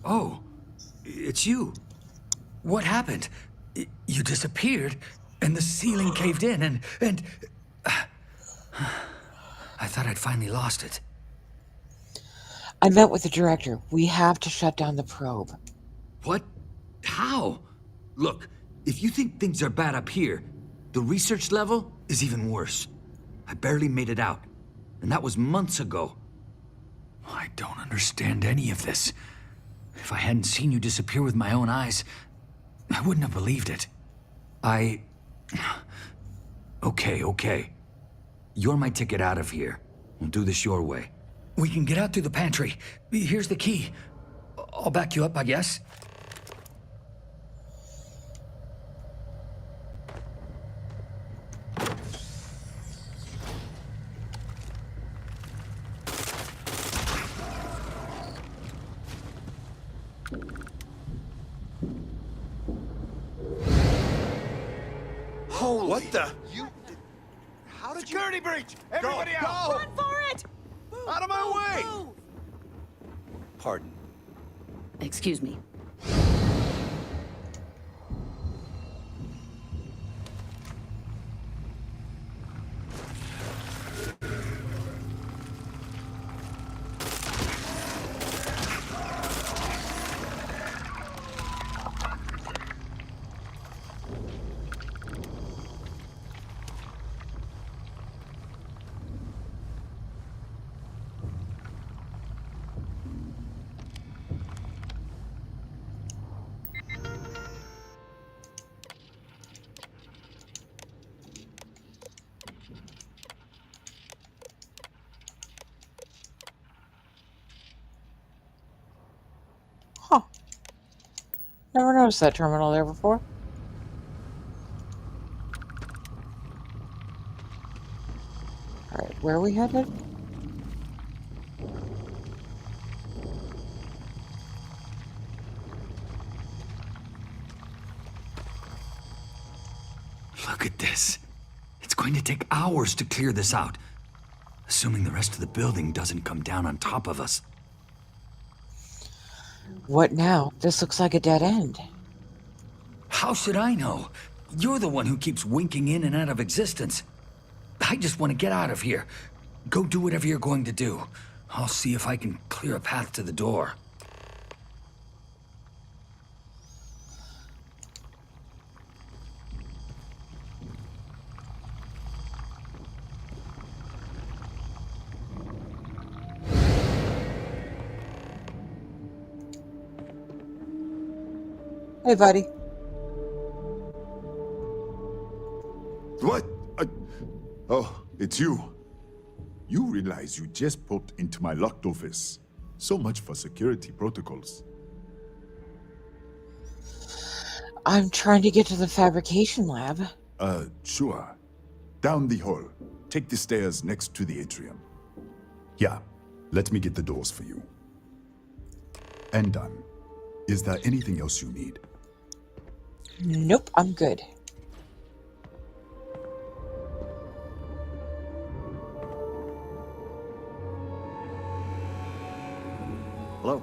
Speaker 11: Oh, it's you. What happened? You disappeared, and the ceiling caved in, and... I thought I'd finally lost it.
Speaker 1: I met with the director. We have to shut down the probe.
Speaker 11: What? How? Look, if you think things are bad up here, the research level is even worse. I barely made it out, and that was months ago. I don't understand any of this. If I hadn't seen you disappear with my own eyes, I wouldn't have believed it. Okay. You're my ticket out of here. We'll do this your way. We can get out through the pantry. Here's the key. I'll back you up, I guess.
Speaker 3: Holy... What the... How did Security breach! Everybody out!
Speaker 16: Run for it!
Speaker 3: Out of my way!
Speaker 21: Pardon.
Speaker 16: Excuse me.
Speaker 1: Huh. Never noticed that terminal there before. Alright, where are we headed?
Speaker 11: Look at this. It's going to take hours to clear this out. Assuming the rest of the building doesn't come down on top of us.
Speaker 1: What now? This looks like a dead end.
Speaker 11: How should I know? You're the one who keeps winking in and out of existence. I just want to get out of here. Go do whatever you're going to do. I'll see if I can clear a path to the door.
Speaker 1: Hey, buddy.
Speaker 10: What? Oh, it's you. You realize you just popped into my locked office. So much for security protocols.
Speaker 1: I'm trying to get to the fabrication lab.
Speaker 10: Sure. Down the hall. Take the stairs next to the atrium. Yeah, let me get the doors for you. And done. Is there anything else you need?
Speaker 1: Nope, I'm good.
Speaker 10: Hello?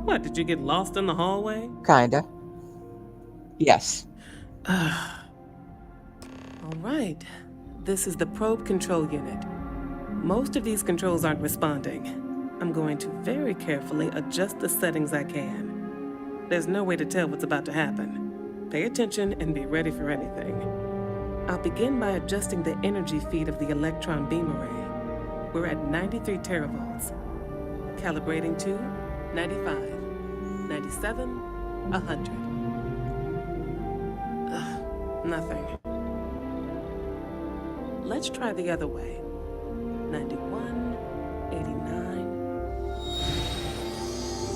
Speaker 13: What, did you get lost in the hallway?
Speaker 1: Kinda. Yes.
Speaker 13: All right. This is the probe control unit. Most of these controls aren't responding. I'm going to very carefully adjust the settings I can. There's no way to tell what's about to happen. Pay attention and be ready for anything. I'll begin by adjusting the energy feed of the electron beam array. We're at 93 teravolts. Calibrating to 95, 97, 100. Nothing. Let's try the other way. 91, 89.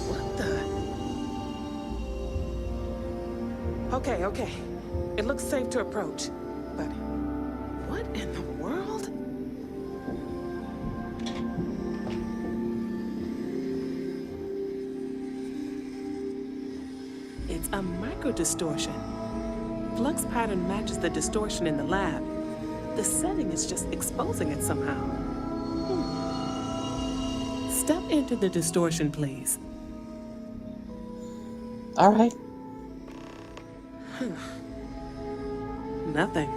Speaker 13: What the? Okay. It looks safe to approach. But what in the world? It's a microdistortion. Flux pattern matches the distortion in the lab. The setting is just exposing it somehow. Step into the distortion, please.
Speaker 1: All right.
Speaker 13: Nothing.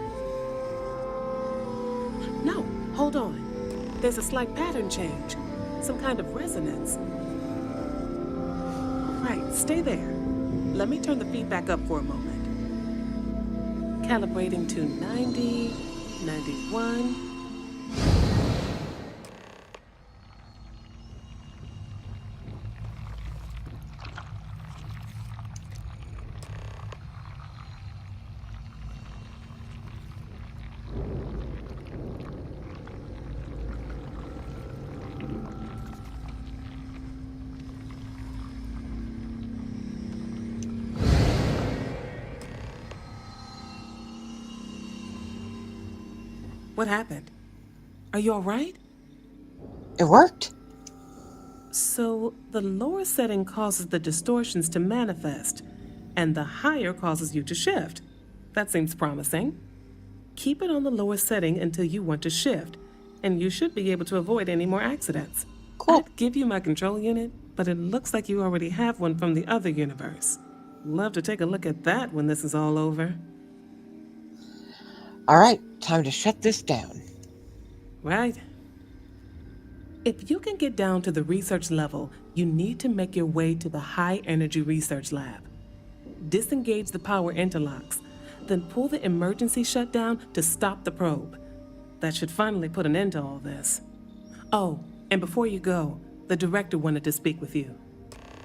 Speaker 13: No, hold on. There's a slight pattern change. Some kind of resonance. Right, stay there. Let me turn the feedback up for a moment. Calibrating to 90, 91. What happened? Are you all right?
Speaker 1: It worked.
Speaker 13: So the lower setting causes the distortions to manifest, and the higher causes you to shift. That seems promising. Keep it on the lower setting until you want to shift, and you should be able to avoid any more accidents.
Speaker 1: Cool.
Speaker 13: I'd give you my control unit, but it looks like you already have one from the other universe. Love to take a look at that when this is all over.
Speaker 1: All right, time to shut this down.
Speaker 13: Right. If you can get down to the research level, you need to make your way to the high-energy research lab. Disengage the power interlocks, then pull the emergency shutdown to stop the probe. That should finally put an end to all this. Oh, and before you go, the director wanted to speak with you.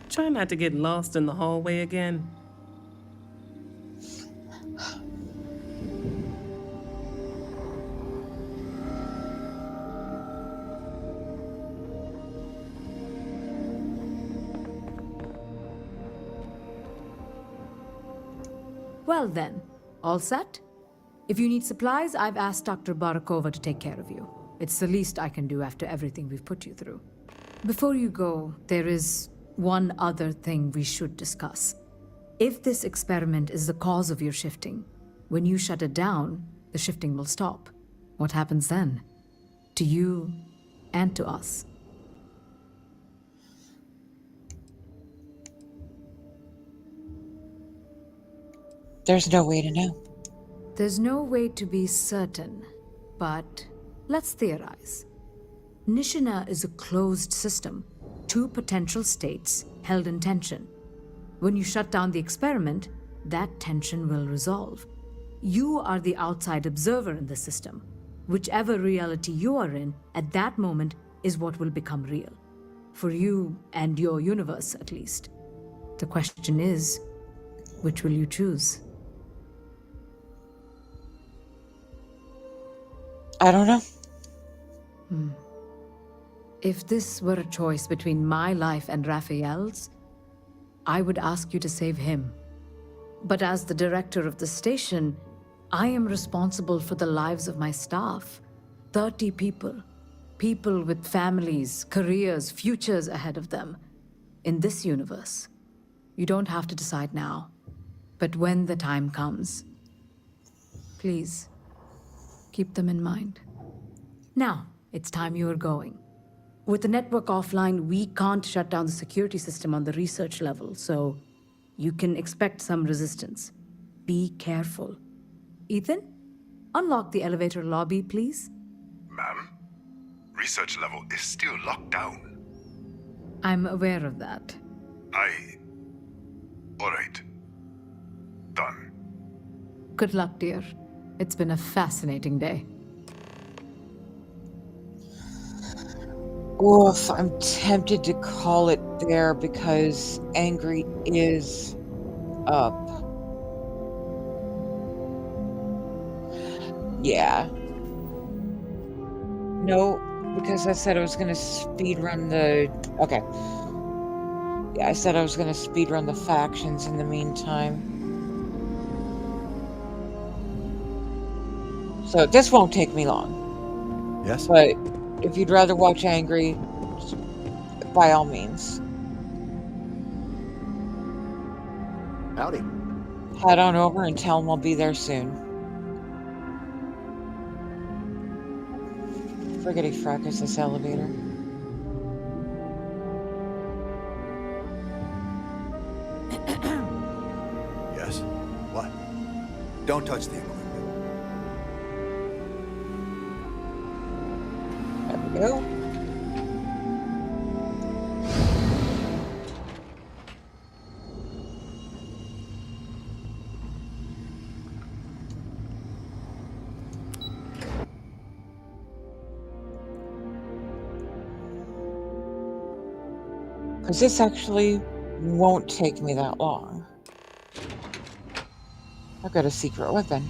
Speaker 13: Try not to get lost in the hallway again.
Speaker 4: Well then, all set? If you need supplies, I've asked Dr. Barakova to take care of you. It's the least I can do after everything we've put you through. Before you go, there is one other thing we should discuss. If this experiment is the cause of your shifting, when you shut it down, the shifting will stop. What happens then? To you and to us.
Speaker 1: There's no way to know.
Speaker 4: There's no way to be certain, but let's theorize. Nishina is a closed system, two potential states held in tension. When you shut down the experiment, that tension will resolve. You are the outside observer in the system. Whichever reality you are in at that moment is what will become real. For you and your universe, at least. The question is, which will you choose?
Speaker 1: I don't know.
Speaker 4: If this were a choice between my life and Raphael's, I would ask you to save him. But as the director of the station, I am responsible for the lives of my staff. 30 people. People with families, careers, futures ahead of them. In this universe. You don't have to decide now. But when the time comes, please, keep them in mind. Now, it's time you are going. With the network offline, we can't shut down the security system on the research level, so you can expect some resistance. Be careful. Ethan, unlock the elevator lobby, please.
Speaker 8: Ma'am, research level is still locked down.
Speaker 4: I'm aware of that.
Speaker 8: Alright. Done.
Speaker 4: Good luck, dear. It's been a fascinating day.
Speaker 1: Oof, I'm tempted to call it there because Angry is up. Yeah. No, because I said I was gonna speedrun the... Okay. Yeah, I said I was gonna speedrun the factions in the meantime. So this won't take me long.
Speaker 10: Yes?
Speaker 1: But if you'd rather watch Angry, by all means.
Speaker 3: Howdy.
Speaker 1: Head on over and tell them I'll be there soon. Friggity fracas, this elevator.
Speaker 3: Yes? What? Don't touch the equipment.
Speaker 1: There we go. Because this actually won't take me that long. I've got a secret weapon.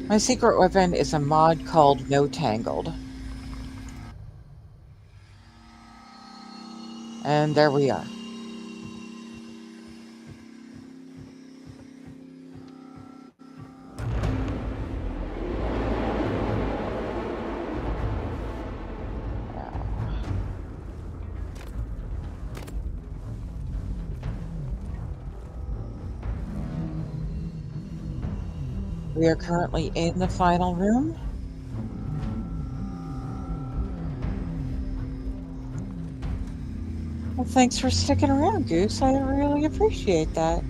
Speaker 1: My secret weapon is a mod called No Tangled. And there we are. We are currently in the final room. Well, thanks for sticking around, Goose. I really appreciate that.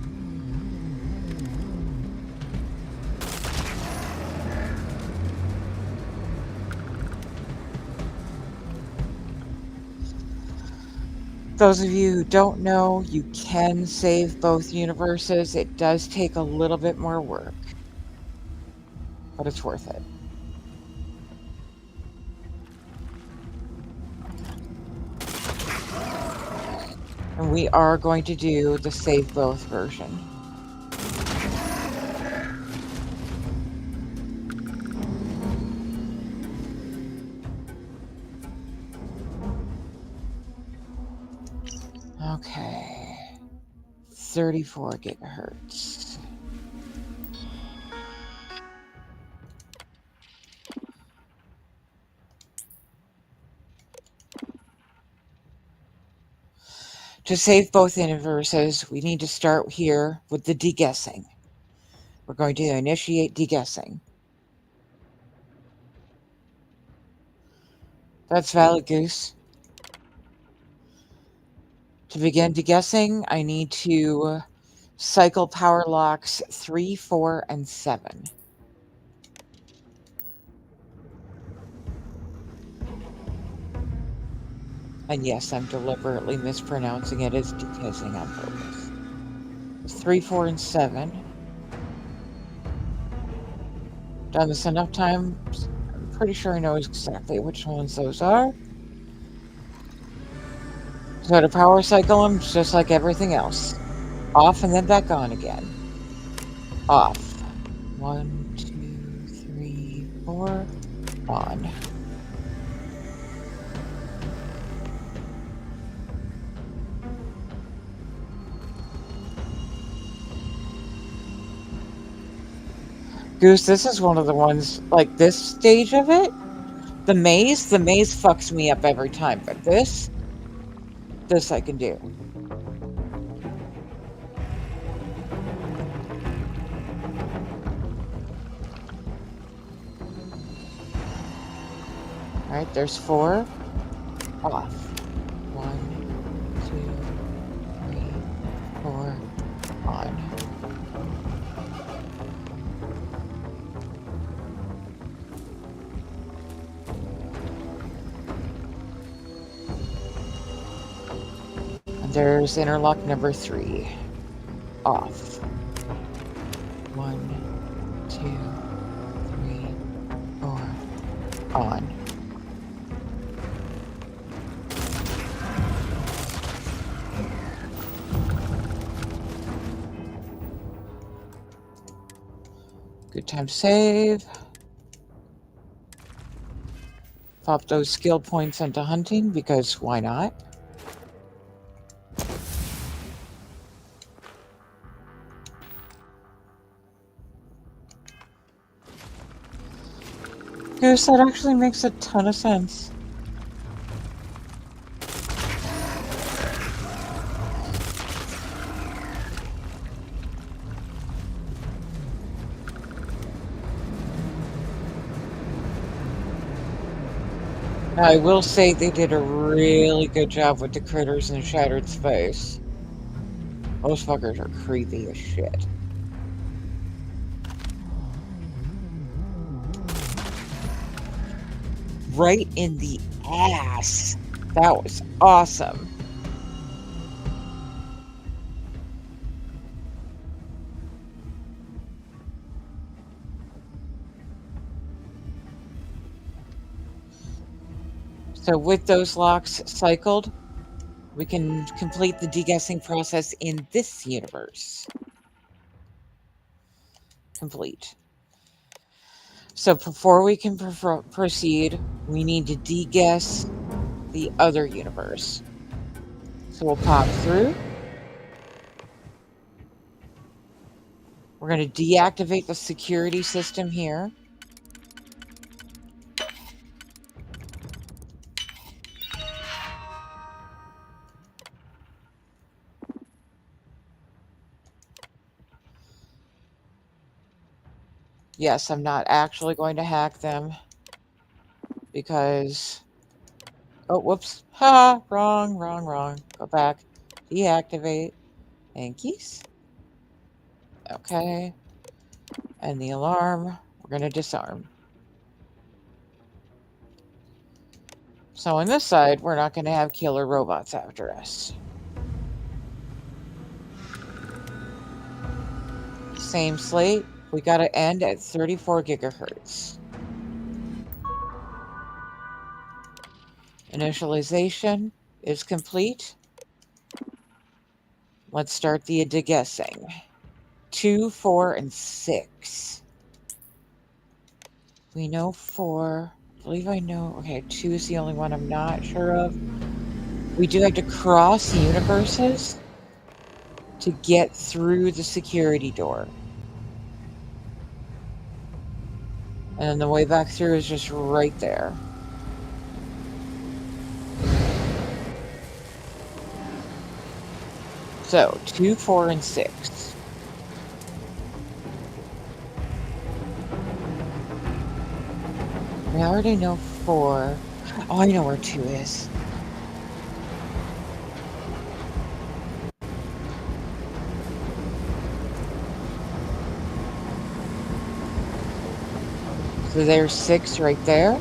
Speaker 1: Those of you who don't know, you can save both universes. It does take a little bit more work, but it's worth it. And we are going to do the save both version. Okay. 34 gigahertz. To save both universes, we need to start here with the deguessing. We're going to initiate deguessing. That's valid, Goose. To begin deguessing, I need to cycle power locks 3, 4, and 7. And yes, I'm deliberately mispronouncing it as deguessing on purpose. 3, 4, and 7. Done this enough times, I'm pretty sure I know exactly which ones those are. So to power cycle them, just like everything else. Off and then back on again. Off. 1, 2, 3, 4. On. Goose, this is one of the ones, like this stage of it, the maze fucks me up every time, but this I can do. Alright, there's 4. Off. 1, 2, 3, 4. On. And there's interlock number 3. Off. 1, 2, 3, 4. On. Good time to save. Pop those skill points into hunting, because why not? Goose, that actually makes a ton of sense. I will say they did a really good job with the critters in Shattered Space. Those fuckers are creepy as shit. Right in the ass. That was awesome. So with those locks cycled, we can complete the deguessing process in this universe. Complete. So before we can proceed, we need to deguess the other universe. So we'll pop through. We're going to deactivate the security system here. Yes, I'm not actually going to hack them because... Oh, whoops. Ha! Wrong. Go back. Deactivate. Yankees. Okay. And the alarm, we're going to disarm. So on this side, we're not going to have killer robots after us. Same slate. We got to end at 34 gigahertz. Initialization is complete. Let's start the deguessing. 2, 4, and 6. We know 4. I believe I know. Okay, 2 is the only one I'm not sure of. We do have to cross universes to get through the security door. And the way back through is just right there. So, 2, 4, and 6. We already know 4. Oh, I know where 2 is. So there's 6 right there. 1,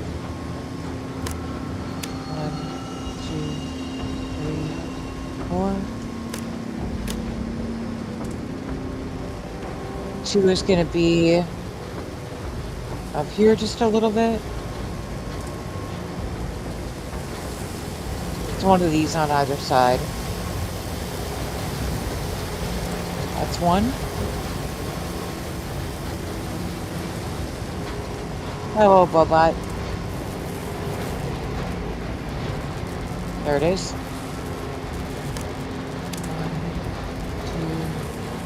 Speaker 1: 2, 3, 4. 2 is going to be up here just a little bit. It's one of these on either side. That's 1. Hello, Bobot. There it is. 1, 2,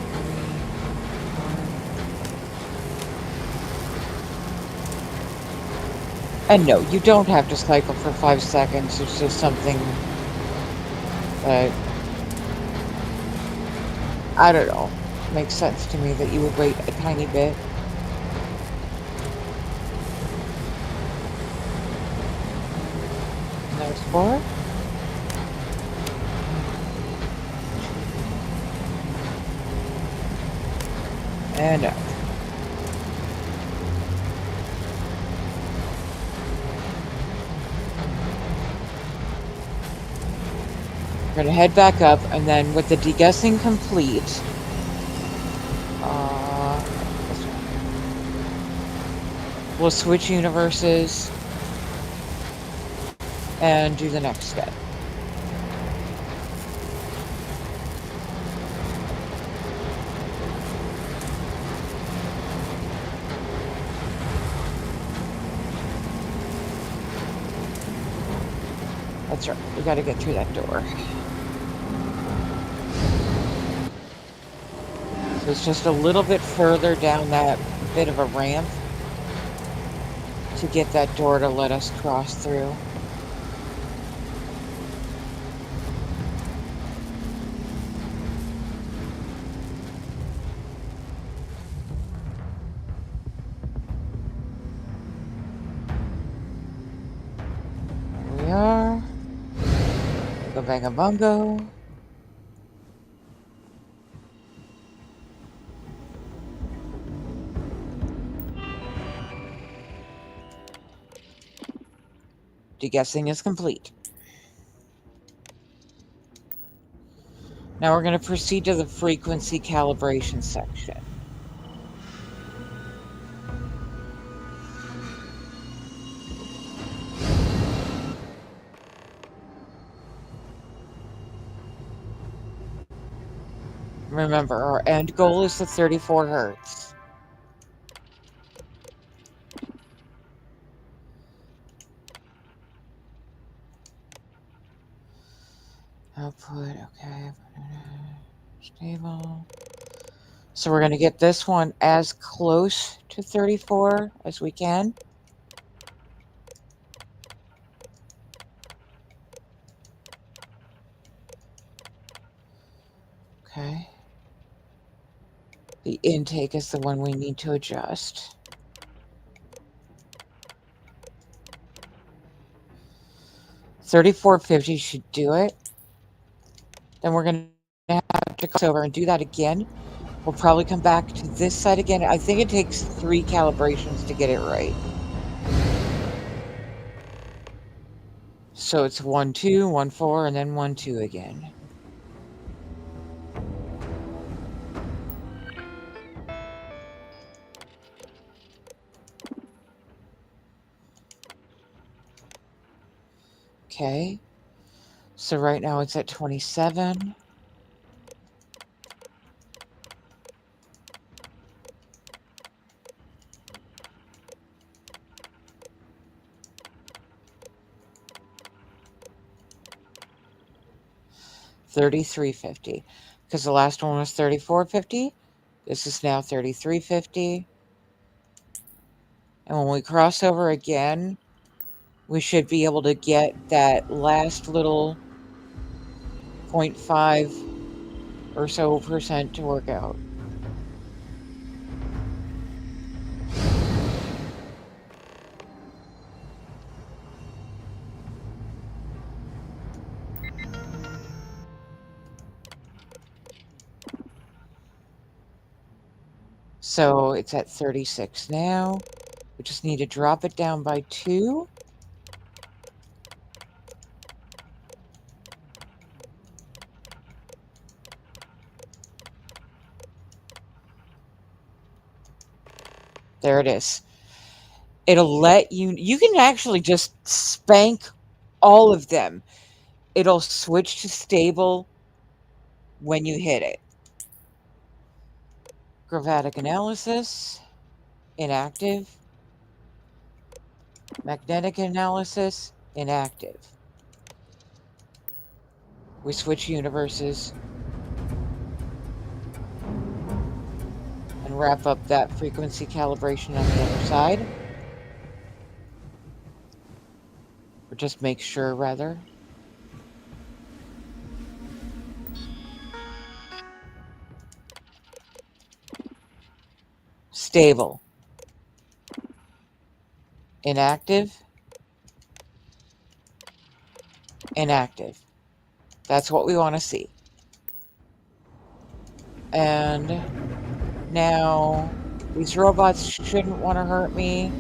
Speaker 1: 3, 4. And no, you don't have to cycle for 5 seconds. It's just something that, I don't know, makes sense to me that you would wait a tiny bit. And there's 4. And up. We're going to head back up, and then with the deguessing complete, we'll switch universes and do the next step. That's right, we got to get through that door. So it's just a little bit further down that bit of a ramp to get that door to let us cross through. There we are. Go bang a bungo. Deguessing is complete. Now we're going to proceed to the frequency calibration section. Remember, our end goal is the 34 hertz. Output, okay. Stable. So we're going to get this one as close to 34 as we can. Okay. The intake is the one we need to adjust. $34.50 should do it. Then we're going to have to cross over and do that again. We'll probably come back to this side again. I think it takes 3 calibrations to get it right. So So it's 1, 2, 1, 4, and then 1, 2 again. Okay. So right now it's at 27. $33.50, because the last one was $34.50. This is now $33.50. And when we cross over again, we should be able to get that last little 0.5 or so percent to work out. So it's at 36 now. We just need to drop it down by 2. There it is. It'll let you can actually just spank all of them. It'll switch to stable when you hit it. Gravatic analysis, inactive. Magnetic analysis, inactive. We switch universes and wrap up that frequency calibration on the other side. Or just make sure, rather. Stable. Inactive. Inactive. That's what we want to see. And now these robots shouldn't want to hurt me.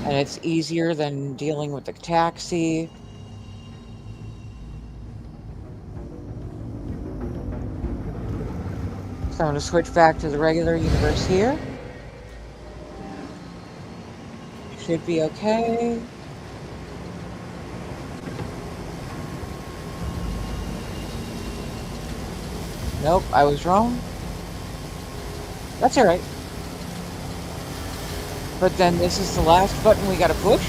Speaker 1: And it's easier than dealing with the taxi. So I'm going to switch back to the regular universe here. Should be okay. Nope, I was wrong. That's alright. But then this is the last button we gotta push.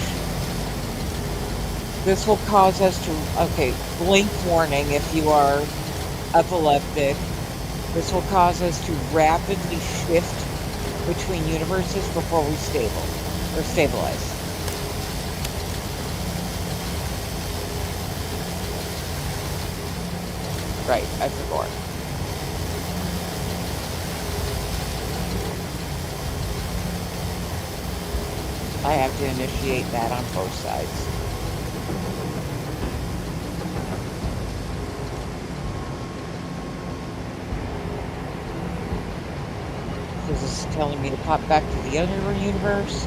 Speaker 1: This will cause us to, okay, blink warning if you are epileptic. This will cause us to rapidly shift between universes before we stabilize. Right, I forgot. I have to initiate that on both sides. This is telling me to pop back to the other universe.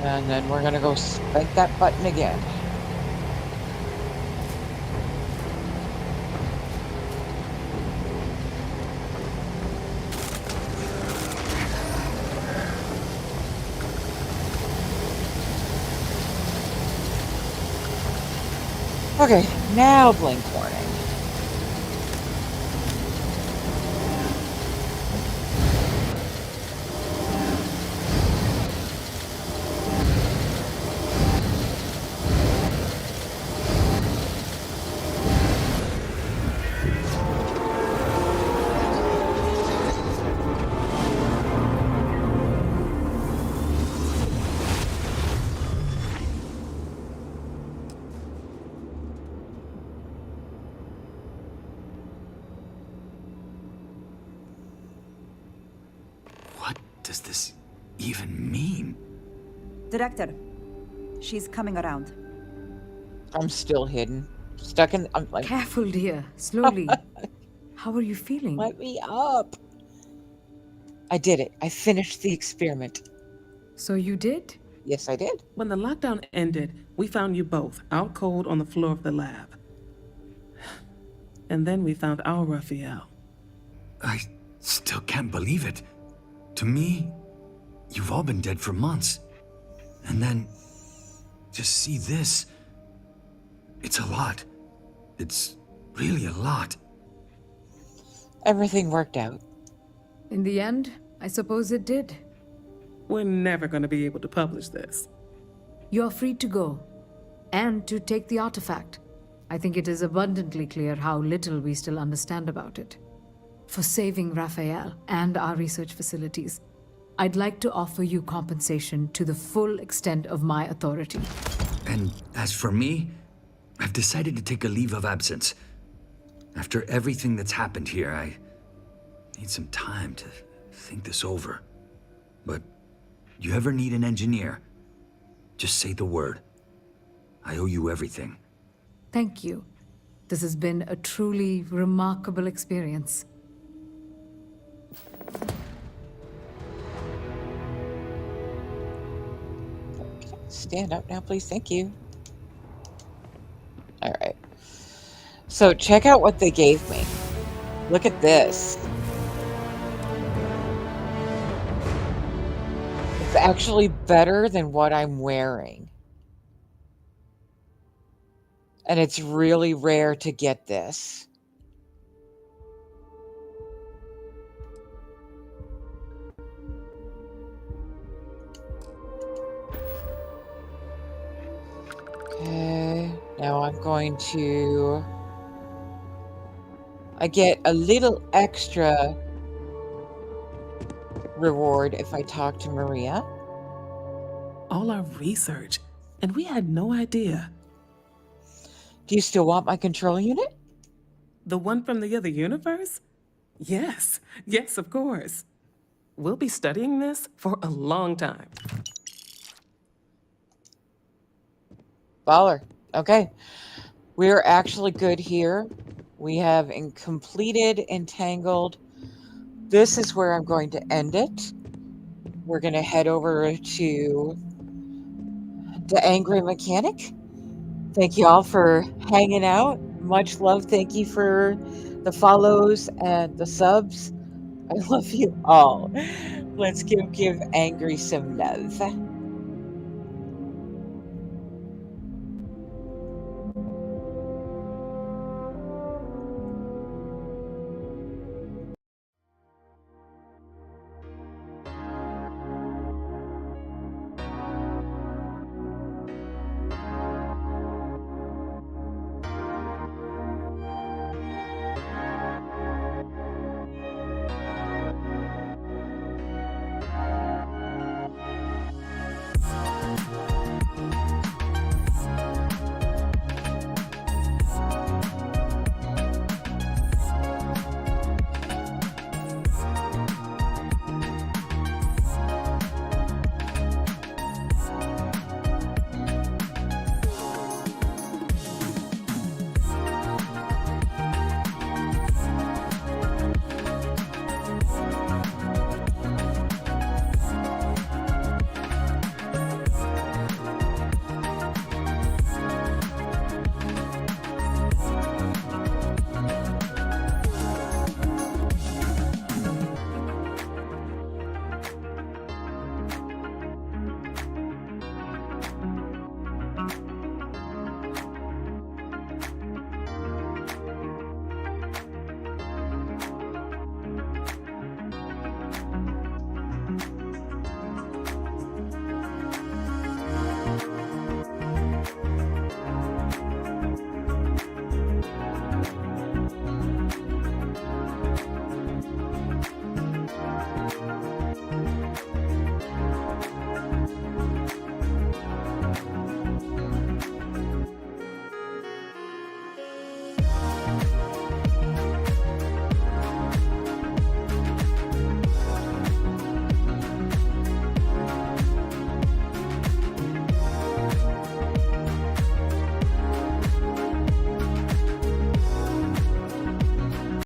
Speaker 1: And then we're gonna go spank that button again. Okay, now blink warning.
Speaker 11: What does this even mean?
Speaker 7: Director, she's coming around.
Speaker 1: I'm still hidden. Stuck in. I'm like.
Speaker 4: Careful, dear. Slowly. How are you feeling?
Speaker 1: Let me up. I did it. I finished the experiment.
Speaker 4: So you did?
Speaker 1: Yes, I did.
Speaker 13: When the lockdown ended, we found you both out cold on the floor of the lab. And then we found our Raphael.
Speaker 11: I still can't believe it. To me, you've all been dead for months. And then, just see this. It's a lot. It's really a lot.
Speaker 1: Everything worked out.
Speaker 4: In the end, I suppose it did.
Speaker 13: We're never going to be able to publish this.
Speaker 4: You're free to go, and to take the artifact. I think it is abundantly clear how little we still understand about it. For saving Raphael and our research facilities, I'd like to offer you compensation to the full extent of my authority.
Speaker 11: And as for me, I've decided to take a leave of absence. After everything that's happened here, I need some time to think this over. But you ever need an engineer, just say the word. I owe you everything.
Speaker 4: Thank you. This has been a truly remarkable experience.
Speaker 1: Stand up now, please. Thank you. All right. So check out what they gave me. Look at this. It's actually better than what I'm wearing. And it's really rare to get this. Okay, now I'm going to... I get a little extra reward if I talk to Maria.
Speaker 13: All our research, and we had no idea.
Speaker 1: Do you still want my control unit?
Speaker 13: The one from the other universe? Yes, yes, of course. We'll be studying this for a long time.
Speaker 1: Baller. Okay. We're actually good here. We have completed Entangled. This is where I'm going to end it. We're going to head over to the Angry Mechanic. Thank you all for hanging out. Much love. Thank you for the follows and the subs. I love you all. Let's give Angry some love.